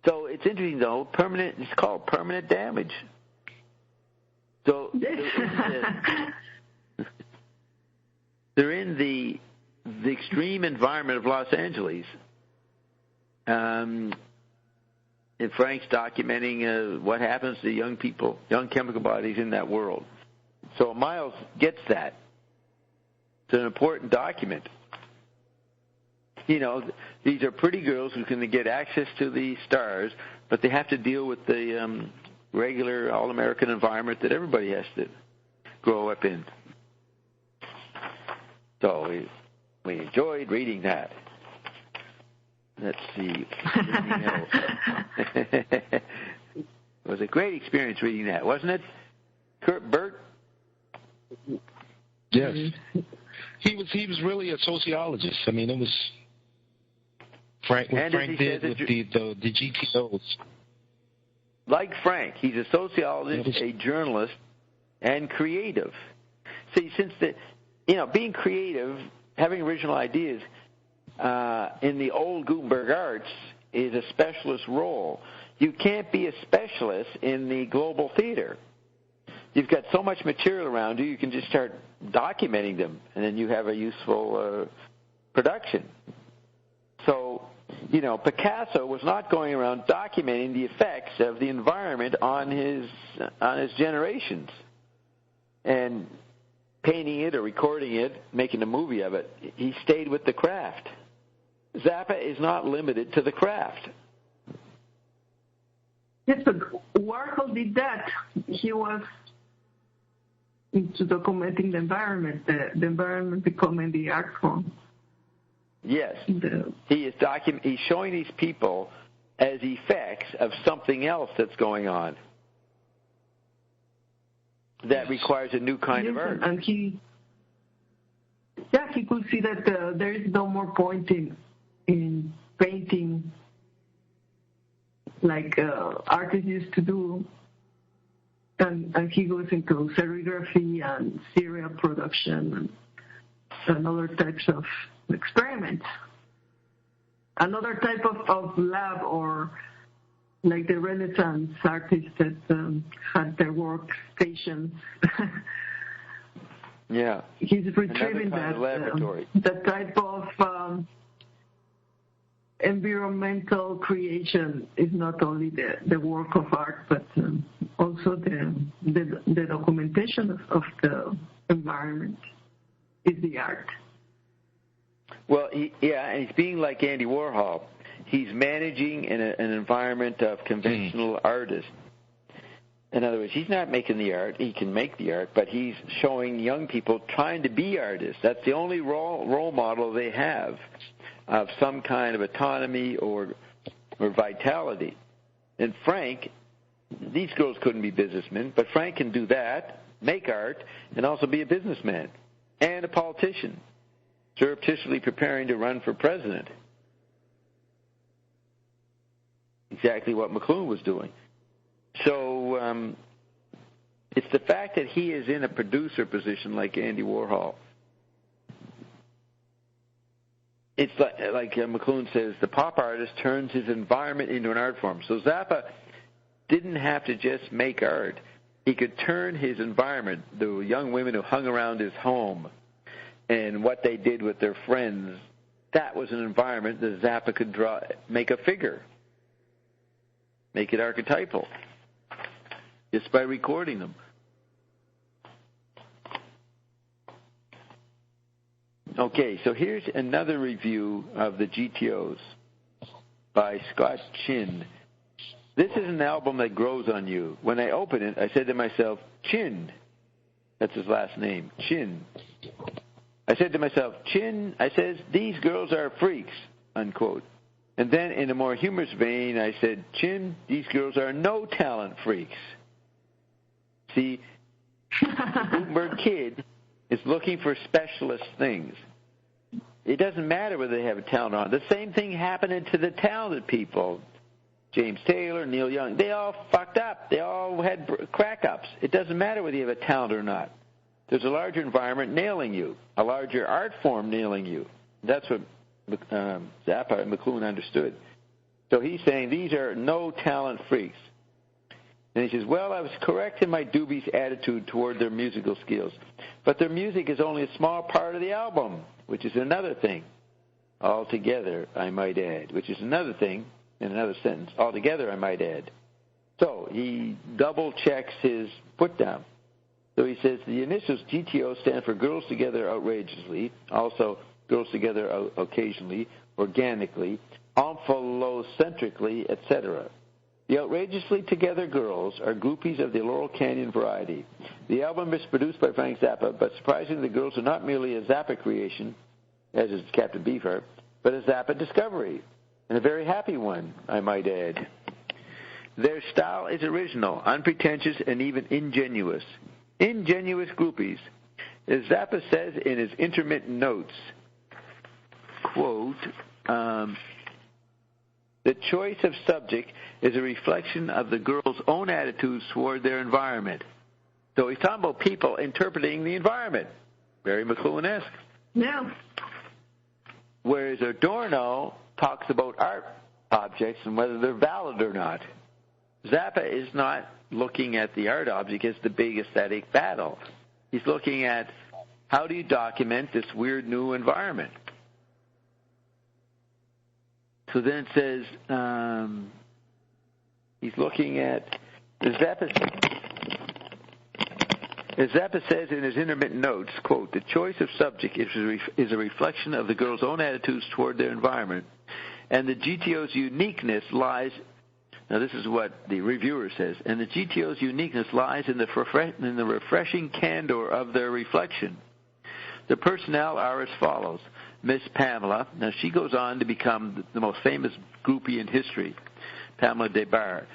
So it's interesting, though. It's called Permanent Damage. So they're in the extreme environment of Los Angeles. And Frank's documenting what happens to young people, young chemical bodies in that world. So Miles gets that. It's an important document. these are pretty girls who can get access to the stars, but they have to deal with the regular all-American environment that everybody has to grow up in. So we enjoyed reading that. Let's see. It was a great experience reading that, wasn't it, Bert? Yes. He was really a sociologist. I mean, it was Frank did with the GTOs. Like Frank, he's a sociologist, a journalist, and creative. See, since being creative, having original ideas in the old Gutenberg arts is a specialist role. You can't be a specialist in the global theater. You've got so much material around you, you can just start documenting them, and then you have a useful production. So, Picasso was not going around documenting the effects of the environment on his generations and painting it or recording it, making a movie of it. He stayed with the craft. Zappa is not limited to the craft. Yes, but Warhol did that. He was into documenting the environment becoming the art form. Yes. He's showing these people as effects of something else that's going on that requires a new kind of art. And he could see that there is no more point in painting like artists used to do. And he goes into serigraphy and serial production and other types of experiments. Another type of lab, or like the Renaissance artists that had their workstations. Yeah. He's retrieving that type of environmental creation is not only the work of art, but also the documentation of the environment is the art. Well, and he's being like Andy Warhol. He's managing an environment of conventional artists. In other words, he's not making the art. He can make the art, but he's showing young people trying to be artists. That's the only role model they have of some kind of autonomy or vitality. And Frank, these girls couldn't be businessmen, but Frank can do that, make art, and also be a businessman and a politician, surreptitiously preparing to run for president. Exactly what McLuhan was doing. So it's the fact that he is in a producer position like Andy Warhol. It's like McLuhan says, the pop artist turns his environment into an art form. So Zappa didn't have to just make art. He could turn his environment, the young women who hung around his home and what they did with their friends, that was an environment that Zappa could make a figure, make it archetypal, just by recording them. Okay, so here's another review of the GTOs by Scott Chin. This is an album that grows on you. When I opened it, I said to myself, Chin. That's his last name, Chin. I said to myself, Chin, I says, these girls are freaks, unquote. And then in a more humorous vein, I said, Chin, these girls are no talent freaks. See, the Gutenberg kid is looking for specialist things. It doesn't matter whether they have a talent or not. The same thing happened to the talented people. James Taylor, Neil Young, they all fucked up. They all had crack-ups. It doesn't matter whether you have a talent or not. There's a larger environment nailing you, a larger art form nailing you. That's what Zappa and McLuhan understood. So he's saying these are no talent freaks. And he says, well, I was correct in my dubious attitude toward their musical skills, but their music is only a small part of the album, which is another thing. Altogether, I might add, which is another thing in another sentence. Altogether, I might add. So he double-checks his put-down. So he says the initials GTO stand for Girls Together Outrageously, also Girls Together Occasionally, organically, omphallocentrically, etc. The outrageously together girls are groupies of the Laurel Canyon variety. The album is produced by Frank Zappa, but surprisingly, the girls are not merely a Zappa creation, as is Captain Beefheart, but a Zappa discovery, and a very happy one, I might add. Their style is original, unpretentious, and even ingenuous. Ingenuous groupies. As Zappa says in his intermittent notes, quote, the choice of subject is a reflection of the girl's own attitudes toward their environment. So he's talking about people interpreting the environment. Very McLuhan-esque. Yeah. Whereas Adorno talks about art objects and whether they're valid or not. Zappa is not looking at the art object as the big aesthetic battle. He's looking at how do you document this weird new environment. So then it says, he's looking at, as Zappa says in his intermittent notes, quote, the choice of subject is a reflection of the girl's own attitudes toward their environment, and the GTO's uniqueness lies, now this is what the reviewer says, and the GTO's uniqueness lies in the refreshing candor of their reflection. The personnel are as follows. Miss Pamela, now she goes on to become the most famous groupie in history, Pamela Des Barres.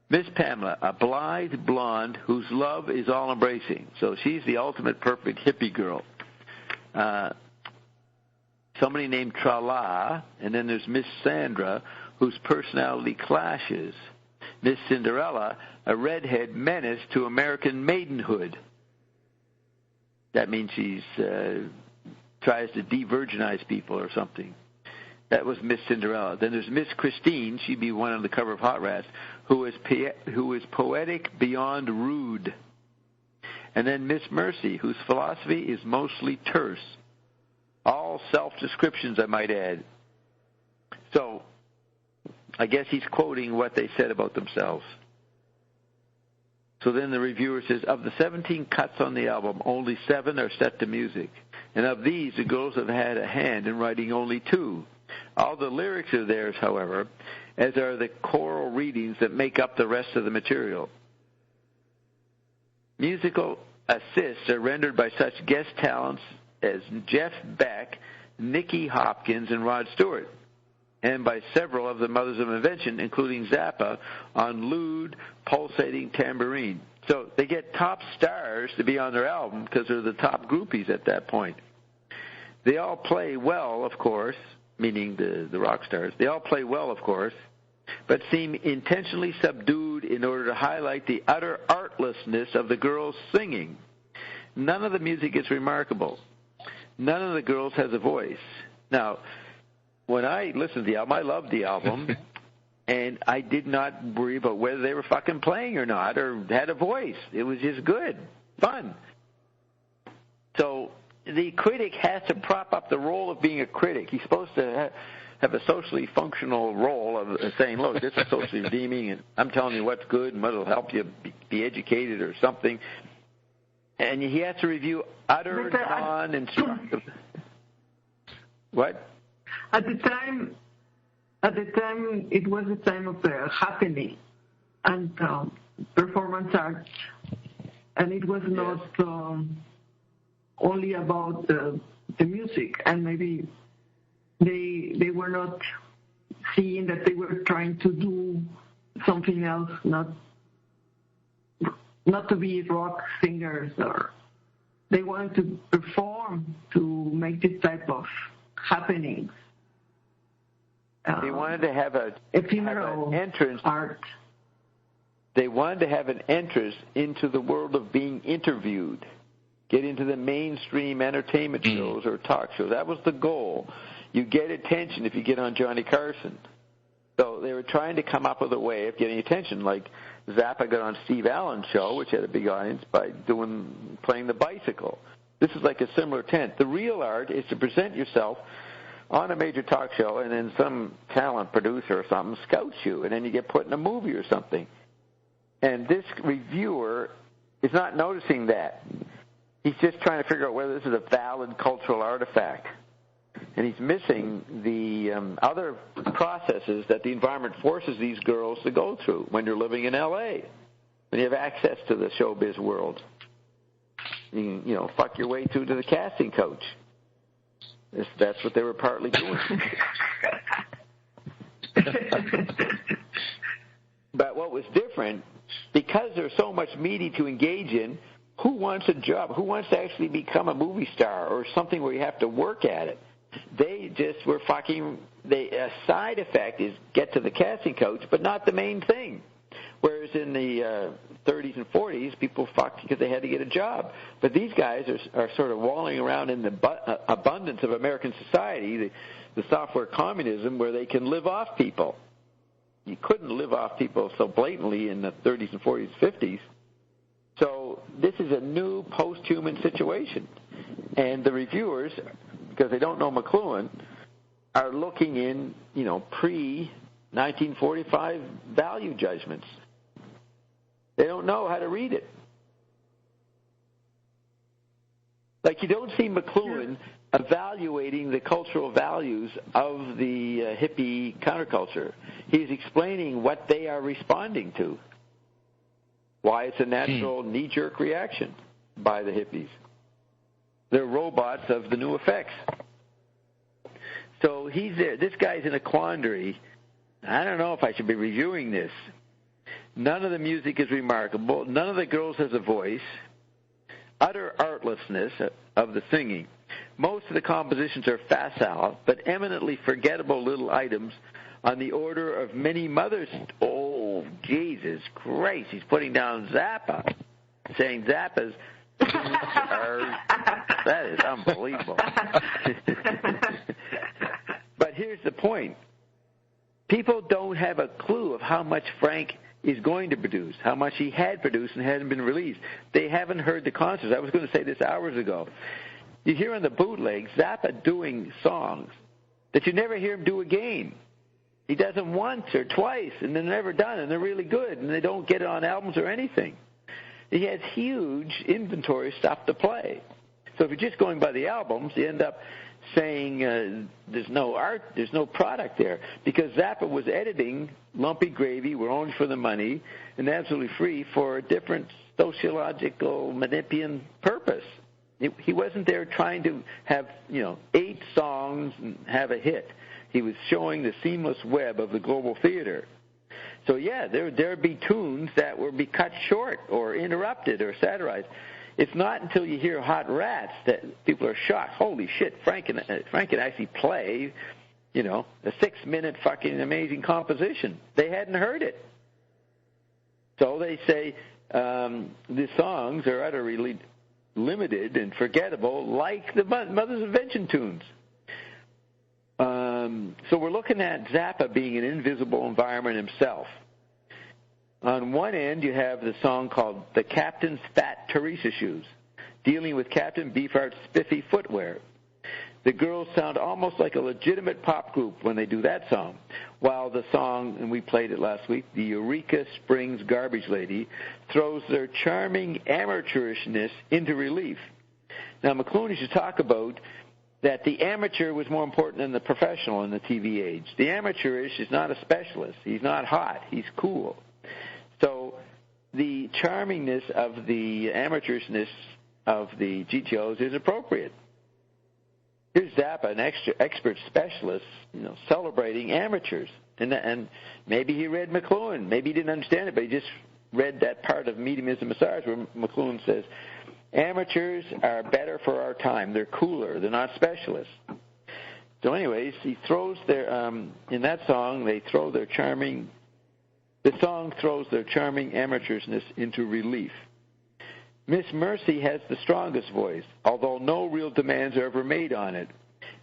Miss Pamela, a blithe blonde whose love is all-embracing. So she's the ultimate perfect hippie girl. Somebody named Tra-La, and then there's Miss Sandra, whose personality clashes. Miss Cinderella, a redhead menace to American maidenhood. That means she's tries to de-virginize people or something. That was Miss Cinderella. Then there's Miss Christine. She'd be one on the cover of Hot Rats, who is poetic beyond rude. And then Miss Mercy, whose philosophy is mostly terse. All self-descriptions, I might add. So I guess he's quoting what they said about themselves. So then the reviewer says, of the 17 cuts on the album, only 7 are set to music. And of these, the girls have had a hand in writing only 2. All the lyrics are theirs, however, as are the choral readings that make up the rest of the material. Musical assists are rendered by such guest talents as Jeff Beck, Nicky Hopkins, and Rod Stewart, and by several of the Mothers of Invention, including Zappa, on lewd, pulsating tambourine. So they get top stars to be on their album because they're the top groupies at that point. They all play well, of course, meaning the rock stars. They all play well, of course, but seem intentionally subdued in order to highlight the utter artlessness of the girls singing. None of the music is remarkable. None of the girls has a voice. Now, when I listened to the album, I loved the album, and I did not worry about whether they were fucking playing or not or had a voice. It was just good, fun. So the critic has to prop up the role of being a critic. He's supposed to have a socially functional role of saying, look, this is socially redeeming, and I'm telling you what's good and what will help you be educated or something. And he has to review utter non-instructive. What? At the time, it was the time of the happening and performance art, and it was not only about the music, and maybe they were not seeing that they were trying to do something else, not to be rock singers, or they wanted to perform to make this type of happenings. They wanted to have an entrance. Art. They wanted to have an entrance into the world of being interviewed, get into the mainstream entertainment shows or talk shows. That was the goal. You get attention if you get on Johnny Carson. So they were trying to come up with a way of getting attention, like Zappa got on Steve Allen's show, which had a big audience, by playing the bicycle. This is like a similar intent. The real art is to present yourself on a major talk show, and then some talent producer or something scouts you, and then you get put in a movie or something. And this reviewer is not noticing that. He's just trying to figure out whether this is a valid cultural artifact. and he's missing the other processes that the environment forces these girls to go through when you're living in L.A., when you have access to the showbiz world. You can, fuck your way through to the casting coach. That's what they were partly doing. But what was different, because there's so much media to engage in, who wants a job? Who wants to actually become a movie star or something where you have to work at it? They just were fucking, a side effect is get to the casting coach, but not the main thing. Whereas in the 30s and 40s, people fucked because they had to get a job. But these guys are sort of walling around in the abundance of American society, the software communism, where they can live off people. You couldn't live off people so blatantly in the 30s and 40s, 50s. So this is a new post-human situation. And the reviewers, because they don't know McLuhan, are looking in, pre-1945 value judgments. They don't know how to read it. Like, you don't see McLuhan evaluating the cultural values of the hippie counterculture. He's explaining what they are responding to, why it's a natural knee-jerk reaction by the hippies. They're robots of the new effects. So he's there. This guy's in a quandary. I don't know if I should be reviewing this. None of the music is remarkable. None of the girls has a voice. Utter artlessness of the singing. Most of the compositions are facile, but eminently forgettable little items on the order of many mothers. Oh, Jesus Christ, he's putting down Zappa, saying Zappa's that is unbelievable. But here's the point. People don't have a clue of how much Frank is going to produce, how much he had produced and hadn't been released. They haven't heard the concerts. I was going to say this hours ago. You hear on the bootleg Zappa doing songs that you never hear him do again. He does them once or twice, and they're never done, and they're really good, and they don't get it on albums or anything. He has huge inventory stuff to play. So if you're just going by the albums, you end up saying there's no art, there's no product there, because Zappa was editing Lumpy Gravy, We're Only for the Money, and Absolutely Free for a different sociological Manipian purpose. He wasn't there trying to have 8 songs and have a hit. He was showing the seamless web of the global theater. So yeah, there'd be tunes that would be cut short or interrupted or satirized. It's not until you hear Hot Rats that people are shocked. Holy shit, Frank can actually play, a 6-minute fucking amazing composition. They hadn't heard it. So they say the songs are utterly limited and forgettable, like the Mother's Invention tunes. So we're looking at Zappa being an invisible environment himself. On one end, you have the song called The Captain's Fat Teresa Shoes, dealing with Captain Beefheart's spiffy footwear. The girls sound almost like a legitimate pop group when they do that song, while the song, and we played it last week, the Eureka Springs Garbage Lady, throws their charming amateurishness into relief. Now, McLuhan used to talk about that the amateur was more important than the professional in the TV age. The amateurish is not a specialist. He's not hot. He's cool. So the charmingness of the amateurishness of the GTOs is appropriate. Here's Zappa, an expert specialist, celebrating amateurs. And maybe he read McLuhan. Maybe he didn't understand it, but he just read that part of Mediumism Massage where McLuhan says, amateurs are better for our time. They're cooler. They're not specialists. So anyways, he throws their, in that song, the song throws their charming amateurishness into relief. Miss Mercy has the strongest voice, although no real demands are ever made on it,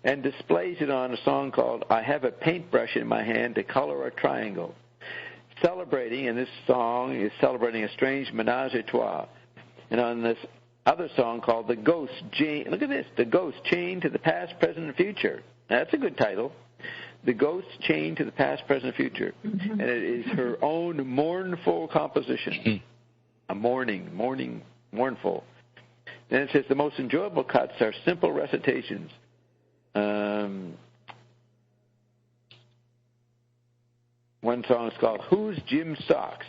and displays it on a song called I Have a Paintbrush in My Hand to Color a Triangle. Celebrating, and this song is celebrating a strange menage a trois. And on this other song called The Ghost Chain, look at this, The Ghost Chain to the Past, Present, and Future. That's a good title. The Ghost Chain to the Past, Present, and Future. Mm-hmm. And it is her own mournful composition. A mournful. Then it says the most enjoyable cuts are simple recitations, One song is called Who's Jim Socks?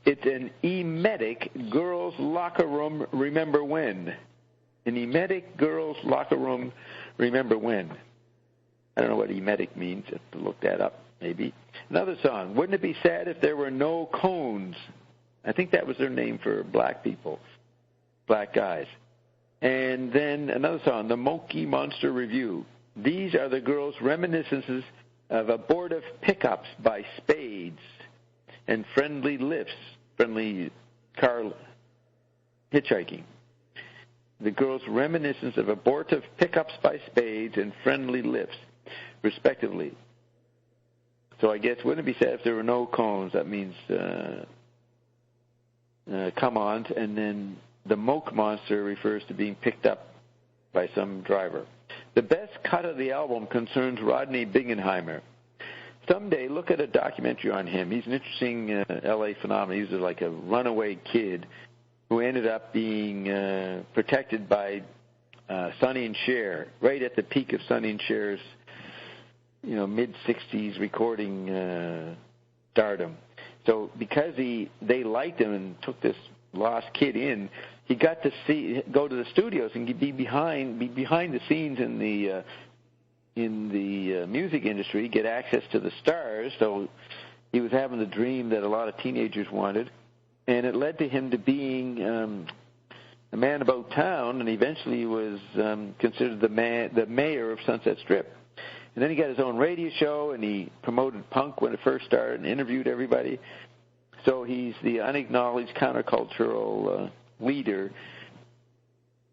It's an emetic girls' locker room remember when. An emetic girls' locker room remember when. I don't know what emetic means. I have to look that up, maybe. Another song, Wouldn't It Be Sad If There Were No Cones? I think that was their name for black people, black guys. And then another song, The Monkey Monster Review. These are the girls' reminiscences of abortive pickups by Spades and friendly lifts, friendly car hitchhiking. The girls' reminiscence of abortive pickups by Spades and friendly lifts, respectively. So I guess, wouldn't it be sad if there were no cones? That means come-ons, and then the Moke Monster refers to being picked up by some driver. The best cut of the album concerns Rodney Bingenheimer. Someday, look at a documentary on him. He's an interesting L.A. phenomenon. He's like a runaway kid who ended up being protected by Sonny and Cher, right at the peak of Sonny and Cher's, mid-'60s recording stardom. So because they liked him and took this lost kid in, he got to go to the studios and be behind the scenes in the music industry, get access to the stars. So he was having the dream that a lot of teenagers wanted, and it led to him to being a man about town, and eventually was considered the mayor of Sunset Strip. And then he got his own radio show, and he promoted punk when it first started and interviewed everybody. So he's the unacknowledged countercultural leader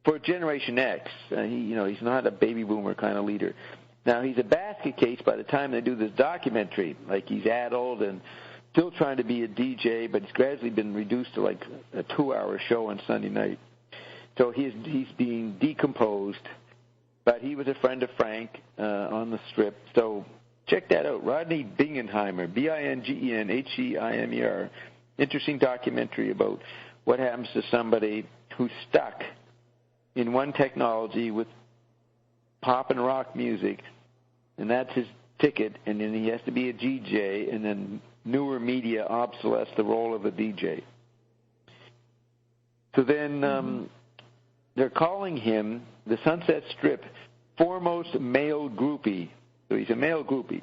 for Generation X. He's not a baby boomer kind of leader. Now, he's a basket case by the time they do this documentary. Like, he's adult and still trying to be a DJ, but he's gradually been reduced to like a 2-hour show on Sunday night. So he's being decomposed, but he was a friend of Frank on the Strip. So check that out. Rodney Bingenheimer, Bingenheimer. Interesting documentary about what happens to somebody who's stuck in one technology with pop and rock music, and that's his ticket, and then he has to be a DJ, and then newer media obsoletes the role of a DJ. So then they're calling him the Sunset Strip foremost male groupie. So he's a male groupie.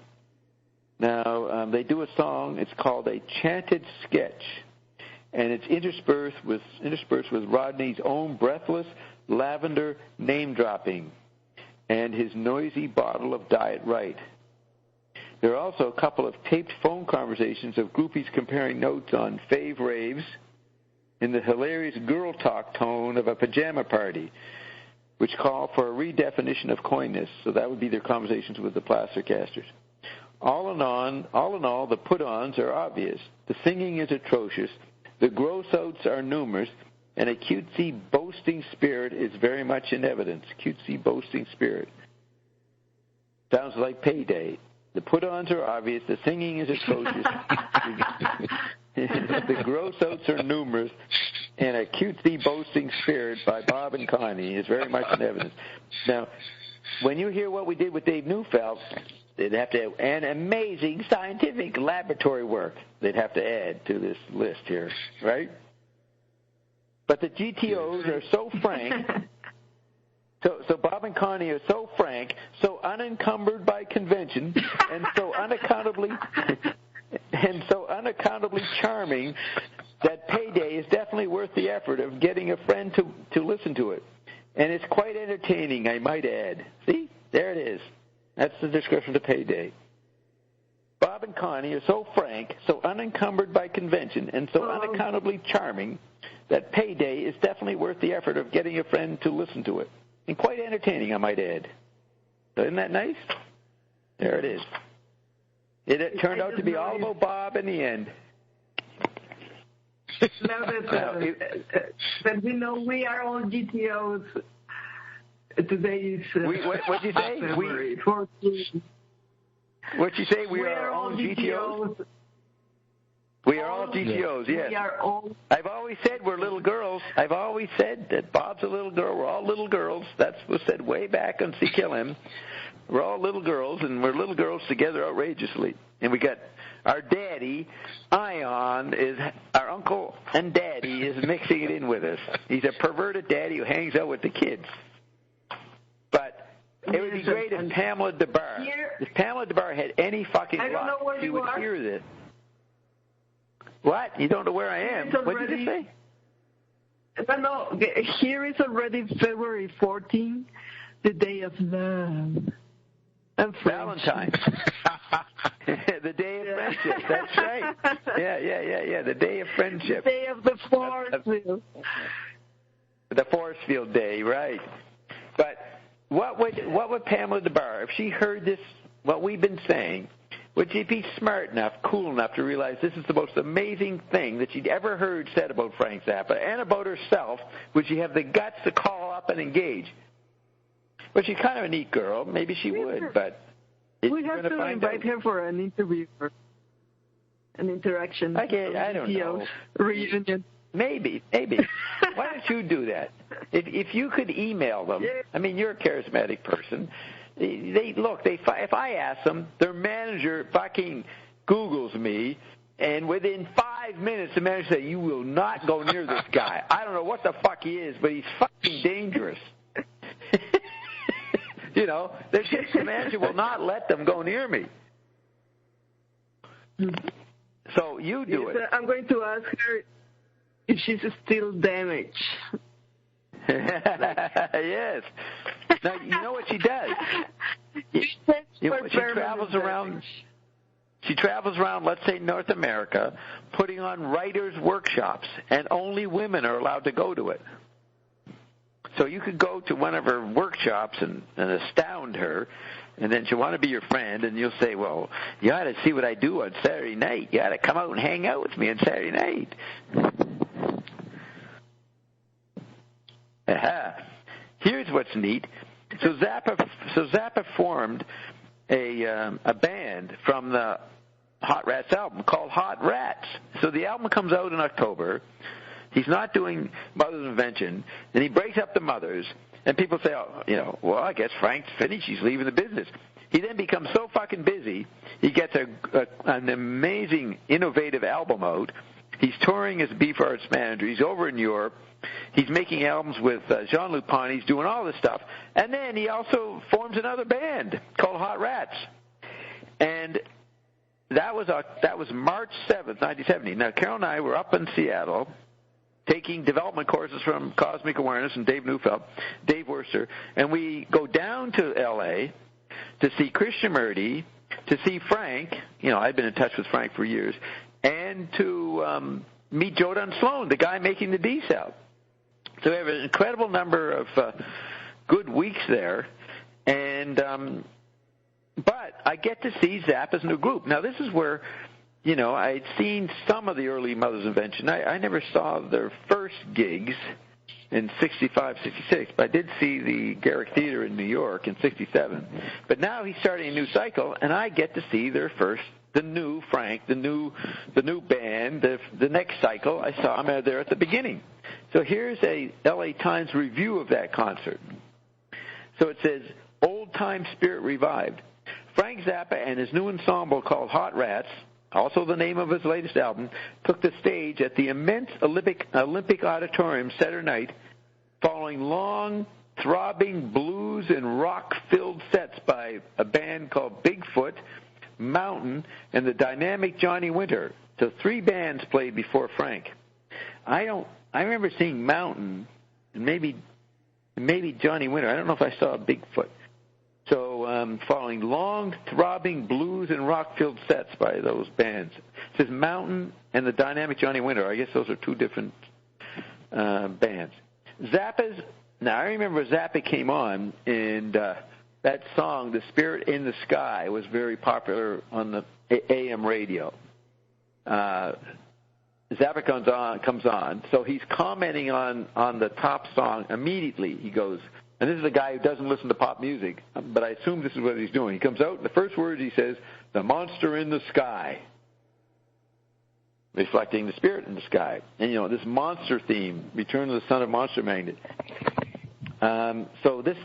Now, they do a song. It's called A Chanted Sketch, and it's interspersed with Rodney's own breathless lavender name-dropping and his noisy bottle of Diet Right. There are also a couple of taped phone conversations of groupies comparing notes on fave raves in the hilarious girl talk tone of a pajama party, which call for a redefinition of coyness. So that would be their conversations with the Plastercasters. All in all, the put-ons are obvious. The singing is atrocious. The gross-outs are numerous. And a cutesy boasting spirit is very much in evidence. Cutesy boasting spirit. Sounds like Payday. The put-ons are obvious. The singing is atrocious. The gross-outs are numerous. And a cutesy boasting spirit by Bob and Connie is very much in evidence. Now, when you hear what we did with Dave Neufeld, they'd have to have an amazing scientific laboratory work they'd have to add to this list here, right? But the GTOs are so frank, so Bob and Connie are so frank, so unencumbered by convention, and so unaccountably charming that Payday is definitely worth the effort of getting a friend to listen to it. And it's quite entertaining, I might add. See? There it is. That's the description of Payday. Bob and Connie are so frank, so unencumbered by convention, and so unaccountably charming that Payday is definitely worth the effort of getting a friend to listen to it. And quite entertaining, I might add. So isn't that nice? There it is. It turned out to be all about Bob in the end. Now that we know we are all GTOs. Today's what'd you say? What'd you say? We are our own GTOs? We are all GTOs, yes. We are all. I've always said we're little girls. I've always said that Bob's a little girl. We're all little girls. That was said way back on See Kill Him. We're all little girls, and we're little girls together outrageously. And we got our daddy, Ion, is our uncle and daddy is mixing it in with us. He's a perverted daddy who hangs out with the kids. But it would be great if Pamela DeBar, if Pamela DeBar had any fucking luck, she would hear this. What? You don't know where I am? What did you say? No, here is already February 14th, the day of love. Valentine's. The day of friendship. That's right. Yeah. The day of friendship. The day of the force field. The force field day, right. But what would Pamela DeBar, if she heard this, what we've been saying, would she be smart enough, cool enough to realize this is the most amazing thing that she'd ever heard said about Frank Zappa and about herself? Would she have the guts to call up and engage? Well, she's kind of a neat girl. Maybe she would, but we have to invite her for an interview, or an interaction. I don't know. Reunion. Maybe. Why don't you do that? If you could email them, I mean, you're a charismatic person. If I ask them, their manager fucking Googles me, and within 5 minutes the manager says, you will not go near this guy. I don't know what the fuck he is, but he's fucking dangerous. You know, the manager will not let them go near me. So you do it. I'm going to ask her if she's still damaged. Yes. Now, you know what she does? She travels around. She travels around, let's say, North America, putting on writers' workshops, and only women are allowed to go to it. So you could go to one of her workshops and astound her, and then she'll want to be your friend, and you'll say, well, you ought to see what I do on Saturday night. You ought to come out and hang out with me on Saturday night. Aha. Here's what's neat. So Zappa formed a band from the Hot Rats album called Hot Rats. So the album comes out in October. He's not doing Mother's Invention, and he breaks up the Mothers, and people say, well, I guess Frank's finished. He's leaving the business. He then becomes so fucking busy, he gets an amazing, innovative album out. He's touring as Beefheart's manager. He's over in Europe. He's making albums with Jean-Luc Ponty. He's doing all this stuff. And then he also forms another band called Hot Rats. And that was March 7th, 1970. Now, Carol and I were up in Seattle taking development courses from Cosmic Awareness and Dave Worcester, and we go down to L.A. to see Krishnamurti, to see Frank. I've been in touch with Frank for years, and to meet Jodan Sloan, the guy making the D-Cell. So we have an incredible number of good weeks there, and but I get to see Zappa's new group. Now, this is where, I'd seen some of the early Mother's Invention. I never saw their first gigs in 65, 66, but I did see the Garrick Theater in New York in 67. But now he's starting a new cycle, and I get to see their first, the new Frank, the new band, the next cycle. I saw him there at the beginning. So here's a LA Times review of that concert. So it says, Old Time Spirit Revived. Frank Zappa and his new ensemble called Hot Rats, also the name of his latest album, took the stage at the immense Olympic Auditorium Saturday night, following long, throbbing blues and rock-filled sets by a band called Bigfoot, Mountain, and the dynamic Johnny Winter. So 3 bands played before Frank. I remember seeing Mountain and maybe Johnny Winter. I don't know if I saw Bigfoot. So following long, throbbing blues and rock-filled sets by those bands. It says Mountain and the dynamic Johnny Winter. I guess those are 2 different bands. Now I remember Zappa came on, and that song, The Spirit in the Sky, was very popular on the AM radio. Zappa comes on, so he's commenting on the top song immediately. He goes, and this is a guy who doesn't listen to pop music, but I assume this is what he's doing. He comes out, and the first words he says, "The monster in the sky." reflecting the spirit in the sky. And, this monster theme, Return of the Son of Monster Magnet. So this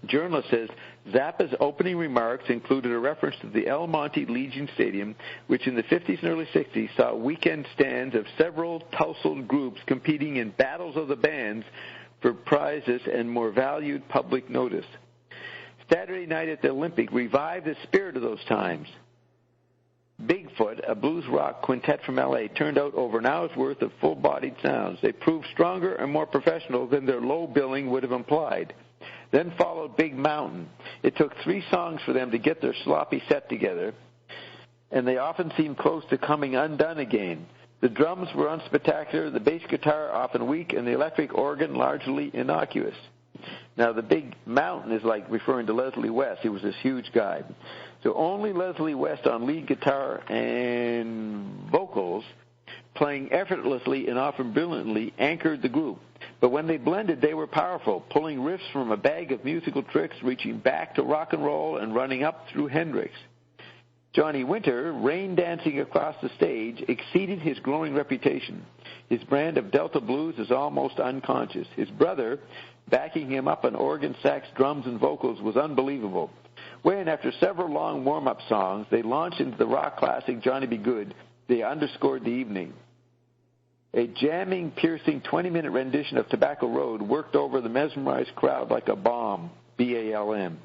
journalist says, Zappa's opening remarks included a reference to the El Monte Legion Stadium, which in the 50s and early 60s saw weekend stands of several tousled groups competing in battles of the bands for prizes and more valued public notice. Saturday Night at the Olympic revived the spirit of those times. Bigfoot, a blues rock quintet from L.A., turned out over an hour's worth of full-bodied sounds. They proved stronger and more professional than their low billing would have implied. Then followed Big Mountain. It took 3 songs for them to get their sloppy set together, and they often seemed close to coming undone again. The drums were unspectacular, the bass guitar often weak, and the electric organ largely innocuous. Now, the Big Mountain is like referring to Leslie West. He was this huge guy. So only Leslie West on lead guitar and vocals, playing effortlessly and often brilliantly, anchored the group. But when they blended, they were powerful, pulling riffs from a bag of musical tricks, reaching back to rock and roll and running up through Hendrix. Johnny Winter, rain dancing across the stage, exceeded his growing reputation. His brand of Delta blues is almost unconscious. His brother, backing him up on organ, sax, drums, and vocals, was unbelievable. When, after several long warm-up songs, they launched into the rock classic Johnny B. Good, they underscored the evening. A jamming, piercing 20-minute rendition of Tobacco Road worked over the mesmerized crowd like a bomb, B-A-L-M.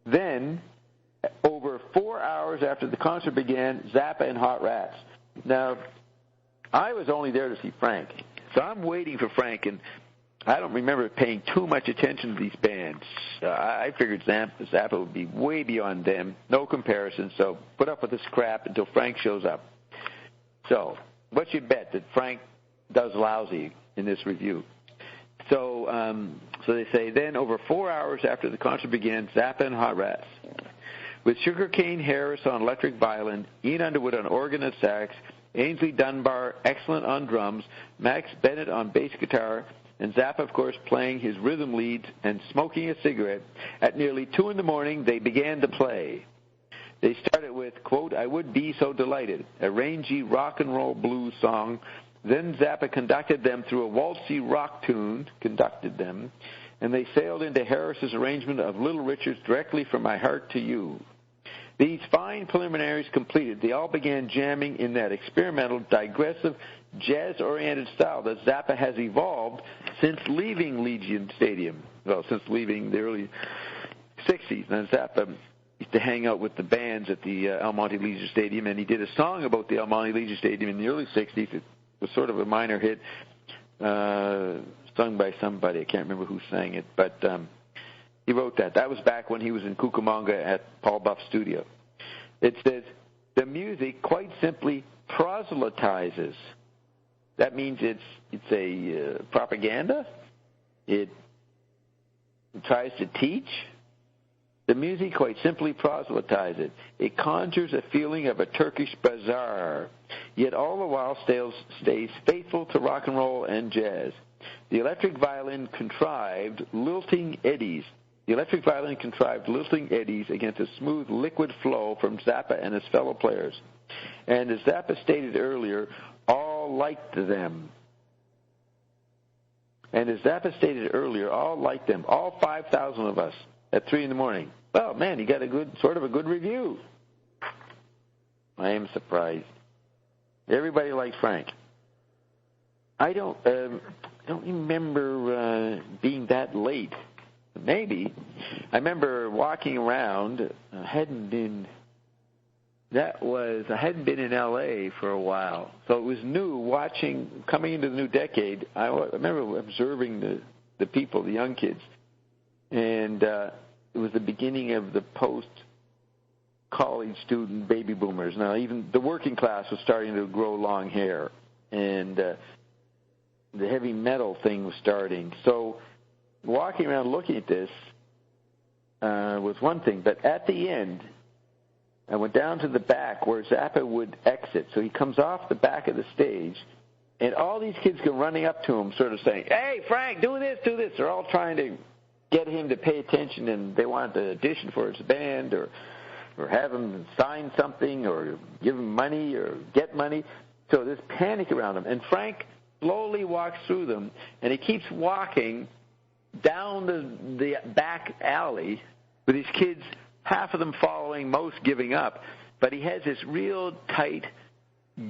Then, over 4 hours after the concert began, Zappa and Hot Rats. Now, I was only there to see Frank, so I'm waiting for Frank, and I don't remember paying too much attention to these bands. I figured Zappa would be way beyond them, no comparison, so put up with this crap until Frank shows up. So, what's your bet that Frank does lousy in this review? So they say, then over 4 hours after the concert began, Zappa and Hot Rats. With Sugarcane Harris on electric violin, Ian Underwood on organ and sax, Ainsley Dunbar excellent on drums, Max Bennett on bass guitar, and Zappa, of course, playing his rhythm leads and smoking a cigarette, at nearly 2 a.m, they began to play. They started with, quote, I Would Be So Delighted, a rangy rock and roll blues song. Then Zappa conducted them through a waltzy rock tune, and they sailed into Harris's arrangement of Little Richard's Directly From My Heart to You. These fine preliminaries completed, they all began jamming in that experimental, digressive, jazz-oriented style that Zappa has evolved since leaving Legion Stadium. Well, since leaving the early 60s. Now, Zappa used to hang out with the bands at the El Monte Legion Stadium, and he did a song about the El Monte Legion Stadium in the early 60s. It was sort of a minor hit, sung by somebody. I can't remember who sang it, but he wrote that. That was back when he was in Cucamonga at Paul Buff's studio. It says, the music quite simply proselytizes. That means it's a propaganda. It tries to teach. The music quite simply proselytizes. It conjures a feeling of a Turkish bazaar, yet all the while stays faithful to rock and roll and jazz. The electric violin contrived lilting eddies against a smooth liquid flow from Zappa and his fellow players. And as Zappa stated earlier, all liked them. All 5,000 of us at 3 a.m. Well, man, he got a good review. I am surprised. Everybody liked Frank. I don't remember being that late. Maybe. I remember walking around. I hadn't been in L.A. for a while, so it was new. Coming into the new decade, I remember observing the people, the young kids, and it was the beginning of the post-college student baby boomers. Now, even the working class was starting to grow long hair, and the heavy metal thing was starting. So walking around looking at this was one thing, but at the end, I went down to the back where Zappa would exit. So he comes off the back of the stage, and all these kids come running up to him sort of saying, hey, Frank, do this. They're all trying to get him to pay attention, and they wanted to audition for his band or have him sign something or give him money or get money. So there's panic around him. And Frank slowly walks through them, and he keeps walking down the back alley with his kids, half of them following, most giving up. But he has this real tight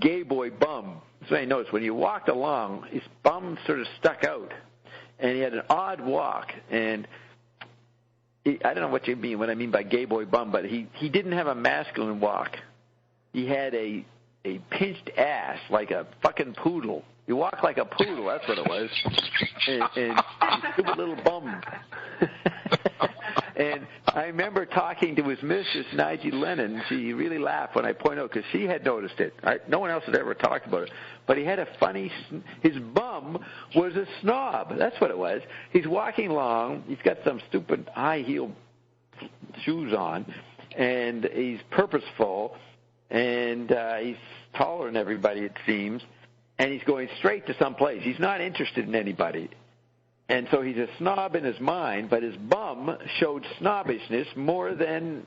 gay boy bum. So I noticed when he walked along, his bum sort of stuck out, and he had an odd walk. And I don't know what I mean by gay boy bum, but he didn't have a masculine walk. He had a pinched ass like a fucking poodle. He walked like a poodle, that's what it was. And stupid little bum. And I remember talking to his mistress, Nigel Lennon. She really laughed when I pointed out, because she had noticed it. No one else had ever talked about it. But he had his bum was a snob. That's what it was. He's walking along. He's got some stupid high-heel shoes on, and he's purposeful, and he's taller than everybody, it seems, and he's going straight to some place. He's not interested in anybody. And so he's a snob in his mind, but his bum showed snobbishness more than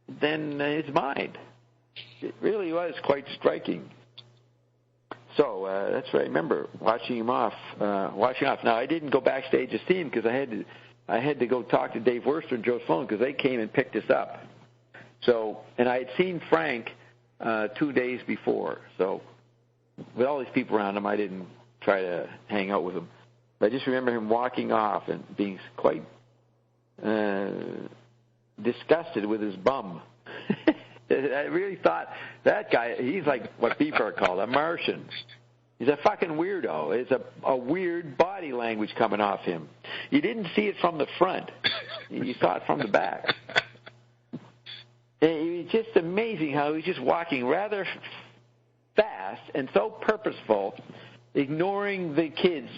his mind. It really was quite striking. So that's what I remember, watching him off. Now, I didn't go backstage to see him because I had to go talk to Dave Worster and Joe Sloan because they came and picked us up. So, and I had seen Frank 2 days before. So with all these people around him, I didn't try to hang out with him. I just remember him walking off and being quite disgusted with his bum. I really thought that guy, he's like what Bert called a Martian. He's a fucking weirdo. It's a weird body language coming off him. You didn't see it from the front. You saw it from the back. And it was just amazing how he was just walking rather fast and so purposeful, ignoring the kids,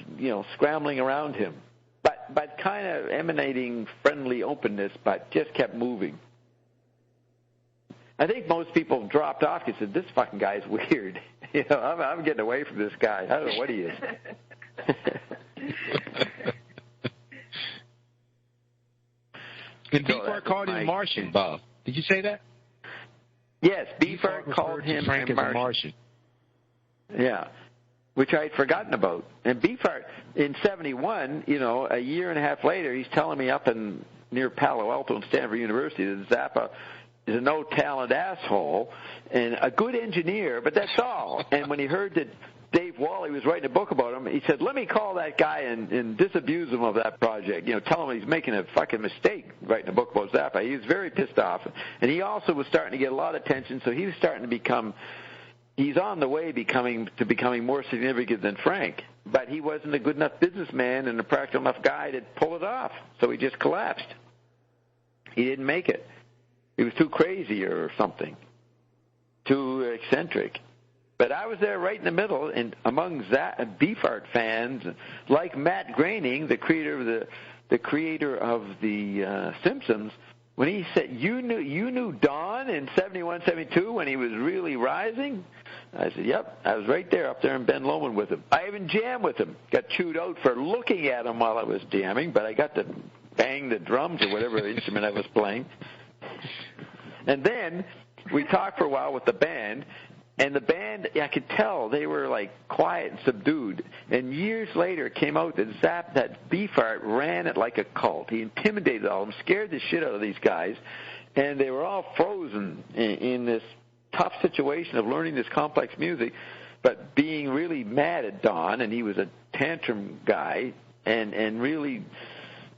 scrambling around him, but kind of emanating friendly openness, but just kept moving. I think most people dropped off and said, this fucking guy's weird. I'm getting away from this guy. I don't know what he is. And Bert called him Martian, Bob. Did you say that? Yes, Bert called him Frank as a Martian. Yeah. Which I had forgotten about. And Bert, in 1971, a year and a half later, he's telling me up near Palo Alto and Stanford University that Zappa is a no-talent asshole and a good engineer, but that's all. And when he heard that Dave Wally was writing a book about him, he said, let me call that guy and disabuse him of that project. Tell him he's making a fucking mistake writing a book about Zappa. He was very pissed off. And he also was starting to get a lot of attention, so he was starting to become... He's on the way to becoming more significant than Frank, but he wasn't a good enough businessman and a practical enough guy to pull it off, so he just collapsed. He didn't make it. He was too crazy or something, too eccentric. But I was there right in the middle, and among Bert fans, like Matt Groening, the creator of the Simpsons. When he said, you knew Don in 71, 72 when he was really rising? I said, yep, I was right there up there in Ben Lomond with him. I even jammed with him. Got chewed out for looking at him while I was jamming, but I got to bang the drums or whatever instrument I was playing. And then we talked for a while with the band, and the band, I could tell they were like quiet and subdued. And years later, it came out that Bert ran it like a cult. He intimidated all of them, scared the shit out of these guys, and they were all frozen in this tough situation of learning this complex music, but being really mad at Don, and he was a tantrum guy, and really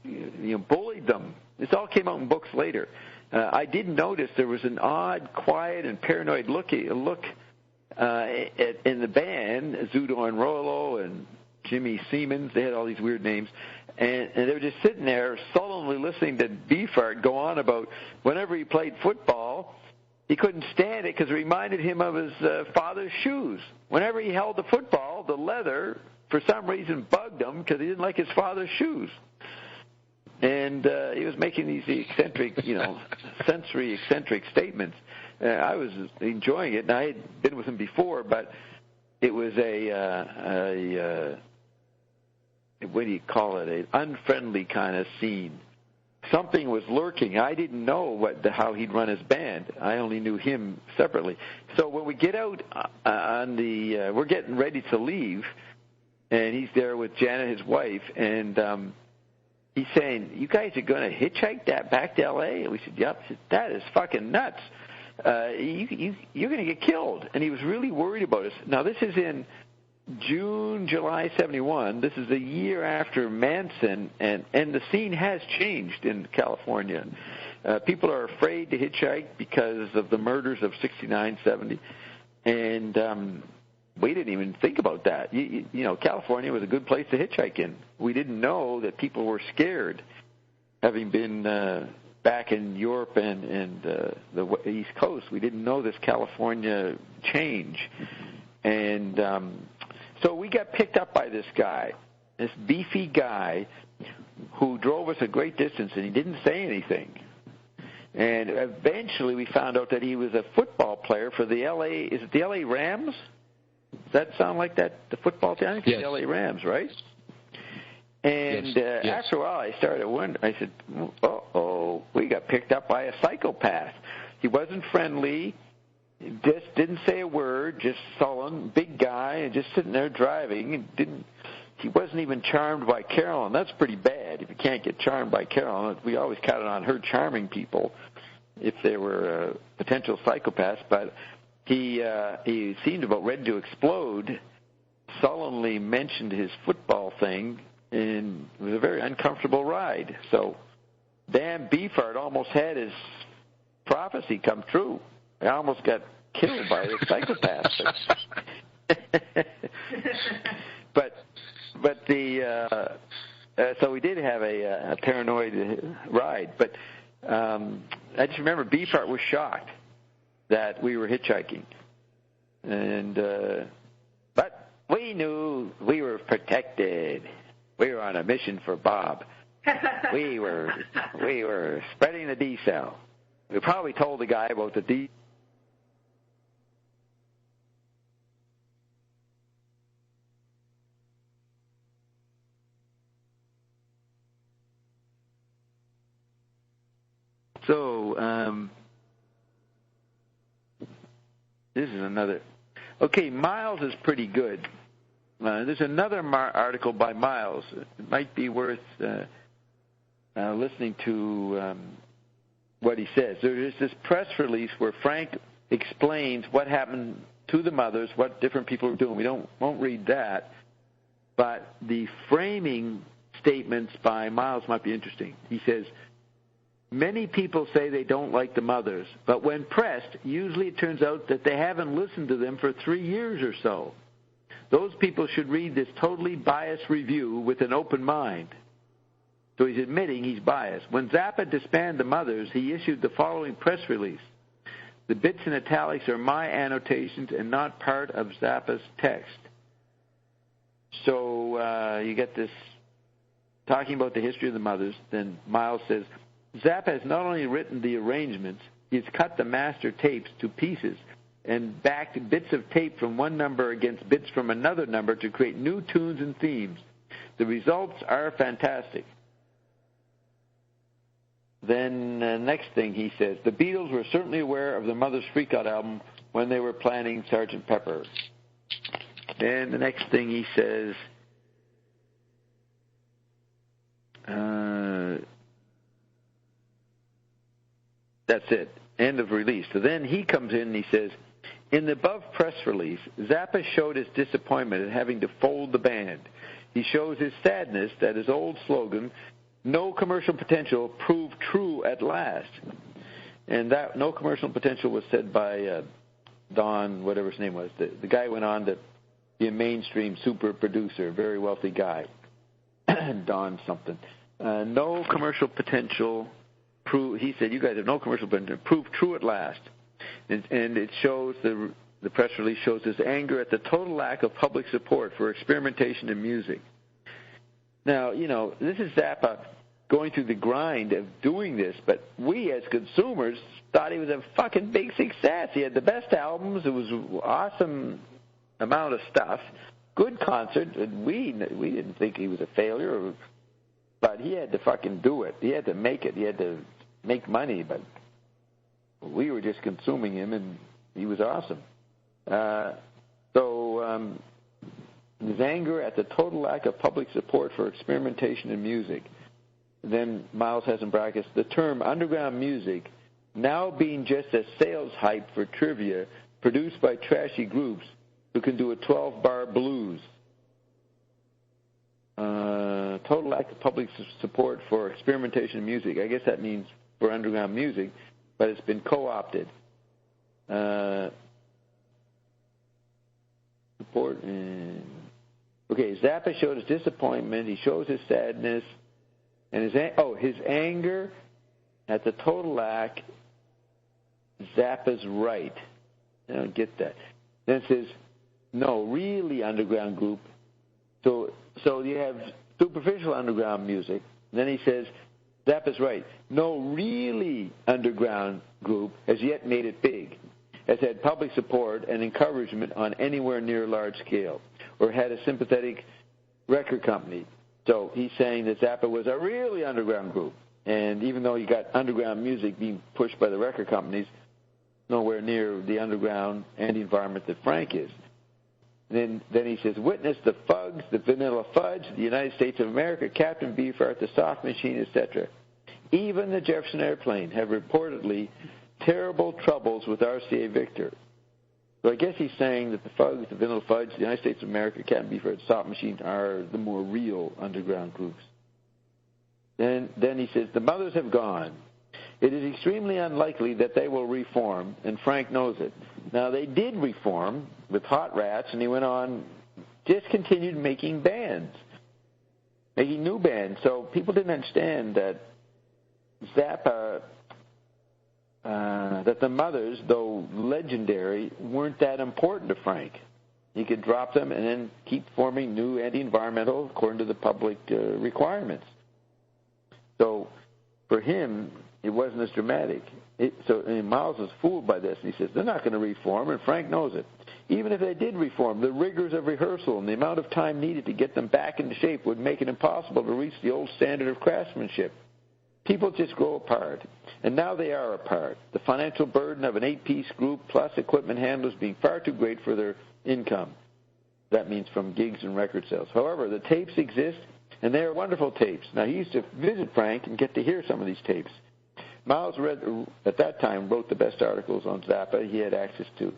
bullied them. This all came out in books later. I did notice there was an odd, quiet, and paranoid look in the band, Zudo and Rollo and Jimmy Siemens. They had all these weird names. And they were just sitting there sullenly listening to Bert go on about whenever he played football, he couldn't stand it because it reminded him of his father's shoes. Whenever he held the football, the leather, for some reason, bugged him because he didn't like his father's shoes. And he was making these eccentric, sensory eccentric statements. I was enjoying it, and I had been with him before, but it was what do you call it, an unfriendly kind of scene. something was lurking. I didn't know how he'd run his band. I only knew him separately. So when we get out we're getting ready to leave, and he's there with Janet, his wife, and he's saying, "You guys are going to hitchhike that back to L.A.?" And we said, "Yep." He said, "That is fucking nuts. You're going to get killed." And he was really worried about us. Now, this is in July 71. This is a year after Manson, and the scene has changed in California. People are afraid to hitchhike because of the murders of 69, 70, and we didn't even think about that. You know, California was a good place to hitchhike in. We didn't know that people were scared, having been back in Europe and the East Coast. We didn't know this California change, and so we got picked up by this guy, this beefy guy who drove us a great distance, and he didn't say anything. And eventually we found out that he was a football player for the L.A., is it the L.A. Rams? Does that sound like that, the football team? I think it's the L.A. Rams, right? And after a while I started wondering, I said, uh-oh, we got picked up by a psychopath. He wasn't friendly. Just didn't say a word, just sullen, big guy, and just sitting there driving. He wasn't even charmed by Carolyn. That's pretty bad if you can't get charmed by Carolyn. We always counted on her charming people if they were potential psychopaths. But he seemed about ready to explode, sullenly mentioned his football thing, and it was a very uncomfortable ride. So Dan Beefheart almost had his prophecy come true. I almost got killed by a psychopath. but so we did have a paranoid ride. But I just remember Beefheart was shocked that we were hitchhiking, and but we knew we were protected. We were on a mission for Bob. We were spreading the D-cell. We probably told the guy about the D. So, this is another. Okay, Miles is pretty good. There's another article by Miles. It might be worth listening to what he says. There is this press release where Frank explains what happened to the mothers, what different people are doing. We won't read that, but the framing statements by Miles might be interesting. He says, many people say they don't like the mothers, but when pressed, usually it turns out that they haven't listened to them for 3 years or so. Those people should read this totally biased review with an open mind. So he's admitting he's biased. When Zappa disbanded the mothers, he issued the following press release. The bits in italics are my annotations and not part of Zappa's text. So you get this talking about the history of the mothers. Then Miles says, Zappa has not only written the arrangements, he's cut the master tapes to pieces and backed bits of tape from one number against bits from another number to create new tunes and themes. The results are fantastic. Then next thing he says, the Beatles were certainly aware of the Mother's Freakout album when they were planning Sgt. Pepper. Then the next thing he says, that's it, end of release. So then he comes in and he says, in the above press release, Zappa showed his disappointment at having to fold the band. He shows his sadness that his old slogan, no commercial potential, proved true at last. And that no commercial potential was said by Don, whatever his name was. The guy went on to be a mainstream super producer, very wealthy guy. Don something. No commercial potential, he said, you guys have no commercial potential, proved true at last. And it shows, the press release shows his anger at the total lack of public support for experimentation in music. Now, you know, this is Zappa going through the grind of doing this, but we as consumers thought he was a fucking big success. He had the best albums. It was an awesome amount of stuff. Good concert. And we didn't think he was a failure. But he had to fucking do it. He had to make it. He had to make money, but we were just consuming him, and he was awesome. So his anger at the total lack of public support for experimentation in music. Then Miles has in brackets, the term underground music now being just a sales hype for trivia produced by trashy groups who can do a 12-bar blues. Total lack of public support for experimentation in music. I guess that means for underground music, but it's been co-opted. Support and... Okay, Zappa showed his disappointment. He shows his sadness. And his anger at the total lack, Zappa's right. I don't get that. Then it says, no, really underground group. So you have superficial underground music. Then he says, Zappa's right. No, really underground group has yet made it big, has had public support and encouragement on anywhere near large scale, or had a sympathetic record company. So he's saying that Zappa was a really underground group. And even though you got underground music being pushed by the record companies, nowhere near the underground and the environment that Frank is. Then he says, witness the Fugs, the Vanilla Fudge, the United States of America, Captain Beefheart, the Soft Machine, etc. Even the Jefferson Airplane have reportedly terrible troubles with RCA Victor. So I guess he's saying that the Fugs, the Vanilla Fudge, the United States of America, Captain Beefheart, the Soft Machine are the more real underground groups. Then he says, the Mothers have gone. It is extremely unlikely that they will reform, and Frank knows it. Now, they did reform with Hot Rats, and he went on, just continued making bands, making new bands. So people didn't understand that Zappa, that the Mothers, though legendary, weren't that important to Frank. He could drop them and then keep forming new anti-environmental according to the public requirements. So for him, it wasn't as dramatic. Miles is fooled by this, and he says, they're not going to reform, and Frank knows it. Even if they did reform, the rigors of rehearsal and the amount of time needed to get them back into shape would make it impossible to reach the old standard of craftsmanship. People just grow apart, and now they are apart. The financial burden of an 8-piece group plus equipment handlers being far too great for their income. That means from gigs and record sales. However, the tapes exist, and they are wonderful tapes. Now, he used to visit Frank and get to hear some of these tapes. Miles, at that time, wrote the best articles on Zappa. He had access to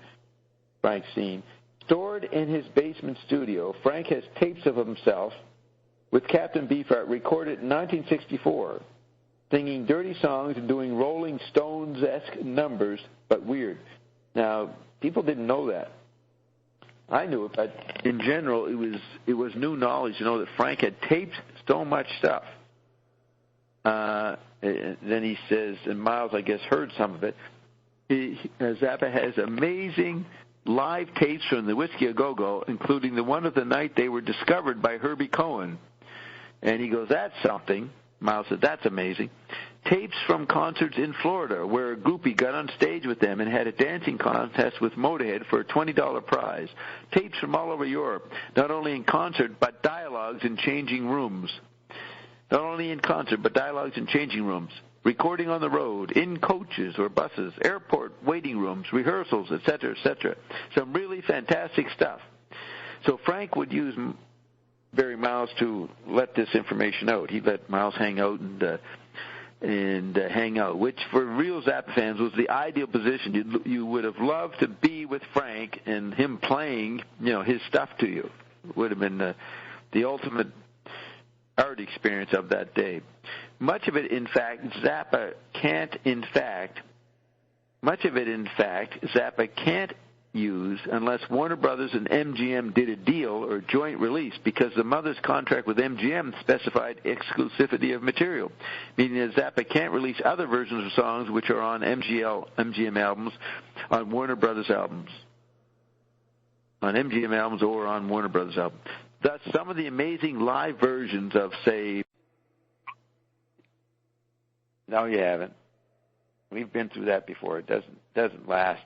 Frank's scene. Stored in his basement studio, Frank has tapes of himself with Captain Beefheart recorded in 1964, singing dirty songs and doing Rolling Stones-esque numbers, but weird. Now, people didn't know that. I knew it, but in general, it was new knowledge to know that Frank had taped so much stuff. Then he says, and Miles, I guess, heard some of it. Zappa has amazing live tapes from the Whiskey A Go-Go, including the one of the night they were discovered by Herbie Cohen. And he goes, that's something. Miles said, that's amazing. Tapes from concerts in Florida where a groupie got on stage with them and had a dancing contest with Motorhead for a $20 prize. Tapes from all over Europe, not only in concert but dialogues in changing rooms. Not only in concert but dialogues in changing rooms. Recording on the road, in coaches or buses, airport waiting rooms, rehearsals, etc., etc. Some really fantastic stuff. So Frank would use Barry Miles to let this information out. He let Miles hang out and hang out, which for real Zappa fans was the ideal position. You would have loved to be with Frank and him playing, his stuff to you. It would have been the ultimate art experience of that day. Much of it, in fact, Zappa can't use unless Warner Brothers and MGM did a deal or joint release, because the Mothers' contract with MGM specified exclusivity of material, meaning that Zappa can't release other versions of songs which are on MGM albums, on Warner Brothers albums, on MGM albums or on Warner Brothers albums. Thus, some of the amazing live versions of, say, no, you haven't. We've been through that before. It doesn't last.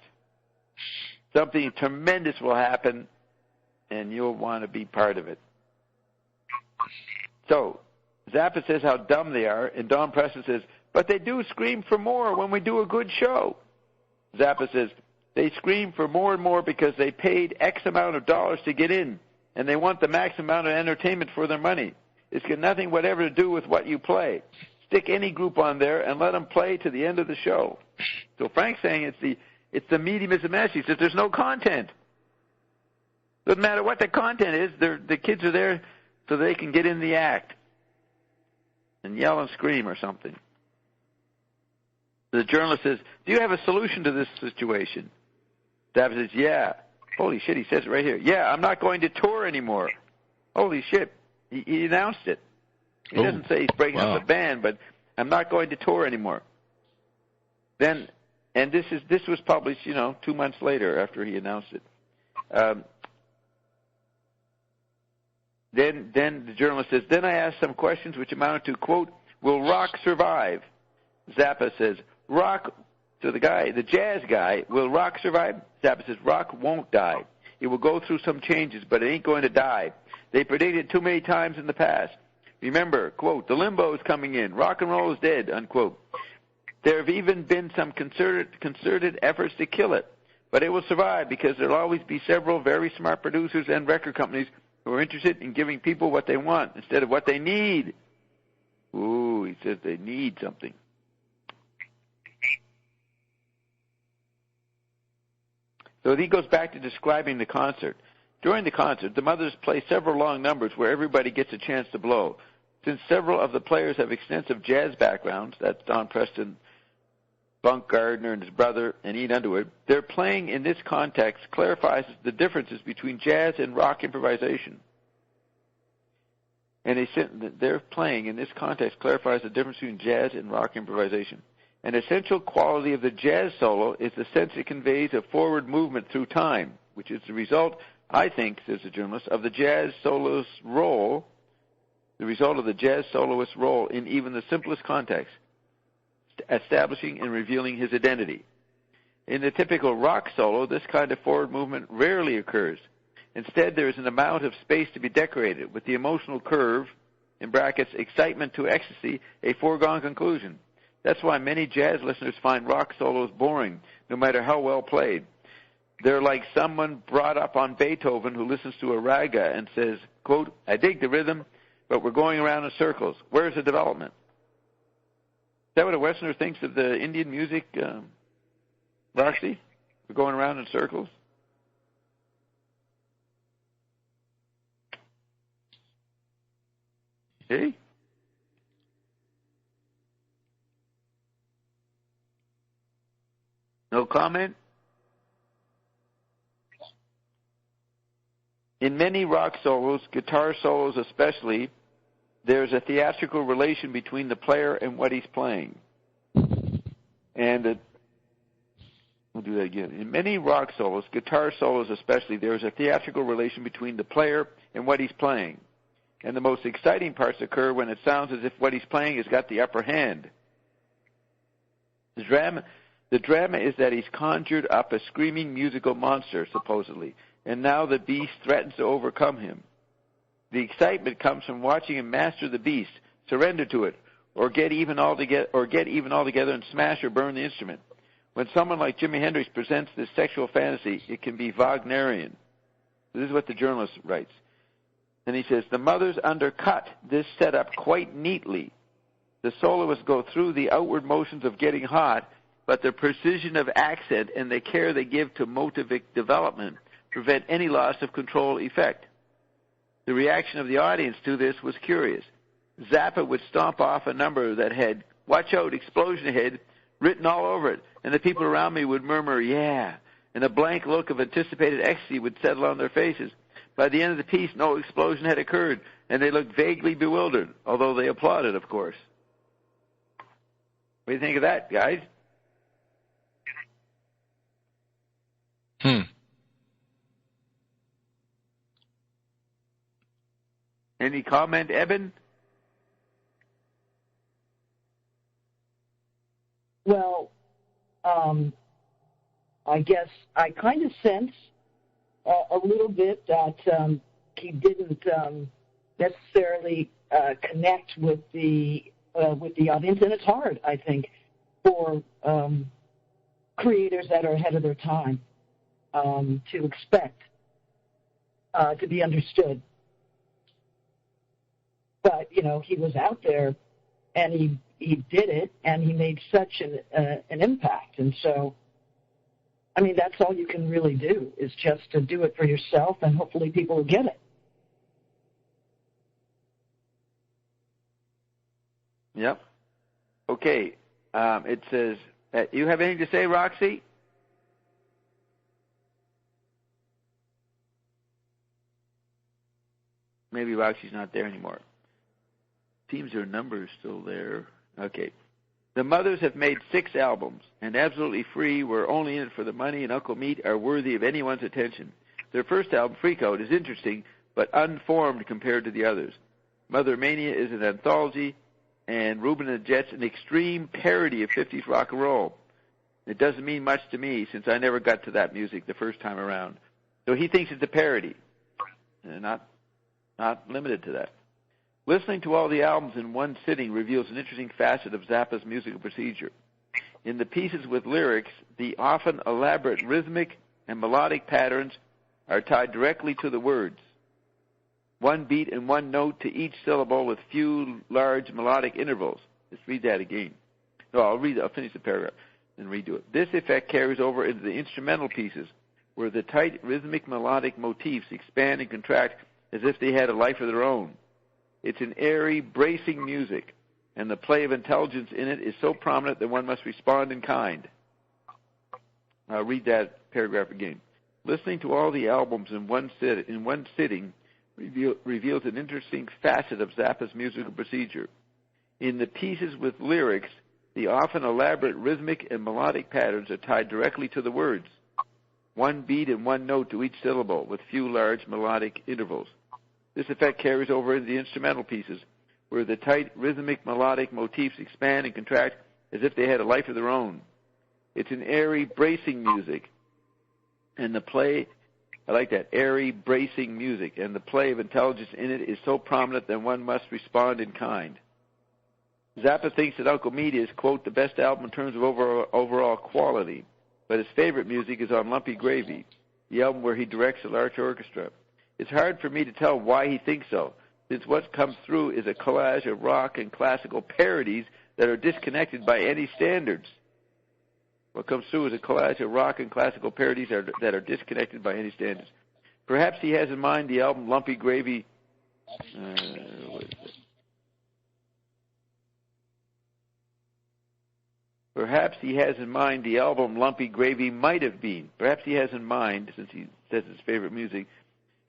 Something tremendous will happen, and you'll want to be part of it. So, Zappa says how dumb they are, and Don Preston says, but they do scream for more when we do a good show. Zappa says, they scream for more and more because they paid X amount of dollars to get in, and they want the maximum amount of entertainment for their money. It's got nothing whatever to do with what you play. Stick any group on there and let them play to the end of the show. So Frank's saying it's the medium is the message. He says there's no content. Doesn't matter what the content is. The kids are there so they can get in the act and yell and scream or something. The journalist says, do you have a solution to this situation? Zappa says, yeah. Holy shit, he says it right here. Yeah, I'm not going to tour anymore. Holy shit. He announced it. He doesn't say he's breaking up the band, but I'm not going to tour anymore. Then, and this was published, 2 months later after he announced it. Then the journalist says, then I asked some questions which amounted to, quote, will rock survive? Zappa says, rock, so the jazz guy, will rock survive? Zappa says, rock won't die. It will go through some changes, but it ain't going to die. They predicted too many times in the past. Remember, quote, the limbo is coming in. Rock and roll is dead, unquote. There have even been some concerted efforts to kill it. But it will survive because there will always be several very smart producers and record companies who are interested in giving people what they want instead of what they need. Ooh, he says they need something. So he goes back to describing the concert. During the concert, the mothers play several long numbers where everybody gets a chance to blow. Since several of the players have extensive jazz backgrounds, that's Don Preston, Bunk Gardner and his brother, and Ian Underwood, their playing in this context clarifies the differences between jazz and rock improvisation. And their playing in this context clarifies the difference between jazz and rock improvisation. An essential quality of the jazz solo is the sense it conveys of forward movement through time, which is the result, I think, says the journalist, of the jazz soloist's role, in even the simplest context, establishing and revealing his identity. In the typical rock solo, this kind of forward movement rarely occurs. Instead, there is an amount of space to be decorated, with the emotional curve, in brackets, excitement to ecstasy, a foregone conclusion. That's why many jazz listeners find rock solos boring, no matter how well played. They're like someone brought up on Beethoven who listens to a raga and says, quote, I dig the rhythm, but we're going around in circles. Where's the development? Is that what a Westerner thinks of the Indian music, Roxy? We're going around in circles? Hey? No comment? In many rock solos, guitar solos especially, there's a theatrical relation between the player and what he's playing. And we'll do that again. In many rock solos, guitar solos especially, there's a theatrical relation between the player and what he's playing. And the most exciting parts occur when it sounds as if what he's playing has got the upper hand. The drama is that he's conjured up a screaming musical monster, supposedly, and now the beast threatens to overcome him. The excitement comes from watching him master the beast, surrender to it, or get even altogether and smash or burn the instrument. When someone like Jimi Hendrix presents this sexual fantasy, it can be Wagnerian. This is what the journalist writes. And he says, the mothers undercut this setup quite neatly. The soloists go through the outward motions of getting hot, but the precision of accent and the care they give to motivic development prevent any loss of control effect. The reaction of the audience to this was curious. Zappa would stomp off a number that had, watch out, explosion ahead, written all over it, and the people around me would murmur, yeah, and a blank look of anticipated ecstasy would settle on their faces. By the end of the piece, no explosion had occurred, and they looked vaguely bewildered, although they applauded, of course. What do you think of that, guys? Any comment, Eben? Well, I guess I kind of sense a little bit that he didn't necessarily connect with the audience, and it's hard, I think, for creators that are ahead of their time to expect to be understood. But he was out there, and he did it, and he made such an impact, and so. I mean, that's all you can really do is just to do it for yourself, and hopefully people will get it. Yep. Okay. It says, you have anything to say, Roxy? Maybe Roxy's not there anymore. Seems her number is still there. Okay. The Mothers have made 6 albums, and Absolutely Free, We're Only in It for the Money, and Uncle Meat are worthy of anyone's attention. Their first album, Freak Out, is interesting, but unformed compared to the others. Mother Mania is an anthology, and Reuben and the Jets an extreme parody of 50s rock and roll. It doesn't mean much to me, since I never got to that music the first time around. So he thinks it's a parody, and not limited to that. Listening to all the albums in one sitting reveals an interesting facet of Zappa's musical procedure. In the pieces with lyrics, the often elaborate rhythmic and melodic patterns are tied directly to the words. One beat and one note to each syllable with few large melodic intervals. Let's read that again. No, I'll finish the paragraph and redo it. This effect carries over into the instrumental pieces, where the tight rhythmic melodic motifs expand and contract as if they had a life of their own. It's an airy, bracing music, and the play of intelligence in it is so prominent that one must respond in kind. I'll read that paragraph again. Listening to all the albums in one sitting reveals an interesting facet of Zappa's musical procedure. In the pieces with lyrics, the often elaborate rhythmic and melodic patterns are tied directly to the words. One beat and one note to each syllable, with few large melodic intervals. This effect carries over into the instrumental pieces, where the tight, rhythmic, melodic motifs expand and contract as if they had a life of their own. It's an airy, bracing music, and the play, I like that, airy, bracing music, and the play of intelligence in it is so prominent that one must respond in kind. Zappa thinks that Uncle Meat is, quote, the best album in terms of overall quality, but his favorite music is on Lumpy Gravy, the album where he directs a large orchestra. It's hard for me to tell why he thinks so, since what comes through is a collage of rock and classical parodies that are disconnected by any standards. What comes through is a collage of rock and classical parodies that are disconnected by any standards. Perhaps he has in mind the album Lumpy Gravy. Perhaps he has in mind the album Lumpy Gravy might have been. Perhaps he has in mind, since he says his favorite music,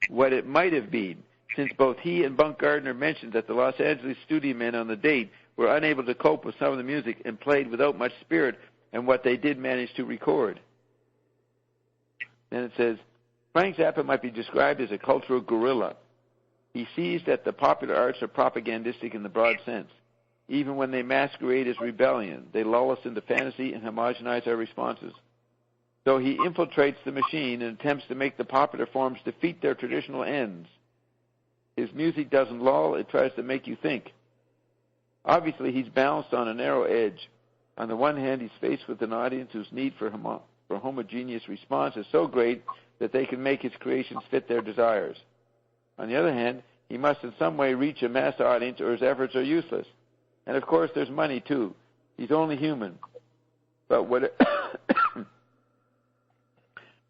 what it might have been, since both he and Bunk Gardner mentioned that the Los Angeles studio men on the date were unable to cope with some of the music and played without much spirit and what they did manage to record. Then it says, Frank Zappa might be described as a cultural guerrilla. He sees that the popular arts are propagandistic in the broad sense. Even when they masquerade as rebellion, they lull us into fantasy and homogenize our responses. So he infiltrates the machine and attempts to make the popular forms defeat their traditional ends. His music doesn't lull, it tries to make you think. Obviously, he's balanced on a narrow edge. On the one hand, he's faced with an audience whose need for homogeneous response is so great that they can make his creations fit their desires. On the other hand, he must in some way reach a mass audience or his efforts are useless. And of course, there's money too. He's only human. But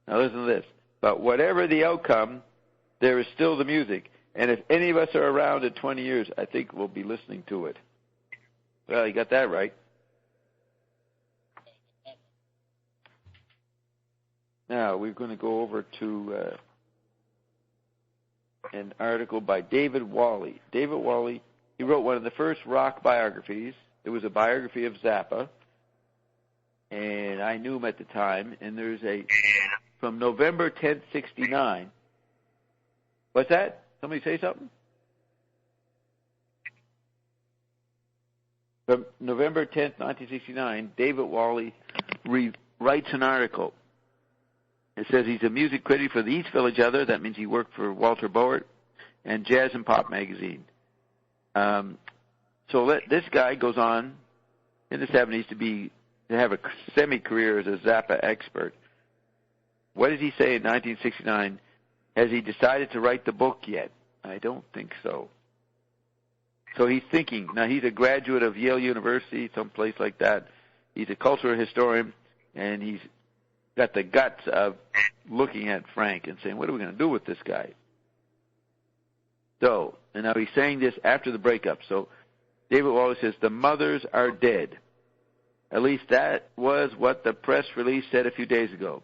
now listen to this. But whatever the outcome, there is still the music. And if any of us are around in 20 years, I think we'll be listening to it. Well, you got that right. Now, we're going to go over to an article by David Wally. David Wally, he wrote one of the first rock biographies. It was a biography of Zappa, and I knew him at the time. And there's from November 10th, 1969. What's that? Somebody say something? From November 10th, 1969, David Wally writes an article. It says he's a music critic for the East Village Other. That means he worked for Walter Boert. and Jazz and Pop magazine. This guy goes on in the 70s to have a semi-career as a Zappa expert. What did he say in 1969? Has he decided to write the book yet? I don't think so. So he's thinking. Now, he's a graduate of Yale University, someplace like that. He's a cultural historian, and he's got the guts of looking at Frank and saying, what are we going to do with this guy? So, and now he's saying this after the breakup. So David Wallace says, the mothers are dead. At least that was what the press release said a few days ago.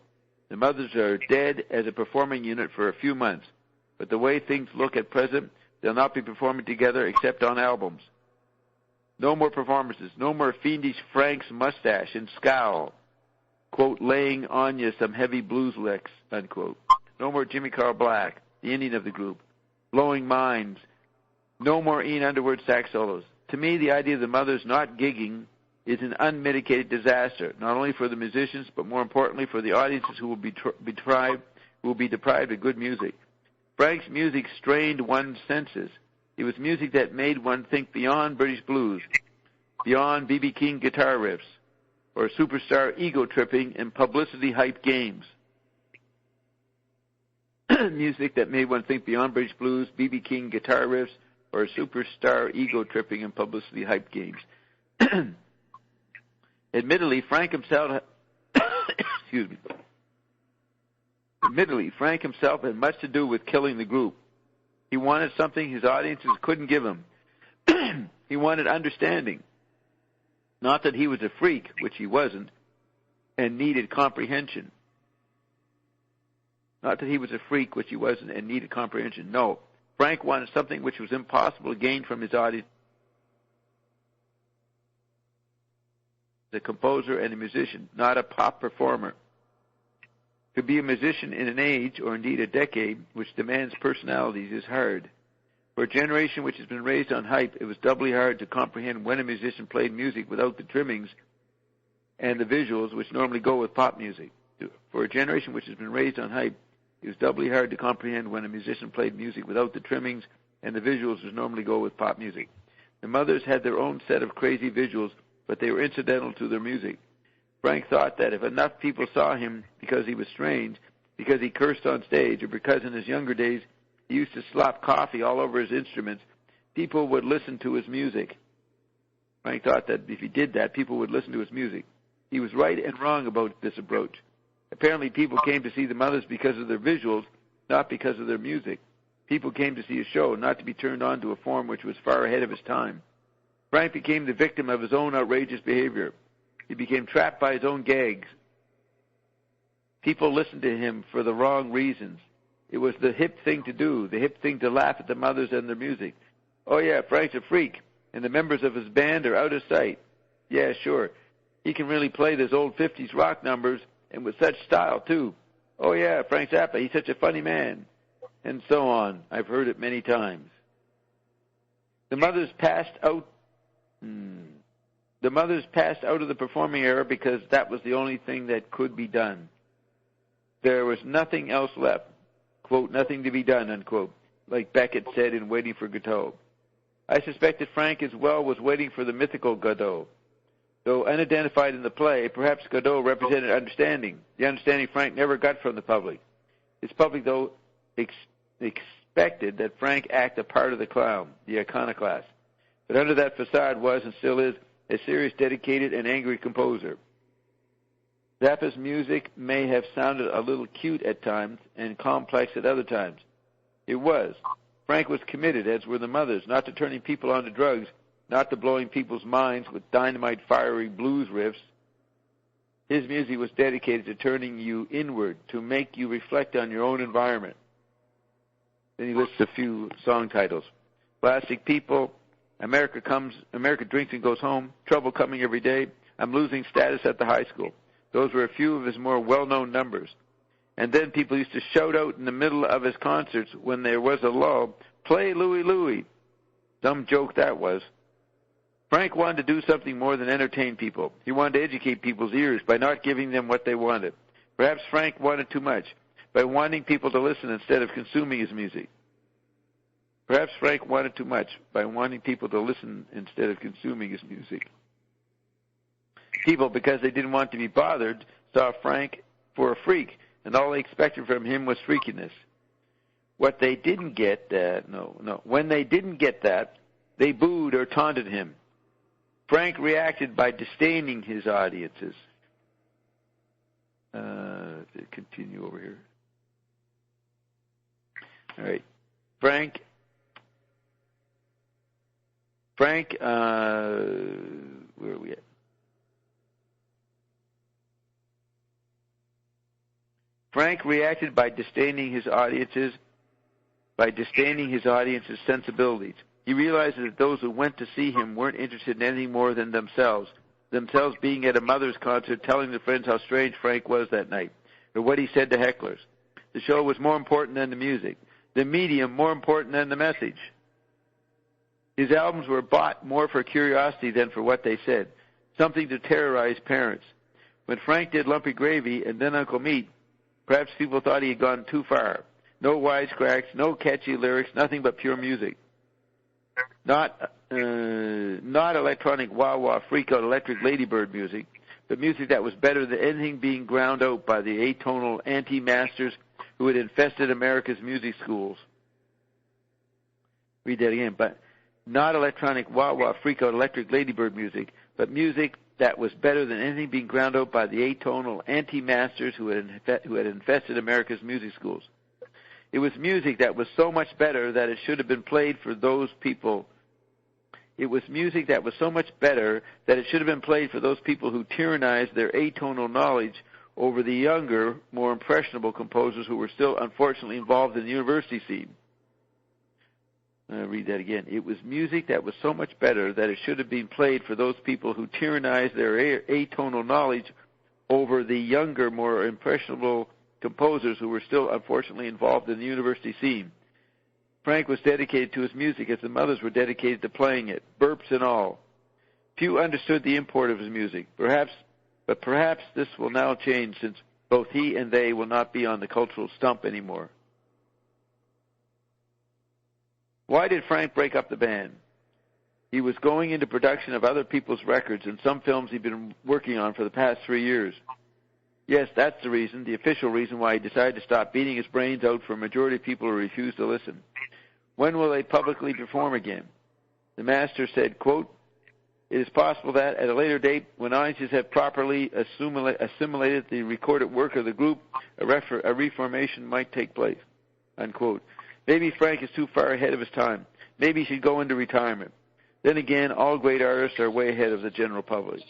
The mothers are dead as a performing unit for a few months. But the way things look at present, they'll not be performing together except on albums. No more performances. No more fiendish Frank's mustache and scowl, quote, laying on you some heavy blues licks, unquote. No more Jimmy Carl Black, the Indian of the group, blowing minds. No more Ian Underwood sax solos. To me, the idea of the mothers not gigging is an unmitigated disaster, not only for the musicians, but more importantly for the audiences who will be deprived of good music. Frank's music strained one's senses. It was music that made one think beyond British blues, beyond B.B. King guitar riffs, or superstar ego-tripping and publicity-hyped games. Music that made one think beyond British blues, B.B. King guitar riffs, or superstar ego-tripping and publicity-hyped games. Admittedly, Frank himself had much to do with killing the group. He wanted something his audiences couldn't give him. He wanted understanding. Not that he was a freak, which he wasn't, and needed comprehension. Not that he was a freak, which he wasn't, and needed comprehension. No. Frank wanted something which was impossible to gain from his audience. A composer and a musician, not a pop performer. To be a musician in an age, or indeed a decade, which demands personalities is hard. For a generation which has been raised on hype, it was doubly hard to comprehend when a musician played music without the trimmings and the visuals which normally go with pop music. For a generation which has been raised on hype, it was doubly hard to comprehend when a musician played music without the trimmings and the visuals which normally go with pop music. The mothers had their own set of crazy visuals, but they were incidental to their music. Frank thought that if enough people saw him because he was strange, because he cursed on stage, or because in his younger days he used to slop coffee all over his instruments, people would listen to his music. Frank thought that if he did that, people would listen to his music. He was right and wrong about this approach. Apparently people came to see the mothers because of their visuals, not because of their music. People came to see a show, not to be turned on to a form which was far ahead of his time. Frank became the victim of his own outrageous behavior. He became trapped by his own gags. People listened to him for the wrong reasons. It was the hip thing to do, the hip thing to laugh at the mothers and their music. Oh, yeah, Frank's a freak, and the members of his band are out of sight. Yeah, sure. He can really play those old 50s rock numbers, and with such style, too. Oh, yeah, Frank Zappa, he's such a funny man. And so on. I've heard it many times. The mothers passed out of the performing era because that was the only thing that could be done. There was nothing else left. Quote, nothing to be done, unquote, like Beckett said in Waiting for Godot. I suspect that Frank as well was waiting for the mythical Godot. Though unidentified in the play, perhaps Godot represented understanding, the understanding Frank never got from the public. His public, though, expected that Frank act a part of the clown, the iconoclast. But under that facade was, and still is, a serious, dedicated, and angry composer. Zappa's music may have sounded a little cute at times and complex at other times. It was. Frank was committed, as were the mothers, not to turning people onto drugs, not to blowing people's minds with dynamite, fiery blues riffs. His music was dedicated to turning you inward, to make you reflect on your own environment. Then he lists a few song titles. Plastic People, America Drinks and Goes Home, Trouble Coming Every Day, I'm Losing Status at the High School. Those were a few of his more well-known numbers. And then people used to shout out in the middle of his concerts when there was a lull, play Louie Louie. Dumb joke that was. Frank wanted to do something more than entertain people. He wanted to educate people's ears by not giving them what they wanted. Perhaps Frank wanted too much, by wanting people to listen instead of consuming his music. Perhaps Frank wanted too much by wanting people to listen instead of consuming his music. People, because they didn't want to be bothered, saw Frank for a freak, and all they expected from him was freakiness. What they didn't get, when they didn't get that, they booed or taunted him. Frank reacted by disdaining his audiences. Continue over here. All right. Frank, where are we at? Frank reacted by disdaining his audience's sensibilities. He realized that those who went to see him weren't interested in anything more than themselves being at a Mother's concert telling their friends how strange Frank was that night, or what he said to hecklers. The show was more important than the music, the medium more important than the message. His albums were bought more for curiosity than for what they said, something to terrorize parents. When Frank did Lumpy Gravy and then Uncle Meat, perhaps people thought he had gone too far. No wisecracks, no catchy lyrics, nothing but pure music. Not electronic wah-wah freak-out electric ladybird music, but music that was better than anything being ground out by the atonal anti-masters who had infested America's music schools. Read that again. But not electronic wah-wah freak-out electric ladybird music, but music that was better than anything being ground out by the atonal anti-masters who had infested America's music schools. It was music that was so much better that it should have been played for those people. It was music that was so much better that it should have been played for those people who tyrannized their atonal knowledge over the younger, more impressionable composers who were still unfortunately involved in the university scene. I'll read that again. It was music that was so much better that it should have been played for those people who tyrannized their atonal knowledge over the younger, more impressionable composers who were still unfortunately involved in the university scene. Frank was dedicated to his music as the mothers were dedicated to playing it, burps and all. Few understood the import of his music. But perhaps this will now change, since both he and they will not be on the cultural stump anymore. Why did Frank break up the band? He was going into production of other people's records and some films he'd been working on for the past 3 years. Yes, that's the reason, the official reason why he decided to stop beating his brains out for a majority of people who refuse to listen. When will they publicly perform again? The master said, quote, "It is possible that at a later date, when audiences have properly assimilated the recorded work of the group, a reformation might take place," unquote. Maybe Frank is too far ahead of his time. Maybe he should go into retirement. Then again, all great artists are way ahead of the general public.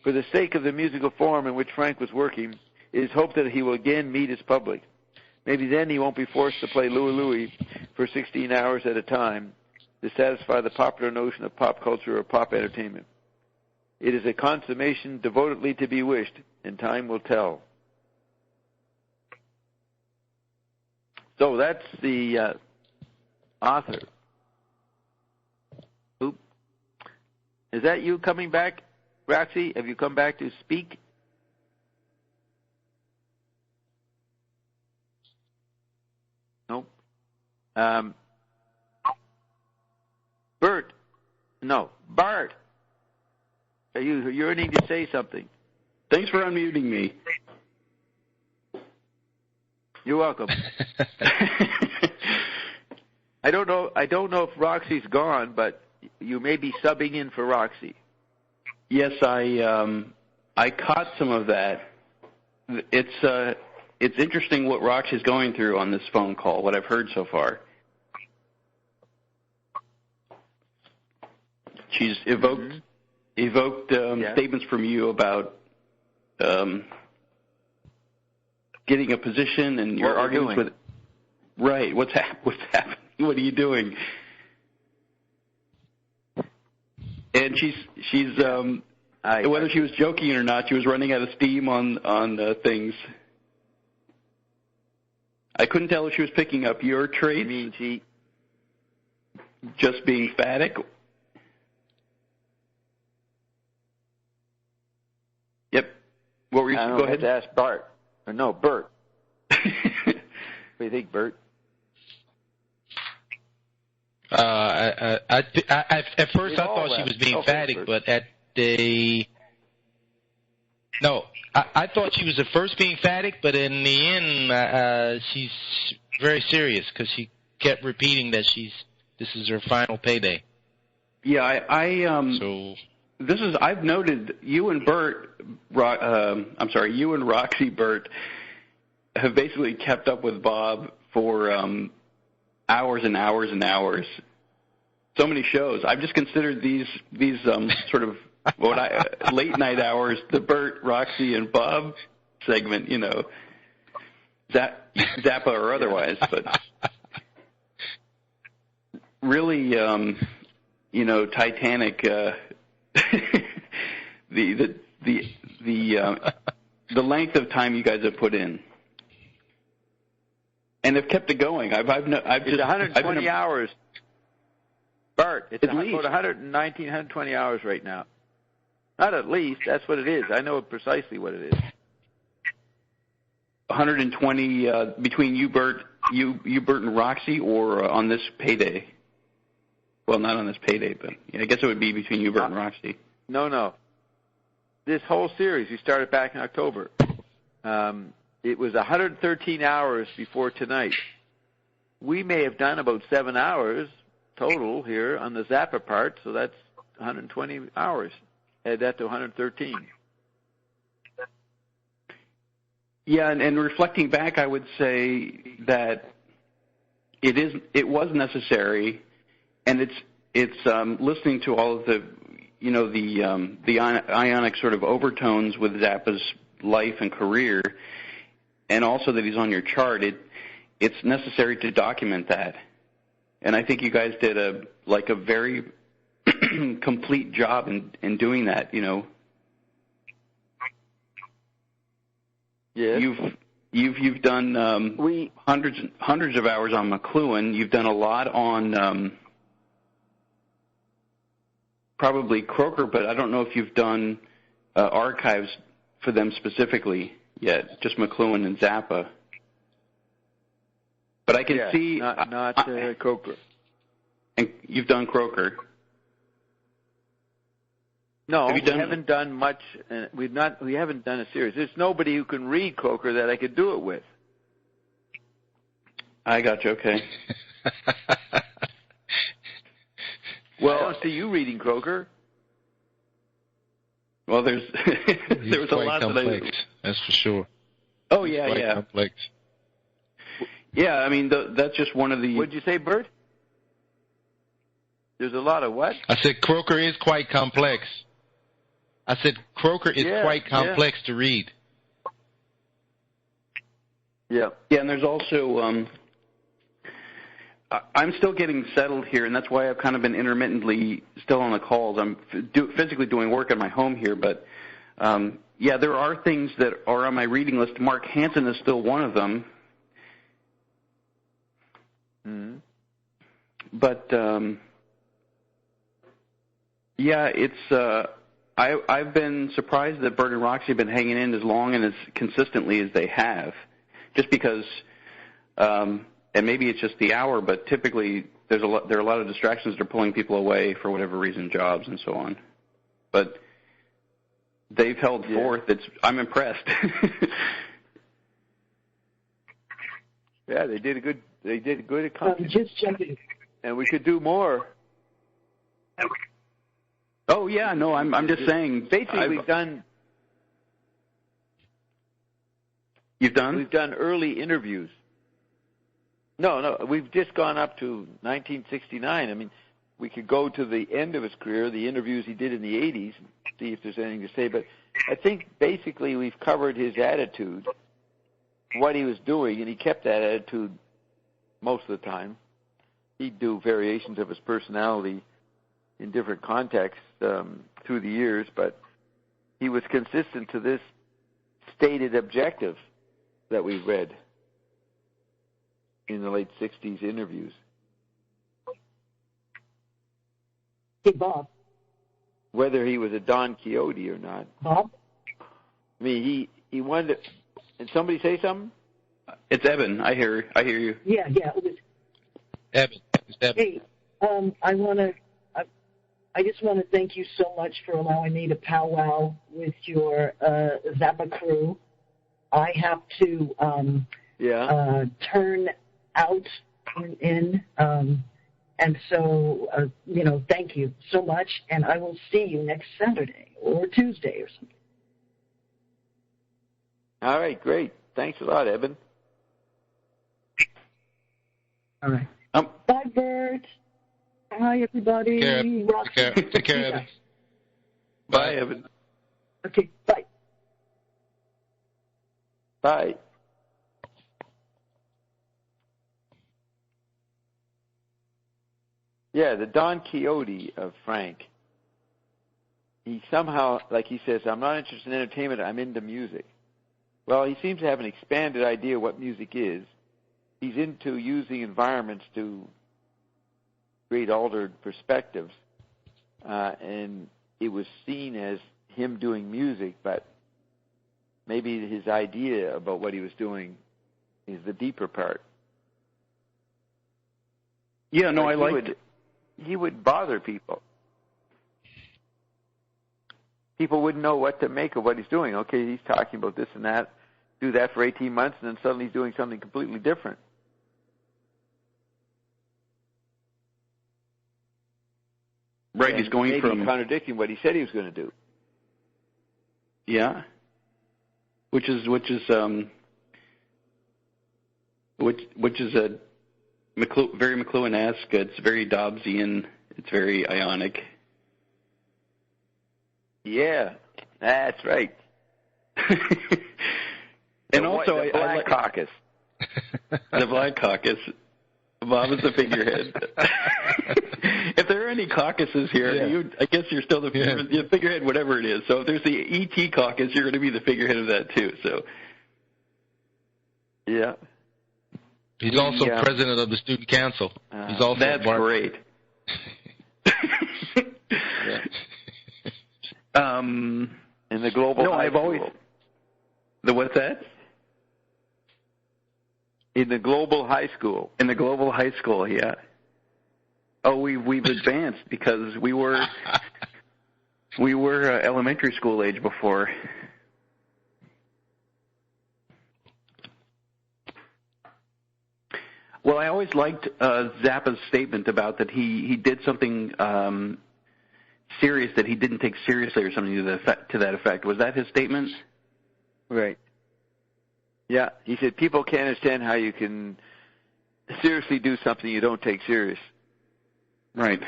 For the sake of the musical form in which Frank was working, it is hoped that he will again meet his public. Maybe then he won't be forced to play Louie Louie for 16 hours at a time to satisfy the popular notion of pop culture or pop entertainment. It is a consummation devotedly to be wished, and time will tell. So that's the author. Oop. Is that you coming back, Roxy? Have you come back to speak? Nope. Bert. No. Bart. Are you yearning to say something? Thanks for unmuting me. You're welcome. I don't know if Roxy's gone, but you may be subbing in for Roxy. Yes, I caught some of that. It's interesting what Roxy's going through on this phone call, what I've heard so far. She's evoked statements from you about getting a position and your arguments with. Right. What's happening? What are you doing? And she's whether she was joking or not, she was running out of steam on things. I couldn't tell if she was picking up your traits. You mean she just being phatic? Yep. What were you saying? Go ahead. To ask Bart. Or no, Bert. What do you think, Bert? At first I thought she was being phatic, but I thought she was at first being phatic, but in the end, she's very serious because she kept repeating that this is her final payday. Yeah, I've noted you and Roxy Bert have basically kept up with Bob for hours and hours and hours. So many shows. I've just considered these sort of late night hours, the Bert, Roxy, and Bob segment, Zappa or otherwise, but really, Titanic. The length of time you guys have put in, and have kept it going. It's 120 hours. Bert, it's at least 119, 120 hours right now. Not at least. That's what it is. I know precisely what it is. 120 between you, Bert, and Roxy, or on this payday? Well, not on this payday, but I guess it would be between you, Bert, and Roxy. No. This whole series, we started back in October. It was 113 hours before tonight. We may have done about 7 hours total here on the Zappa part, so that's 120 hours. Add that to 113. Yeah, and reflecting back, I would say that it was necessary, and it's listening to all of the the ionic sort of overtones with Zappa's life and career, and also that he's on your chart. It's necessary to document that, and I think you guys did a very complete job in doing that. Yes. You've done hundreds of hours on McLuhan. You've done a lot on probably Croker, but I don't know if you've done archives for them specifically yet. Just McLuhan and Zappa. But I can see not Croker. And you've done Croker. No, we haven't done much. We haven't done a series. There's nobody who can read Croker that I could do it with. I got you. Okay. Well, I don't see you reading Croker. Well, there was a lot complex, that's for sure. Oh yeah, complex. Yeah, I mean that's just one of the. What'd you say, Bert? There's a lot of what? I said Croker is quite complex. I said Croker is quite complex to read. Yeah. Yeah, and there's also I'm still getting settled here, and that's why I've kind of been intermittently still on the calls. I'm physically doing work at my home here, but there are things that are on my reading list. Mark Hansen is still one of them. Mm-hmm. But it's I've been surprised that Bert and Roxy have been hanging in as long and as consistently as they have, just because. And maybe it's just the hour, but typically there are a lot of distractions that are pulling people away for whatever reason, jobs and so on. But they've held forth. I'm impressed. Yeah, they did a good accomplishment. Just checking. And we could do more. Oh yeah, no, I'm just saying. Basically, we've done. You've done? We've done early interviews. No, we've just gone up to 1969. I mean, we could go to the end of his career, the interviews he did in the 80s, and see if there's anything to say. But I think basically we've covered his attitude, what he was doing, and he kept that attitude most of the time. He'd do variations of his personality in different contexts through the years, but he was consistent to this stated objective that we read in the late 60s interviews. Hey, Bob. Whether he was a Don Quixote or not. Bob? I mean, he wanted to... Did somebody say something? It's Evan. I hear you. Yeah. It was Evan. It's Evan. Hey, I just want to thank you so much for allowing me to powwow with your Zappa crew. I have to turn out and in, and so thank you so much, and I will see you next Saturday or Tuesday or something. All right, great. Thanks a lot, Eben. All right. Bye, Bert. Hi, everybody. Take care, Evan. Bye, Evan. Okay, bye. Bye. Yeah, the Don Quixote of Frank. He somehow, like he says, I'm not interested in entertainment, I'm into music. Well, he seems to have an expanded idea of what music is. He's into using environments to create altered perspectives. And it was seen as him doing music, but maybe his idea about what he was doing is the deeper part. Yeah, no, I liked it. He would bother people. People wouldn't know what to make of what he's doing. Okay, he's talking about this and that, do that for 18 months, and then suddenly he's doing something completely different. Right, and he's going from contradicting what he said he was going to do. Yeah, which is a very McLuhan-esque. It's very Dobbsian. It's very ionic. Yeah, that's right. And also, the Black Caucus. The Black Caucus. Bob is the figurehead. If there are any caucuses here, I guess you're still the figurehead, whatever it is. So if there's the ET caucus, you're going to be the figurehead of that too. So. Yeah. He's also president of the student council. He's also that's great. In the global high school. The what's that? In the global high school. In the global high school, yeah. Oh, we've advanced because we were elementary school age before. Well, I always liked Zappa's statement about that he did something serious that he didn't take seriously or something to that effect. Was that his statement? Right. Yeah, he said people can't understand how you can seriously do something you don't take serious. Right.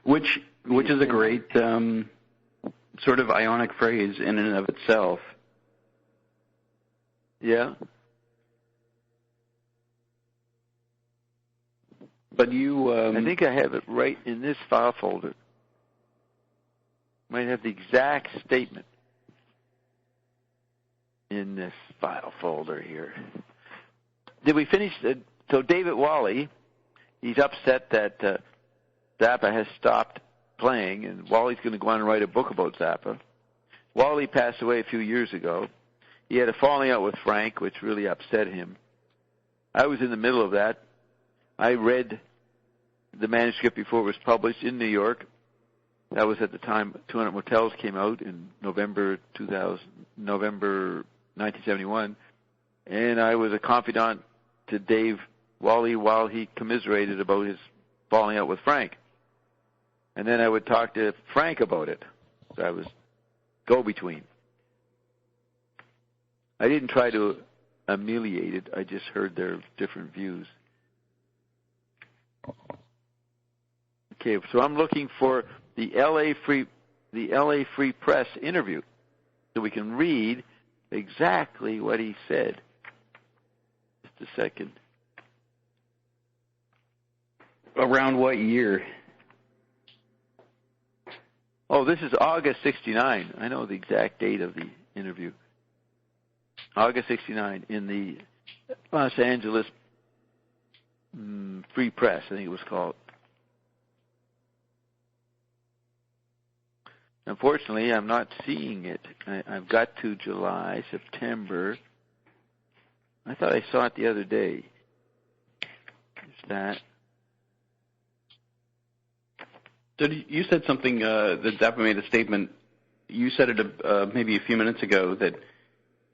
which is a great sort of ionic phrase in and of itself. Yeah. But you... I think I have it right in this file folder. Might have the exact statement in this file folder here. Did we finish? So David Wally, he's upset that Zappa has stopped playing, and Wally's going to go on and write a book about Zappa. Wally passed away a few years ago. He had a falling out with Frank, which really upset him. I was in the middle of that. I read the manuscript before it was published in New York. That was at the time 200 Motels came out in November 1971. And I was a confidant to Dave Wally while he commiserated about his falling out with Frank. And then I would talk to Frank about it. So I was go-between. I didn't try to ameliorate it. I just heard their different views. Okay, so I'm looking for the LA Free Press interview so we can read exactly what he said. Just a second. Around what year? Oh, this is August 69. I know the exact date of the interview. August 69 in the Los Angeles Free Press, I think it was called. Unfortunately, I'm not seeing it. I've got to July, September. I thought I saw it the other day. that. So you said something that Zappa made a statement. You said it maybe a few minutes ago that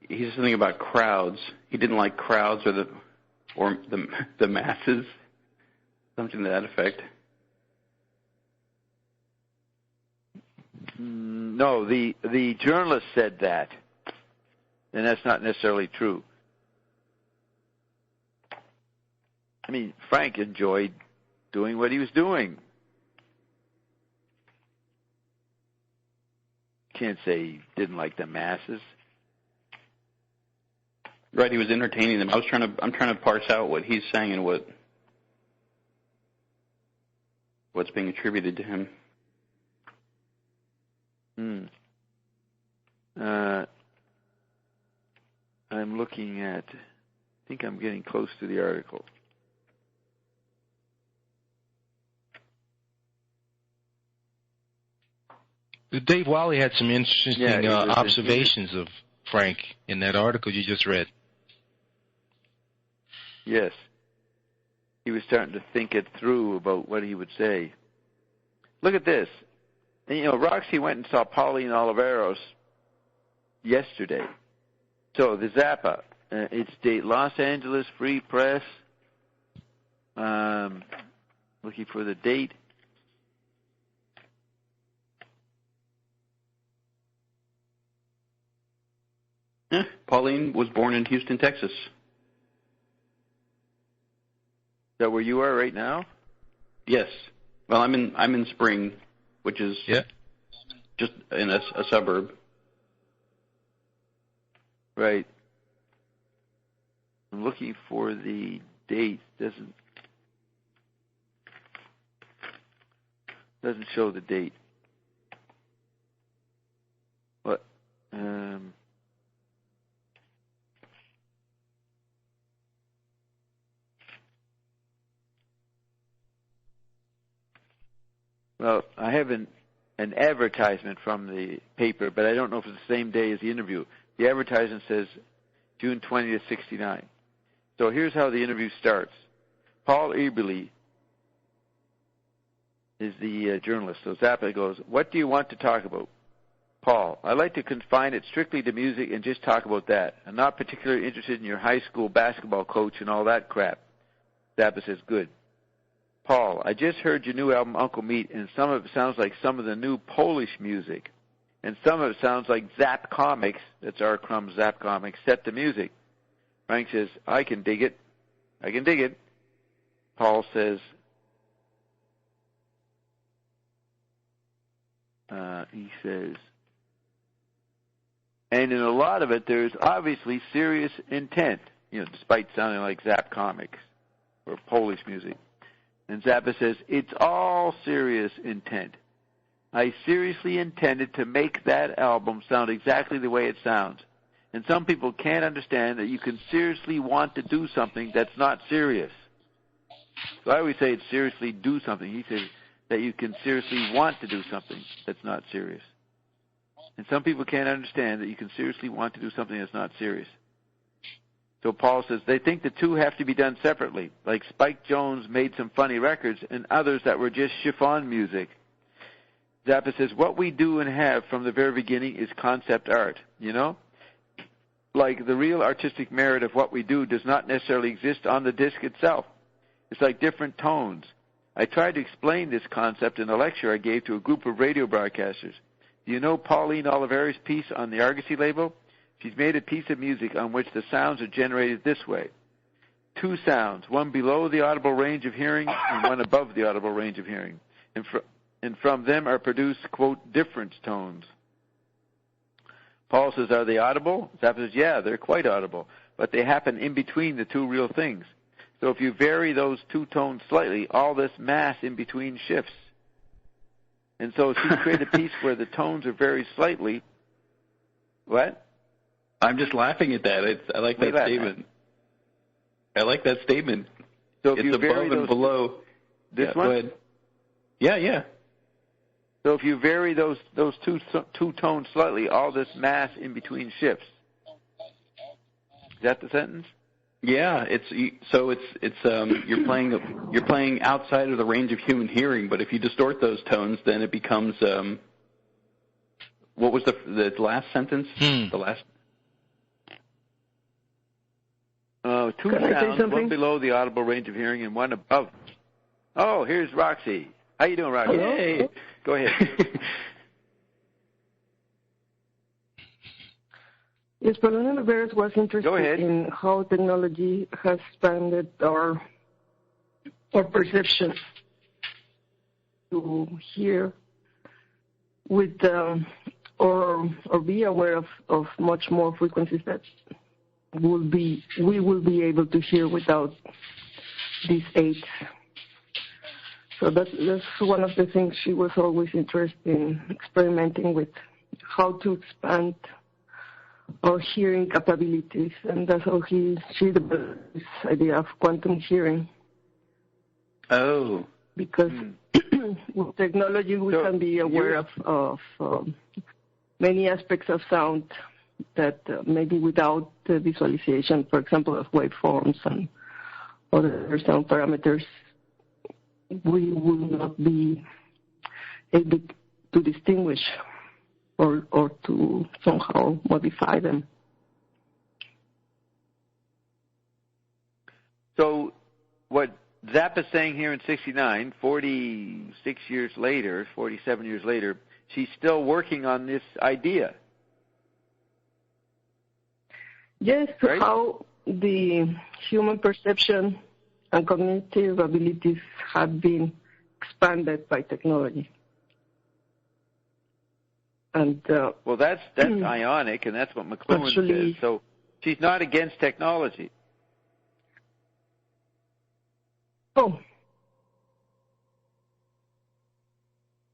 he said something about crowds. He didn't like crowds or the masses, something to that effect. No, the journalist said that, and that's not necessarily true. I mean, Frank enjoyed doing what he was doing. Can't say he didn't like the masses. Right, he was entertaining them. I'm trying to parse out what he's saying and what's being attributed to him. I'm looking at, I think I'm getting close to the article. Dave Wally had some interesting observations of Frank in that article you just read. Yes. He was starting to think it through about what he would say. Look at this. And, Roxy went and saw Pauline Oliveros yesterday. So the Zappa, it's date Los Angeles Free Press. Looking for the date. Pauline was born in Houston, Texas. Is that where you are right now? Yes. Well, I'm in Spring, which is just in a suburb. Right. I'm looking for the date. Doesn't show the date. What? Well, I have an advertisement from the paper, but I don't know if it's the same day as the interview. The advertisement says June 20th, 69. So here's how the interview starts. Paul Eberle is the journalist. So Zappa goes, "What do you want to talk about?" Paul, "I'd like to confine it strictly to music and just talk about that. I'm not particularly interested in your high school basketball coach and all that crap." Zappa says, "Good." Paul, "I just heard your new album, Uncle Meat, and some of it sounds like some of the new Polish music. And some of it sounds like Zap Comics," that's R. Crumb's Zap Comics, "set to music." Frank says, "I can dig it. I can dig it." Paul says, "And in a lot of it, there's obviously serious intent, despite sounding like Zap Comics or Polish music." And Zappa says, "It's all serious intent. I seriously intended to make that album sound exactly the way it sounds. And some people can't understand that you can seriously want to do something that's not serious." So I always say it's seriously do something. He says that you can seriously want to do something that's not serious. And some people can't understand that you can seriously want to do something that's not serious. So Paul says, they think the two have to be done separately, like Spike Jones made some funny records and others that were just chiffon music. Zappa says, what we do and have from the very beginning is concept art, Like the real artistic merit of what we do does not necessarily exist on the disc itself. It's like different tones. I tried to explain this concept in a lecture I gave to a group of radio broadcasters. Do you know Pauline Oliveros' piece on the Argosy label? She's made a piece of music on which the sounds are generated this way. Two sounds, one below the audible range of hearing and one above the audible range of hearing. And from them are produced, quote, difference tones. Paul says, are they audible? Zappa says, yeah, they're quite audible, but they happen in between the two real things. So if you vary those two tones slightly, all this mass in between shifts. And so if you create a piece where the tones are very slightly, what? I'm just laughing at that. I like that statement. I like that statement. So if it's you above vary and those below. This one? Go ahead. Yeah. So if you vary those two tones slightly, all this mass in between shifts. Is that the sentence? Yeah, you're playing outside of the range of human hearing, but if you distort those tones, then it becomes what was the last sentence? The last. Two sounds, one below the audible range of hearing and one above. Oh, here's Roxy. How you doing, Roxy? Hey. Go ahead. Yes, but one of Bert was interested in how technology has expanded our perception to hear with or be aware of much more frequencies that we will be able to hear without these aids. So that's one of the things she was always interested in experimenting with, how to expand our hearing capabilities, and that's how she developed this idea of quantum hearing. Oh. Because with technology we can be aware of many aspects of sound that maybe without the visualization, for example, of waveforms and other sound parameters, we will not be able to distinguish or to somehow modify them. So what Zappa's saying here in 1969, 46 years later, 47 years later, she's still working on this idea. Yes, right? How the human perception and cognitive abilities have been expanded by technology. And well, that's ionic, and that's what McLuhan says. So she's not against technology. Oh.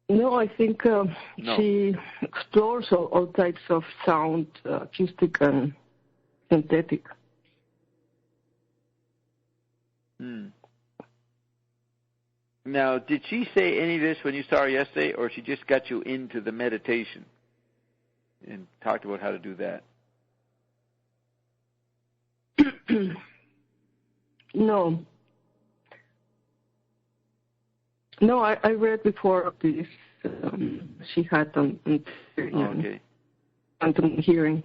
No, I think she explores all types of sound, acoustic and synthetic. Now, did she say any of this when you saw her yesterday, or she just got you into the meditation and talked about how to do that? No, I read before this. She had quantum hearing,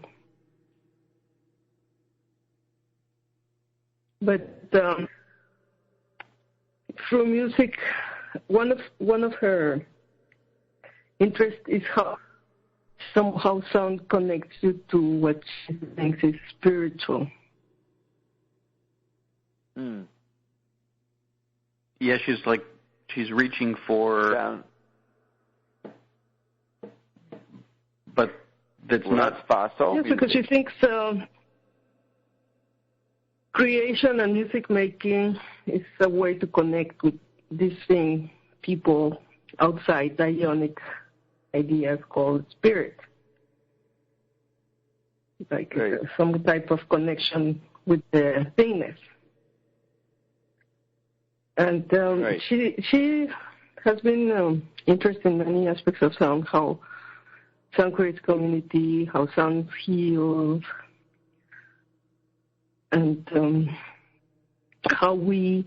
but through music, one of her interests is how somehow sound connects you to what she thinks is spiritual. Yeah, she's reaching for, but that's not fossil. Yes, because she thinks creation and music making is a way to connect with this thing people outside the ionic ideas called spirit. Like some type of connection with the thingness. And she has been interested in many aspects of sound, how sound creates community, how sound heals, and how we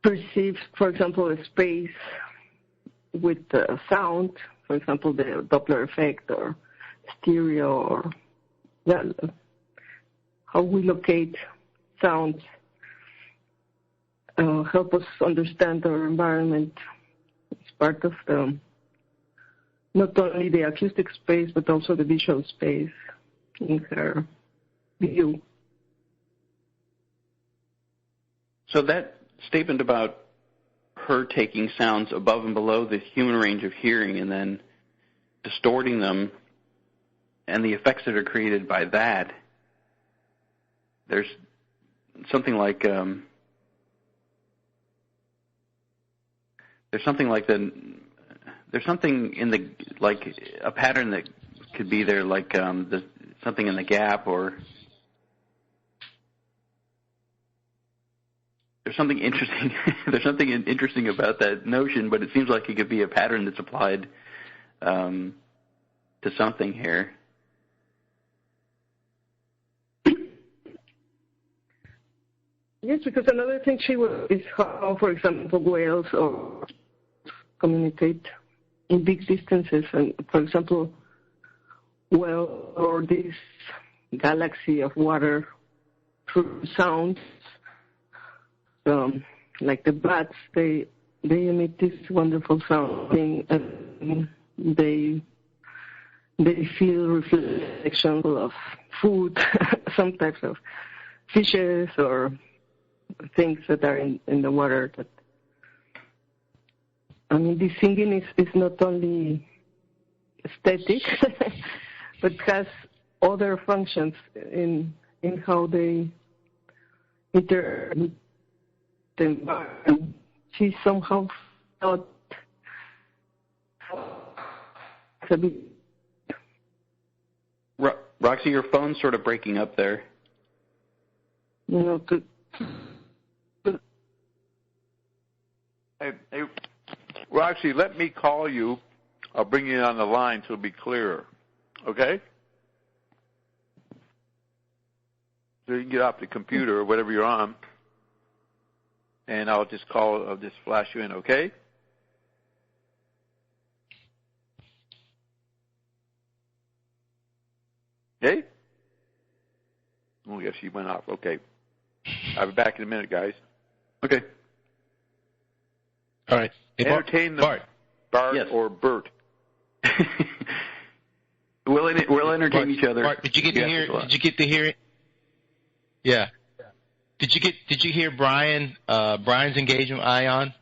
perceive, for example, a space with sound, for example, the Doppler effect or stereo, or how we locate sounds. Help us understand our environment. It's part of not only the acoustic space, but also the visual space in her view. So that statement about her taking sounds above and below the human range of hearing and then distorting them and the effects that are created by that, there's something like there's something in the, like a pattern that could be there, like something in the gap, or there's something interesting. There's something interesting about that notion, but it seems like it could be a pattern that's applied to something here. Yes, because another thing is how, for example, whales or communicate in big distances. And, for example, or this galaxy of water through sounds, like the bats, they emit this wonderful sound thing, and they feel reflections of food, some types of fishes or things that are in the water. The singing is not only aesthetic, but has other functions in how they interact with the environment. She somehow thought a bit. Roxy, your phone's sort of breaking up there. Hey, Roxy, let me call you. I'll bring you on the line so it'll be clearer. Okay? So you can get off the computer or whatever you're on, and I'll just flash you in, okay? Hey? Oh, yes, she went off. Okay. I'll be back in a minute, guys. Okay. All right. Hey, Entertain them, Bart yes. or Bert. We'll entertain each other. Bart, did you get to hear? Did you get to hear it? Yeah. Did you hear Brian's engagement with Ion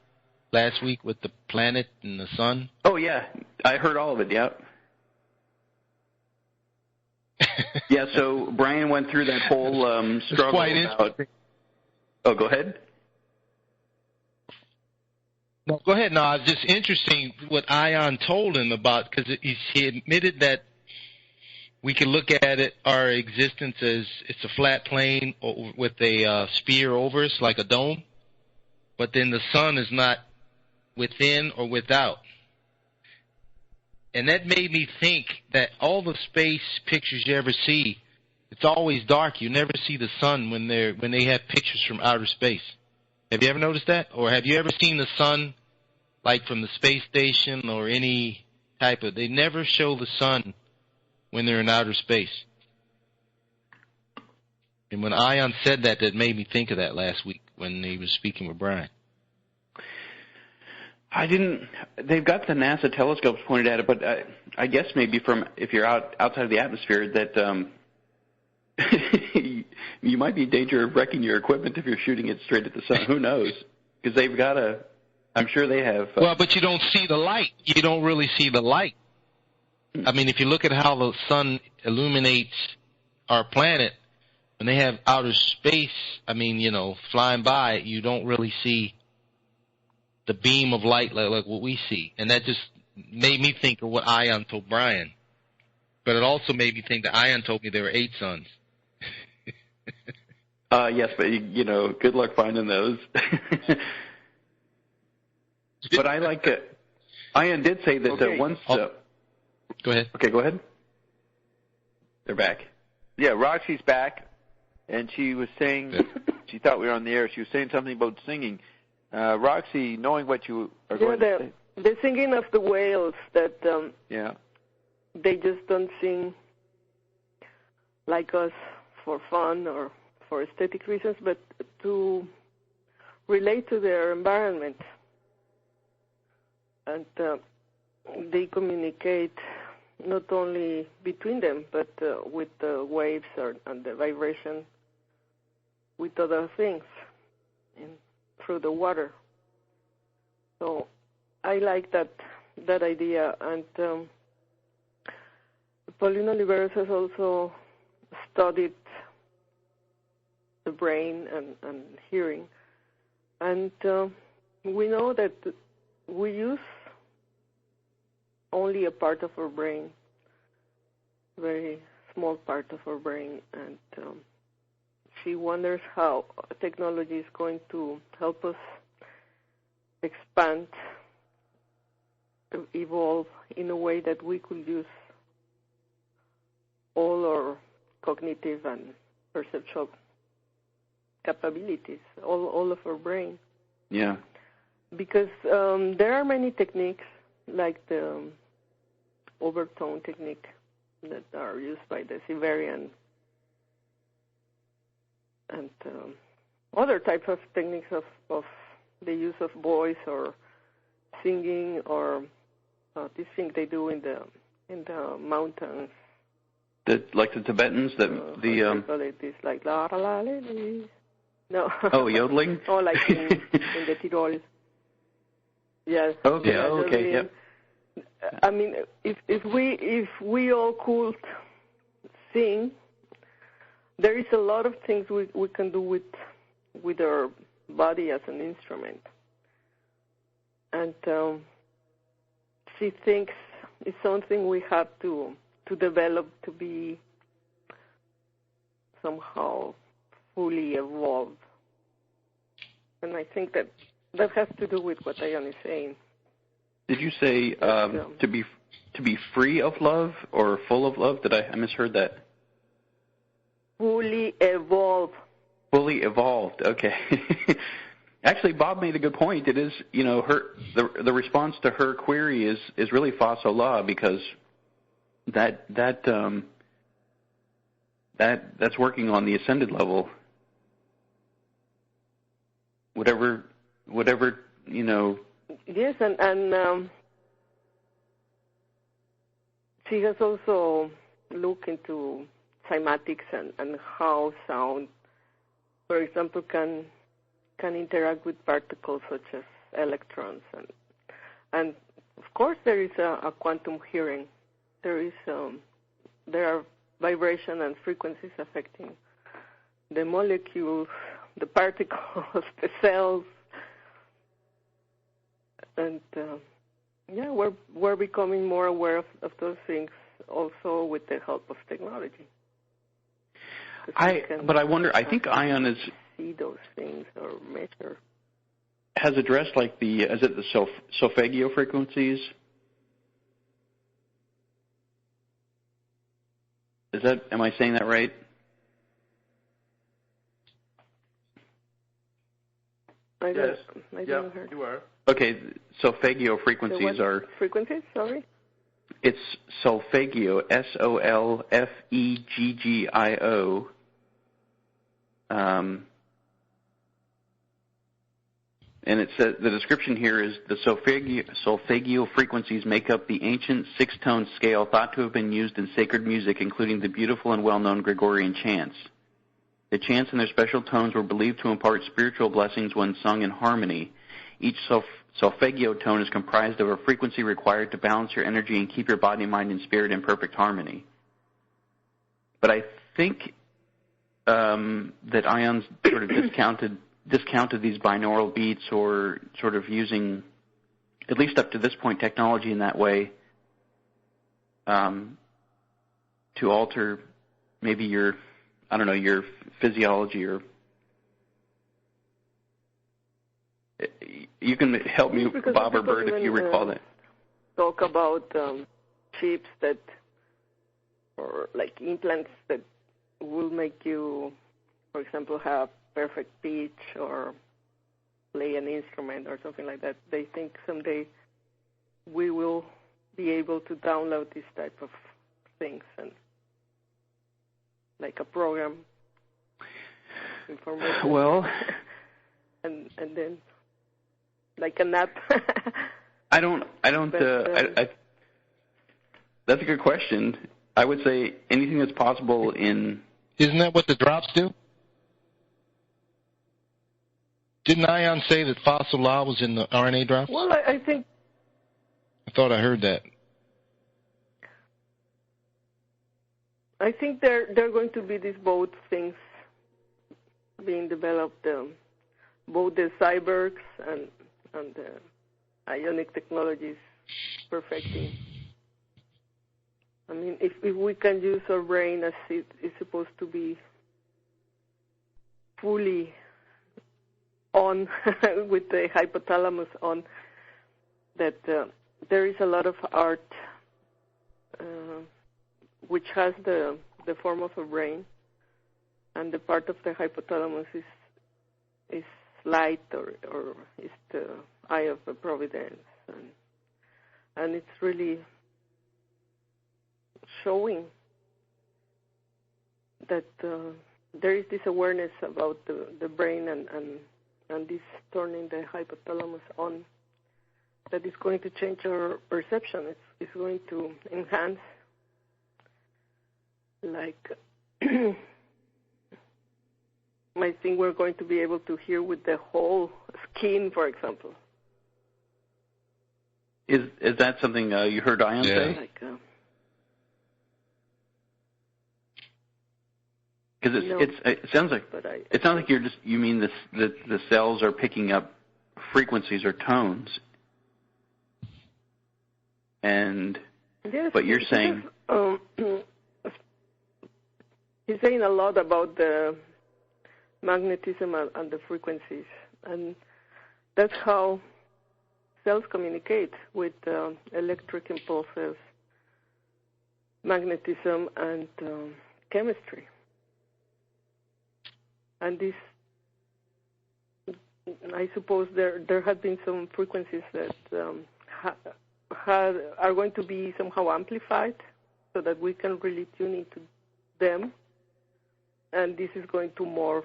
last week with the planet and the sun? Oh yeah, I heard all of it. Yeah. Yeah. So Brian went through that whole struggle about. Oh, go ahead. No, go ahead. No, it's just interesting what Ion told him about, because he admitted that we can look at it, our existence, as it's a flat plane with a sphere over us, like a dome, but then the sun is not within or without. And that made me think that all the space pictures you ever see, it's always dark. You never see the sun when they have pictures from outer space. Have you ever noticed that? Or have you ever seen the sun, like from the space station or any type of... They never show the sun when they're in outer space. And when Ion said that made me think of that last week when he was speaking with Brian. They've got the NASA telescopes pointed at it, but I guess maybe if you're outside of the atmosphere that you might be in danger of wrecking your equipment if you're shooting it straight at the sun. Who knows? Because they've got I'm sure they have. Well, but you don't see the light. You don't really see the light. I mean, if you look at how the sun illuminates our planet, when they have outer space, flying by, you don't really see the beam of light like what we see. And that just made me think of what Ion told Brian. But it also made me think that Ion told me there were 8 suns. Yes, but, good luck finding those. But I like it. Ion did say that once... Go ahead. Okay, go ahead. They're back. Yeah, Roxy's back, and she was saying, she thought we were on the air, she was saying something about singing. Roxy, knowing what you are going to say. The singing of the whales, that they just don't sing like us for fun or for aesthetic reasons, but to relate to their environment. And they communicate not only between them, but with the waves and the vibration with other things through the water. So I like that idea. And Pauline Oliveros has also studied the brain and hearing. And we know that we use only a part of our brain, very small part of our brain, and she wonders how technology is going to help us expand, evolve in a way that we could use all our cognitive and perceptual capabilities, all of our brain. Yeah. Because there are many techniques, like the overtone technique, that are used by the Siberian and other types of techniques of the use of voice or singing, or this thing they do in the mountains. Like the Tibetans, it's like la la la la. No. Oh, yodeling. Oh, like in the Tyrol. Yes. Okay. Okay. Yep. I mean, if we all could sing, there is a lot of things we can do with our body as an instrument. And she thinks it's something we have to develop to be somehow fully evolved. And I think that has to do with what Ian is saying. Did you say to be free of love or full of love? I misheard that? Fully evolved. Fully evolved. Okay. Actually, Bob made a good point. It is, the response to her query is really fa sol la, because that's working on the ascended level. Whatever. Yes, and she has also looked into cymatics and how sound, for example, can interact with particles such as electrons, and of course there is a quantum hearing. There are vibration and frequencies affecting the molecules, the particles, the cells, and we're becoming more aware of those things also with the help of technology. But I wonder. I think Ion is see those things or measure. Has addressed like the solfeggio frequencies. Am I saying that right? I yes. didn't hear. You are. Okay, solfeggio frequencies are... Frequencies, sorry? It's solfeggio, SOLFEGGIO. And it says, the description here is the solfeggio frequencies make up the ancient six-tone scale thought to have been used in sacred music, including the beautiful and well-known Gregorian chants. The chants and their special tones were believed to impart spiritual blessings when sung in harmony. Each solfeggio tone is comprised of a frequency required to balance your energy and keep your body, mind, and spirit in perfect harmony. But I think that Ion's sort of discounted these binaural beats, or sort of using, at least up to this point, technology in that way to alter maybe your physiology, or you can help me, Bob or Bert, if you recall that. Talk about chips or like implants that will make you, for example, have perfect pitch or play an instrument or something like that. They think someday we will be able to download this type of things, and like a program information. Well, and then like an app. I don't. That's a good question. I would say anything that's possible in. Isn't that what the drops do? Didn't Ion say that fossil law was in the RNA drops? Well, I think. I thought I heard that. I think there are going to be these both things being developed, both the cyborgs and the ionic technologies perfecting. I mean, if we can use our brain as it is supposed to be fully on with the hypothalamus on, that there is a lot of art which has the form of a brain, and the part of the hypothalamus light or is the eye of the providence, and it's really showing that there is this awareness about the brain and this turning the hypothalamus on that is going to change our perception. It's going to enhance, like, I think we're going to be able to hear with the whole skin, for example. Is that something you heard Ion say? Because it sounds like you mean the cells are picking up frequencies or tones, and yes, but you're saying he's saying a lot about the magnetism and the frequencies, and that's how cells communicate with electric impulses, magnetism, and chemistry. And this, I suppose there have been some frequencies that are going to be somehow amplified so that we can really tune into them. And this is going to morph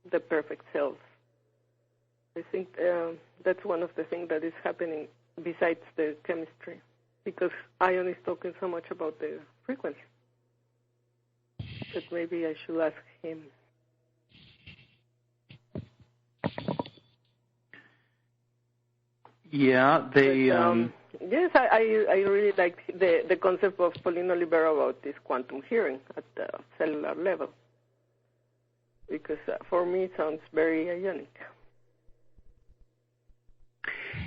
the perfect cells. I think that's one of the things that is happening besides the chemistry, because Ion is talking so much about the frequency. That maybe I should ask him. Yeah, yes, I really like the concept of Paulino Libero about this quantum hearing at the cellular level, because for me it sounds very ionic.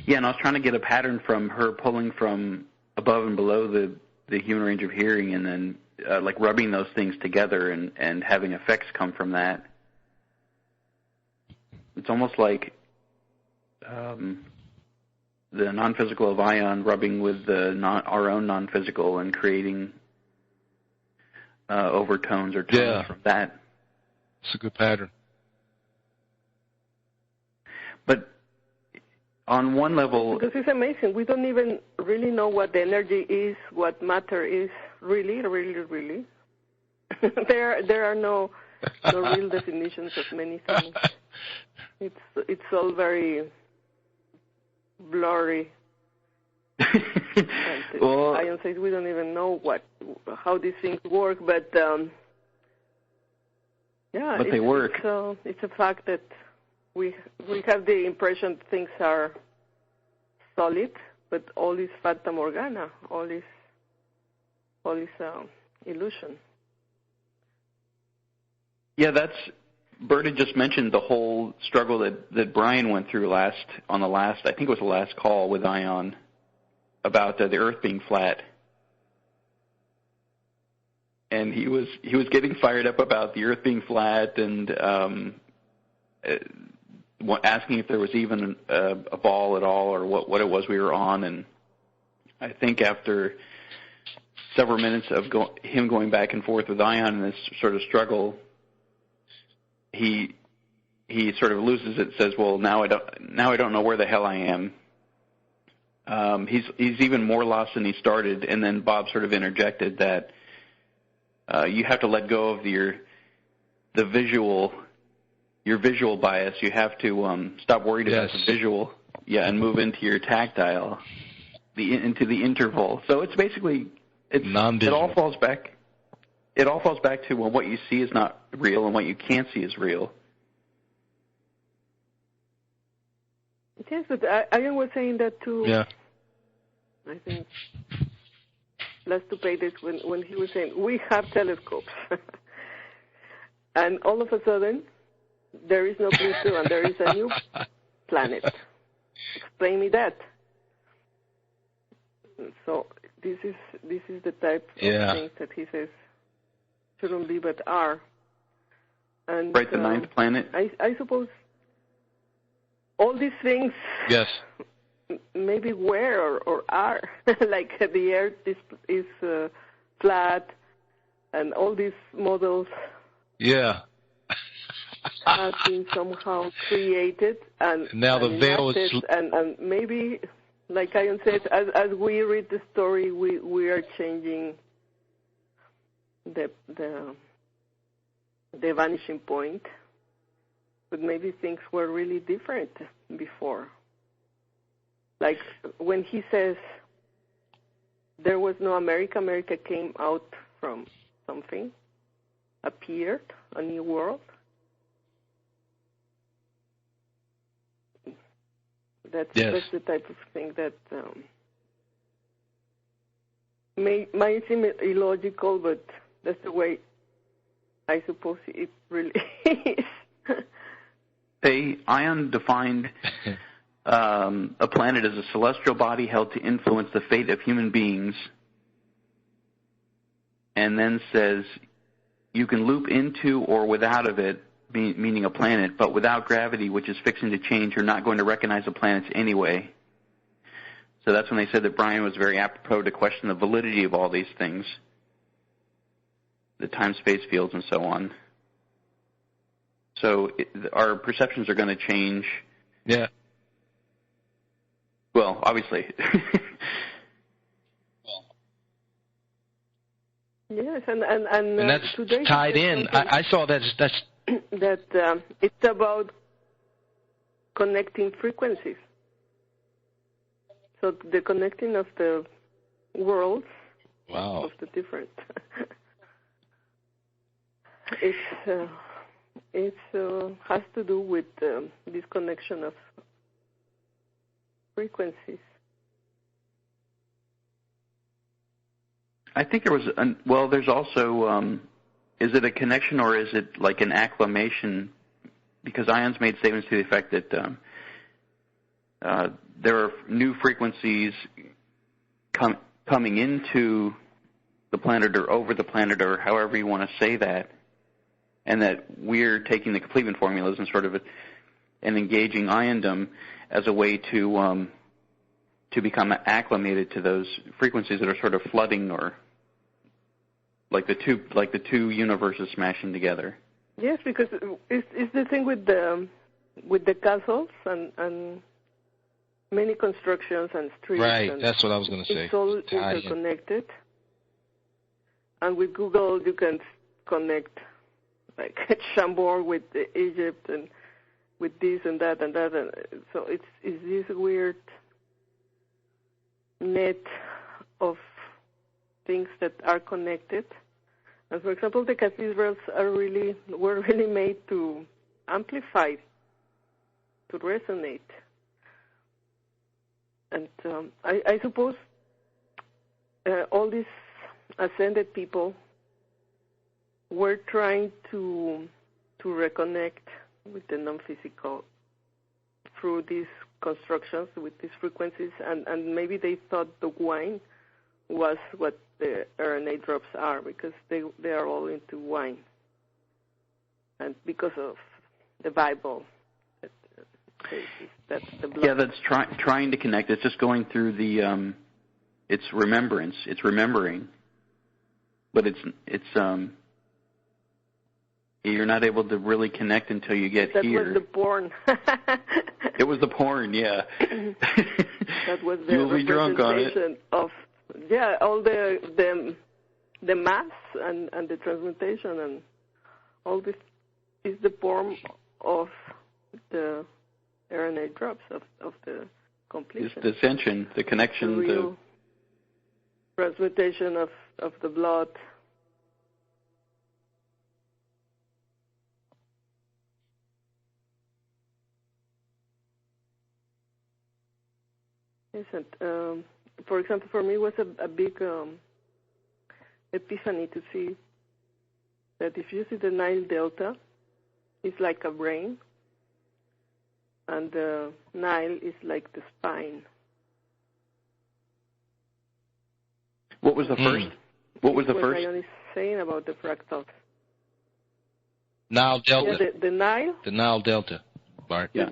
Yeah, and I was trying to get a pattern from her pulling from above and below the human range of hearing, and then like rubbing those things together and having effects come from that. It's almost like the non-physical of Ion rubbing with our own non-physical and creating overtones or tones from that. It's a good pattern. But on one level... Because it's amazing. We don't even really know what the energy is, what matter is, really. There are no real definitions of many things. It's all very blurry. Well, Ion says we don't even know how these things work, but they work. It's a fact that we have the impression things are solid, but all is fata morgana, all is illusion. Yeah, Bert had just mentioned the whole struggle that Brian went through I think it was the last call with Ion, about the Earth being flat. And he was getting fired up about the Earth being flat and asking if there was even a ball at all or what it was we were on. And I think after several minutes of him going back and forth with Ion in this sort of struggle, he sort of loses it. Says, "Well, now I don't know where the hell I am." He's even more lost than he started. And then Bob sort of interjected that you have to let go of your visual bias. You have to stop worried about the visual, and move into your tactile, into the interval. So it's basically non-visual. It all falls back to what you see is not real and what you can't see is real. Yes, but Ian was saying that too. Yeah. I think last to pay this when he was saying we have telescopes, and all of a sudden there is no Pluto and there is a new planet. Explain me that. So this is the type of things that he says shouldn't be but are. And right, the ninth planet. I suppose all these things. Yes. Maybe were or are like the Earth is flat, and all these models. Yeah. has been somehow created and now the veil is and maybe, like Ian said, as we read the story, we are changing the vanishing point, but maybe things were really different before. Like when he says there was no America, America came out from something, appeared, a new world. That's the type of thing that might seem illogical, but that's the way I suppose it really is. Ion defined a planet as a celestial body held to influence the fate of human beings, and then says you can loop into or without of it, meaning a planet, but without gravity, which is fixing to change, you're not going to recognize the planets anyway. So that's when they said that Brian was very apropos to question the validity of all these things, the time-space fields and so on. So our perceptions are going to change. Yeah. Well, obviously. Yes, and that's today tied in. I saw that's that it's about connecting frequencies. So the connecting of the worlds of the different. It has to do with this connection of frequencies. I think there was, there's also, is it a connection or is it like an acclamation? Because Ion's made statements to the effect that there are new frequencies coming into the planet or over the planet or however you want to say that, and that we're taking the completement formulas and sort of and engaging Iondom as a way to become acclimated to those frequencies that are sort of flooding or like the two universes smashing together. Yes, because it's the thing with the castles and many constructions and streets. Right, and that's what I was going to say. It's all interconnected. And with Google, you can connect like Chambord with Egypt and with this and that and that. And so it's this weird net of things that are connected. And for example, the cathedrals were really made to amplify, to resonate. And I suppose all these ascended people were trying to reconnect with the non-physical through these constructions, with these frequencies, and maybe they thought the wine was what the RNA drops are, because they are all into wine. And because of the Bible, that's the blood. Yeah, that's trying to connect. It's just going through the, it's remembrance. It's remembering. But it's you're not able to really connect until you get here. That was the porn. It was the porn, yeah. That was the You'll be drunk on it. Of all the mass and the transmutation and all this is the form of the RNA drops of the completion. It's the ascension, the connection, the real transmutation of the blood. Yes, and for example, for me it was a big epiphany to see that if you see the Nile Delta, it's like a brain, and the Nile is like the spine. What was the first? What was the first? What Ion is saying about the fractals. Nile Delta. Yeah, the Nile. The Nile Delta, Bart. Yeah.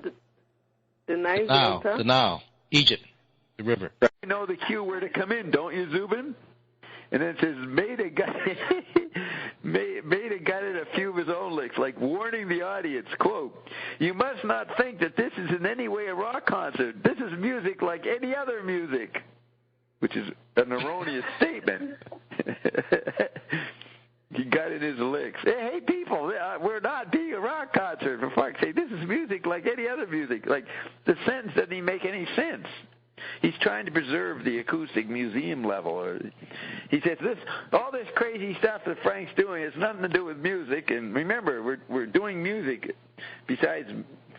The Nile Delta. The Nile. Egypt. The river. You know the cue where to come in, don't you, Zubin? And then it says, Maida got in a few of his own licks, like warning the audience, quote, "You must not think that this is in any way a rock concert. This is music like any other music," which is an erroneous statement. He got in his licks. Hey, people, we're not being a rock concert. For fuck's sake, this is music like any other music. Like, the sentence doesn't even make any sense. He's trying to preserve the acoustic museum level. He says all this crazy stuff that Frank's doing has nothing to do with music. And remember, we're doing music besides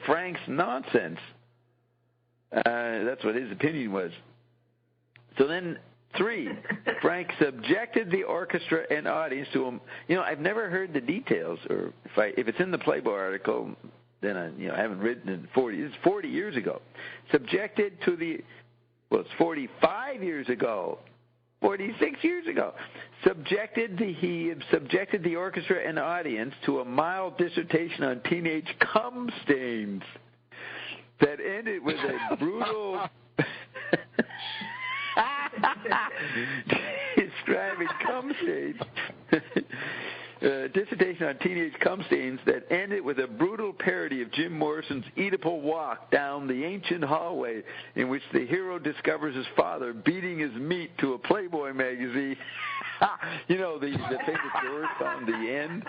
Frank's nonsense. That's what his opinion was. So then, 3, Frank subjected the orchestra and audience to him. I've never heard the details, or if it's in the Playboy article, then I haven't written it in 40. It's 40 years ago. Subjected to the, it's 45 years ago, 46 years ago. He subjected the orchestra and audience to a mild dissertation on teenage cum stains that ended with a brutal. Describing cum stains. Dissertation on teenage cum stains that ended with a brutal parody of Jim Morrison's Oedipal walk down the ancient hallway in which the hero discovers his father beating his meat to a Playboy magazine. The famous Doors song, The End.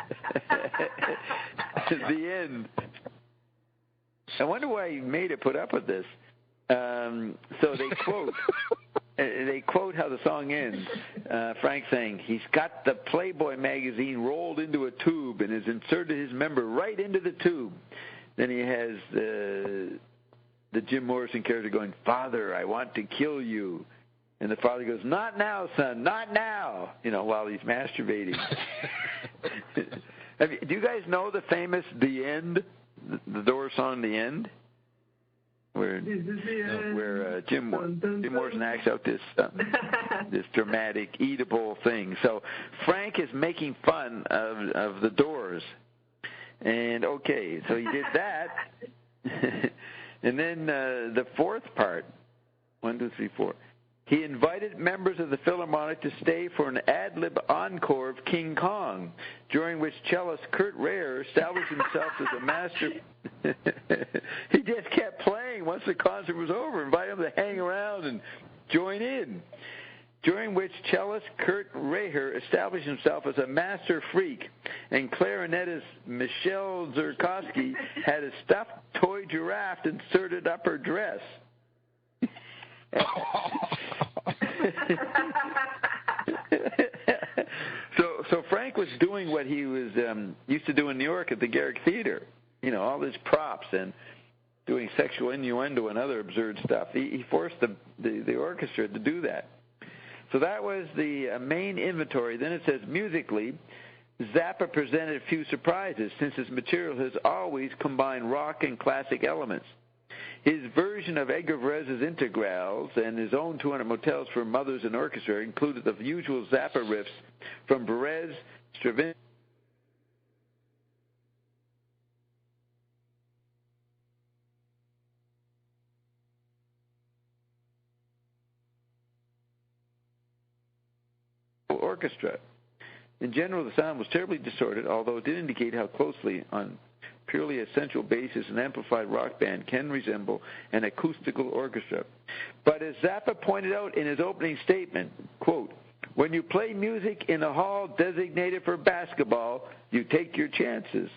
The End. I wonder why he made it put up with this. So they quote how the song ends. Frank saying, "He's got the Playboy magazine rolled into a tube and has inserted his member right into the tube." Then he has the Jim Morrison character going, "Father, I want to kill you." And the father goes, "Not now, son, not now," while he's masturbating. Do you guys know the famous The End, the Doors song, The End? Where Jim Morrison acts out this dramatic, eatable thing. So Frank is making fun of the Doors. And, okay, so he did that. And then the 4th part, 1, 2, 3, 4. He invited members of the Philharmonic to stay for an ad-lib encore of King Kong, during which cellist Kurt Rayer established himself as a master. He just kept playing once the concert was over, invited him to hang around and join in, during which cellist Kurt Rayer established himself as a master freak, and clarinetist Michelle Zurkowski had a stuffed toy giraffe inserted up her dress. So Frank was doing what he was used to do in New York at the Garrick Theater, all his props and doing sexual innuendo and other absurd stuff. He forced the orchestra to do that. So that was the main inventory. Then it says, musically, Zappa presented a few surprises, since his material has always combined rock and classic elements. His version of Edgar Varèse's Integrals and his own 200 Motels for Mothers and Orchestra included the usual Zappa riffs from Varèse, Stravinsky, orchestra. In general, the sound was terribly distorted, although it did indicate how closely, on purely essential basis, an amplified rock band can resemble an acoustical orchestra. But as Zappa pointed out in his opening statement, quote, "When you play music in a hall designated for basketball, you take your chances,"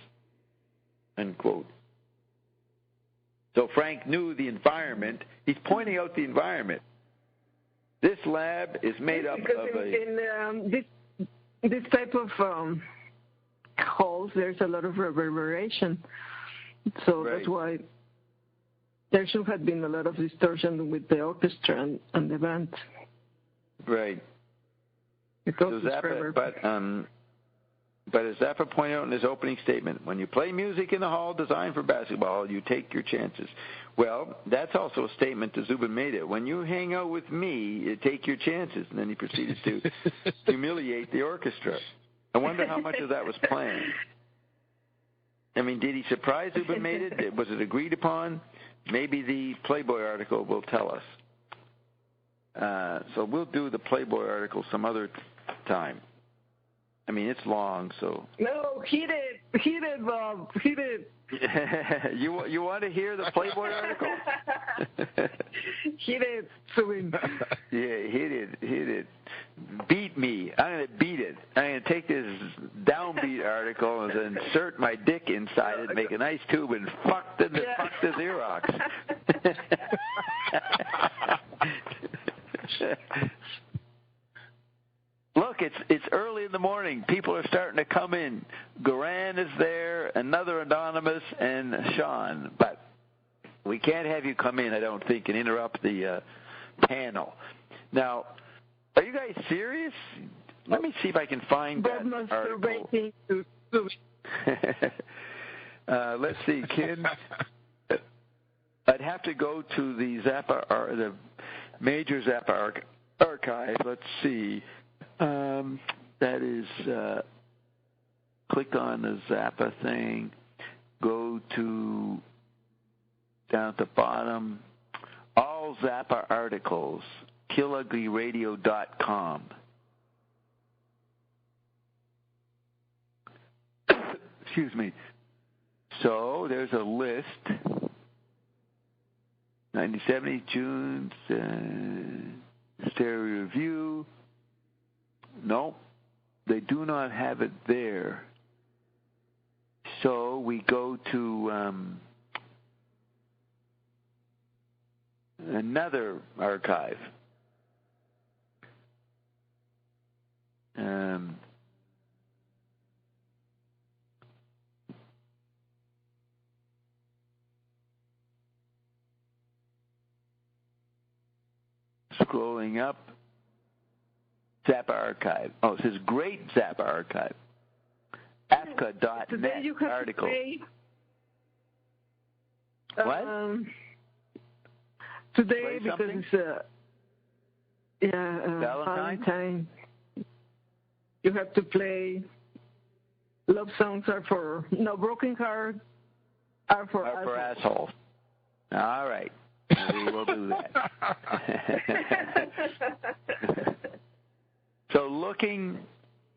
unquote. So Frank knew the environment. He's pointing out the environment. This lab is made up of this type of halls, there's a lot of reverberation. So right. That's why there should have been a lot of distortion with the orchestra and the band. Right. Because so Zappa, but as Zappa pointed out in his opening statement, when you play music in a hall designed for basketball, you take your chances. Well, that's also a statement to Zubin Mehta. When you hang out with me, you take your chances. And then he proceeded to humiliate the orchestra. I wonder how much of that was planned. I mean, did he surprise Zubin Mehta? Was it agreed upon? Maybe the Playboy article will tell us. So we'll do the Playboy article some other time. I mean, it's long, so. No, hit it, Bob, hit it. You want to hear the Playboy article? Hit it, Subin. Yeah, hit it. Beat me. I'm going to beat it. I'm going to take this downbeat article and insert my dick inside it, make a nice tube, and fuck the Xerox. Look, it's early in the morning. People are starting to come in. Garan is there, another anonymous, and Sean. But we can't have you come in, I don't think, and interrupt the panel. Now, are you guys serious? Let me see if I can find that article. Let's see, Ken. I'd have to go to the Zappa, or the major Zappa archive. Let's see. That is, click on the Zappa thing, go to, down at the bottom, all Zappa articles, killuglyradio.com. Excuse me. So there's a list. 1970, June's Stereo Review. No, they do not have it there. So we go to another archive. Scrolling up. Zappa Archive. Oh, it says Great Zappa Archive. AFCA.net article. What? Today, because it's Valentine. You have to play. Love songs are for broken heart are for assholes. All right, we will do that. So looking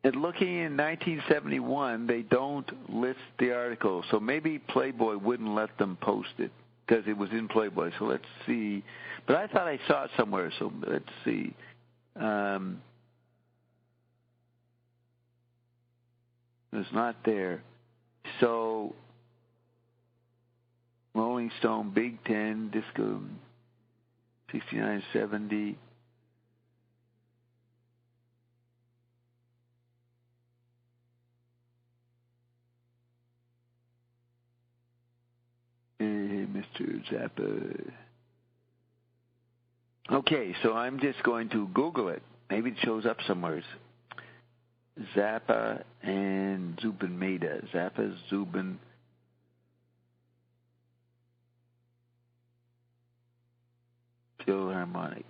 in 1971, they don't list the article. So maybe Playboy wouldn't let them post it because it was in Playboy. So let's see. But I thought I saw it somewhere. So let's see. It's not there. So Rolling Stone, Big Ten, Disco, 69, 70. Mr. Zappa. Okay, so I'm just going to Google it. Maybe it shows up somewhere. Zappa and Zubin Mehta. Zappa, Zubin. Philharmonic.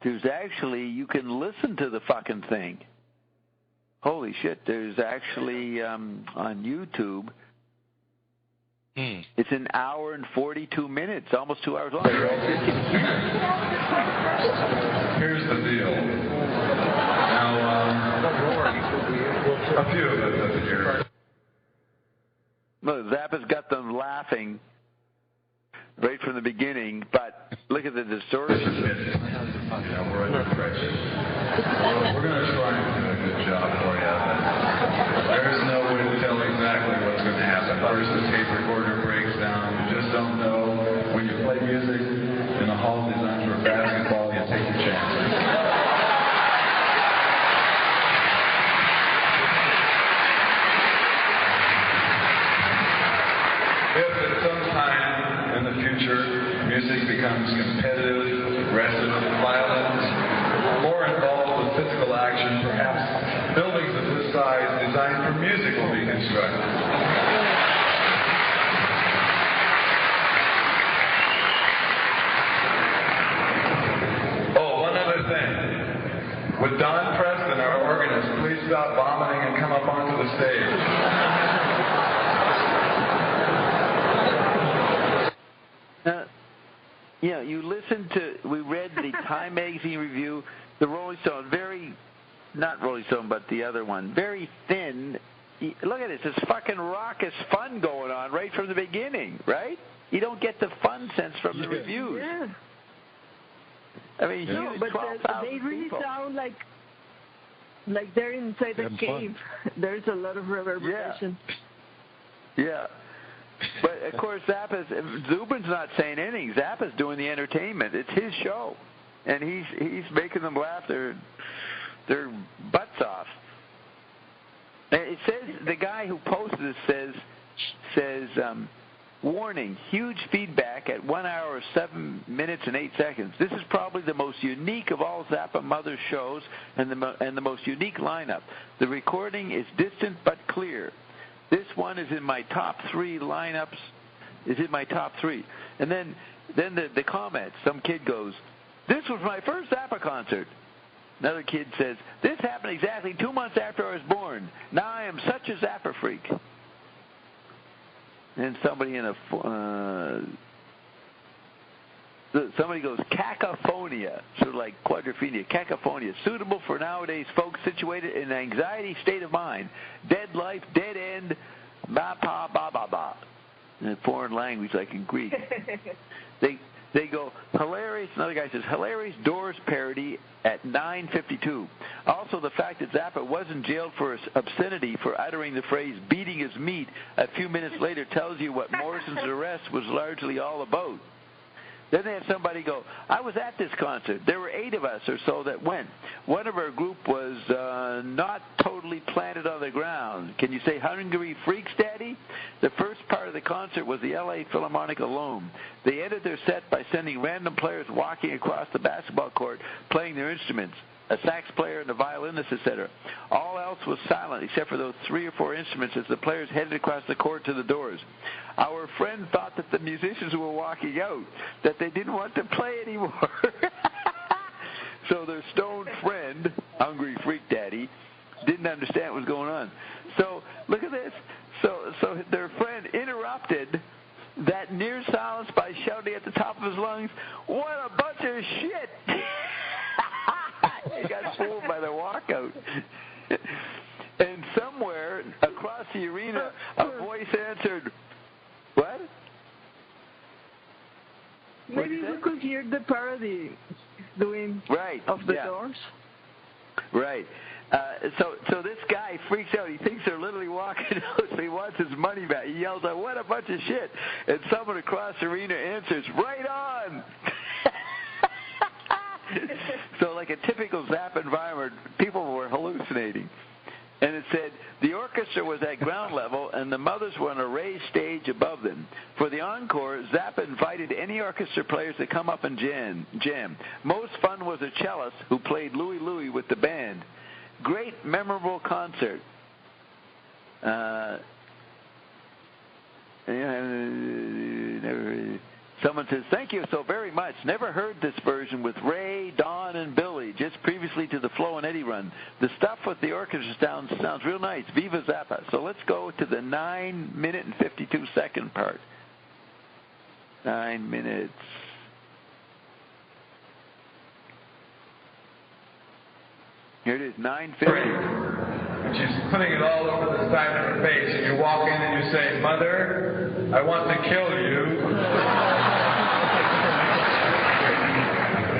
There's actually, you can listen to the fucking thing. Holy shit, there's actually, on YouTube, it's an hour and 42 minutes, almost 2 hours long. Here's the deal. Now, a few of us have here. Look, Zappa's got them laughing right from the beginning, but look at the distortion. Yeah, we're under pressure. We're going to try and do a good job for you. There's no way to tell exactly what's going to happen. First, the tape recorder breaks down. You just don't know. When you play music in a hall designed for basketball, you take your chances. If at some time in the future music becomes competitive, aggressive, violent, more involved with physical action, perhaps buildings of this size designed for music will be constructed. Oh, one other thing. Would Don Preston, our organist, please stop vomiting and come up onto the stage? magazine review. The Rolling Stone, not Rolling Stone, but the other one, very thin. Look at this. There's fucking raucous fun going on right from the beginning, right? You don't get the fun sense from the reviews. Yeah. I mean, no, but they really people. sound like they're inside a cave. There's a lot of reverberation. Yeah. But, of course, Zubin's not saying anything. Zappa's doing the entertainment. It's his show. And he's making them laugh their butts off. And it says, the guy who posted this says, warning, huge feedback at 1 hour, 7 minutes, and 8 seconds. This is probably the most unique of all Zappa Mother shows and the most unique lineup. The recording is distant but clear. This one is in my top 3 lineups, And then the comments, some kid goes, this was my first Zappa concert. Another kid says, this happened exactly 2 months after I was born. Now I am such a Zappa freak. And somebody somebody goes, cacophonia, sort of like quadrophenia, cacophonia, suitable for nowadays folks situated in an anxiety state of mind, dead life, dead end, ba-pa-ba-ba-ba, in a foreign language like in Greek. They go, hilarious, another guy says, hilarious Doors parody at 9:52. Also, the fact that Zappa wasn't jailed for obscenity for uttering the phrase beating his meat a few minutes later tells you what Morrison's arrest was largely all about. Then they had somebody go, I was at this concert. There were 8 of us or so that went. One of our group was not totally planted on the ground. Can you say hungry freaks, Daddy? The first part of the concert was the L.A. Philharmonic alone. They ended their set by sending random players walking across the basketball court, playing their instruments, a sax player and a violinist, etc. All else was silent except for those 3 or 4 instruments as the players headed across the court to the doors. Our friend thought that the musicians were walking out, that they didn't want to play anymore. So their stoned friend, hungry freak daddy, didn't understand what was going on. So look at this. So their friend interrupted that near silence by shouting at the top of his lungs, "What a bunch of shit!" He got fooled by the walkout. And somewhere across the arena, a voice answered, "What?" Maybe we could hear the parody doing of the Doors. Right. So this guy freaks out. He thinks they're literally walking out, so he wants his money back. He yells out, "What a bunch of shit!" And someone across the arena answers, "Right on!" So like a typical Zappa environment, people were hallucinating. And it said, the orchestra was at ground level and the mothers were on a raised stage above them. For the encore, Zappa invited any orchestra players to come up and jam. Most fun was a cellist who played Louie Louie with the band. Great, memorable concert. Someone says, thank you so very much. Never heard this version with Ray, Don, and Billy, just previously to the Flo and Eddie run. The stuff with the orchestra sounds real nice. Viva Zappa. So let's go to the 9-minute and 52-second part. 9 minutes. Here it is, 9:50. She's putting it all over the side of her face, and you walk in and you say, "Mother, I want to kill you."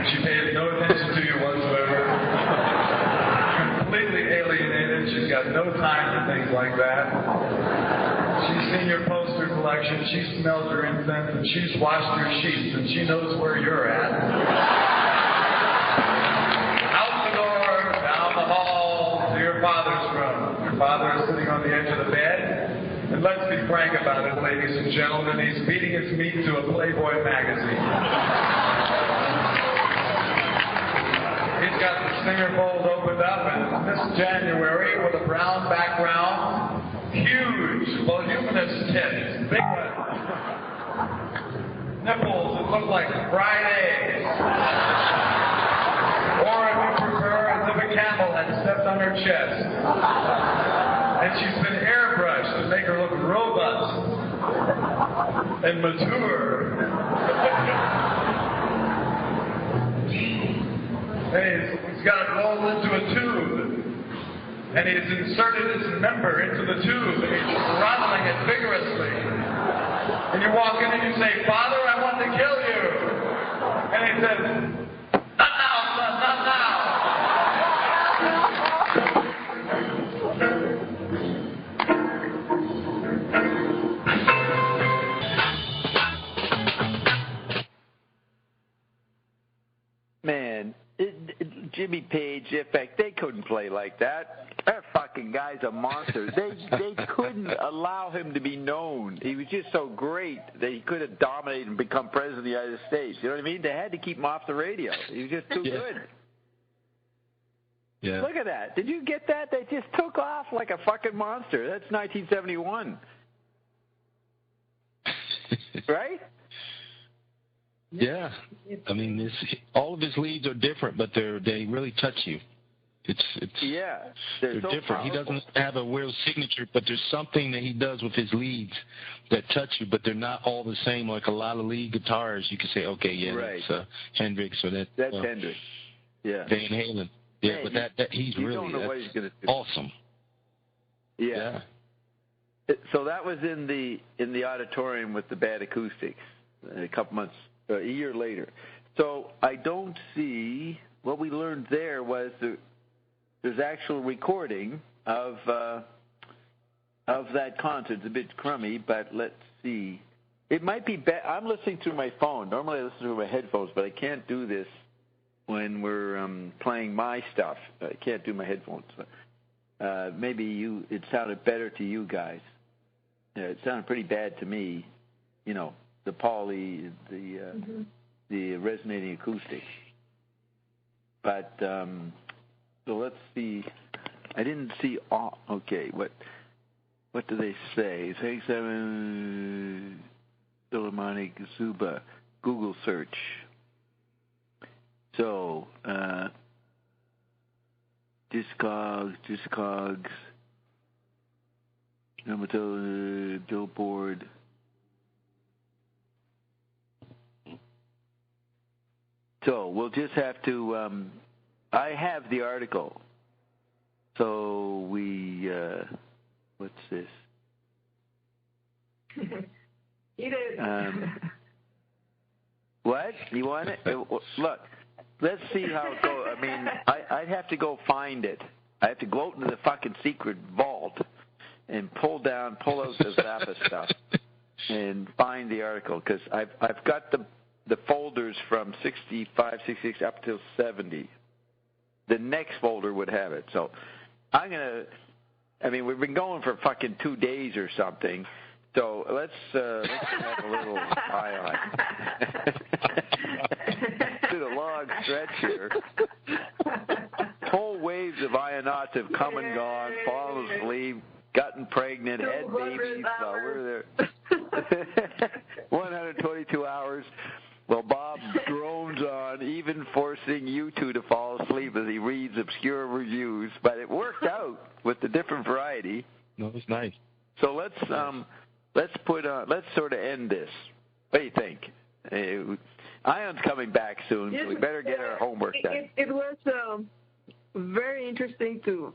She pays no attention to you whatsoever. Completely alienated. She's got no time for things like that. She's seen your poster collection. She smells your incense, and she's washed your sheets, and she knows where you're at. Out the door, down the hall, to your father's room. Your father is sitting on the edge of the bed. And let's be frank about it, ladies and gentlemen. He's feeding his meat to a Playboy magazine. He's got the stinger fold opened up, and this January, with a brown background, huge, voluminous tits, big ones, nipples that look like fried eggs. Or if you prefer, as if a camel had stepped on her chest. And she's been airbrushed to make her look robust and mature. and he's got it rolled into a tube, and he's inserted his member into the tube, and he's throttling it vigorously. And you walk in and you say, "Father, I want to kill you." And he says, "Not now, son, not now." Man, Jimmy Page, in fact, they couldn't play like that. That fucking guy's a monster. They couldn't allow him to be known. He was just so great that he could have dominated and become president of the United States. You know what I mean? They had to keep him off the radio. He was just too good. Yeah. Look at that. Did you get that? They just took off like a fucking monster. That's 1971. Right? Yeah. I mean, all of his leads are different, but they really touch you. They're so different. Powerful. He doesn't have a real signature, but there's something that he does with his leads that touch you, but they're not all the same. Like a lot of lead guitars, you can say, okay, yeah, right. That's Hendrix or that's Hendrix. Yeah. Van Halen. Yeah, but that he's really don't know what he's gonna do. Awesome. Yeah. So that was in the auditorium with the bad acoustics a couple months, a year later. So I don't see what we learned there was there's actual recording of that concert. It's a bit crummy, but let's see. It might be I'm listening through my phone. Normally I listen through my headphones, but I can't do this when we're playing my stuff. I can't do my headphones. Maybe it sounded better to you guys. Yeah, it sounded pretty bad to me. You know, the Pauly, the resonating acoustic. But so let's see. I didn't see all. Okay, what do they say? 37 Philharmonic Zuba. Google search. So Discogs, Billboard. So we'll just have to. I have the article. So we. What's this? Eat it. What? You want it? Look, let's see how it goes. I mean, I'd have to go find it. I have to go out into the fucking secret vault and pull out the Zappa stuff and find the article because I've got the folders from 65, 66 up till 70. The next folder would have it. So I'm going to, I mean, we've been going for fucking 2 days or something. So let's have a little eye on. Through the long stretch here. Whole waves of Ionauts have come and gone, fallen asleep, gotten pregnant, had babies. We're there. 122 hours. Well, Bob drones on, even forcing you two to fall asleep as he reads obscure reviews. But it worked out with the different variety. No, it's nice. So let's sort of end this. What do you think? Ion's coming back soon, so we better get our homework done. It was very interesting to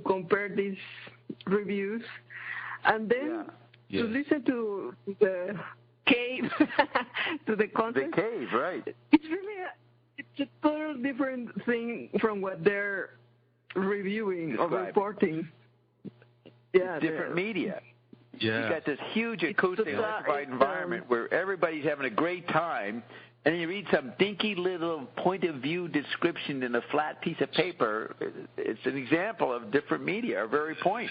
compare these reviews, and then to listen to the cave, to the content. The cave, right? It's really it's a total different thing from what they're reviewing or reporting. Yeah, different media. Yeah. You got this huge acoustic electrified environment where everybody's having a great time, and then you read some dinky little point of view description in a flat piece of paper. It's an example of different media, our very point.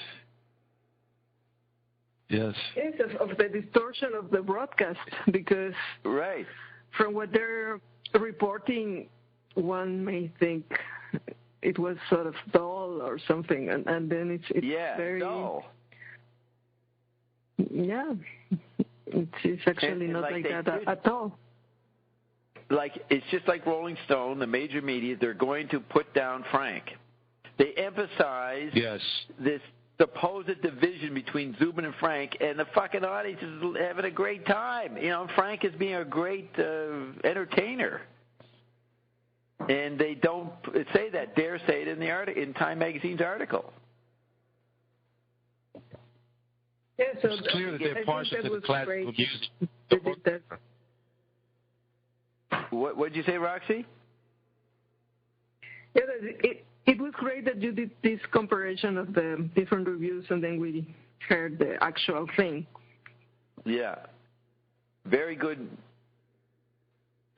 Yes. Yes, of the distortion of the broadcast, because from what they're reporting, one may think it was sort of dull or something, and then it's very dull. Yeah, it's actually not like that at all. Like, it's just like Rolling Stone, the major media, they're going to put down Frank. They emphasize this supposed division between Zubin and Frank, and the fucking audience is having a great time. You know, Frank is being a great entertainer. And they don't say that, dare say it in Time Magazine's article. Yeah, so it's clear that they're partial to the classical music. What did you say, Roxy? Yeah, it was great that you did this comparison of the different reviews, and then we heard the actual thing. Yeah, very good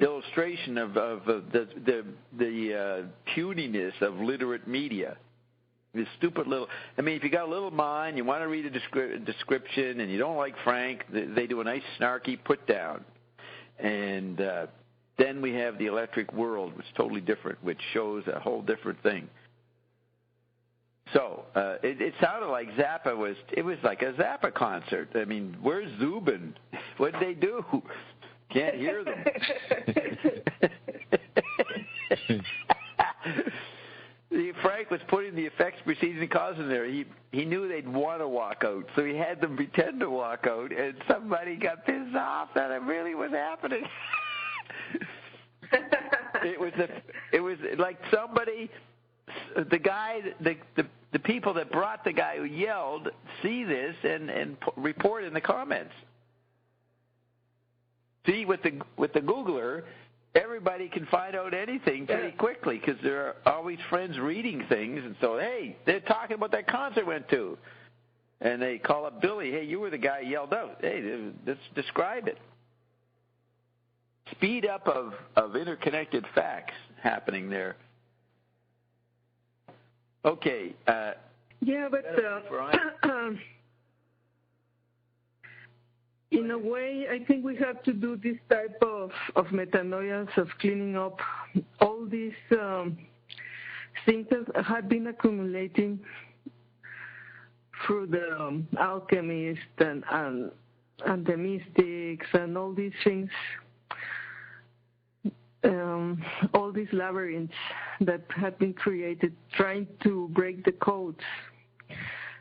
illustration of the puniness of literate media. This stupid little. I mean, if you got a little mind, you want to read a description, and you don't like Frank, they do a nice snarky put down, and then we have the Electric World, which is totally different, which shows a whole different thing. So it sounded like Zappa was. It was like a Zappa concert. I mean, where's Zubin? What did they do? Can't hear them. Frank was putting the effects, proceedings, and causes in there. He knew they'd want to walk out, so he had them pretend to walk out, and somebody got pissed off that it really was happening. It was like somebody, the guy, the people that brought the guy who yelled see this and report in the comments. See, with the Googler, everybody can find out anything pretty quickly because there are always friends reading things, and so, hey, they're talking about that concert I went to. And they call up Billy, hey, you were the guy who yelled out. Hey, let's describe it. Speed up of interconnected facts happening there. Okay. Yeah, but in a way, I think we have to do this type of metanoia, of cleaning up all these things that have been accumulating through the alchemists and the mystics and all these things, all these labyrinths that have been created trying to break the codes.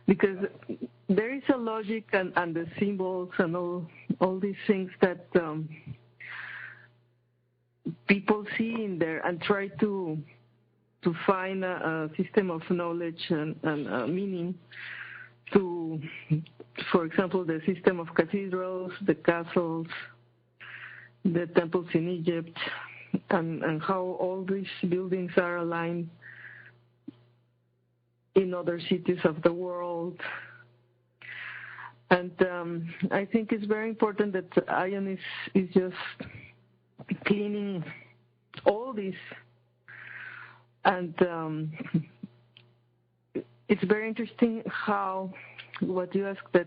Because there is a logic and the symbols and all these things that people see in there and try to find a system of knowledge and meaning to, for example, the system of cathedrals, the castles, the temples in Egypt, and how all these buildings are aligned in other cities of the world. And I think it's very important that Ion is just cleaning all this. And it's very interesting how, what you asked, that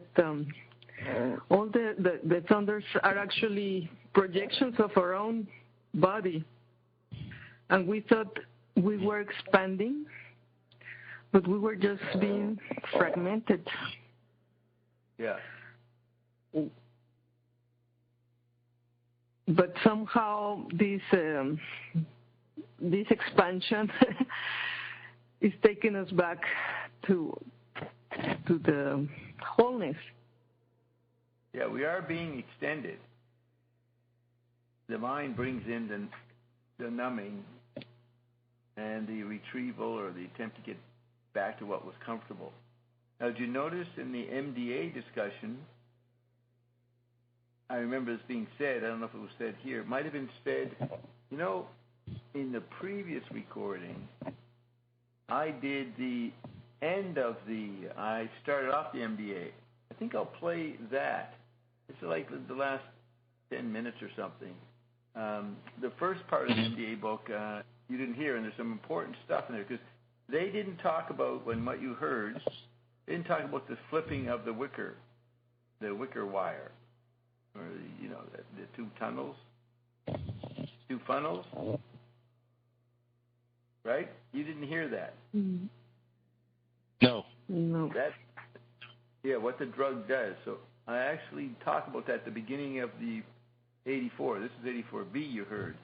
all the thunders are actually projections of our own body. And we thought we were expanding, but we were just being fragmented. Yeah. But somehow this expansion is taking us back to the wholeness. Yeah, we are being extended. The mind brings in the numbing and the retrieval or the attempt to get back to what was comfortable. Now, did you notice in the MDA discussion, I remember this being said, I don't know if it was said here, it might have been said, you know, in the previous recording, I did the end of I started off the MDA. I think I'll play that. It's like the last 10 minutes or something. The first part of the MDA book, you didn't hear, and there's some important stuff in there, because they didn't talk about, when what you heard, they didn't talk about the flipping of the wicker wire, or the two tunnels, two funnels, right? You didn't hear that. No. Yeah, what the drug does. So I actually talk about that at the beginning of the 84. This is 84B you heard.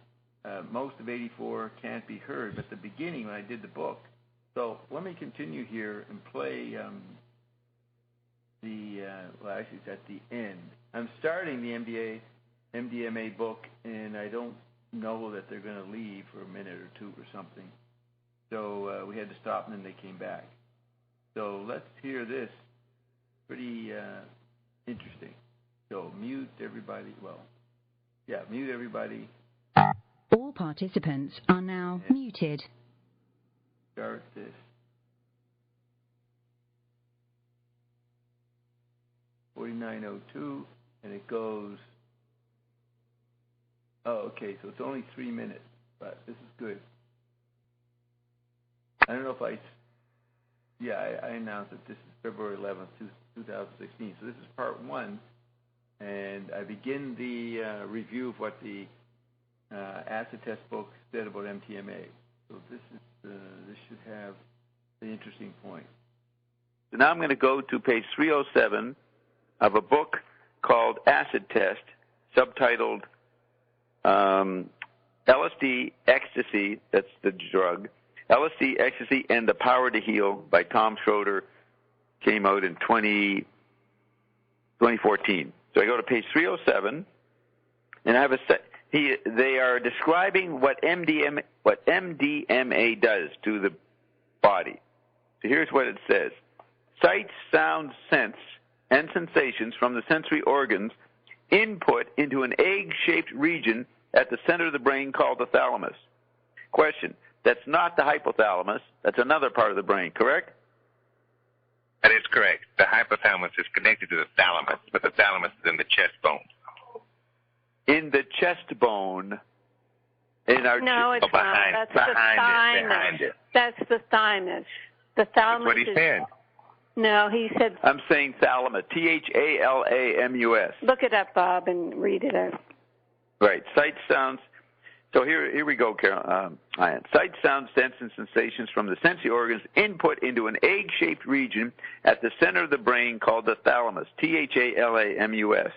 Most of 84 can't be heard, but the beginning when I did the book. So let me continue here and play actually it's at the end. I'm starting the MDMA book, and I don't know that they're going to leave for a minute or two or something. So we had to stop, and then they came back. So let's hear this. Pretty interesting. So mute everybody. Well, yeah, mute everybody. All participants are now muted. Start this. $49.02, and it goes. Oh, okay, so it's only 3 minutes, but this is good. I don't know if I announced that this is February 11th, 2016. So this is part 1, and I begin the review of what the acid test book said about MTMA. So this should have the interesting point. So now I'm going to go to page 307 of a book called Acid Test, subtitled LSD, Ecstasy, that's the drug, LSD, Ecstasy, and the Power to Heal by Tom Schroeder, came out in 2014. So I go to page 307, and I have they are describing what MDMA does to the body. So here's what it says. Sight, sound, sense, and sensations from the sensory organs input into an egg-shaped region at the center of the brain called the thalamus. Question. That's not the hypothalamus. That's another part of the brain, correct? That is correct. The hypothalamus is connected to the thalamus, but the thalamus is in the chest bone. In the chest bone. No, it's not. That's the thymus. Behind it. That's the thymus. The thalamus. That's what he said. No, he said. I'm saying thalamus. Thalamus. Look it up, Bob, and read it out. Right. Sight, sounds. So here we go, Carol. Sight, sound, sense, and sensations from the sensory organs input into an egg-shaped region at the center of the brain called the thalamus. Thalamus.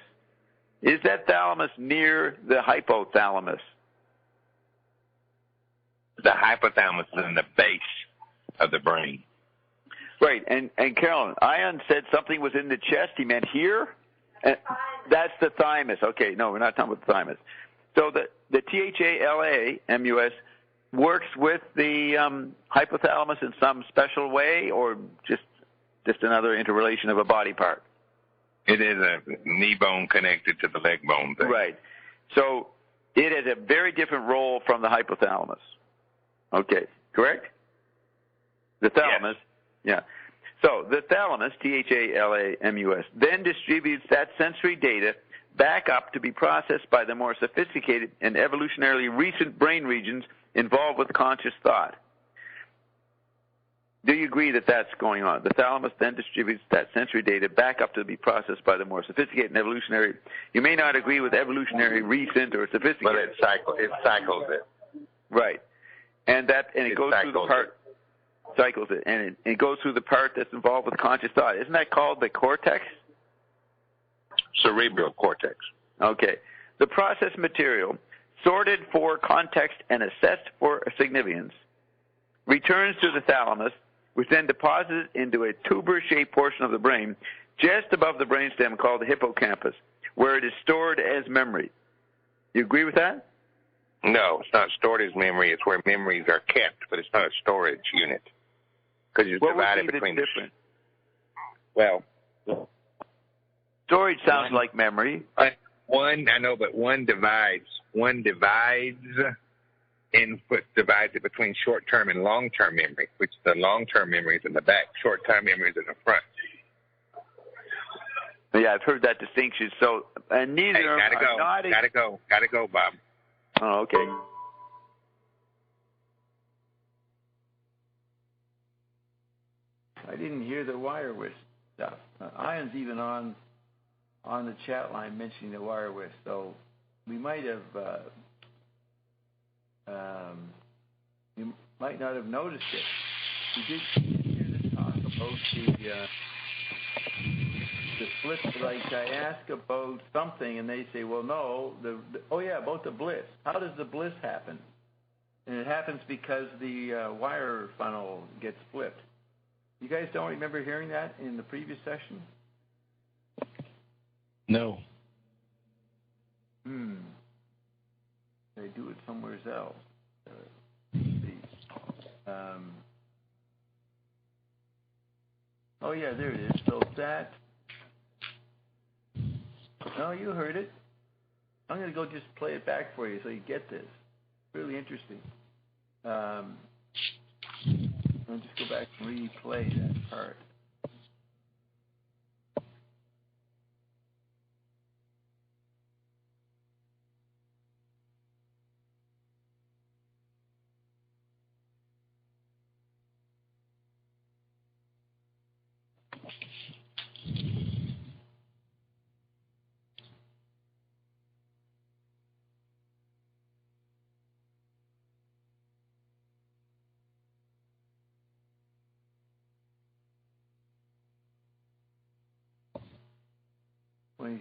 Is that thalamus near the hypothalamus? The hypothalamus is in the base of the brain. Right, and Carolyn, Ion said something was in the chest. He meant here? That's the thymus. Okay, no, we're not talking about the thymus. So the Thalamus works with the hypothalamus in some special way, or just another interrelation of a body part? It is a knee bone connected to the leg bone thing. Right. So it has a very different role from the hypothalamus. Okay, correct? The thalamus. Yes. Yeah. So the thalamus, Thalamus, then distributes that sensory data back up to be processed by the more sophisticated and evolutionarily recent brain regions involved with conscious thought. Do you agree that that's going on? The thalamus then distributes that sensory data back up to be processed by the more sophisticated and evolutionary. You may not agree with evolutionary recent or sophisticated. But it cycles it. Right. And it goes through the part. Cycles it, and it goes through the part that's involved with conscious thought. Isn't that called the cortex? Cerebral cortex. Okay. The process material, sorted for context and assessed for significance, returns to the thalamus, which then deposits into a tuber-shaped portion of the brain just above the brainstem called the hippocampus, where it is stored as memory. You agree with that? No, it's not stored as memory. It's where memories are kept, but it's not a storage unit. Because it's divided between the different. Well, storage sounds like memory. One divides. One divides it between short-term and long-term memory, which the long-term memory is in the back, short-term memory is in the front. Yeah, I've heard that distinction. So, and neither gotta go, Bob. Oh, okay. I didn't hear the wireless stuff. Ion's even on the chat line mentioning the wireless, so we might have you might not have noticed it. We did hear this talk about the bliss. Like I ask about something, and they say, "Well, no, about the bliss. How does the bliss happen?" And it happens because the wire funnel gets flipped. You guys don't remember hearing that in the previous session? No. They do it somewhere else. Let's see. Oh, yeah, there it is. So that. Oh, you heard it. I'm going to go just play it back for you so you get this. Really interesting. I'll just go back and replay that part. $26.35.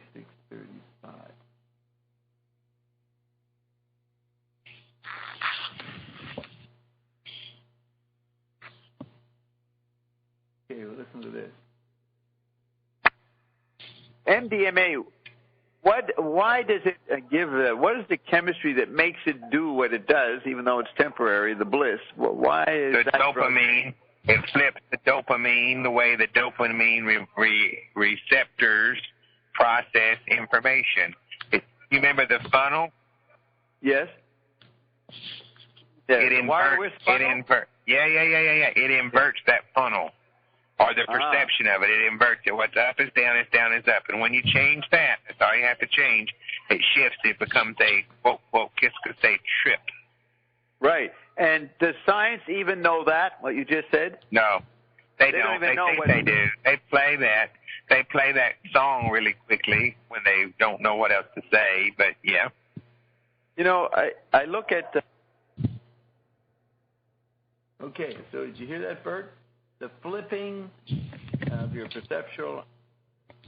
Okay, well, listen to this. MDMA. Why does it give? What is the chemistry that makes it do what it does, even though it's temporary? The bliss. Why is the that dopamine? It flips the dopamine the way the dopamine receptors process information. You remember the funnel? Yes. It inverts. It inverts that funnel, or the perception of it. It inverts it. What's up is down, is down is up. And when you change that, that's all you have to change. It shifts. It becomes a say trip. Right. And does science even know that? What you just said? No, they don't. Even they know think what they do. They play that. They play that song really quickly when they don't know what else to say. But yeah. You know, I look at the. Okay, so did you hear that, Bert? The flipping of your perceptual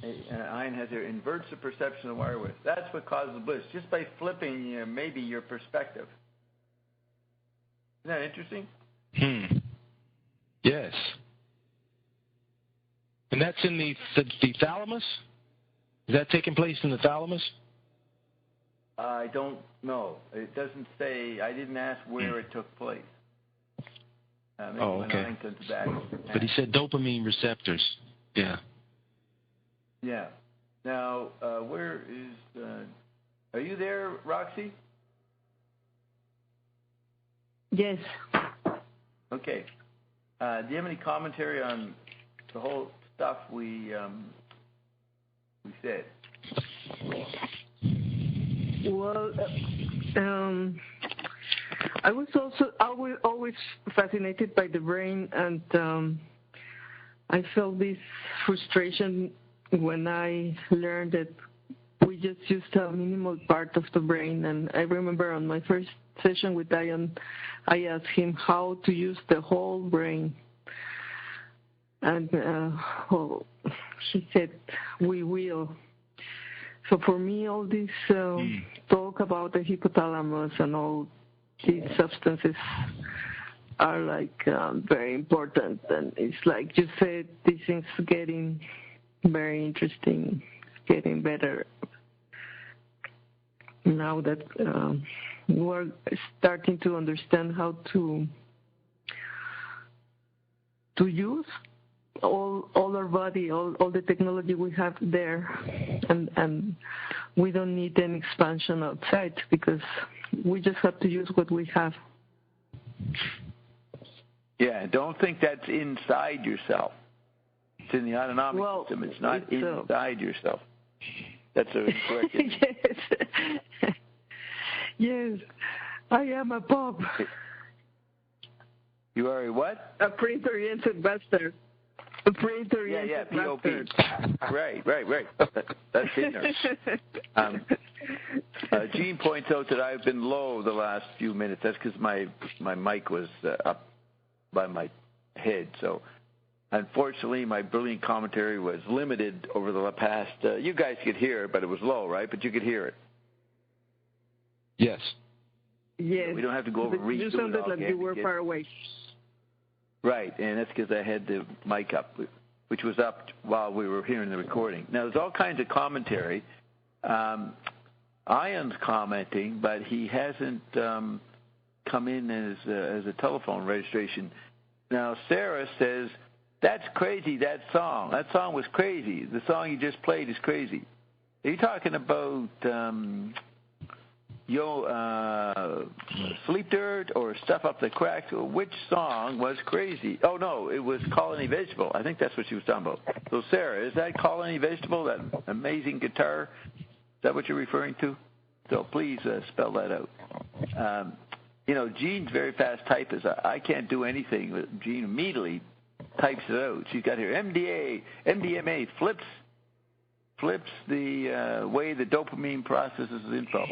ion has here inverts the perception of wire width. That's what causes bliss, just by flipping maybe your perspective. Isn't that interesting? Yes. And that's in the thalamus? Is that taking place in the thalamus? I don't know. It doesn't say. I didn't ask where it took place. Okay. But he said dopamine receptors. Yeah. Yeah. Now, where is... are you there, Roxy? Yes. Okay. Do you have any commentary on the whole stuff we said? Well, I was always fascinated by the brain, and I felt this frustration when I learned that we just used a minimal part of the brain. And I remember on my first session with Diane, I asked him how to use the whole brain. And he said, we will. So for me, all this talk about the hypothalamus and all these substances are like very important. And it's like you said, these things getting very interesting, getting better. Now that we're starting to understand how to use all our body, all the technology we have there, and we don't need an expansion outside because we just have to use what we have. Yeah, don't think that's inside yourself. It's in the autonomic system. It's not inside yourself. That's a incorrect. Yes. Yes, I am a pop. You are a what? A print-oriented bastard. A print-oriented bastard. Right. That's in there. Gene points out that I've been low the last few minutes. That's because my mic was up by my head. So, unfortunately, my brilliant commentary was limited over the past. You guys could hear it, but it was low, right? But you could hear it. Yes. Yes. We don't have to go over read. You sounded like you were far away. Right, and that's because I had the mic up, which was up while we were hearing the recording. Now, there's all kinds of commentary. Ion's commenting, but he hasn't come in as a telephone registration. Now, Sarah says, that's crazy, that song. That song was crazy. The song you just played is crazy. Are you talking about Sleep Dirt or Stuff Up the Crack? Which song was crazy? Oh, no, it was Call Any Vegetable. I think that's what she was talking about. So, Sarah, is that Call Any Vegetable, that amazing guitar? Is that what you're referring to? So please spell that out. Jean's very fast typist. I can't do anything, but Jean immediately types it out. She's got here MDMA flips the way the dopamine processes info.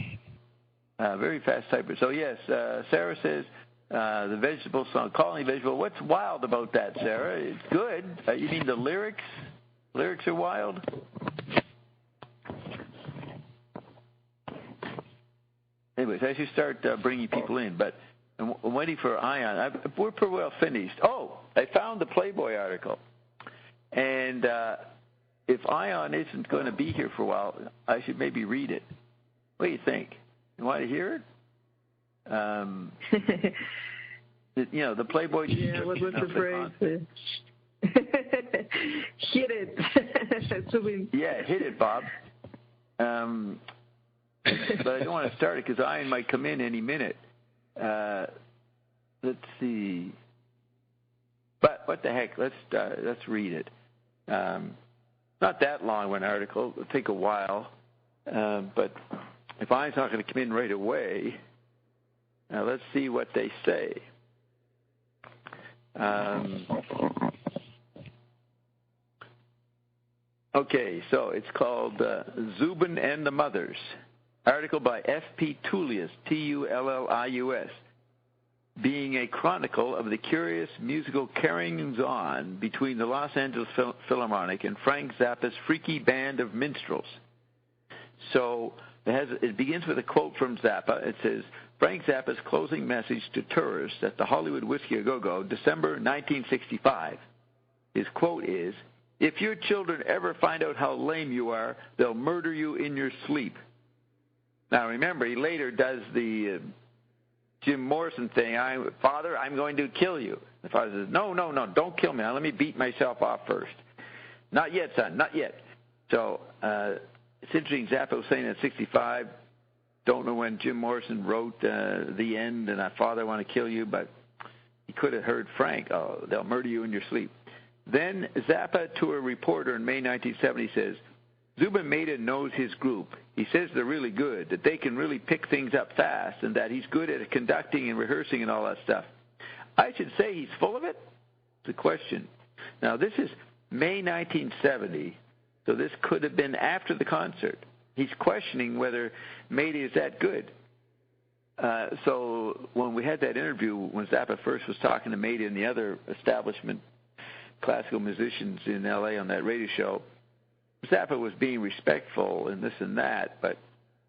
Very fast typer. So yes, Sarah says the vegetable song, Call Any Vegetable. What's wild about that, Sarah? It's good. You mean the lyrics? Lyrics are wild? Anyways, I should start bringing people in, but I'm waiting for Ion. We're pretty well finished. Oh, I found the Playboy article. And if Ion isn't going to be here for a while, I should maybe read it. What do you think? You want to hear it? The Playboy... Yeah, what was the phrase? Hit it. Yeah, hit it, Bob. But I don't want to start it because Ian might come in any minute. Let's see. But what the heck? Let's read it. Not that long of an article. It'll take a while. But if Ian's not going to come in right away, let's see what they say. Okay, so it's called Zubin and the Mothers. Article by F.P. Tullius, Tullius, being a chronicle of the curious musical carryings-on between the Los Angeles Philharmonic and Frank Zappa's freaky band of minstrels. So it begins with a quote from Zappa. It says, Frank Zappa's closing message to tourists at the Hollywood Whiskey A-Go-Go, December 1965. His quote is, if your children ever find out how lame you are, they'll murder you in your sleep. Now, remember, he later does the Jim Morrison thing. Father, I'm going to kill you. The father says, no, don't kill me. Now, let me beat myself off first. Not yet, son, not yet. So it's interesting. Zappa was saying at 65, don't know when Jim Morrison wrote The End and Father, I want to kill you, but he could have heard Frank, oh, they'll murder you in your sleep. Then Zappa, to a reporter in May 1970, says, Zubin Mehta knows his group. He says they're really good, that they can really pick things up fast, and that he's good at conducting and rehearsing and all that stuff. I should say he's full of it? It's a question. Now, this is May 1970, so this could have been after the concert. He's questioning whether Mehta is that good. So when we had that interview, when Zappa first was talking to Mehta and the other establishment classical musicians in L.A. on that radio show, Zappa was being respectful and this and that, but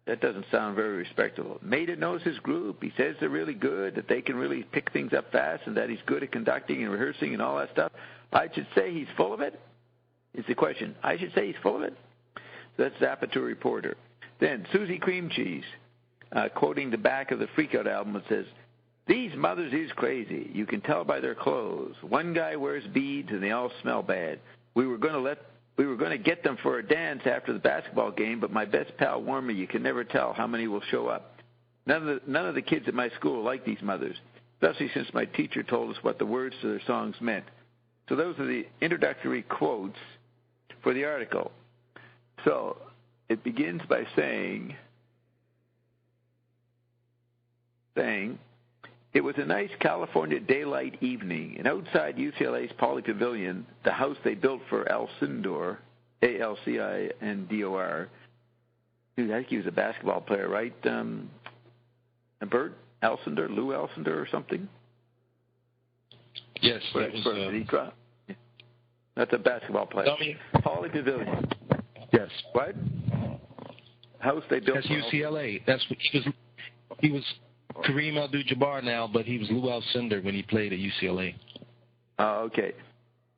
that doesn't sound very respectable. Mehta knows his group. He says they're really good, that they can really pick things up fast, and that he's good at conducting and rehearsing and all that stuff. I should say he's full of it? Is the question. I should say he's full of it? So that's Zappa to a reporter. Then Susie Cream Cheese, quoting the back of the Freakout album, it says, these mothers is crazy. You can tell by their clothes. One guy wears beads and they all smell bad. We were going to get them for a dance after the basketball game, but my best pal warned me you can never tell how many will show up. None of the kids at my school like these mothers, especially since my teacher told us what the words to their songs meant. So those are the introductory quotes for the article. So it begins by saying, it was a nice California daylight evening, and outside UCLA's Poly Pavilion, the house they built for Alcindor, Alcindor, dude, I think he was a basketball player, right? Bert Alcindor, Lou Alcindor or something? Yes. That's a basketball player. Poly Pavilion. Yes. What? House they built for UCLA. That's what he was Kareem Abdul-Jabbar now, but he was Lou Alcindor when he played at UCLA. Oh, okay.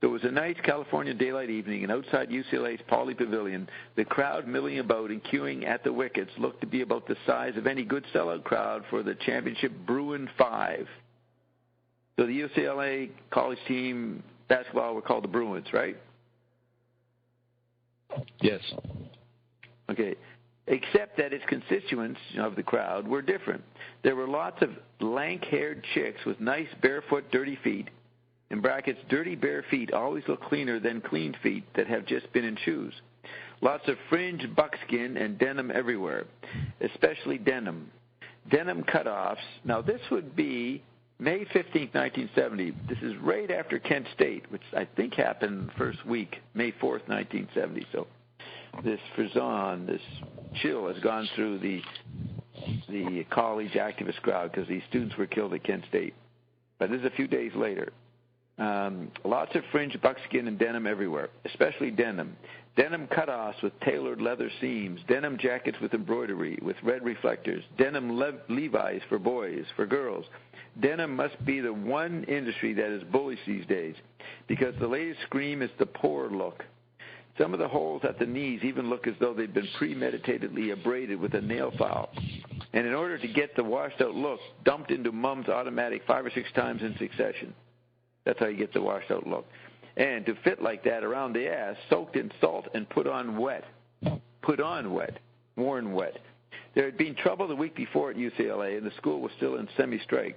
So it was a nice California daylight evening, and outside UCLA's Pauley Pavilion, the crowd milling about and queuing at the wickets looked to be about the size of any good sellout crowd for the championship Bruin 5. So the UCLA college team basketball were called the Bruins, right? Yes. Okay. Except that its constituents of the crowd were different. There were lots of lank-haired chicks with nice barefoot, dirty feet. In brackets, dirty bare feet always look cleaner than clean feet that have just been in shoes. Lots of fringe, buckskin, and denim everywhere, especially denim. Denim cutoffs. Now, this would be May 15, 1970. This is right after Kent State, which I think happened the first week, May 4th, 1970. So this frisson, this chill has gone through the college activist crowd because these students were killed at Kent State. But this is a few days later. Lots of fringe, buckskin, and denim everywhere, especially denim. Denim cutoffs with tailored leather seams, denim jackets with embroidery, with red reflectors, denim Levi's for boys, for girls. Denim must be the one industry that is bullish these days because the latest scream is the poor look. Some of the holes at the knees even look as though they've been premeditatedly abraded with a nail file. And in order to get the washed-out look, dumped into Mum's automatic 5 or 6 times in succession. That's how you get the washed-out look. And to fit like that around the ass, soaked in salt and put on wet. Put on wet. Worn wet. There had been trouble the week before at UCLA, and the school was still in semi-strike.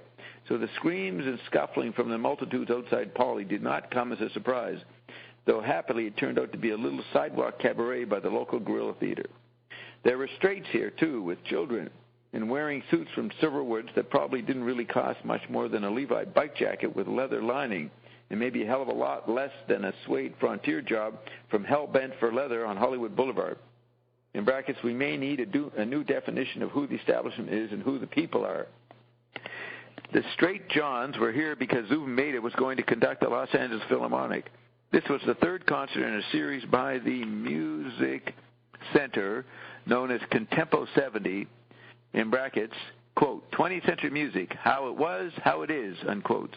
So the screams and scuffling from the multitudes outside Pauley did not come as a surprise, though happily it turned out to be a little sidewalk cabaret by the local guerrilla theater. There were straights here, too, with children, and wearing suits from Silverwoods that probably didn't really cost much more than a Levi bike jacket with leather lining, and maybe a hell of a lot less than a suede frontier job from Hellbent for Leather on Hollywood Boulevard. In brackets, we may need a new definition of who the establishment is and who the people are. The Straight Johns were here because Zubin Mehta was going to conduct the Los Angeles Philharmonic. This was the third concert in a series by the Music Center known as Contempo 70, in brackets, quote, 20th century music, how it was, how it is, unquote.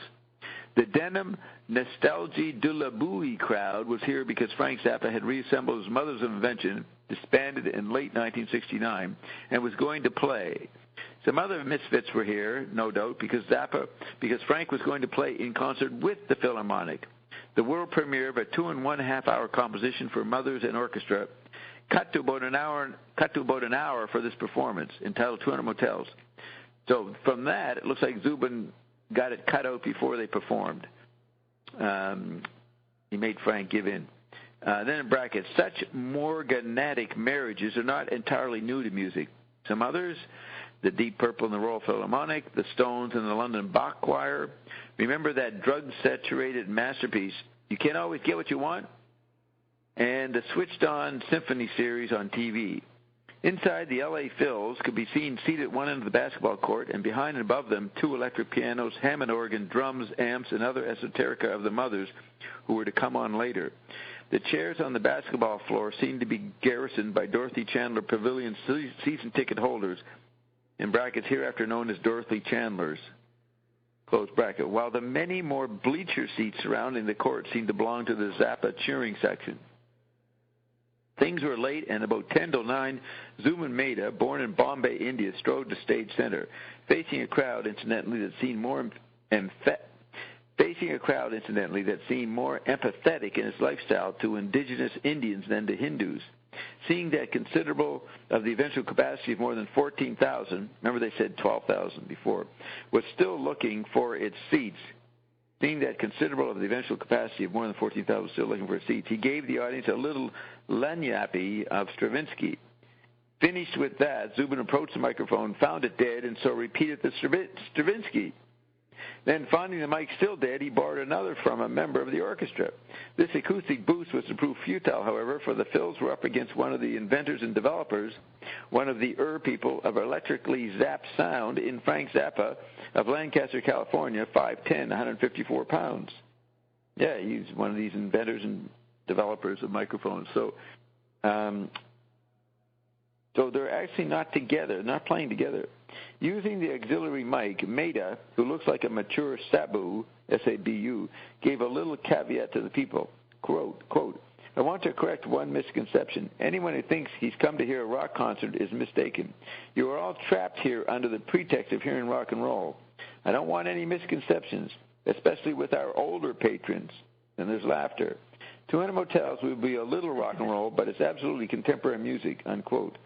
The denim nostalgie de la Bowie crowd was here because Frank Zappa had reassembled his Mothers of Invention, disbanded in late 1969, and was going to play. Some other misfits were here, no doubt, because Frank was going to play in concert with the Philharmonic. The world premiere of a 2.5 hour composition for Mothers and Orchestra cut to about an hour for this performance, entitled 200 Motels. So from that, it looks like Zubin got it cut out before they performed. He made Frank give in. Then in brackets, such morganatic marriages are not entirely new to music. Some others, the Deep Purple and the Royal Philharmonic, the Stones and the London Bach Choir. Remember that drug-saturated masterpiece, You Can't Always Get What You Want? And the switched-on symphony series on TV. Inside, the L.A. Phils could be seen seated at one end of the basketball court, and behind and above them, 2 electric pianos, Hammond organ, drums, amps, and other esoterica of the Mothers who were to come on later. The chairs on the basketball floor seemed to be garrisoned by Dorothy Chandler Pavilion season ticket holders, in brackets hereafter known as Dorothy Chandlers, close bracket, while the many more bleacher seats surrounding the court seemed to belong to the Zappa cheering section. Things were late, and about 10 till 9, Zubin Mehta, born in Bombay, India, strode to stage center, facing a crowd, incidentally, that seemed more empathetic in its lifestyle to indigenous Indians than to Hindus. Seeing that considerable of the eventual capacity of more than 14,000, remember they said 12,000 before, was still looking for its seats. Seeing that considerable of the eventual capacity of more than 14,000 still looking for its seats, he gave the audience a little lagniappe of Stravinsky. Finished with that, Zubin approached the microphone, found it dead, and so repeated the Stravinsky. Then, finding the mic still dead, he borrowed another from a member of the orchestra. This acoustic boost was to prove futile, however, for the Phils were up against one of the inventors and developers, one of the people of electrically zapped sound in Frank Zappa of Lancaster, California, 5'10", 154 pounds. Yeah, he's one of these inventors and developers of microphones. So they're actually not together, not playing together. Using the auxiliary mic, Mehta, who looks like a mature Sabu, S-A-B-U, gave a little caveat to the people. Quote, I want to correct one misconception. Anyone who thinks he's come to hear a rock concert is mistaken. You are all trapped here under the pretext of hearing rock and roll. I don't want any misconceptions, especially with our older patrons. And there's laughter. To enter Motels will be a little rock and roll, but it's absolutely contemporary music, unquote.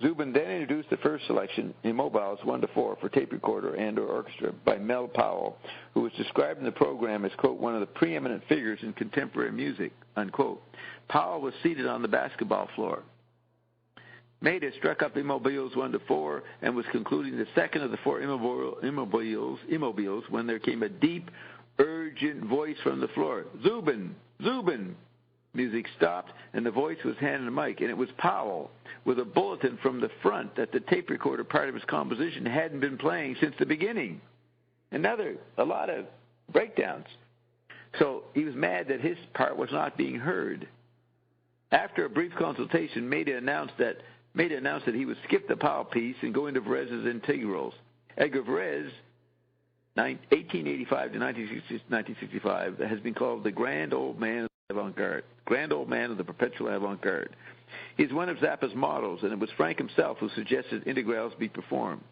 Zubin then introduced the first selection, Immobiles 1-4 for tape recorder and or orchestra by Mel Powell, who was described in the program as, quote, one of the preeminent figures in contemporary music, unquote. Powell was seated on the basketball floor. Maida struck up Immobiles 1-4 and was concluding the second of the four Immobiles when there came a deep, urgent voice from the floor. Zubin! Zubin! Music stopped, and the voice was handed a mic, and it was Powell with a bulletin from the front that the tape recorder part of his composition hadn't been playing since the beginning. A lot of breakdowns. So he was mad that his part was not being heard. After a brief consultation, Maida announced that he would skip the Powell piece and go into Varèse's integrals. Edgar Varèse, 1885 to 1965, has been called the Grand Old Man of the Avant-Garde, Grand Old Man of the Perpetual Avant-Garde. He's one of Zappa's models, and it was Frank himself who suggested integrales be performed.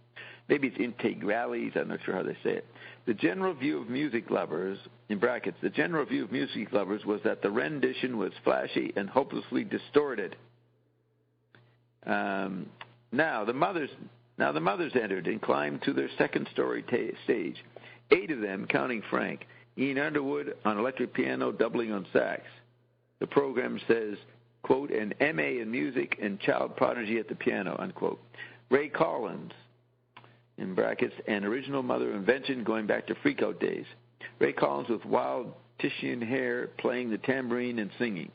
Maybe it's integrales, I'm not sure how they say it. The general view of music lovers, in brackets, the general view of music lovers was that the rendition was flashy and hopelessly distorted. Now the mothers entered and climbed to their second story stage. 8 of them, counting Frank. Ian Underwood on electric piano, doubling on sax. The program says, quote, an M.A. in music and child prodigy at the piano, unquote. Ray Collins, in brackets, an original mother invention going back to freakout days. Ray Collins with wild Titian hair playing the tambourine and singing.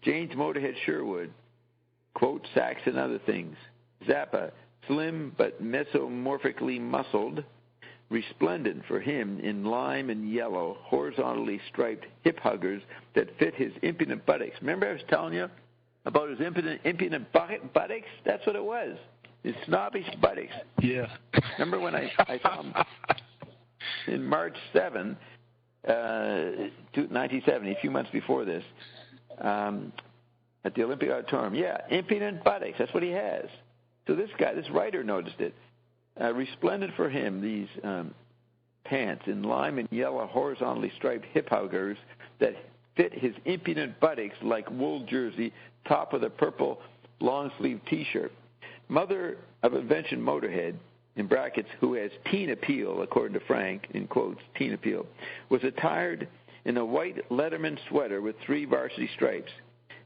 James Motorhead Sherwood, quote, sax and other things. Zappa, slim but mesomorphically muscled, resplendent for him in lime and yellow, horizontally striped hip huggers that fit his impudent buttocks. Remember I was telling you about his impudent buttocks? That's what it was. His snobbish buttocks. Yeah. Remember when I saw him in March 7, 1970, a few months before this, at the Olympic Auditorium. Yeah, impudent buttocks. That's what he has. So this writer noticed it. Resplendent for him, these pants in lime and yellow horizontally striped hip huggers that fit his impudent buttocks like wool jersey, top with a purple long-sleeve T-shirt. Mother of invention Motorhead, in brackets, who has teen appeal, according to Frank, in quotes, teen appeal, was attired in a white Letterman sweater with 3 varsity stripes,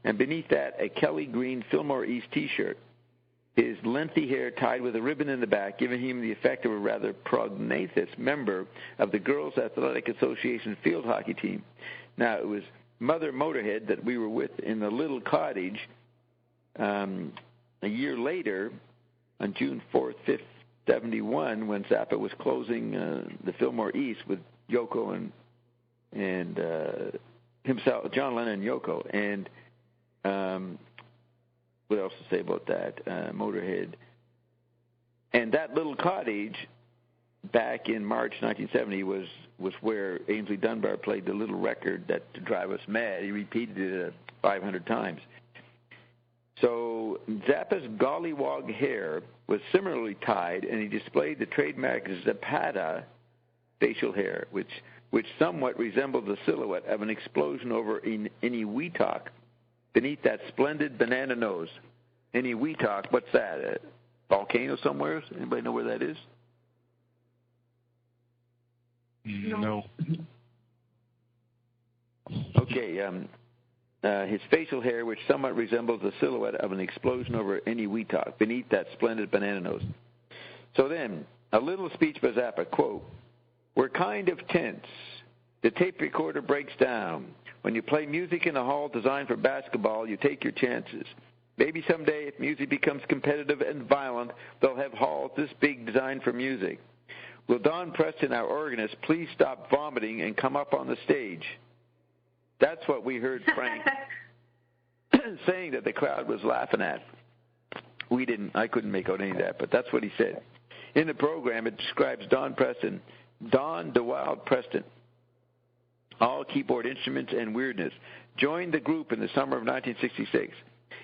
and beneath that a Kelly Green Fillmore East T-shirt. His lengthy hair tied with a ribbon in the back, giving him the effect of a rather prognathous member of the Girls Athletic Association field hockey team. Now, it was Mother Motorhead that we were with in the little cottage a year later, on June 4th, 1971, when Zappa was closing the Fillmore East with Yoko and himself, John Lennon and Yoko. And what else to say about that? Motorhead. And that little cottage back in March 1970 was where Ainsley Dunbar played the little record that To Drive Us Mad. He repeated it 500 times. So Zappa's gollywog hair was similarly tied, and he displayed the trademark Zapata facial hair, which somewhat resembled the silhouette of an explosion over Eniwetok beneath that splendid banana nose. Eniwetok, what's that? A volcano somewhere? Anybody know where that is? No. Okay, his facial hair, which somewhat resembles the silhouette of an explosion over Eniwetok beneath that splendid banana nose. So then, a little speech by Zappa, quote, we're kind of tense. The tape recorder breaks down. When you play music in a hall designed for basketball, you take your chances. Maybe someday, if music becomes competitive and violent, they'll have halls this big designed for music. Will Don Preston, our organist, please stop vomiting and come up on the stage? That's what we heard Frank saying that the crowd was laughing at. I couldn't make out any of that, but that's what he said. In the program, it describes Don Preston, Don DeWild Preston, all keyboard instruments and weirdness. Joined the group in the summer of 1966.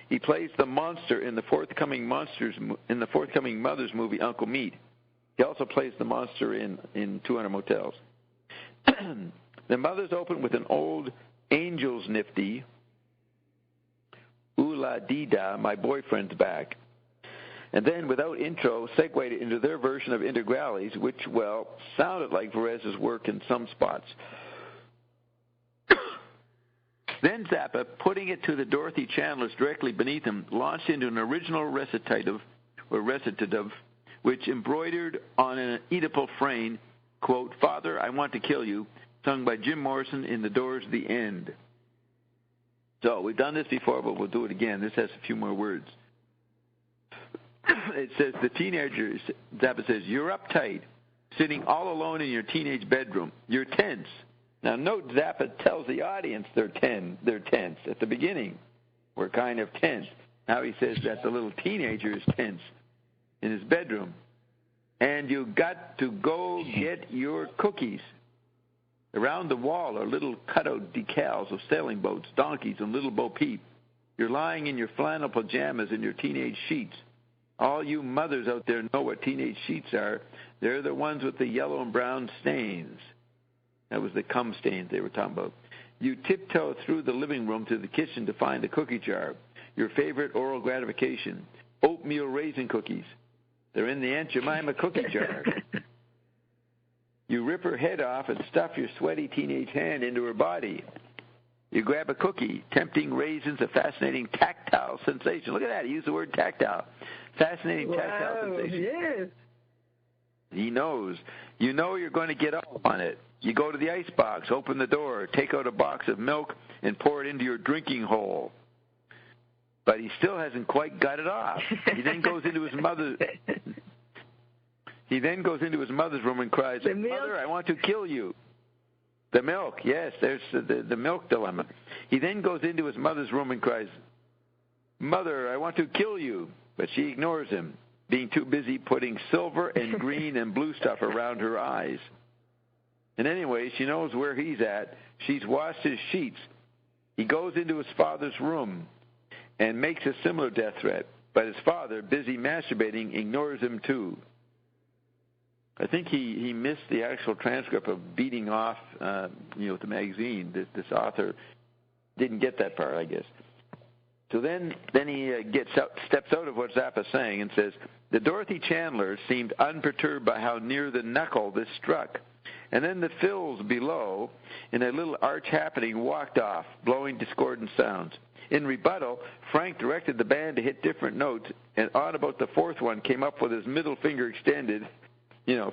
He plays the monster in the forthcoming Mothers movie, Uncle Meat. He also plays the monster in 200 Motels. The Mothers open with an old Angels nifty, Ooh La Dee Da, My Boyfriend's Back. And then, without intro, segued into their version of Integrales, which, well, sounded like Perez's work in some spots. Then Zappa, putting it to the Dorothy Chandlers directly beneath him, launched into an original recitative, which embroidered on an Oedipal frame, quote, Father, I Want to Kill You, sung by Jim Morrison in The Doors' The End. So, we've done this before, but we'll do it again. This has a few more words. It says, the teenagers, Zappa says, you're uptight, sitting all alone in your teenage bedroom. You're tense. Now, note Zappa tells the audience they're tense. At the beginning, we're kind of tense. Now he says that the little teenager is tense in his bedroom. And you got to go get your cookies. Around the wall are little cutout decals of sailing boats, donkeys, and little Bo Peep. You're lying in your flannel pajamas in your teenage sheets. All you mothers out there know what teenage sheets are. They're the ones with the yellow and brown stains. That was the cum stains they were talking about. You tiptoe through the living room to the kitchen to find the cookie jar, your favorite oral gratification, oatmeal raisin cookies. They're in the Aunt Jemima cookie jar. You rip her head off and stuff your sweaty teenage hand into her body. You grab a cookie, tempting raisins, a fascinating tactile sensation. Look at that, he used the word tactile. Fascinating tactile sensation. Yes. He knows. You know you're going to get up on it. You go to the icebox, open the door, take out a box of milk, and pour it into your drinking hole. But he still hasn't quite got it off. He then goes into his mother's room and cries, Mother, I want to kill you. The milk, yes, there's the milk dilemma. He then goes into his mother's room and cries, Mother, I want to kill you. But she ignores him, being too busy putting silver and green and blue stuff around her eyes. And anyway, she knows where he's at. She's washed his sheets. He goes into his father's room and makes a similar death threat. But his father, busy masturbating, ignores him too. I think he missed the actual transcript of beating off, with the magazine. This author didn't get that part, I guess. So then he steps out of what Zappa's saying and says, the Dorothy Chandlers seemed unperturbed by how near the knuckle this struck. And then the fills below, in a little arch happening, walked off, blowing discordant sounds. In rebuttal, Frank directed the band to hit different notes, and on about the fourth one came up with his middle finger extended,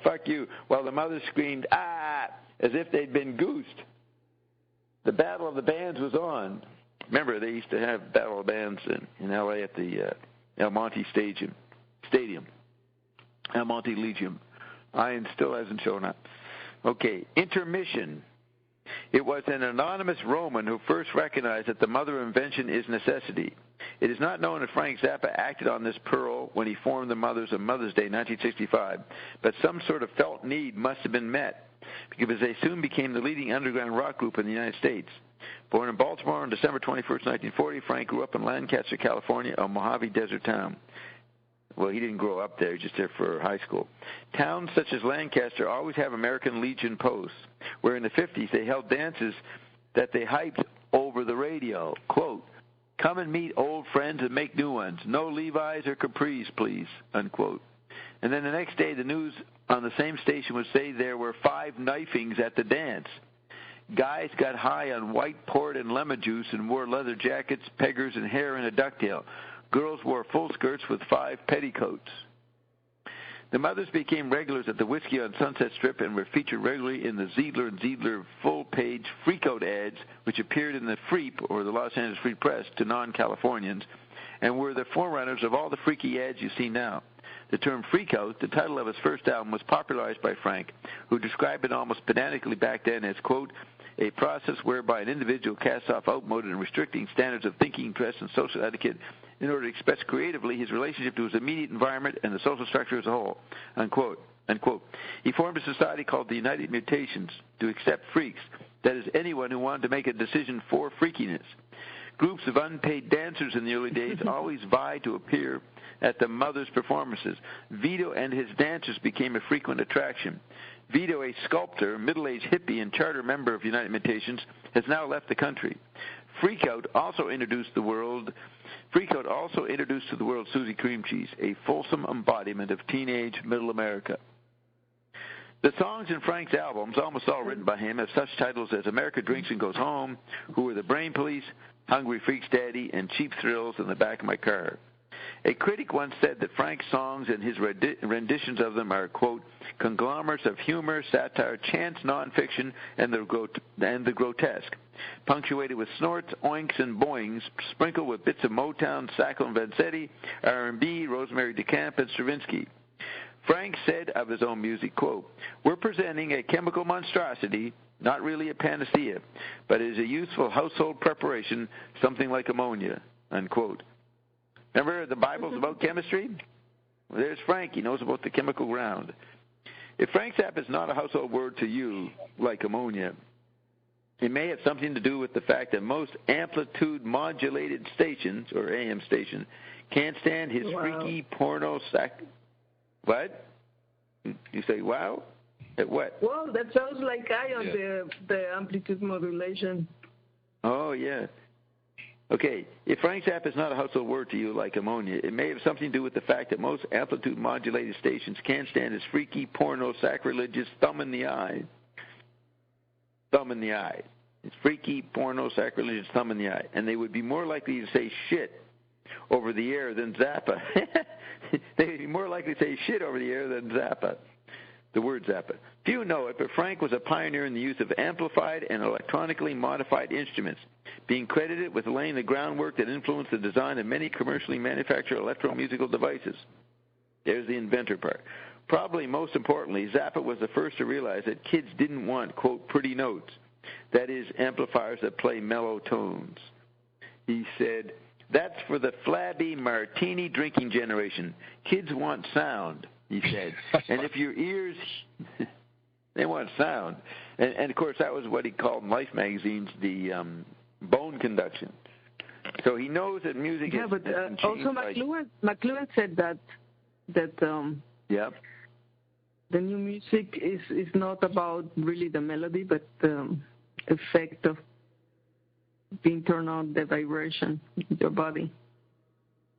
fuck you, while the Mothers screamed, ah, as if they'd been goosed. The Battle of the Bands was on. Remember, they used to have Battle of Bands in L.A. at the El Monte Stadium. El Monte Legion. Ian still hasn't shown up. Okay, intermission. It was an anonymous Roman who first recognized that the mother of invention is necessity. It is not known if Frank Zappa acted on this pearl when he formed the Mothers of Mother's Day, 1965, but some sort of felt need must have been met, because they soon became the leading underground rock group in the United States. Born in Baltimore on December 21st, 1940, Frank grew up in Lancaster, California, a Mojave Desert town. Well, he didn't grow up there, he was just there for high school. Towns such as Lancaster always have American Legion posts, where in the 50s they held dances that they hyped over the radio. Quote, come and meet old friends and make new ones. No Levi's or Capris, please, unquote. And then the next day the news on the same station would say there were 5 knifings at the dance. Guys got high on white port and lemon juice and wore leather jackets, peggers, and hair in a ducktail. Girls wore full skirts with 5 petticoats. The Mothers became regulars at the Whiskey on Sunset Strip and were featured regularly in the Ziedler and Ziedler full-page freakout ads, which appeared in the Freep, or the Los Angeles Free Press, to non-Californians, and were the forerunners of all the freaky ads you see now. The term freakout, the title of his first album, was popularized by Frank, who described it almost pedantically back then as, quote, a process whereby an individual casts off outmoded and restricting standards of thinking, dress, and social etiquette in order to express creatively his relationship to his immediate environment and the social structure as a whole, unquote. Unquote. He formed a society called the United Mutations to accept freaks, that is, anyone who wanted to make a decision for freakiness. Groups of unpaid dancers in the early days always vied to appear at the Mothers' performances. Vito and his dancers became a frequent attraction. Vito, a sculptor, middle-aged hippie, and charter member of United Imitations, has now left the country. Freakout also introduced to the world Susie Cream Cheese, a fulsome embodiment of teenage middle America. The songs in Frank's albums, almost all written by him, have such titles as America Drinks and Goes Home, Who Are the Brain Police, Hungry Freaks Daddy, and Cheap Thrills in the Back of My Car. A critic once said that Frank's songs and his renditions of them are, quote, conglomerates of humor, satire, chance, nonfiction, and the grotesque, punctuated with snorts, oinks, and boings, sprinkled with bits of Motown, Sacco and Vanzetti, R&B, Rosemary DeCamp, and Stravinsky. Frank said of his own music, quote, we're presenting a chemical monstrosity, not really a panacea, but it is a useful household preparation, something like ammonia, unquote. Remember the Bible's about chemistry? Well, there's Frank. He knows about the chemical ground. If Frank Zappa is not a household word to you, like ammonia, it may have something to do with the fact that most amplitude-modulated stations, or AM stations, can't stand his freaky porno What? You say, wow? At what? Well, that sounds like on the amplitude modulation. Oh, yeah. Okay, if Frank Zappa is not a household word to you like ammonia, it may have something to do with the fact that most amplitude-modulated stations can't stand his freaky, porno, sacrilegious thumb in the eye. Thumb in the eye. It's freaky, porno, sacrilegious thumb in the eye. And they would be more likely to say shit over the air than Zappa. They would be more likely to say shit over the air than Zappa. The word Zappa. Few know it, but Frank was a pioneer in the use of amplified and electronically modified instruments, being credited with laying the groundwork that influenced the design of many commercially manufactured electromusical devices. There's the inventor part. Probably most importantly, Zappa was the first to realize that kids didn't want, quote, pretty notes, that is, amplifiers that play mellow tones. He said, that's for the flabby martini drinking generation. Kids want sound, he said. And if your ears, they want sound. And of course, that was what he called in Life magazines the bone conduction. So he knows that music is... Yeah, but also McLuhan said that yeah. The new music is not about really the melody, but the effect of being turned on, the vibration in your body.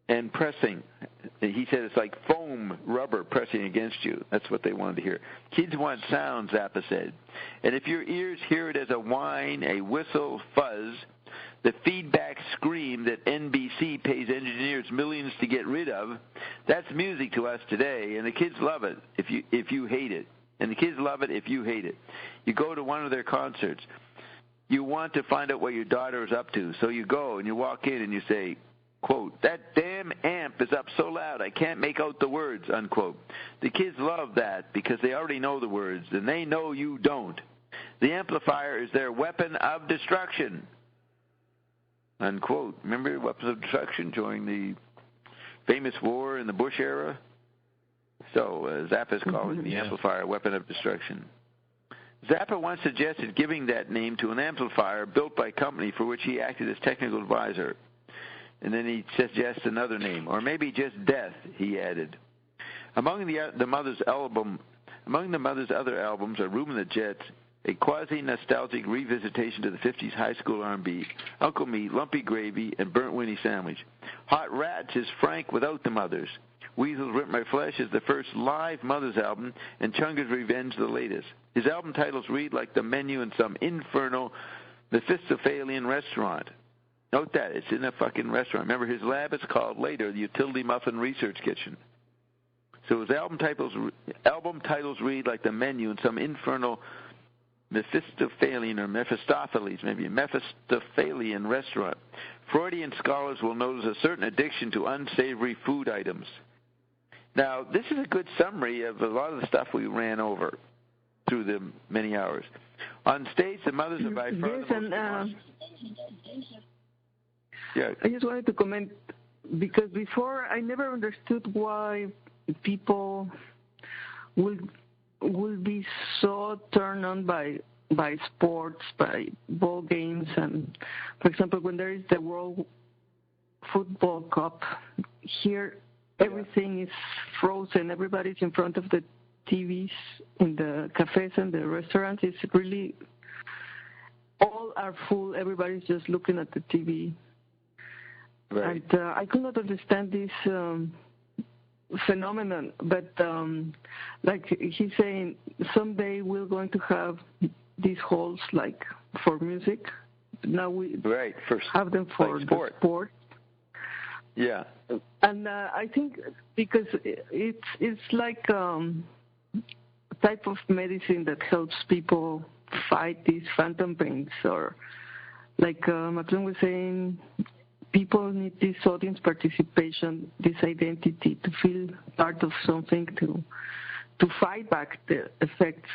And pressing. He said it's like foam rubber pressing against you. That's what they wanted to hear. Kids want sound, Zappa said. And if your ears hear it as a whine, a whistle, fuzz, the feedback scream that NBC pays engineers millions to get rid of, that's music to us today. And the kids love it if you hate it. And the kids love it if you hate it. You go to one of their concerts. You want to find out what your daughter is up to. So you go and you walk in and you say, quote, that damn amp is up so loud I can't make out the words, unquote. The kids love that because they already know the words, and they know you don't. The amplifier is their weapon of destruction, unquote. Remember weapons of destruction during the famous war in the Bush era? So Zappa's calling the amplifier a weapon of destruction. Zappa once suggested giving that name to an amplifier built by a company for which he acted as technical advisor. And then he suggests another name, or maybe just death, he added. Among the Mother's other albums are Room in the Jets, a quasi-nostalgic revisitation to the 50s high school R&B, Uncle Me, Lumpy Gravy, and Burnt Winnie Sandwich. Hot Rats is Frank without the Mothers. Weasels Rip My Flesh is the first live Mothers album, and Chunga's Revenge the latest. His album titles read like the menu in some infernal Mephistophelian restaurant. Note that. It's in a fucking restaurant. Remember, his lab is called later the Utility Muffin Research Kitchen. So his album titles read like the menu in some infernal Mephistophelian or Mephistopheles, maybe a Mephistophelian restaurant. Freudian scholars will notice a certain addiction to unsavory food items. Now, this is a good summary of a lot of the stuff we ran over through the many hours. On stage, the Mothers are by far the most... Yeah. I just wanted to comment, because before I never understood why people will be so turned on by by sports, by ball games, and for example, when there is the World Football Cup, here everything is frozen. Everybody's in front of the TVs in the cafes and the restaurants. It's really, all are full. Everybody's just looking at the TV. Right. And I could not understand this phenomenon, but like he's saying, someday we're going to have these halls like for music. Now we have them for like sport. Yeah. And I think because it's like type of medicine that helps people fight these phantom pains, or like McLuhan was saying, people need this audience participation, this identity to feel part of something, to fight back the effects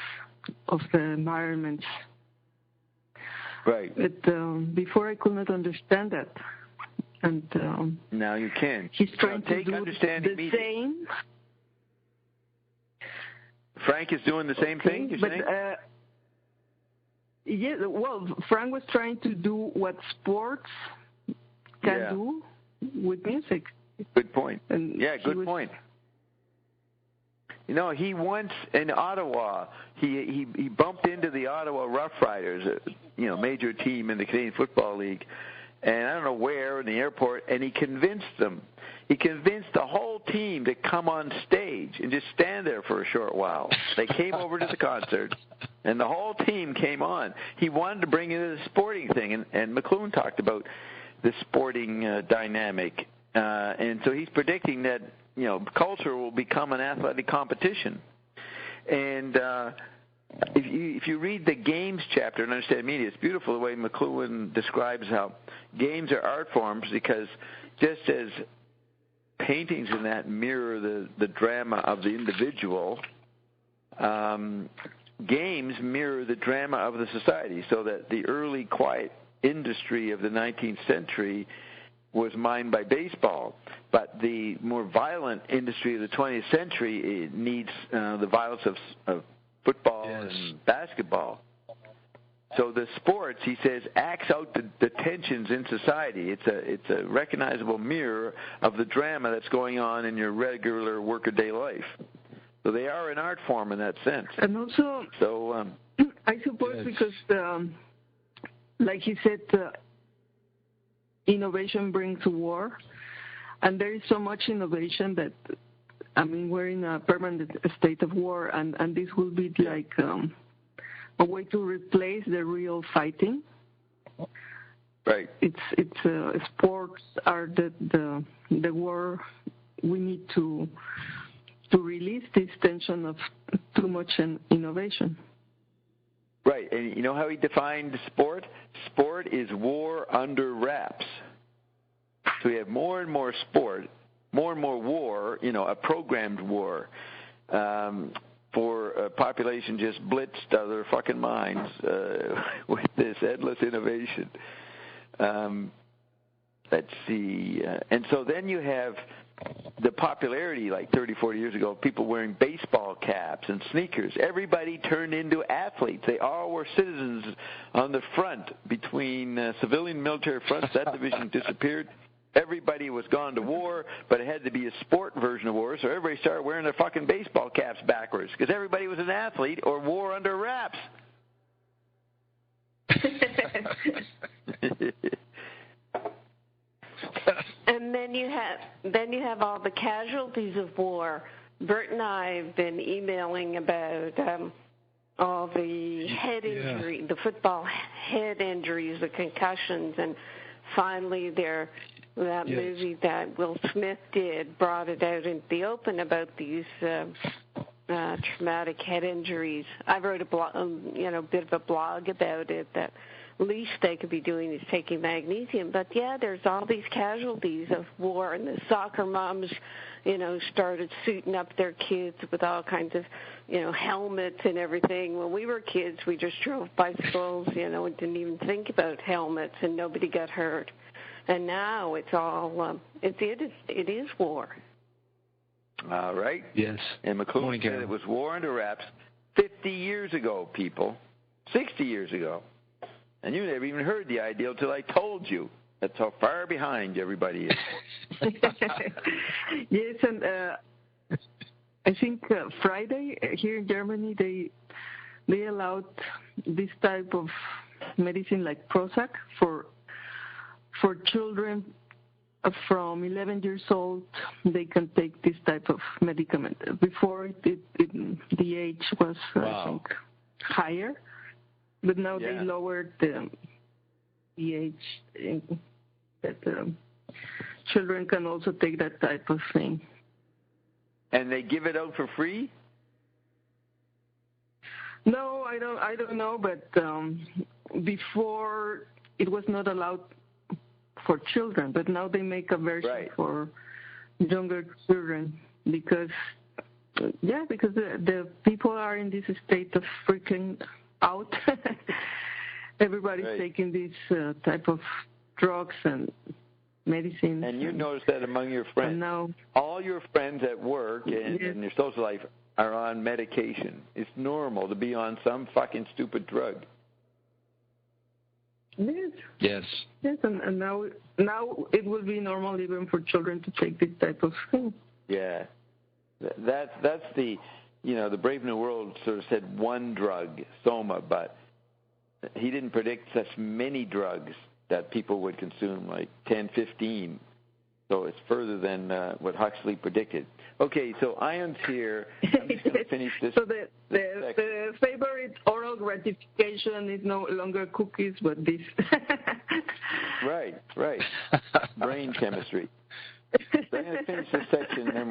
of the environments. Right. But before I could not understand that. And now you can. He's trying to do the same. Frank is doing the same thing, you're saying? Yeah, well, Frank was trying to do what sports can do with music. Good point. And good point. You know, he once in Ottawa, he bumped into the Ottawa Rough Riders, major team in the Canadian Football League, and I don't know where, in the airport, and he convinced them. He convinced the whole team to come on stage and just stand there for a short while. They came over to the concert, and the whole team came on. He wanted to bring in the sporting thing, and McLuhan talked about the sporting dynamic, and so he's predicting that culture will become an athletic competition. And if you read the games chapter in Understand Media, it's beautiful the way McLuhan describes how games are art forms, because just as paintings in that mirror the drama of the individual, games mirror the drama of the society, so that the early quiet industry of the 19th century was mined by baseball, but the more violent industry of the 20th century needs the violence of football and basketball. So the sports, he says, acts out the tensions in society. It's a recognizable mirror of the drama that's going on in your regular workaday life. So they are an art form in that sense. And also, I suppose because, like he said, innovation brings war, and there is so much innovation that, we're in a permanent state of war, and this will be like a way to replace the real fighting. Right. It's sports are the war. We need to release this tension of too much innovation. Right, and you know how he defined sport? Sport is war under wraps. So we have more and more sport, more and more war, a programmed war, for a population just blitzed out of their fucking minds with this endless innovation. Let's see. And so then you have the popularity, like 30, 40 years ago, people wearing baseball caps and sneakers. Everybody turned into athletes. They all were citizens on the front between civilian and military fronts. That division disappeared. Everybody was gone to war, but it had to be a sport version of war, so everybody started wearing their fucking baseball caps backwards because everybody was an athlete or war under wraps. And then you have all the casualties of war. Bert and I have been emailing about all the head injury, the football head injuries, the concussions, and finally that movie that Will Smith did brought it out into the open about these traumatic head injuries. I wrote a blog, bit of a blog about it, that least they could be doing is taking magnesium. But there's all these casualties of war, and the soccer moms, started suiting up their kids with all kinds of, helmets and everything. When we were kids, we just drove bicycles, and didn't even think about helmets, and nobody got hurt. And now it's all, it is war. All right. Yes. And McLuhan said it was war under wraps 50 years ago, people. 60 years ago. And you never even heard the ideal till I told you. That's how far behind everybody is. Yes, and I think Friday here in Germany they allowed this type of medicine like Prozac for children from 11 years old. They can take this type of medicament. Before the age was I think higher, but now they lowered the age that children can also take that type of thing. And they give it out for free? No, I don't know, but before it was not allowed for children, but now they make a version for younger children because the people are in this state of freaking out. Everybody's taking this type of drugs and medicines. And you notice that among your friends. Now, all your friends at work and in your social life are on medication. It's normal to be on some fucking stupid drug. Yes, and now it will be normal even for children to take this type of thing. Yeah, that's the, the Brave New World sort of said one drug, Soma, but he didn't predict such many drugs that people would consume, like 10, 15. So it's further than what Huxley predicted. Okay, so Ion's here. I'm just going to finish this. So the favorite oral gratification is no longer cookies, but this. Right. Brain chemistry. So I'm going to finish this section. Then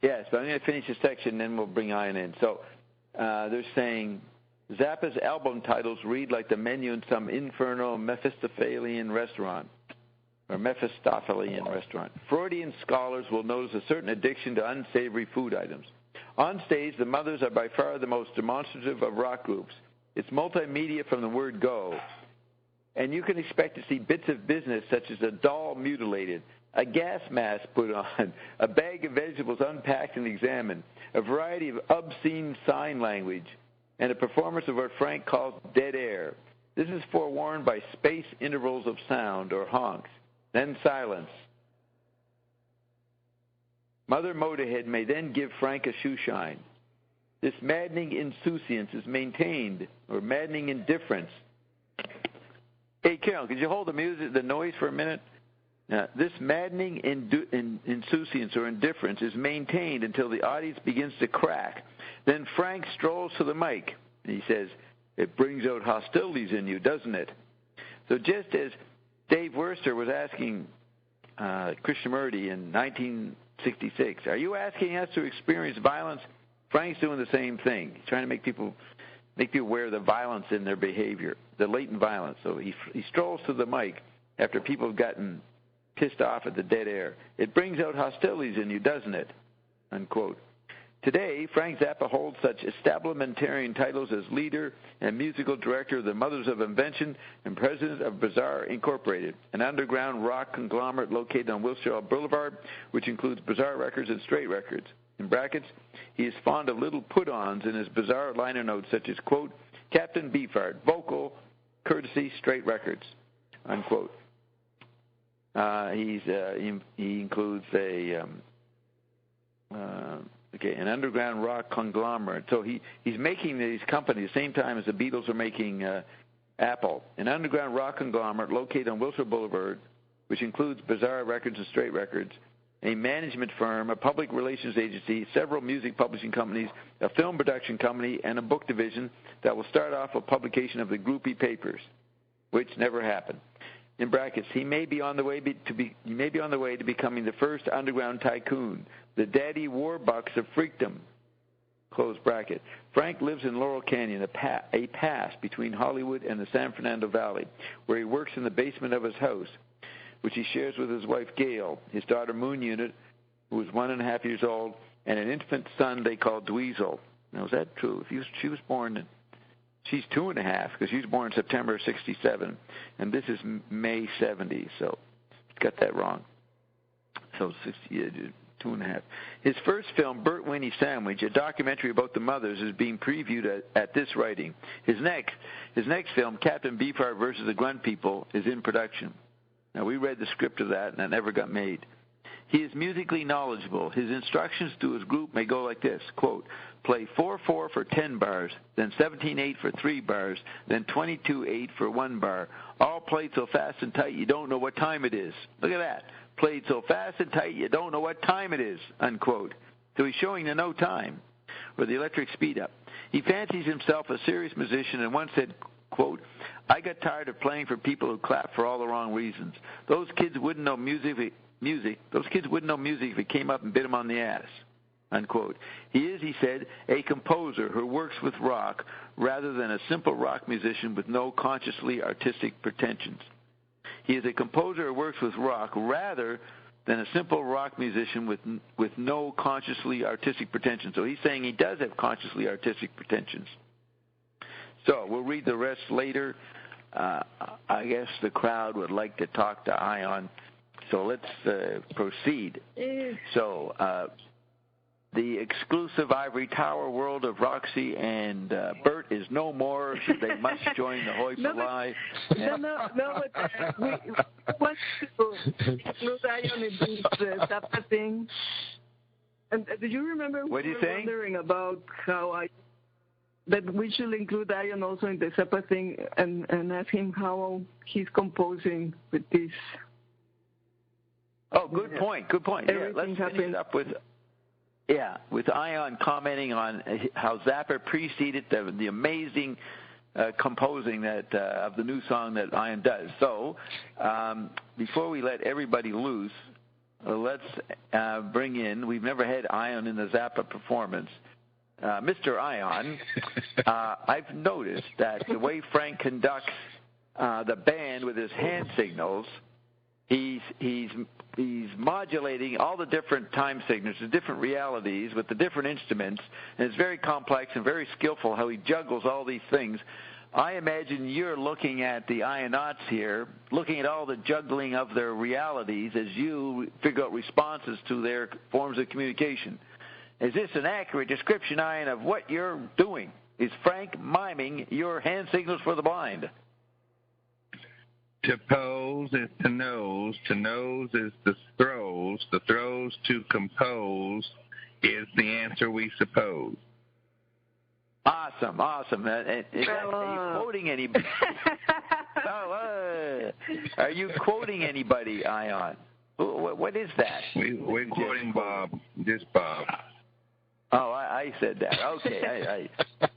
Yes, but I'm going to finish this section, then we'll bring Ion in. So they're saying Zappa's album titles read like the menu in some infernal Mephistophelian restaurant. Freudian scholars will notice a certain addiction to unsavory food items. On stage, the Mothers are by far the most demonstrative of rock groups. It's multimedia from the word go. And you can expect to see bits of business such as a doll mutilated, a gas mask put on, a bag of vegetables unpacked and examined, a variety of obscene sign language, and a performance of what Frank calls dead air. This is forewarned by space intervals of sound or honks. Then silence. Mother Motorhead may then give Frank a shoe shine. This maddening insouciance is maintained, or maddening indifference. Hey, Carol, could you hold the noise for a minute? Now, this maddening insouciance or indifference is maintained until the audience begins to crack. Then Frank strolls to the mic, and he says, "It brings out hostilities in you, doesn't it?" So just as Dave Wurster was asking Krishnamurti in 1966, "Are you asking us to experience violence?" Frank's doing the same thing. He's trying to make people aware of the violence in their behavior, the latent violence. So he strolls to the mic after people have gotten pissed off at the dead air. "It brings out hostilities in you, doesn't it?" Unquote. Today, Frank Zappa holds such establishmentarian titles as leader and musical director of the Mothers of Invention and president of Bizarre Incorporated, an underground rock conglomerate located on Wilshire Boulevard, which includes Bizarre Records and Straight Records. In brackets, he is fond of little put-ons in his bizarre liner notes such as, quote, "Captain Beefheart, vocal, courtesy, Straight Records," unquote. He includes an underground rock conglomerate. So he's making these companies at the same time as the Beatles are making Apple. An underground rock conglomerate located on Wilshire Boulevard, which includes Bizarre Records and Straight Records, a management firm, a public relations agency, several music publishing companies, a film production company, and a book division that will start off with publication of the Groupie Papers, which never happened. In brackets, he may be on the way to becoming the first underground tycoon, the Daddy Warbucks of freakdom. Close bracket. Frank lives in Laurel Canyon, a pass between Hollywood and the San Fernando Valley, where he works in the basement of his house, which he shares with his wife Gail, his daughter Moon Unit, who is 1.5 years old, and an infant son they call Dweezil. Now, is that true? She was born, she's 2.5 because she was born in September 67, and this is May 70, so got that wrong. So 2.5. His first film, Bert Winnie Sandwich, a documentary about the mothers, is being previewed at this writing. His next film, Captain Beefheart versus the Grunt People, is in production. Now, we read the script of that, and it never got made. He is musically knowledgeable. His instructions to his group may go like this, quote, play 4/4 for 10 bars, then 17/8 for 3 bars, then 22/8 for 1 bar. All played so fast and tight you don't know what time it is. Look at that. Played so fast and tight you don't know what time it is, unquote. So he's showing the no time, or the electric speed up. He fancies himself a serious musician and once said, quote, I got tired of playing for people who clap for all the wrong reasons. Those kids wouldn't know music if it came up and bit them on the ass, unquote. He is, he said, a composer who works with rock rather than a simple rock musician with no consciously artistic pretensions. He is a composer who works with rock rather than a simple rock musician with no consciously artistic pretensions. So he's saying he does have consciously artistic pretensions. So we'll read the rest later. I guess the crowd would like to talk to Ion. So let's proceed. So the exclusive ivory tower world of Roxy and Bert is no more. They must join the Hoi Polloi. We want to include Ion in this Zappa thing. And do you remember what we were saying? Wondering about how that we should include Ion also in the Zappa thing and ask him how he's composing with this. Oh, good point. Good point. Yeah, let's finish it up with Ion commenting on how Zappa preceded the amazing composing that of the new song that Ion does. So before we let everybody loose, let's bring in. We've never had Ion in the Zappa performance. Mr. Ion, I've noticed that the way Frank conducts the band with his hand signals, he's modulating all the different time signatures, the different realities with the different instruments, and it's very complex and very skillful how he juggles all these things. I imagine you're looking at the Ionauts here, looking at all the juggling of their realities as you figure out responses to their forms of communication. Is this an accurate description, Ion, of what you're doing? Is Frank miming your hand signals for the blind? To pose is to nose is the throws to compose is the answer we suppose. Awesome. Are you quoting anybody? Are you quoting anybody, Ion? What is that? We're quoting Bob, just Bob. Oh, I said that. Okay,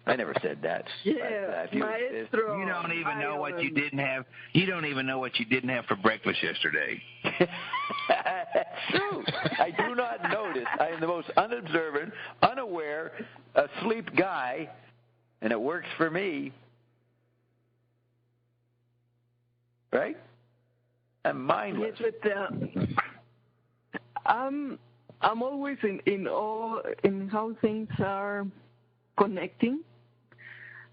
I never said that. Yeah, maestro. You don't even know what you didn't have. You don't even know what you didn't have for breakfast yesterday. True. I do not notice. I am the most unobservant, unaware, asleep guy, and it works for me. Right? I'm mindless. Yes, but I'm always in awe in how things are connecting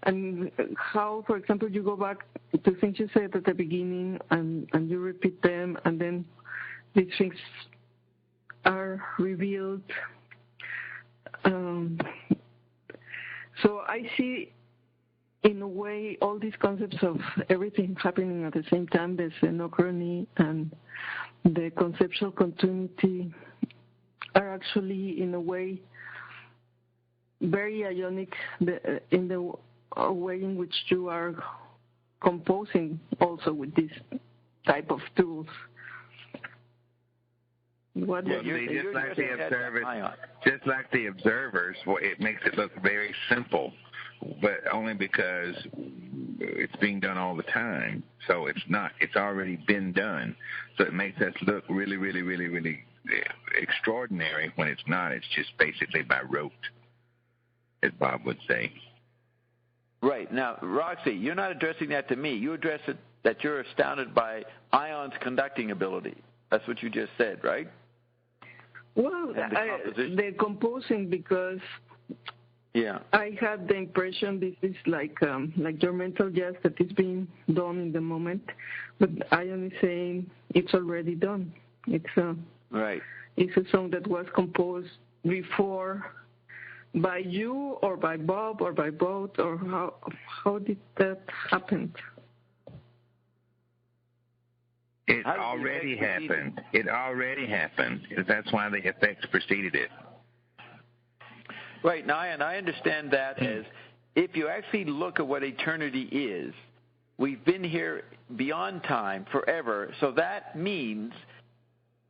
and how, for example, you go back to things you said at the beginning and you repeat them and then these things are revealed. So I see, in a way, all these concepts of everything happening at the same time, the synochrony and the conceptual continuity are actually, in a way, very ionic in the way in which you are composing also with this type of tools. Just like the observers, it makes it look very simple, but only because it's being done all the time. So it's not. It's already been done. So it makes us look really, really, really, really extraordinary when it's not. It's just basically by rote, as Bob would say. Right. Now, Roxy, you're not addressing that to me. You address it that you're astounded by Ion's conducting ability. That's what you just said, right? Well, the composing, because I had the impression this is like your mental jazz that is being done in the moment, but Ion is saying it's already done. It's right. is a song that was composed before by you or by Bob or by both, or how did that happen? It already happened. It already happened. That's why the effects preceded it. Right, now, and I understand that as if you actually look at what eternity is, we've been here beyond time forever, so that means,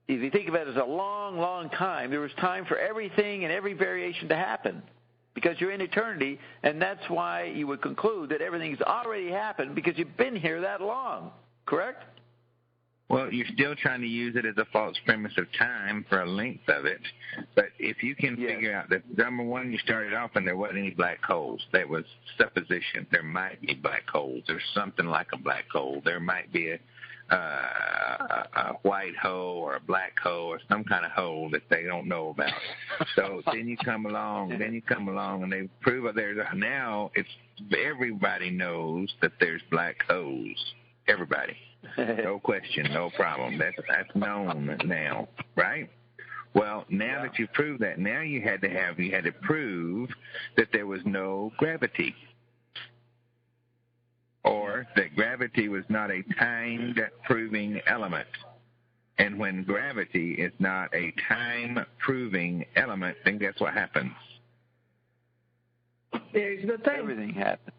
if you think of it as a long, long time, there was time for everything and every variation to happen because you're in eternity, and that's why you would conclude that everything's already happened because you've been here that long, correct? Well, you're still trying to use it as a false premise of time for a length of it. But if you can figure out that, number one, you started off and there wasn't any black holes. That was supposition. There might be black holes. There's something like a black hole. There might be a white hole or a black hole or some kind of hole that they don't know about. So then you come along and they prove that there's now everybody knows that there's black holes. Everybody. No question, no problem. That's known now, right? Well, now that you've proved that, now you had to prove that there was no gravity, or that gravity was not a time-proving element. And when gravity is not a time-proving element, then guess what happens? There's the time. Everything happens.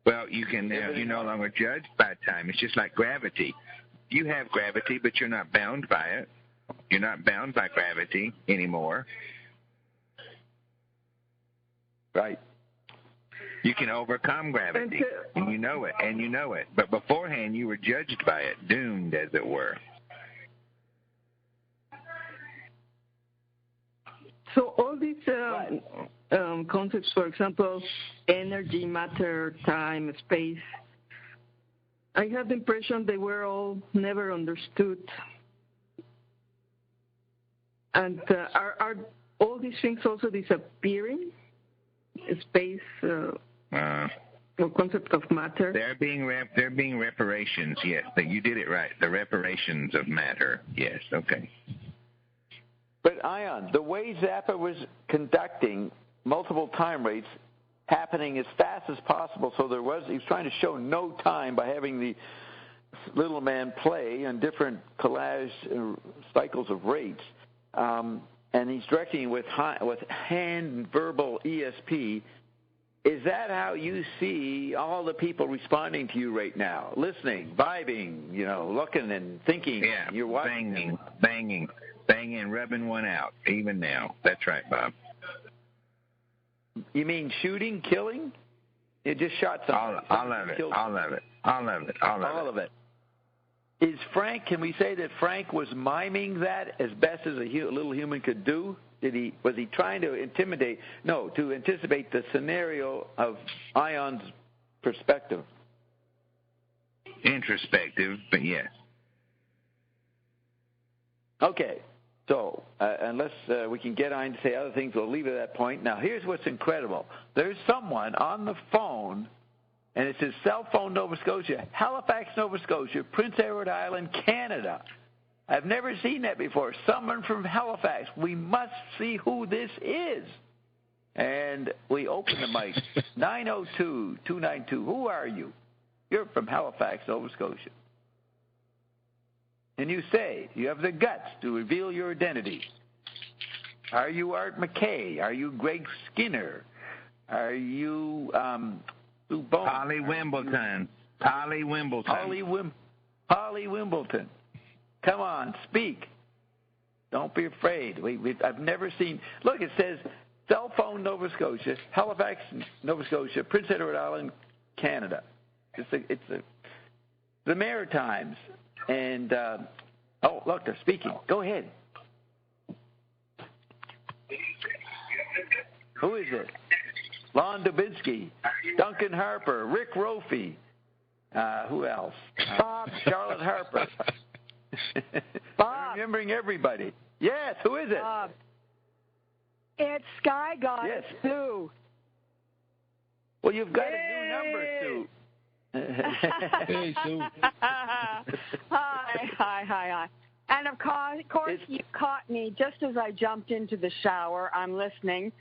Well, you're no longer judged by time. It's just like gravity. You have gravity, but you're not bound by it. You're not bound by gravity anymore. Right. You can overcome gravity, and you know it. But beforehand, you were judged by it, doomed, as it were. So all these concepts, for example, energy, matter, time, space, I have the impression they were all never understood. And are all these things also disappearing? Space, or concept of matter? They're being reparations, yes. You did it right. The reparations of matter, yes, okay. But, Ion, the way Zappa was conducting multiple time rates happening as fast as possible, so he was trying to show no time by having the little man play on different collage cycles of rates, and he's directing with hand verbal ESP. Is that how you see all the people responding to you right now? Listening, vibing, looking and thinking. Yeah, you're watching. Banging, rubbing one out, even now. That's right, Bob. You mean shooting, killing? You just shot somebody. All of it. Is Frank, can we say that Frank was miming that as best as a little human could do? Was he trying to to anticipate the scenario of Ion's perspective? Introspective, but yes. Okay. So unless we can get on to say other things, we'll leave it at that point. Now, here's what's incredible. There's someone on the phone, and it says cell phone, Nova Scotia, Halifax, Nova Scotia, Prince Edward Island, Canada. I've never seen that before. Someone from Halifax. We must see who this is. And we open the mic. 902-292. Who are you? You're from Halifax, Nova Scotia. And you say you have the guts to reveal your identity. Are you Art McKay? Are you Greg Skinner? Are you Lou Bone? Polly Wimbledon. Polly Wimbledon. Polly Wimbledon. Come on, speak. Don't be afraid. I've never seen. Look, it says cell phone, Nova Scotia, Halifax, Nova Scotia, Prince Edward Island, Canada. It's the Maritimes. And, look, they're speaking. Go ahead. Who is it? Lon Dubinsky, Duncan Harper, Rick Rofe. Who else? Bob. Charlotte Harper. Bob. Remembering everybody. Yes, who is it? Bob. It's Sky Goddess Sue. Well, you've got a new number, Sue. Hey, Sue. Hi. And of course, you caught me just as I jumped into the shower. I'm listening,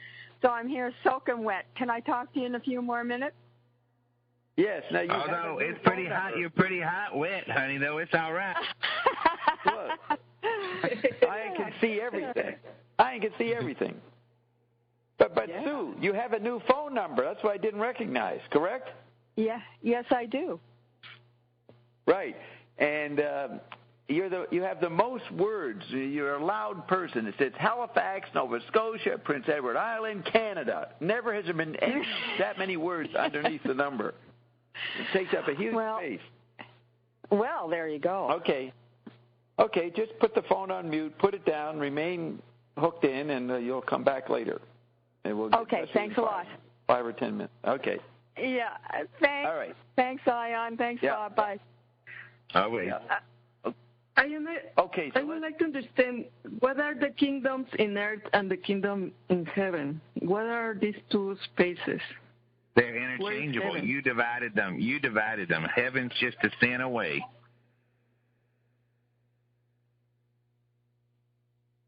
so I'm here soaking wet. Can I talk to you in a few more minutes? Yes. Now you although it's pretty hot, you're pretty hot wet, honey. Though it's all right. Look, I can see everything. But yeah. Sue, you have a new phone number. That's what I didn't recognize. Correct? Yeah. Yes, I do. Right. And you have the most words. You're a loud person. It says Halifax, Nova Scotia, Prince Edward Island, Canada. Never has there been that many words underneath the number. It takes up a huge space. Well, there you go. Okay, just put the phone on mute, put it down, remain hooked in, and you'll come back later. And we'll thanks a lot. 5 or 10 minutes. Okay. Yeah, thanks. All right. Thanks, Ion. Thanks, Bob. Bye. Oh, wait. I would like to understand, what are the kingdoms in earth and the kingdom in heaven? What are these two spaces? They're interchangeable. You divided them. Heaven's just a sin away.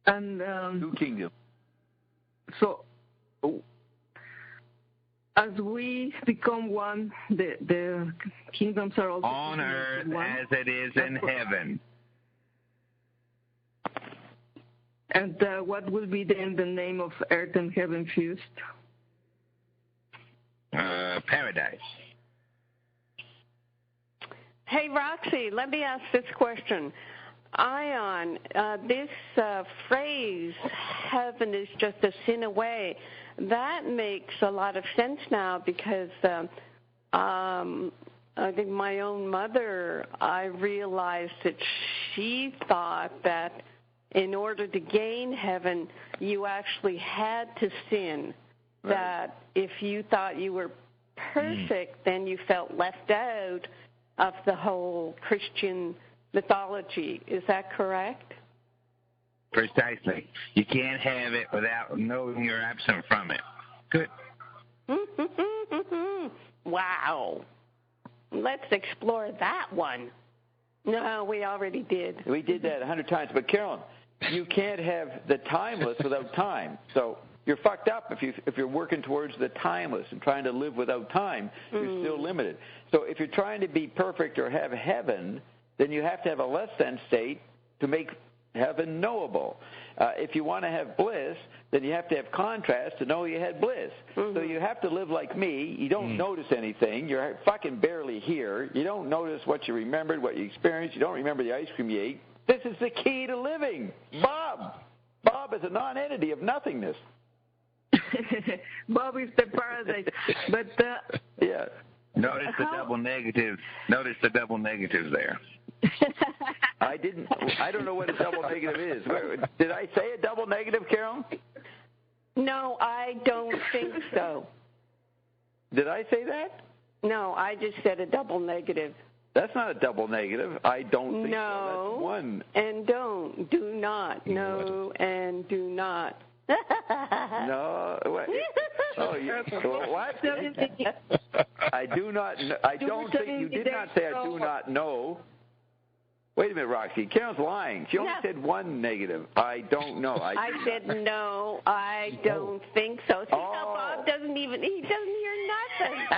And two kingdoms. So, as we become one, the kingdoms are also on earth as it is in heaven. And what will be then the name of earth and heaven fused? Paradise. Hey, Roxy, let me ask this question. Ion, this phrase, heaven is just a sin away, that makes a lot of sense now because I think my own mother, I realized that she thought that in order to gain heaven, you actually had to sin. Right. That if you thought you were perfect, then you felt left out of the whole Christian mythology. Is that correct? Precisely. You can't have it without knowing you're absent from it. Good. Wow. Let's explore that one. No, we already did. We did that 100 times. But, Carolyn, you can't have the timeless without time. So you're fucked up if you're working towards the timeless and trying to live without time. You're still limited. So if you're trying to be perfect or have heaven, then you have to have a less than state to make heaven knowable. If you want to have bliss, then you have to have contrast to know you had bliss. So you have to live like me. You don't notice anything. You're fucking barely here. You don't notice what you remembered, what you experienced. You don't remember the ice cream you ate. This is the key to living. Bob is a non-entity of nothingness. Bob is the paradise. But yeah. Notice the double negatives. Notice the double negatives there. I don't know what a double negative is. Did I say a double negative, Carol? No, I don't think so. Did I say that? No, I just said a double negative. That's not a double negative. I don't think so. That's one. And don't. Do not. No and do not. No. Wait. Oh, what? I do not. I don't think you did not say I do not know. Wait a minute, Roxy. Carol's lying. She only said one negative. I don't know. I said no. I don't think so. See how Bob doesn't hear nothing.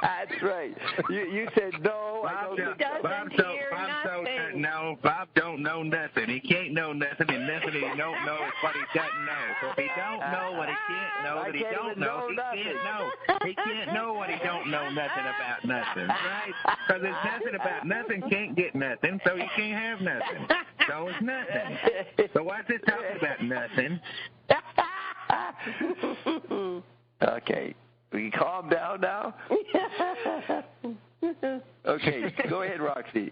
That's right. You said no. Bob doesn't hear nothing. No, Bob don't know nothing. He can't know nothing, and nothing he don't know is what he doesn't know. So if he don't know what he can't know, that he don't know, he can't know. He can't know what he don't know nothing about nothing, right? Because there's nothing about nothing can't get nothing, so you can't have nothing. So it's nothing. So why's this talking about nothing? Okay. We can calm down now? Okay, go ahead, Roxy.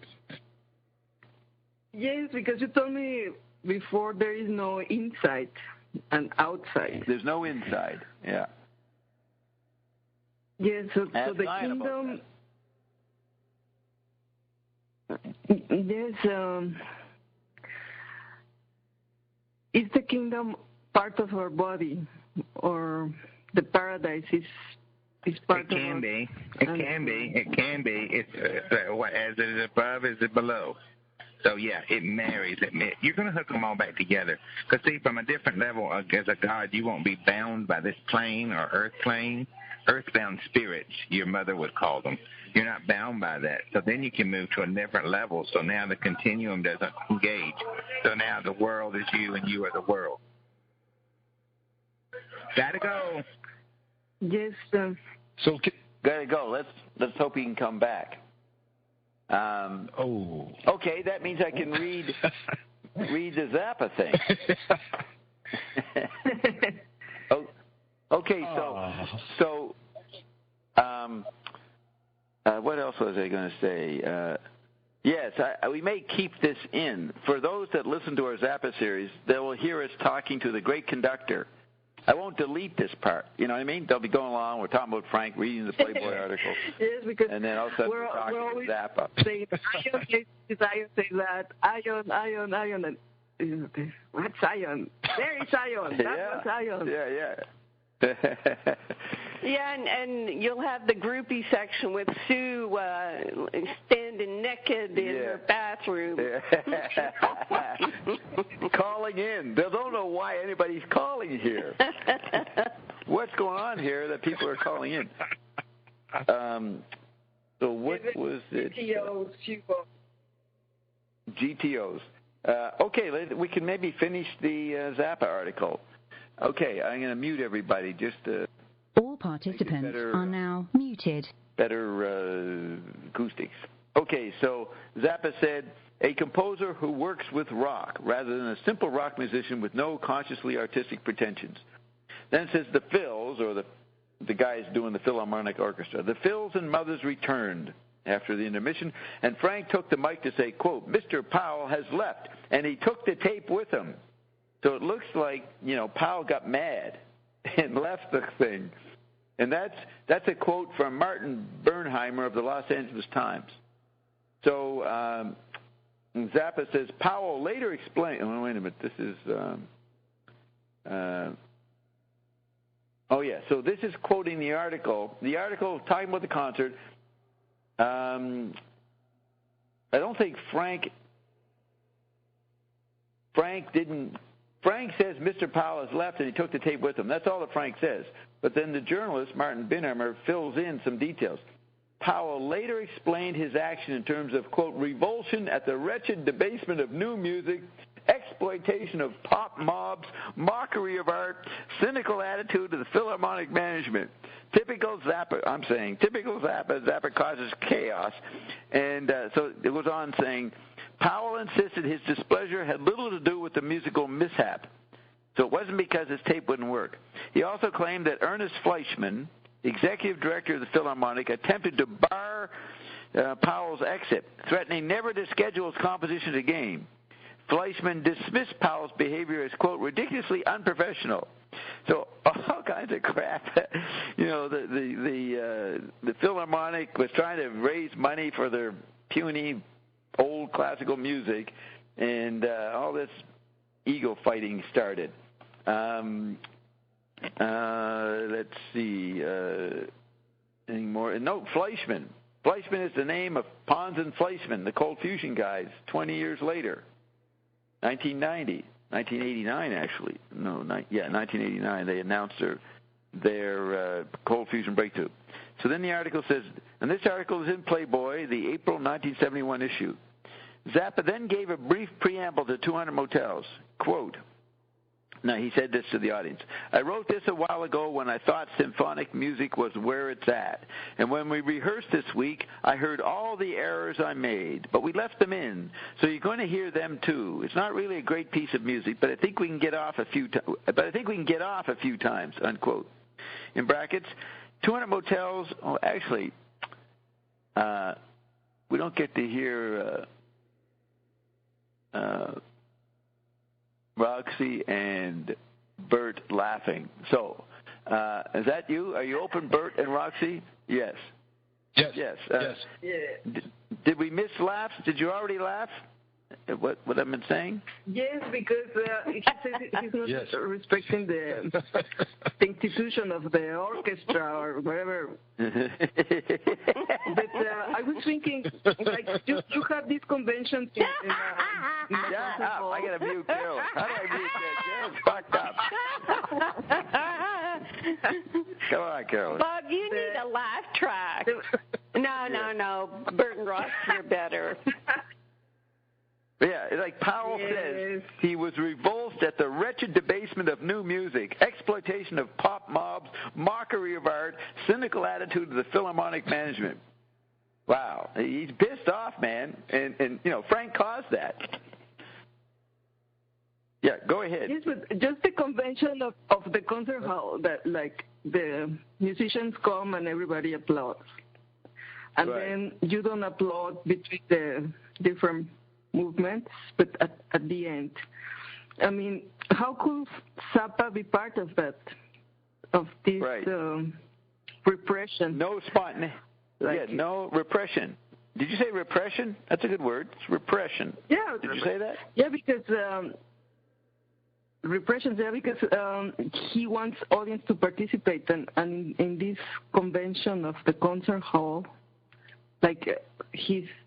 Yes, because you told me before there is no inside and outside. There's no inside, yeah. Yes, so the kingdom... Yes, is the kingdom part of our body, or the paradise is part of our... It can be. It's as it is above, is it below? So, yeah, it marries. You're going to hook them all back together. Because, see, from a different level, as a God, you won't be bound by this plane or earth plane. Earthbound spirits, your mother would call them. You're not bound by that. So then you can move to a different level. So now the continuum doesn't engage. So now the world is you and you are the world. Gotta go. Yes. So gotta go. Let's hope he can come back. Okay, that means I can read the Zappa thing. Okay, so what else was I going to say? Yes, we may keep this in. For those that listen to our Zappa series, they will hear us talking to the great conductor. I won't delete this part. You know what I mean? They'll be going along. We're talking about Frank reading the Playboy article. Yes, because and then all of a sudden we're talking to Zappa. Saying, Ion say that. Ion. And, what's Ion? There is Ion. That was Ion. Yeah. Yeah, and you'll have the groupie section with Sue standing naked in her bathroom. Calling in. They don't know why anybody's calling here. What's going on here that people are calling in? So what was it? GTOs. Okay, we can maybe finish the Zappa article. Okay, I'm going to mute everybody just to... All participants are now muted. Better acoustics. Okay, so Zappa said, a composer who works with rock rather than a simple rock musician with no consciously artistic pretensions. Then it says the Phils, or the guys doing the Philharmonic Orchestra, the Phils and Mothers returned after the intermission, and Frank took the mic to say, quote, Mr. Powell has left, and he took the tape with him. So it looks like, Powell got mad and left the thing. And that's a quote from Martin Bernheimer of the Los Angeles Times. So Zappa says, Powell later explained... Oh, wait a minute. This is... so this is quoting the article. The article talking about the concert. I don't think Frank says Mr. Powell has left and he took the tape with him. That's all that Frank says. But then the journalist, Martin Bernheimer, fills in some details. Powell later explained his action in terms of, quote, revulsion at the wretched debasement of new music, exploitation of pop mobs, mockery of art, cynical attitude of the Philharmonic management. Typical Zappa, Zappa causes chaos. And so it goes on saying, Powell insisted his displeasure had little to do with the musical mishap. So it wasn't because his tape wouldn't work. He also claimed that Ernest Fleischmann, executive director of the Philharmonic, attempted to bar Powell's exit, threatening never to schedule his compositions again. Fleischmann dismissed Powell's behavior as, quote, ridiculously unprofessional. So all kinds of crap. The Philharmonic was trying to raise money for their puny old classical music, and all this ego fighting started. Let's see. Anything more? No, Fleischmann. Fleischmann is the name of Pons and Fleischmann, the Cold Fusion guys, 20 years later. 1989 actually. 1989. They announced their Cold Fusion breakthrough. So then the article says, and this article is in Playboy, the April 1971 issue. Zappa then gave a brief preamble to 200 Motels. Quote, now he said this to the audience, I wrote this a while ago when I thought symphonic music was where it's at. And when we rehearsed this week, I heard all the errors I made, but we left them in. So you're going to hear them too. It's not really a great piece of music, but I think we can get off a few times, unquote. In brackets, 200 Motels, we don't get to hear Roxy and Bert laughing. So, is that you? Are you open, Bert and Roxy? Yes. Yes. Did we miss laughs? Did you already laugh? what I've been saying? Yes, because he says he's not respecting the institution of the orchestra or whatever. But I was thinking, like, you have these conventions in I got to mute Carol. How do I mute that? Carol's fucked up. Come on, Carol. Bob, you need a laugh track. No. Bert and Roxy are better. Yeah, like Powell says, he was revulsed at the wretched debasement of new music, exploitation of pop mobs, mockery of art, cynical attitude of the Philharmonic management. Wow, he's pissed off, man, and Frank caused that. Yeah, go ahead. Yes, but just the convention of the concert hall, that like the musicians come and everybody applauds, and then you don't applaud between the different movements, but at the end. I mean, how could Zappa be part of that, of this repression? No spontaneity. No repression. Did you say repression? That's a good word. It's repression. Yeah. Did you say that? Yeah, because repression. Yeah, because he wants audience to participate, and in this convention of the concert hall, like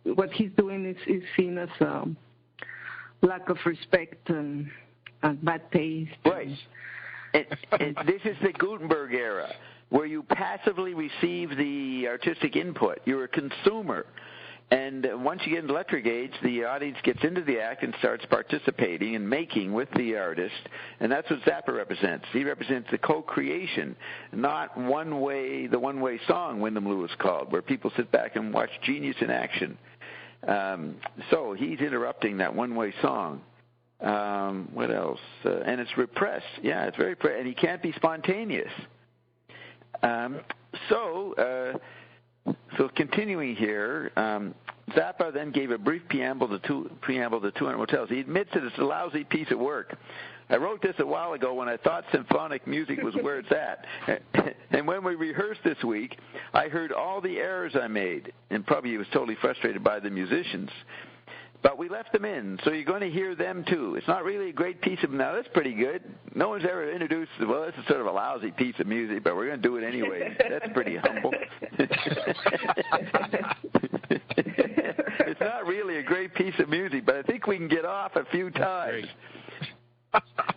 what he's doing is seen as lack of respect and bad taste. Right. And this is the Gutenberg era, where you passively receive the artistic input. You're a consumer. And once you get into electric age, the audience gets into the act and starts participating and making with the artist. And that's what Zappa represents. He represents the co-creation, not the one-way song, Wyndham Lewis called, where people sit back and watch genius in action. So he's interrupting that one-way song. What else? And it's repressed. Yeah, it's very and he can't be spontaneous. So continuing here, Zappa then gave a brief preamble to 200 Motels. He admits that it's a lousy piece of work. I wrote this a while ago when I thought symphonic music was where it's at. And when we rehearsed this week, I heard all the errors I made, and probably he was totally frustrated by the musicians. But we left them in, so you're going to hear them too. It's not really a great piece of, now that's pretty good. No one's ever introduced, well, this is sort of a lousy piece of music, but we're going to do it anyway. That's pretty humble. It's not really a great piece of music, but I think we can get off a few times.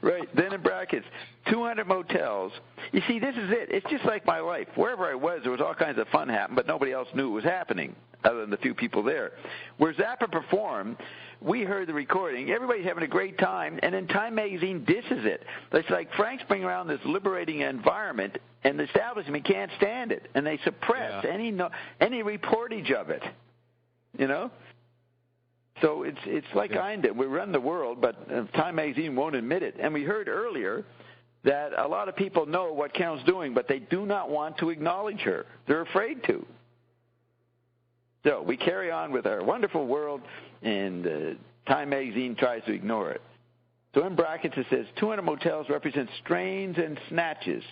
Right, then in brackets, 200 Motels. You see, this is it. It's just like my life. Wherever I was, there was all kinds of fun happening, but nobody else knew it was happening other than the few people there. Where Zappa performed, we heard the recording. Everybody's having a great time, and then Time Magazine disses it. It's like Frank's bringing around this liberating environment, and the establishment can't stand it, and they suppress any reportage of it, So it's like I did. We run the world, but Time Magazine won't admit it. And we heard earlier that a lot of people know what Carol's doing, but they do not want to acknowledge her. They're afraid to. So we carry on with our wonderful world, and Time Magazine tries to ignore it. So in brackets it says, 200 Motels represents strains and snatches.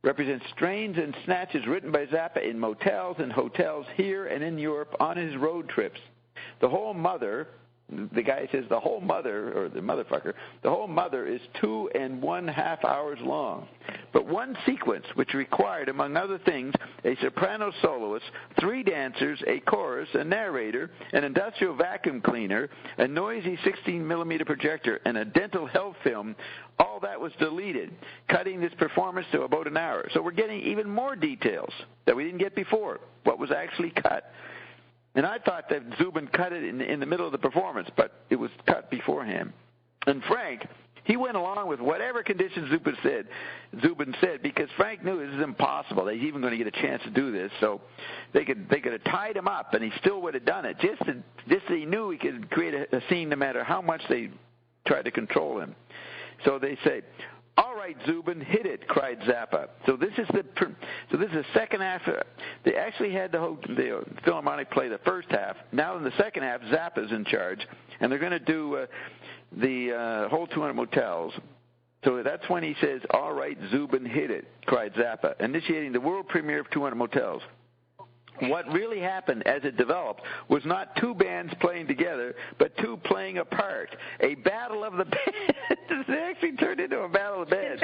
Represents strains and snatches written by Zappa in motels and hotels here and in Europe on his road trips. The whole mother, the guy says the whole mother, or the motherfucker, the whole mother is 2.5 hours long. But one sequence, which required, among other things, a soprano soloist, 3 dancers, a chorus, a narrator, an industrial vacuum cleaner, a noisy 16mm projector, and a dental health film, all that was deleted, cutting this performance to about an hour. So we're getting even more details that we didn't get before, what was actually cut. And I thought that Zubin cut it in the middle of the performance, but it was cut beforehand. And Frank, he went along with whatever conditions Zubin said, because Frank knew this is impossible. He's even going to get a chance to do this, so they could have tied him up, and he still would have done it. Just so he knew he could create a scene no matter how much they tried to control him. So they say, "All right, Zubin, hit it!" cried Zappa. So this is the second half. They actually had the Philharmonic play the first half. Now in the second half, Zappa's in charge, and they're going to do the whole 200 Motels. So that's when he says, "All right, Zubin, hit it!" cried Zappa, initiating the world premiere of 200 Motels. what really happened as it developed was not two bands playing together, but two playing apart. A battle of the bands. It actually turned into a battle of the bands.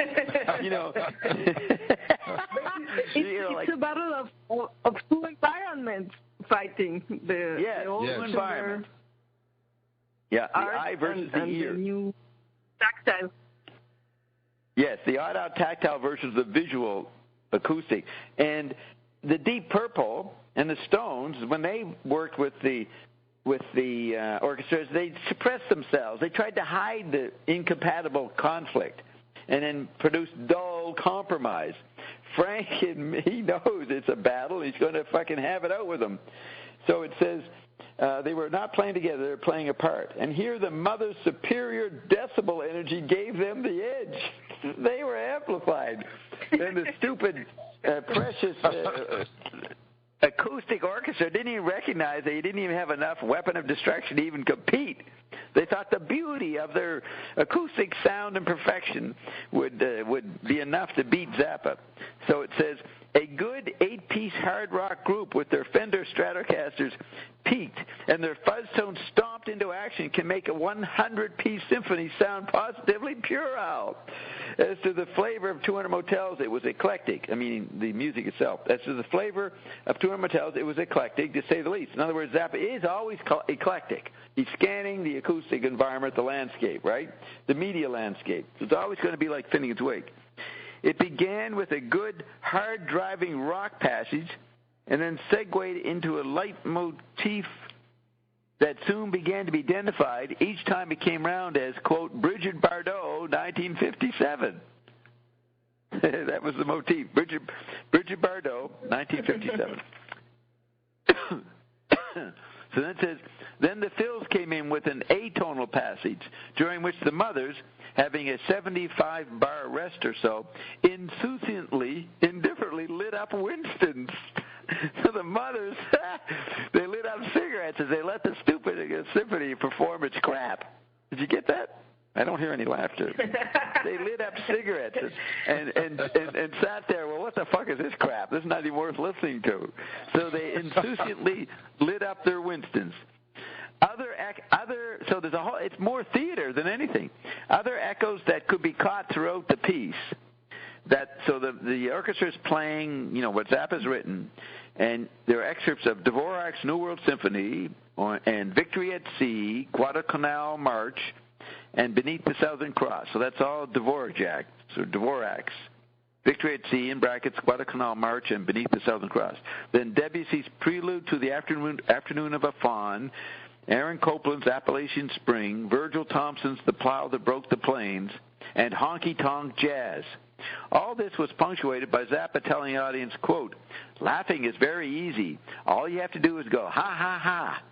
It's a battle of two environments fighting. The old environment. Yeah, the eye versus the ear. The new tactile. Yes, the odd-out tactile versus the visual acoustic. And the Deep Purple and the Stones, when they worked with the orchestras, they suppressed themselves. They tried to hide the incompatible conflict and then produced dull compromise. Frank, he knows it's a battle. He's going to fucking have it out with them. So it says they were not playing together. They were playing apart. And here the mother's superior decibel energy gave them the edge. They were amplified. And the stupid, precious acoustic orchestra didn't even recognize they didn't even have enough weapon of destruction to even compete. They thought the beauty of their acoustic sound and perfection would be enough to beat Zappa. So it says, a good 8-piece hard rock group with their Fender Stratocasters peaked and their fuzz tones stomped into action can make a 100-piece symphony sound positively puerile. As to the flavor of 200 Motels, it was eclectic. I mean, the music itself. As to the flavor of 200 Motels, it was eclectic, to say the least. In other words, Zappa is always eclectic. He's scanning the acoustic environment, the landscape, right? The media landscape. It's always going to be like Finnegan's Wake. It began with a good, hard-driving rock passage and then segued into a leitmotif that soon began to be identified each time it came round as, quote, Bridget Bardot, 1957. That was the motif. Bridget Bardot, 1957. So then it says, then the fills came in with an atonal passage, during which the mothers, having a 75-bar rest or so, indifferently lit up Winstons. So the mothers, they lit up cigarettes as they let the stupid symphony perform its crap. Did you get that? I don't hear any laughter. They lit up cigarettes and sat there, well, what the fuck is this crap? This is not even worth listening to. So they insouciantly lit up their Winstons. So there's a whole, it's more theater than anything. Other echoes that could be caught throughout the piece. So the orchestra's playing, what Zappa's written, and there are excerpts of Dvorak's New World Symphony and Victory at Sea, Guadalcanal March, and Beneath the Southern Cross. So that's all Dvorak's. Victory at Sea, in brackets, Guadalcanal March, and Beneath the Southern Cross. Then Debussy's Prelude to the Afternoon of a Faun, Aaron Copland's Appalachian Spring, Virgil Thompson's The Plow That Broke the Plains, and Honky Tonk Jazz. All this was punctuated by Zappa telling the audience, quote, laughing is very easy. All you have to do is go, ha, ha, ha.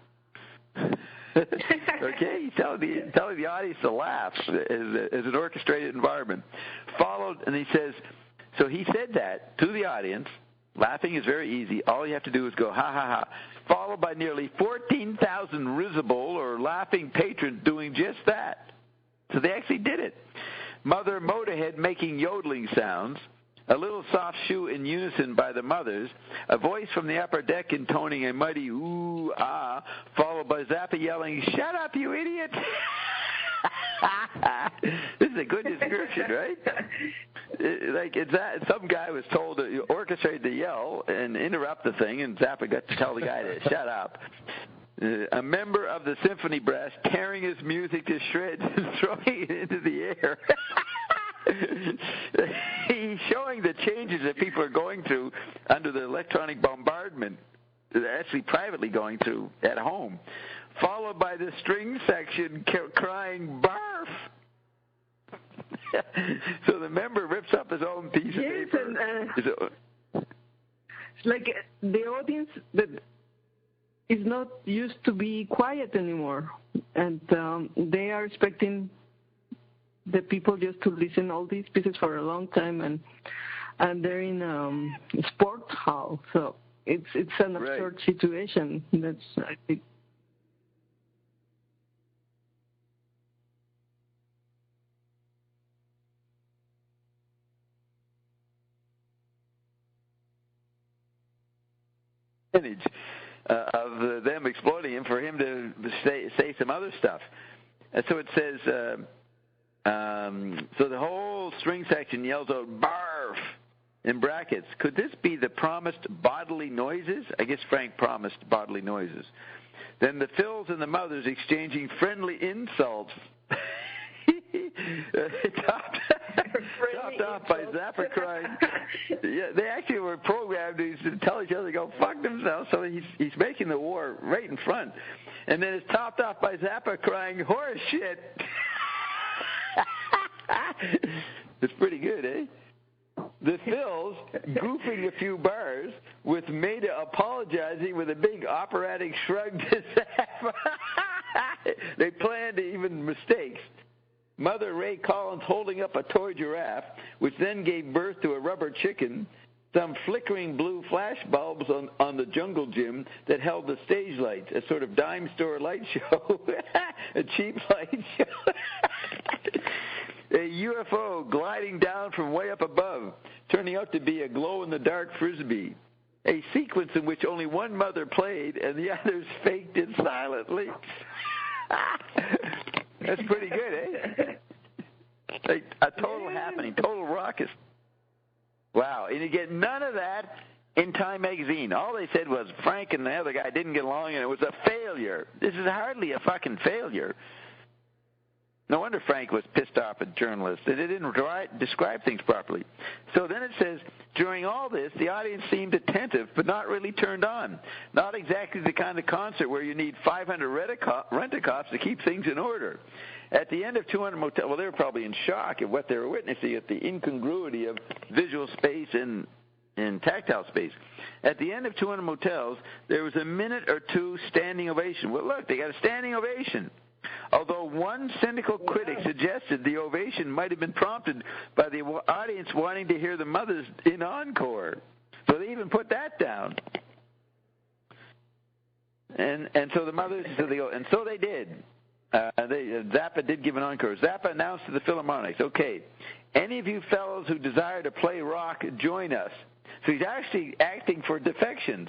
Okay, he's telling the audience to laugh as an orchestrated environment. And he says, so he said that to the audience, laughing is very easy. All you have to do is go, ha, ha, ha. Followed by nearly 14,000 risible or laughing patrons doing just that. So they actually did it. Mother Motorhead making yodeling sounds, a little soft shoe in unison by the mothers, a voice from the upper deck intoning a mighty ooh, ah, followed by Zappa yelling, shut up, you idiot! This is a good description, right? Some guy was told to orchestrate the yell and interrupt the thing, and Zappa got to tell the guy to shut up. A member of the symphony brass tearing his music to shreds and throwing it into the air. He's showing the changes that people are going through under the electronic bombardment they're actually privately going through at home, followed by the string section crying, barf! So the member rips up his own piece of paper. It's like the audience that is not used to be quiet anymore, and they are expecting the people just to listen all these pieces for a long time, and they're in a sports hall, so it's an absurd situation. That's, I think. advantage of them exploiting him for him to say some other stuff. And so it says, so the whole string section yells out, barf, in brackets. Could this be the promised bodily noises? I guess Frank promised bodily noises. Then the fills and the mothers exchanging friendly insults. topped off by Zappa crying. Yeah, they actually were programmed to tell each other to go fuck themselves, so he's making the war right in front. And then it's topped off by Zappa crying, horse shit. It's pretty good, eh? The Phils goofing a few bars with Maida apologizing with a big operatic shrug to Zappa. They planned even mistakes. Mother Ray Collins holding up a toy giraffe, which then gave birth to a rubber chicken, some flickering blue flash bulbs on the jungle gym that held the stage lights, a sort of dime store light show, a cheap light show. A UFO gliding down from way up above, turning out to be a glow-in-the-dark Frisbee. A sequence in which only one mother played and the others faked it silently. That's pretty good, eh? Like a total happening, total ruckus. Wow, and you get none of that in Time magazine. All they said was Frank and the other guy didn't get along and it was a failure. This is hardly a fucking failure. No wonder Frank was pissed off at journalists. They didn't describe things properly. So then it says, during all this, the audience seemed attentive, but not really turned on. Not exactly the kind of concert where you need 500 rent-a-cops to keep things in order. At the end of 200 Motels, well, they were probably in shock at what they were witnessing, at the incongruity of visual space and tactile space. At the end of 200 Motels, there was a minute or two standing ovation. Well, look, they got a standing ovation. Although one cynical critic suggested the ovation might have been prompted by the audience wanting to hear the mothers in encore. So they even put that down. And so the mothers, and so they did. Zappa did give an encore. Zappa announced to the Philharmonics, okay, any of you fellows who desire to play rock, join us. So he's actually acting for defections.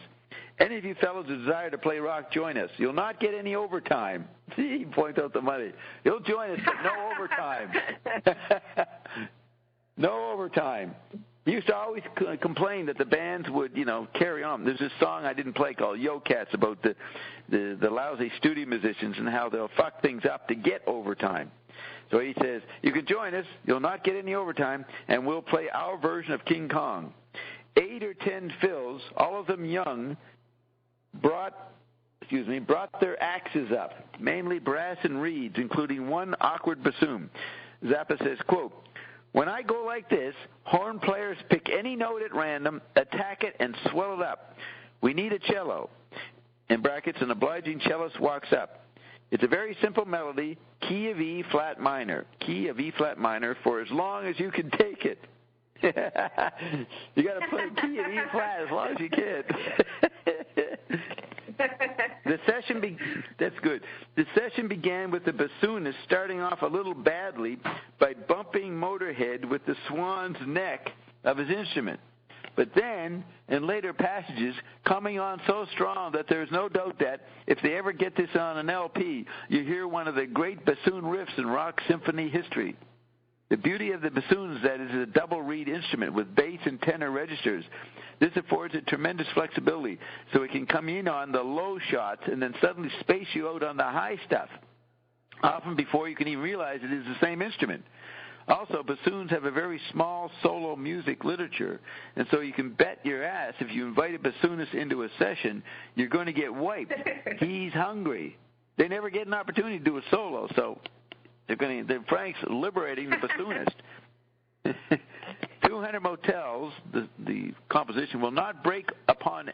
Any of you fellows who desire to play rock, join us. You'll not get any overtime. See, he points out the money. You'll join us, but no overtime. No overtime. He used to always complain that the bands would, carry on. There's this song I didn't play called Yo Cats about the lousy studio musicians and how they'll fuck things up to get overtime. So he says, you can join us, you'll not get any overtime, and we'll play our version of King Kong. 8 or 10 fills, all of them young, brought their axes up, mainly brass and reeds, including one awkward bassoon. Zappa says, quote, when I go like this, horn players pick any note at random, attack it, and swell it up. We need a cello. In brackets, an obliging cellist walks up. It's a very simple melody, key of E flat minor. Key of E flat minor for as long as you can take it. You got to play key of E flat as long as you can. That's good. The session began with the bassoonist starting off a little badly by bumping Motorhead with the swan's neck of his instrument. But then, in later passages, coming on so strong that there's no doubt that, if they ever get this on an LP, you hear one of the great bassoon riffs in rock symphony history. The beauty of the bassoon is that it is a double reed instrument with bass and tenor registers. This affords it tremendous flexibility, so it can come in on the low shots and then suddenly space you out on the high stuff, often before you can even realize it is the same instrument. Also, bassoons have a very small solo music literature, and so you can bet your ass if you invite a bassoonist into a session, you're going to get wiped. He's hungry. They never get an opportunity to do a solo, so Frank's liberating the bassoonist. 200 Motels, the composition, will not break upon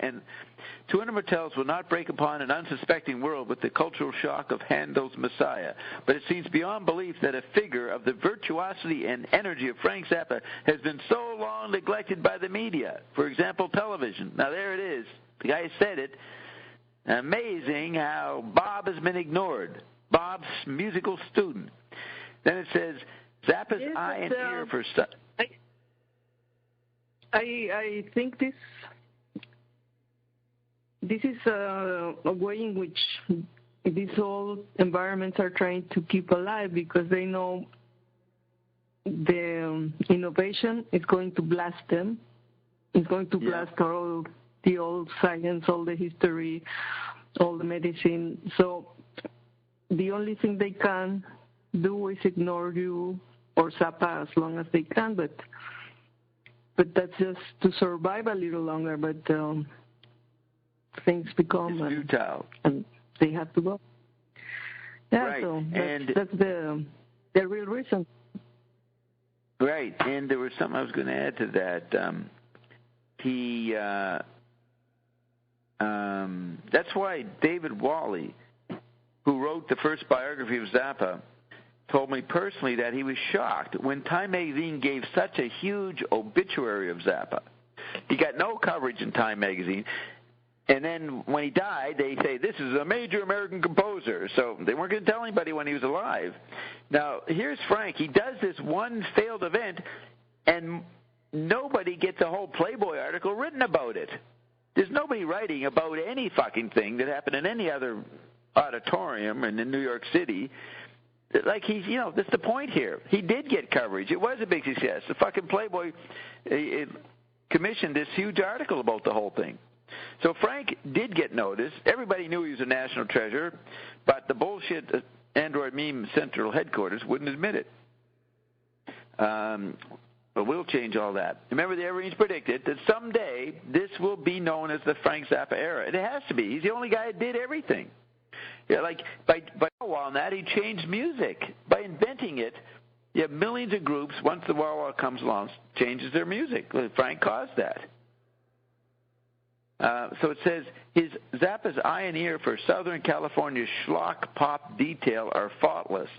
200 Motels will not break upon an unsuspecting world with the cultural shock of Handel's Messiah. But it seems beyond belief that a figure of the virtuosity and energy of Frank Zappa has been so long neglected by the media. For example, television. Now there it is. The guy said it. Amazing how Bob has been ignored. Bob's musical student. Then it says, Zappa's eye and ear for stuff. I think this is a way in which these whole environments are trying to keep alive because they know the innovation is going to blast them. It's going to blast all the old science, all the history, all the medicine. So the only thing they can do is ignore you or Zappa as long as they can, but that's just to survive a little longer. But things become futile, and they have to go. Yeah, right. So that's the real reason. Right, and there was something I was going to add to that. That's why David Wally, who wrote the first biography of Zappa, told me personally that he was shocked when Time magazine gave such a huge obituary of Zappa. He got no coverage in Time magazine. And then when he died, they say, this is a major American composer. So they weren't going to tell anybody when he was alive. Now, here's Frank. He does this one failed event, and nobody gets a whole Playboy article written about it. There's nobody writing about any fucking thing that happened in any other auditorium in New York City. Like that's the point here. He did get coverage. It was a big success. The fucking Playboy commissioned this huge article about the whole thing. So Frank did get noticed. Everybody knew he was a national treasure, but the bullshit Android Meme Central headquarters wouldn't admit it. But we'll change all that. Remember, the Evergreens predicted that someday this will be known as the Frank Zappa era. It has to be. He's the only guy that did everything. Yeah, like by on that, he changed music. By inventing it, you have millions of groups, once the wah-wah comes along, changes their music. Frank caused that. So it says, Zappa's eye and ear for Southern California schlock pop detail are faultless.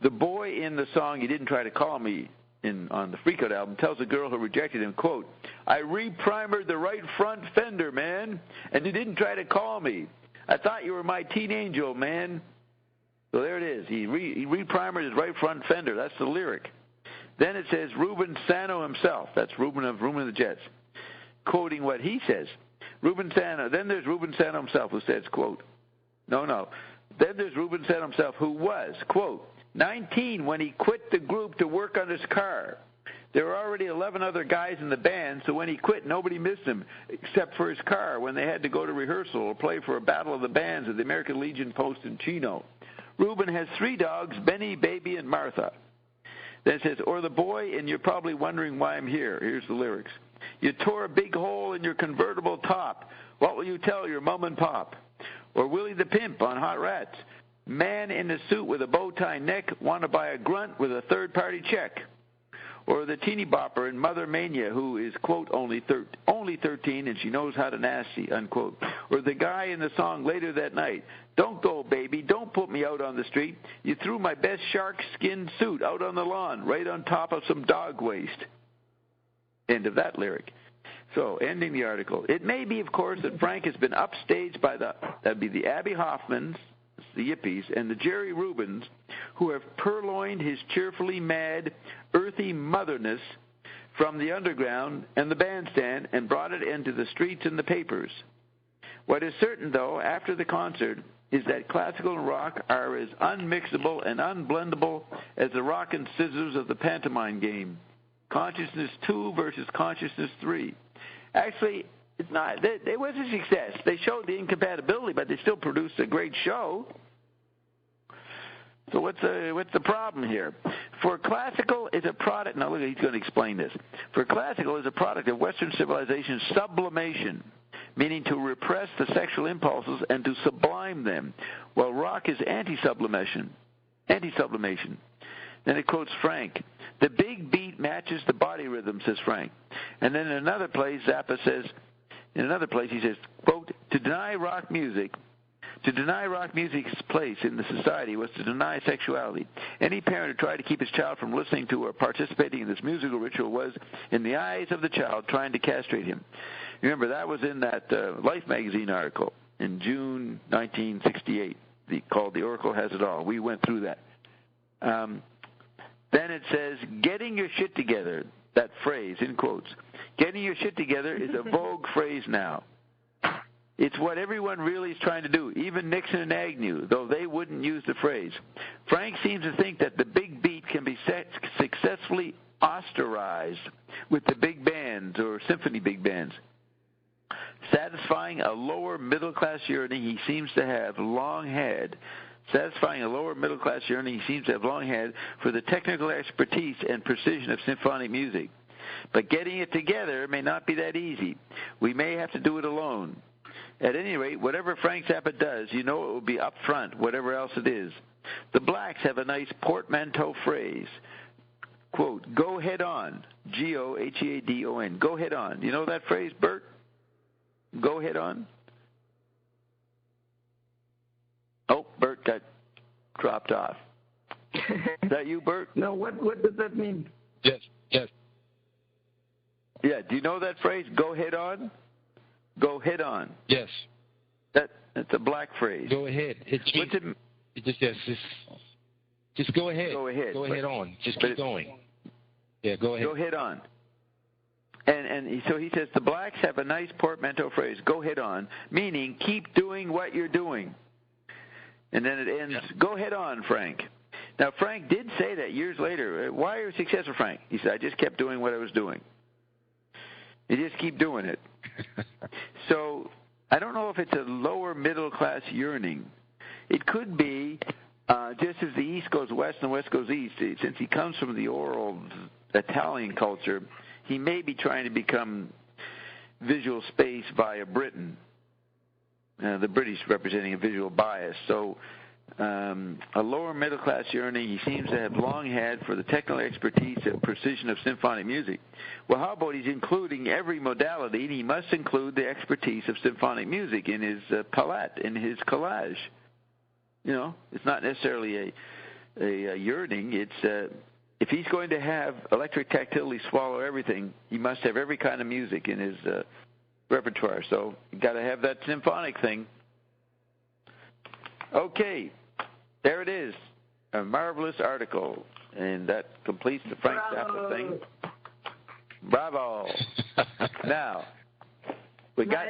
The boy in the song You Didn't Try to Call Me on the Freakout album tells a girl who rejected him, quote, I re-primered the right front fender, man, and you didn't try to call me. I thought you were my teen angel, man. So there it is. He re-primered his right front fender. That's the lyric. Then it says Ruben Sano himself. That's Ruben of the Jets, quoting what he says. Then there's Ruben Sano himself who says, quote, no. Then there's Ruben Sano himself who was, quote, 19 when he quit the group to work on his car. There were already 11 other guys in the band, so when he quit, nobody missed him except for his car when they had to go to rehearsal or play for a battle of the bands at the American Legion post in Chino. Ruben has 3 dogs, Benny, Baby, and Martha. Then it says, or the boy, and you're probably wondering why I'm here. Here's the lyrics. You tore a big hole in your convertible top. What will you tell your mom and pop? Or Willie the Pimp on Hot Rats. Man in a suit with a bow tie neck, want to buy a grunt with a third-party check. Or the teeny bopper in Mother Mania who is, quote, only 13 and she knows how to nasty, unquote. Or the guy in the song Later That Night. Don't go, baby. Don't put me out on the street. You threw my best shark skin suit out on the lawn, right on top of some dog waste. End of that lyric. So, ending the article. It may be, of course, that Frank has been upstaged by that'd be the Abby Hoffmans, the Yippies, and the Jerry Rubens, who have purloined his cheerfully mad, earthy motherness from the underground and the bandstand and brought it into the streets and the papers. What is certain, though, after the concert, is that classical and rock are as unmixable and unblendable as the rock and scissors of the pantomime game. Consciousness 2 versus Consciousness 3. Actually, it's not. It was a success. They showed the incompatibility, but they still produced a great show. So what's the problem here? For classical is a product. Now look, he's going to explain this. For classical is a product of Western civilization's sublimation, meaning to repress the sexual impulses and to sublime them, while rock is anti-sublimation. Then it quotes Frank. The big beat matches the body rhythm, says Frank. And then in another place, Zappa says, he says, quote, to deny rock music's place in the society was to deny sexuality. Any parent who tried to keep his child from listening to or participating in this musical ritual was, in the eyes of the child, trying to castrate him. Remember, that was in that Life magazine article in June 1968 called The Oracle Has It All. We went through that. Then it says, getting your shit together, that phrase, in quotes. Getting your shit together is a vogue phrase now. It's what everyone really is trying to do, even Nixon and Agnew, though they wouldn't use the phrase. Frank seems to think that the big beat can be successfully osterized with the big bands or symphony big bands, satisfying a lower middle-class yearning he seems to have long had. Satisfying a lower middle-class yearning he seems to have long had for the technical expertise and precision of symphonic music. But getting it together may not be that easy. We may have to do it alone. At any rate, whatever Frank Zappa does, you know it will be up front, whatever else it is. The Blacks have a nice portmanteau phrase, quote, go head on, G-O-H-E-A-D-O-N, go head on. You know that phrase, Bert? Go head on? Oh, Bert got dropped off. Is that you, Bert? No, what does that mean? Yes. Yeah, do you know that phrase, go head on? Go head on. Yes. That's a Black phrase. Go ahead. Just go ahead. Go ahead. Go ahead on. Just keep going. Yeah, go ahead. Go head on. And so he says the Blacks have a nice portmanteau phrase, go head on, meaning keep doing what you're doing. And then it ends, go head on, Frank. Now, Frank did say that years later. Why are you successful, Frank? He said, I just kept doing what I was doing. You just keep doing it. So I don't know if it's a lower middle-class yearning. It could be just as the East goes west and the West goes east. Since he comes from the oral Italian culture, he may be trying to become visual space via Britain, the British representing a visual bias. So a lower middle-class yearning he seems to have long had for the technical expertise and precision of symphonic music. Well, how about he's including every modality, and he must include the expertise of symphonic music in his palette, in his collage. You know, it's not necessarily a yearning. It's if he's going to have electric tactility swallow everything, he must have every kind of music in his repertoire. So you got to have that symphonic thing. Okay, there it is, a marvelous article, and that completes the Frank Zappa thing. Bravo! Now we got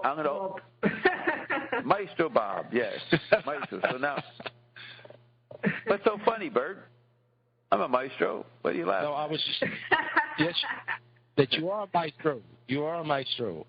I'm going to Maestro Bob, yes, Maestro. So now, what's so funny, Bert? I'm a maestro. What are you laughing? No, I was just yes, that you are a maestro. You are a maestro.